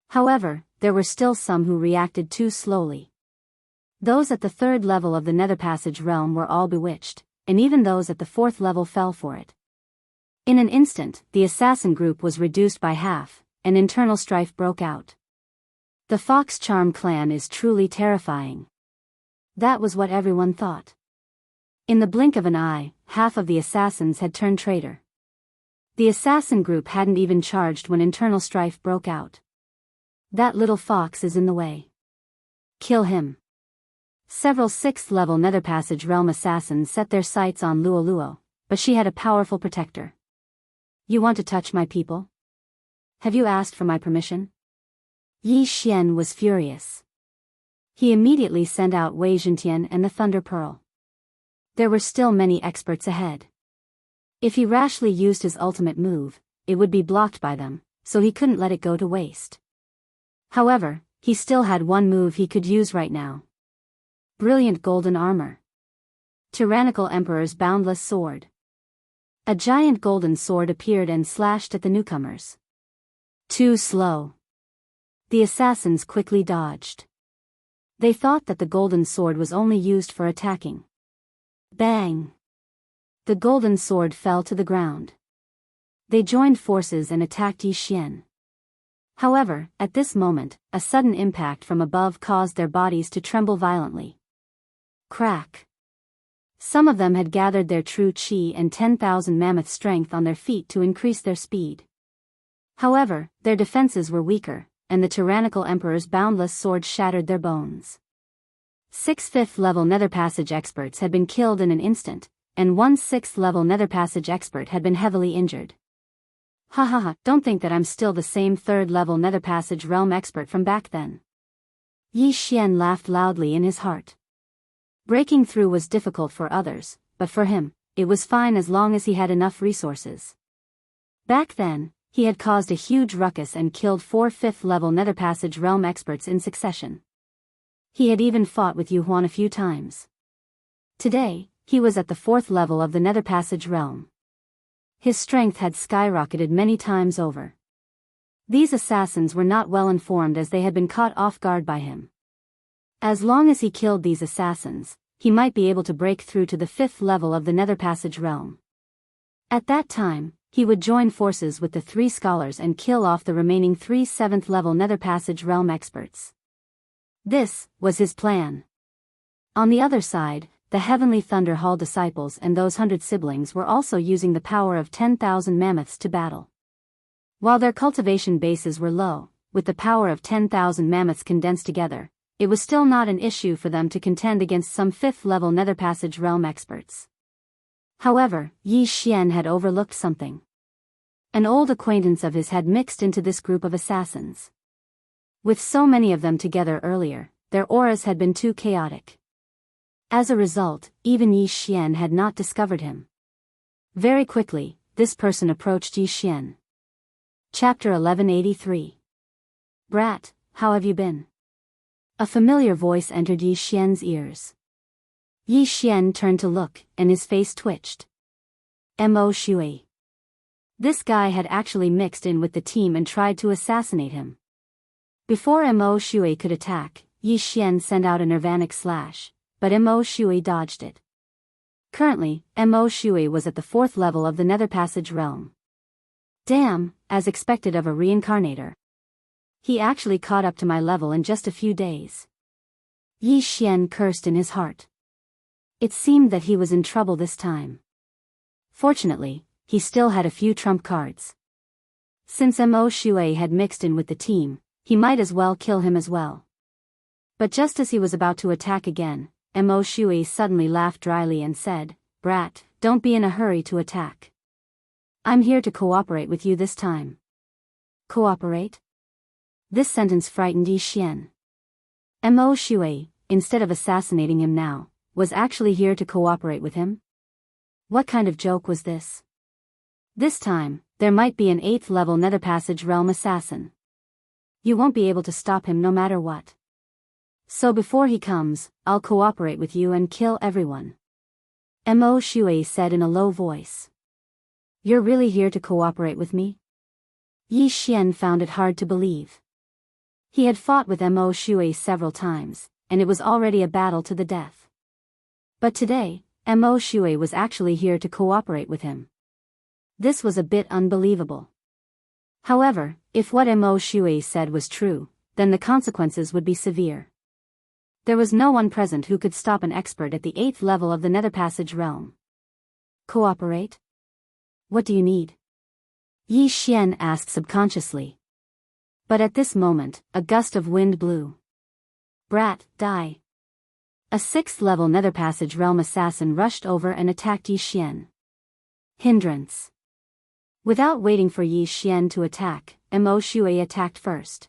However, there were still some who reacted too slowly. Those at the 3rd level of the Nether Passage realm were all bewitched, and even those at the 4th level fell for it. In an instant, the assassin group was reduced by half, and internal strife broke out. The Fox Charm clan is truly terrifying. That was what everyone thought. In the blink of an eye, half of the assassins had turned traitor. The assassin group hadn't even charged when internal strife broke out. That little fox is in the way. Kill him. Several 6th-level Nether Passage realm assassins set their sights on Luo, but she had a powerful protector. You want to touch my people? Have you asked for my permission? Yi Xian was furious. He immediately sent out Wei Zhentian and the Thunder Pearl. There were still many experts ahead. If he rashly used his ultimate move, it would be blocked by them, so he couldn't let it go to waste. However, he still had one move he could use right now. Brilliant golden armor. Tyrannical Emperor's boundless sword. A giant golden sword appeared and slashed at the newcomers. Too slow. The assassins quickly dodged. They thought that the golden sword was only used for attacking. Bang! The golden sword fell to the ground. They joined forces and attacked Yi Xian. However, at this moment, a sudden impact from above caused their bodies to tremble violently. Crack! Some of them had gathered their true qi and 10,000 mammoth strength on their feet to increase their speed. However, their defenses were weaker, and the tyrannical emperor's boundless sword shattered their bones. 6 5th-level nether passage experts had been killed in an instant, and 1 6th-level nether passage expert had been heavily injured. Ha ha ha, don't think that I'm still the same 3rd-level nether passage realm expert from back then. Yi Xian laughed loudly in his heart. Breaking through was difficult for others, but for him, it was fine as long as he had enough resources. Back then, he had caused a huge ruckus and killed 4 5th-level nether passage realm experts in succession. He had even fought with Yu Huan a few times. Today, he was at the 4th level of the nether passage realm. His strength had skyrocketed many times over. These assassins were not well informed as they had been caught off guard by him. As long as he killed these assassins, he might be able to break through to the 5th level of the nether passage realm. At that time, he would join forces with the 3 scholars and kill off the remaining 3 7th-level nether passage realm experts. This was his plan. On the other side, the Heavenly Thunder Hall disciples and those 100 siblings were also using the power of 10,000 mammoths to battle. While their cultivation bases were low, with the power of 10,000 mammoths condensed together, it was still not an issue for them to contend against some 5th-level nether passage realm experts. However, Yi Xian had overlooked something. An old acquaintance of his had mixed into this group of assassins. With so many of them together earlier, their auras had been too chaotic. As a result, even Yi Xian had not discovered him. Very quickly, this person approached Yi Xian. Chapter 1183. Brat, how have you been? A familiar voice entered Yi Xian's ears. Yi Xian turned to look, and his face twitched. Mo Shui. This guy had actually mixed in with the team and tried to assassinate him. Before Mo Shui could attack, Yi Xian sent out a nirvanic slash, but Mo Shui dodged it. Currently, Mo Shui was at the 4th level of the nether passage realm. Damn, as expected of a reincarnator. He actually caught up to my level in just a few days. Yi Xian cursed in his heart. It seemed that he was in trouble this time. Fortunately, he still had a few trump cards. Since Mo Shui had mixed in with the team, he might as well kill him as well. But just as he was about to attack again, Mo Shui suddenly laughed dryly and said, "Brat, don't be in a hurry to attack. I'm here to cooperate with you this time." Cooperate? This sentence frightened Yi Xian. Mo Shui, instead of assassinating him now, was actually here to cooperate with him? What kind of joke was this? This time, there might be an 8th-level nether passage realm assassin. You won't be able to stop him no matter what. So before he comes, I'll cooperate with you and kill everyone. Mo Shui said in a low voice. You're really here to cooperate with me? Yi Xian found it hard to believe. He had fought with Mo Shui several times, and it was already a battle to the death. But today, Mo Shui was actually here to cooperate with him. This was a bit unbelievable. However, if what Mo Shui said was true, then the consequences would be severe. There was no one present who could stop an expert at the 8th level of the nether passage realm. Cooperate? What do you need? Yi Xian asked subconsciously. But at this moment, a gust of wind blew. Brat, die. A 6th-level nether passage realm assassin rushed over and attacked Yi Xian. Hindrance. Without waiting for Yi Xian to attack, Mo Shui attacked first.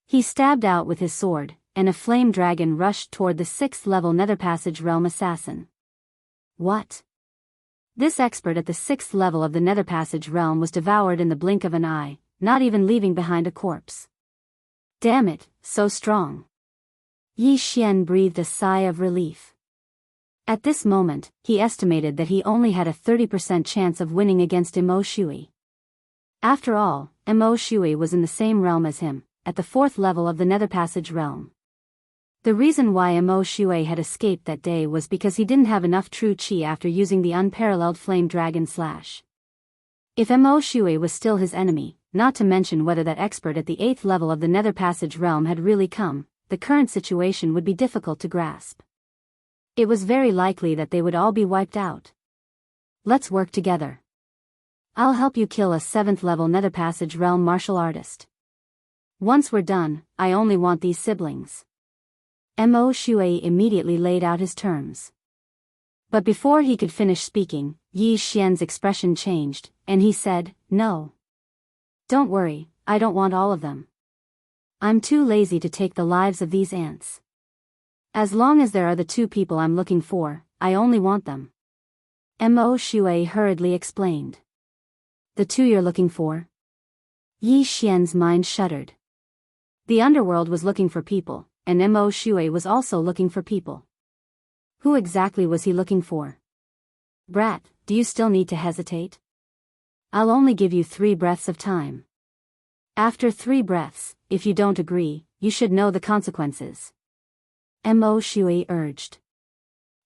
He stabbed out with his sword, and a flame dragon rushed toward the 6th-level nether passage realm assassin. What? This expert at the 6th level of the nether passage realm was devoured in the blink of an eye, not even leaving behind a corpse. Damn it, so strong. Yi Xian breathed a sigh of relief. At this moment, he estimated that he only had a 30% chance of winning against Mo Shui. After all, Mo Shui was in the same realm as him, at the 4th level of the Nether Passage realm. The reason why Mo Shui had escaped that day was because he didn't have enough true qi after using the unparalleled flame dragon slash. If Mo Shui was still his enemy, not to mention whether that expert at the 8th level of the Nether Passage realm had really come, the current situation would be difficult to grasp. It was very likely that they would all be wiped out. Let's work together. I'll help you kill a 7th level Nether Passage realm martial artist. Once we're done, I only want these siblings. Mo Shui immediately laid out his terms. But before he could finish speaking, Yi Xian's expression changed, and he said, "No. Don't worry, I don't want all of them. I'm too lazy to take the lives of these ants. As long as there are the 2 people I'm looking for, I only want them." Mo Shui hurriedly explained. "The 2 you're looking for?" Yi Xian's mind shuddered. The underworld was looking for people, and Mo Shui was also looking for people. Who exactly was he looking for? "Brat, do you still need to hesitate? I'll only give you 3 breaths of time. After 3 breaths, if you don't agree, you should know the consequences." Mo Shui urged.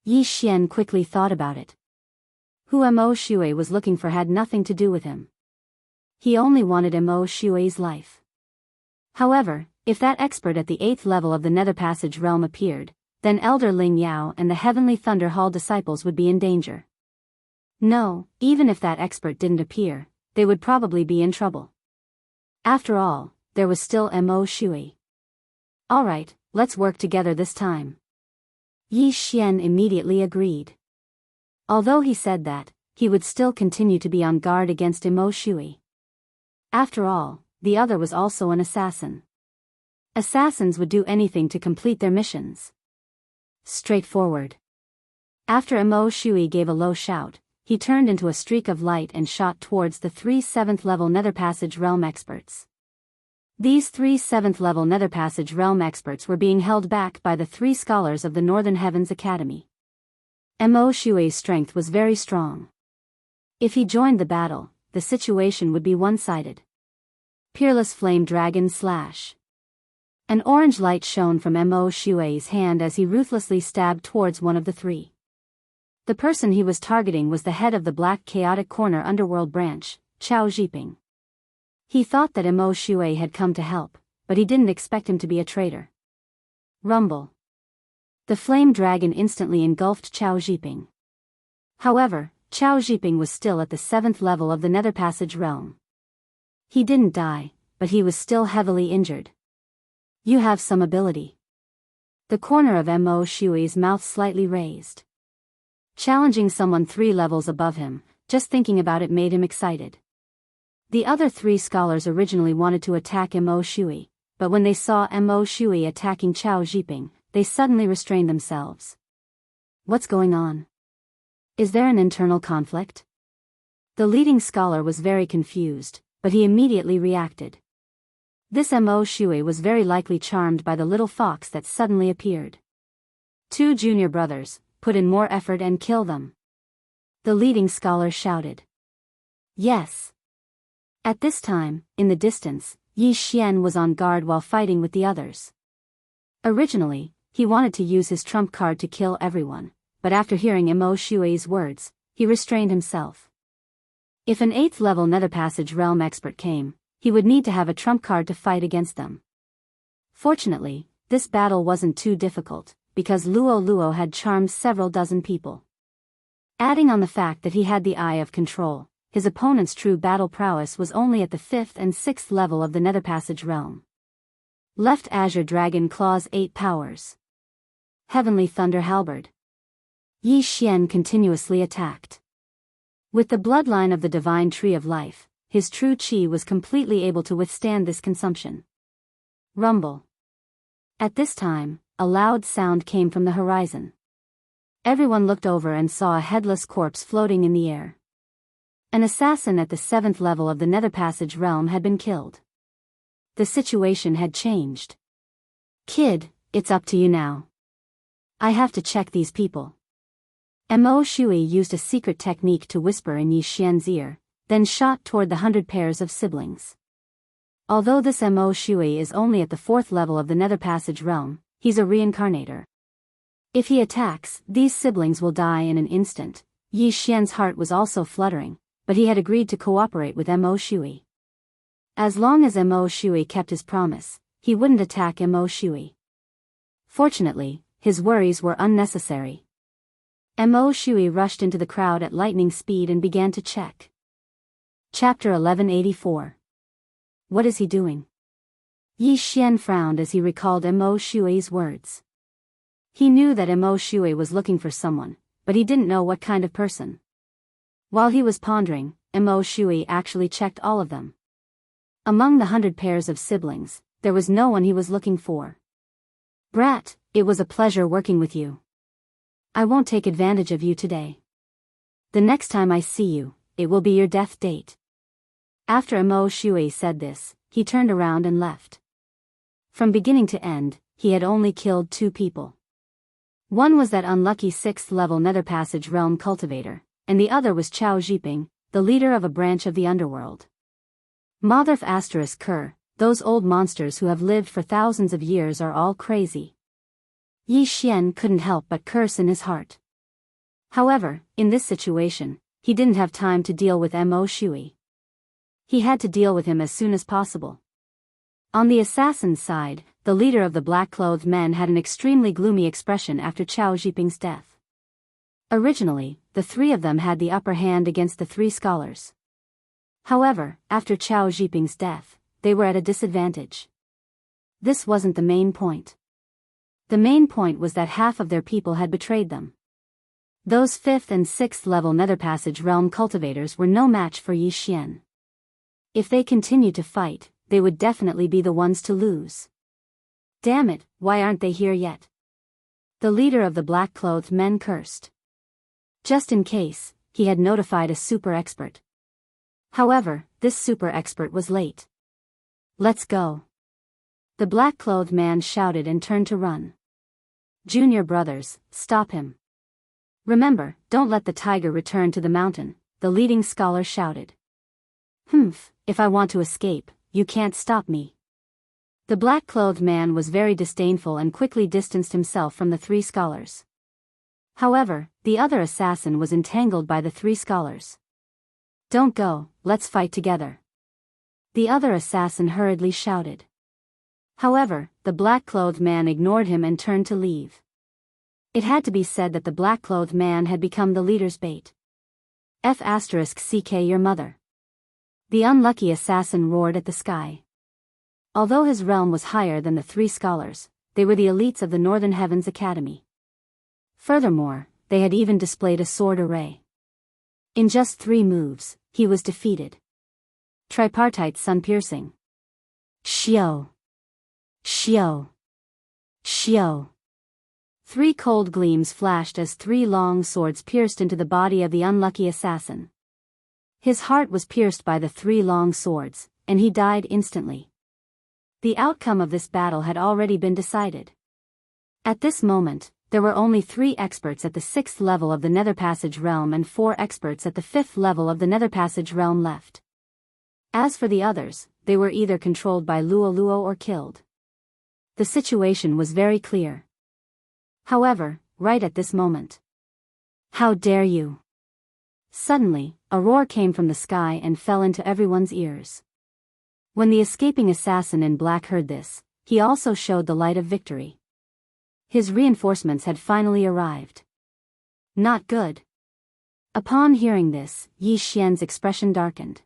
Yi Xian quickly thought about it. Who Mo Shui was looking for had nothing to do with him. He only wanted Mo Shui's life. However, if that expert at the 8th level of the Nether Passage realm appeared, then Elder Ling Yao and the Heavenly Thunder Hall disciples would be in danger. No, even if that expert didn't appear, they would probably be in trouble. After all, there was still Mo Shui. Alright, let's work together this time. Yi Xian immediately agreed. Although he said that, he would still continue to be on guard against Mo Shui. After all, the other was also an assassin. Assassins would do anything to complete their missions. Straightforward. After Mo Shui gave a low shout, he turned into a streak of light and shot towards the 3 7th level Nether Passage realm experts. These 3 7th level Nether Passage realm experts were being held back by the 3 scholars of the Northern Heavens Academy. Mo Shui's strength was very strong. If he joined the battle, the situation would be one-sided. Peerless Flame Dragon Slash. An orange light shone from Mo Shui's hand as he ruthlessly stabbed towards one of the 3. The person he was targeting was the head of the Black Chaotic Corner Underworld branch, Chao Jiping. He thought that Mo Shui had come to help, but he didn't expect him to be a traitor. Rumble. The flame dragon instantly engulfed Chao Jiping. However, Chao Jiping was still at the 7th level of the Nether Passage realm. He didn't die, but he was still heavily injured. You have some ability. The corner of Mo Shui's mouth slightly raised. Challenging someone 3 levels above him, just thinking about it made him excited. The other 3 scholars originally wanted to attack Mo Shui, but when they saw Mo Shui attacking Chao Jiping, they suddenly restrained themselves. What's going on? Is there an internal conflict? The leading scholar was very confused, but he immediately reacted. This Mo Shui was very likely charmed by the little fox that suddenly appeared. 2 junior brothers, put in more effort and kill them. The leading scholar shouted. Yes. At this time, in the distance, Yi Xian was on guard while fighting with the others. Originally, he wanted to use his trump card to kill everyone, but after hearing Mo Shui's words, he restrained himself. If an 8th level Nether Passage realm expert came, he would need to have a trump card to fight against them. Fortunately, this battle wasn't too difficult, because Luo had charmed several dozen people. Adding on the fact that he had the Eye of Control, his opponent's true battle prowess was only at the 5th and 6th level of the Nether Passage realm. Left Azure Dragon Claw's 8 powers. Heavenly Thunder Halberd. Yi Xian continuously attacked. With the bloodline of the Divine Tree of Life, his true qi was completely able to withstand this consumption. Rumble. At this time, a loud sound came from the horizon. Everyone looked over and saw a headless corpse floating in the air. An assassin at the 7th level of the Nether Passage realm had been killed. The situation had changed. Kid, it's up to you now. I have to check these people. Mo Shui used a secret technique to whisper in Yi Xian's ear, then shot toward the 100 pairs of siblings. Although this Mo Shui is only at the 4th level of the Nether Passage realm, he's a reincarnator. If he attacks, these siblings will die in an instant. Yi Xian's heart was also fluttering, but he had agreed to cooperate with Mo Shui. As long as Mo Shui kept his promise, he wouldn't attack Mo Shui. Fortunately, his worries were unnecessary. Mo Shui rushed into the crowd at lightning speed and began to check. Chapter 1184. What is he doing? Yi Xian frowned as he recalled Mo Shui's words. He knew that Mo Shui was looking for someone, but he didn't know what kind of person. While he was pondering, Mo Shui actually checked all of them. Among the 100 pairs of siblings, there was no one he was looking for. Brat, it was a pleasure working with you. I won't take advantage of you today. The next time I see you, it will be your death date. After Mo Shui said this, he turned around and left. From beginning to end, he had only killed 2 people. One was that unlucky 6th level Nether Passage realm cultivator, and the other was Chao Zhiping, the leader of a branch of the underworld. Motherf ***, those old monsters who have lived for thousands of years are all crazy. Yi Xian couldn't help but curse in his heart. However, in this situation, he didn't have time to deal with Mo Shui. He had to deal with him as soon as possible. On the assassin's side, the leader of the black-clothed men had an extremely gloomy expression after Chao Zhiping's death. Originally, the 3 of them had the upper hand against the 3 scholars. However, after Chao Zhiping's death, they were at a disadvantage. This wasn't the main point. The main point was that half of their people had betrayed them. Those 5th and 6th level Nether Passage realm cultivators were no match for Yi Xian. If they continued to fight, they would definitely be the ones to lose. Damn it, why aren't they here yet? The leader of the black-clothed men cursed. Just in case, he had notified a super expert. However, this super expert was late. Let's go. The black-clothed man shouted and turned to run. Junior brothers, stop him. Remember, don't let the tiger return to the mountain, the leading scholar shouted. If I want to escape, you can't stop me. The black-clothed man was very disdainful and quickly distanced himself from the 3 scholars. However, the other assassin was entangled by the 3 scholars. Don't go, let's fight together. The other assassin hurriedly shouted. However, the black-clothed man ignored him and turned to leave. It had to be said that the black-clothed man had become the leader's bait. ***ck your mother. The unlucky assassin roared at the sky. Although his realm was higher than the 3 scholars, they were the elites of the Northern Heavens Academy. Furthermore, they had even displayed a sword array. In just 3 moves, he was defeated. Tripartite sun-piercing. Xiao. Xiao. Xiao. 3 cold gleams flashed as 3 long swords pierced into the body of the unlucky assassin. His heart was pierced by the 3 long swords, and he died instantly. The outcome of this battle had already been decided. At this moment, there were only 3 experts at the 6th level of the Nether Passage realm and 4 experts at the 5th level of the Nether Passage realm left. As for the others, they were either controlled by Luo Luo or killed. The situation was very clear. However, right at this moment. How dare you! Suddenly, a roar came from the sky and fell into everyone's ears. When the escaping assassin in black heard this, he also showed the light of victory. His reinforcements had finally arrived. Not good. Upon hearing this, Yi Xian's expression darkened.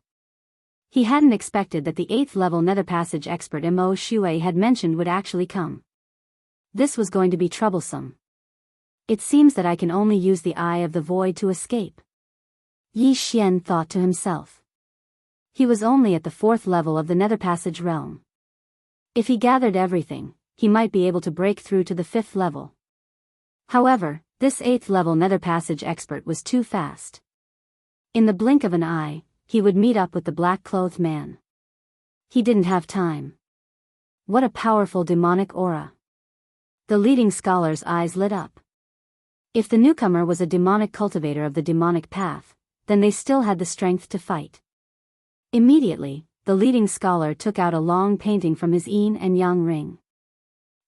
He hadn't expected that the 8th level Nether Passage expert Mo Shui had mentioned would actually come. This was going to be troublesome. It seems that I can only use the Eye of the Void to escape. Yi Xian thought to himself. He was only at the 4th level of the Nether Passage realm. If he gathered everything, he might be able to break through to the 5th level. However, this 8th level Nether Passage expert was too fast. In the blink of an eye, he would meet up with the black-clothed man. He didn't have time. What a powerful demonic aura. The leading scholar's eyes lit up. If the newcomer was a demonic cultivator of the demonic path, then they still had the strength to fight. Immediately, the leading scholar took out a long painting from his yin and yang ring.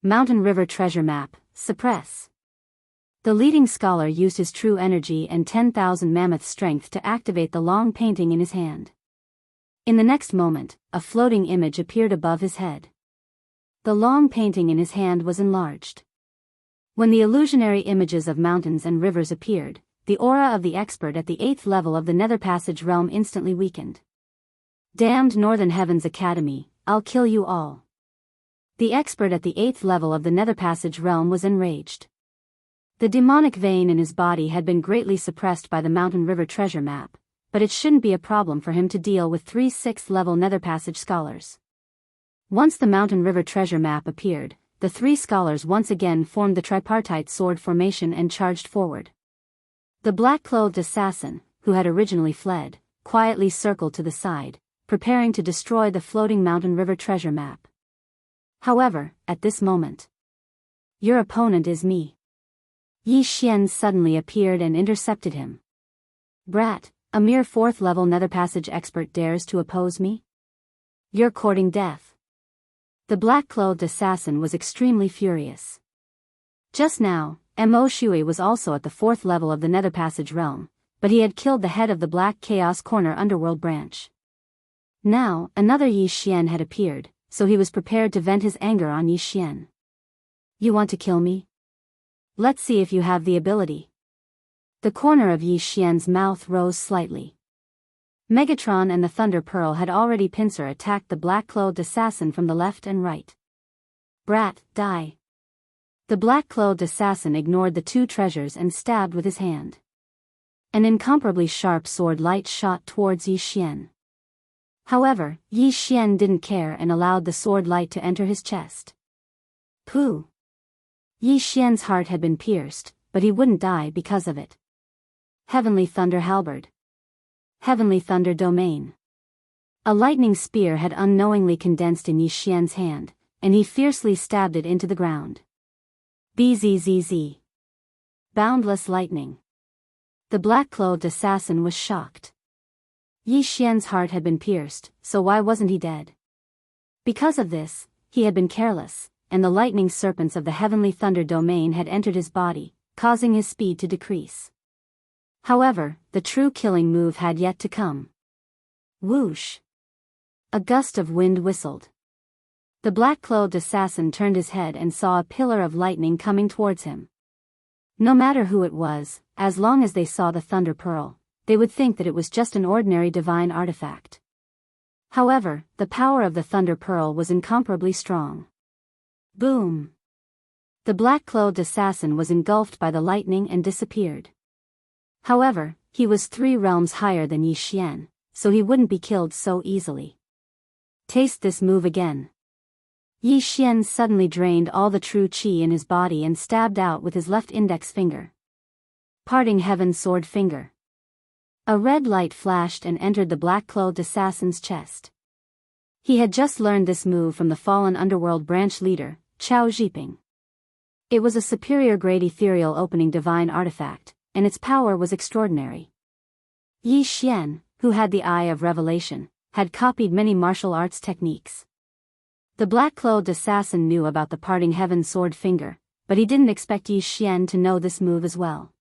Mountain River Treasure Map, suppress. The leading scholar used his true energy and 10,000 mammoth strength to activate the long painting in his hand. In the next moment, a floating image appeared above his head. The long painting in his hand was enlarged. When the illusionary images of mountains and rivers appeared, the aura of the expert at the 8th level of the Nether Passage realm instantly weakened. Damned Northern Heavens Academy, I'll kill you all. The expert at the 8th level of the Nether Passage realm was enraged. The demonic vein in his body had been greatly suppressed by the Mountain River treasure map, but it shouldn't be a problem for him to deal with 3 6th level Nether Passage scholars. Once the Mountain River treasure map appeared, the 3 scholars once again formed the tripartite sword formation and charged forward. The black-clothed assassin, who had originally fled, quietly circled to the side, preparing to destroy the floating Mountain River treasure map. However, at this moment, your opponent is me. Yi Xian suddenly appeared and intercepted him. Brat, a mere 4th level Nether Passage expert dares to oppose me? You're courting death. The black-clothed assassin was extremely furious. Just now, Mo Shui was also at the 4th level of the Nether Passage realm, but he had killed the head of the Black Chaos Corner Underworld branch. Now, another Yi Xian had appeared, so he was prepared to vent his anger on Yi Xian. You want to kill me? Let's see if you have the ability. The corner of Yi Xian's mouth rose slightly. Megatron and the Thunder Pearl had already pincer attacked the black-clothed assassin from the left and right. Brat, die. The black-clothed assassin ignored the 2 treasures and stabbed with his hand. An incomparably sharp sword light shot towards Yi Xian. However, Yi Xian didn't care and allowed the sword light to enter his chest. Pooh! Yi Xian's heart had been pierced, but he wouldn't die because of it. Heavenly Thunder Halberd. Heavenly Thunder Domain. A lightning spear had unknowingly condensed in Yi Xian's hand, and he fiercely stabbed it into the ground. Bzzz. Boundless lightning. The black-clothed assassin was shocked. Yi Xian's heart had been pierced, so why wasn't he dead? Because of this, he had been careless, and the lightning serpents of the Heavenly Thunder Domain had entered his body, causing his speed to decrease. However, the true killing move had yet to come. Whoosh! A gust of wind whistled. The black-clothed assassin turned his head and saw a pillar of lightning coming towards him. No matter who it was, as long as they saw the Thunder Pearl, they would think that it was just an ordinary divine artifact. However, the power of the Thunder Pearl was incomparably strong. Boom! The black-clothed assassin was engulfed by the lightning and disappeared. However, he was 3 realms higher than Yi Xian, so he wouldn't be killed so easily. Taste this move again. Yi Xian suddenly drained all the true qi in his body and stabbed out with his left index finger. Parting Heaven Sword Finger. A red light flashed and entered the black-clothed assassin's chest. He had just learned this move from the fallen underworld branch leader, Chao Zhiping. It was a superior-grade ethereal opening divine artifact, and its power was extraordinary. Yi Xian, who had the Eye of Revelation, had copied many martial arts techniques. The black-clothed assassin knew about the Parting Heaven Sword Finger, but he didn't expect Yi Xian to know this move as well.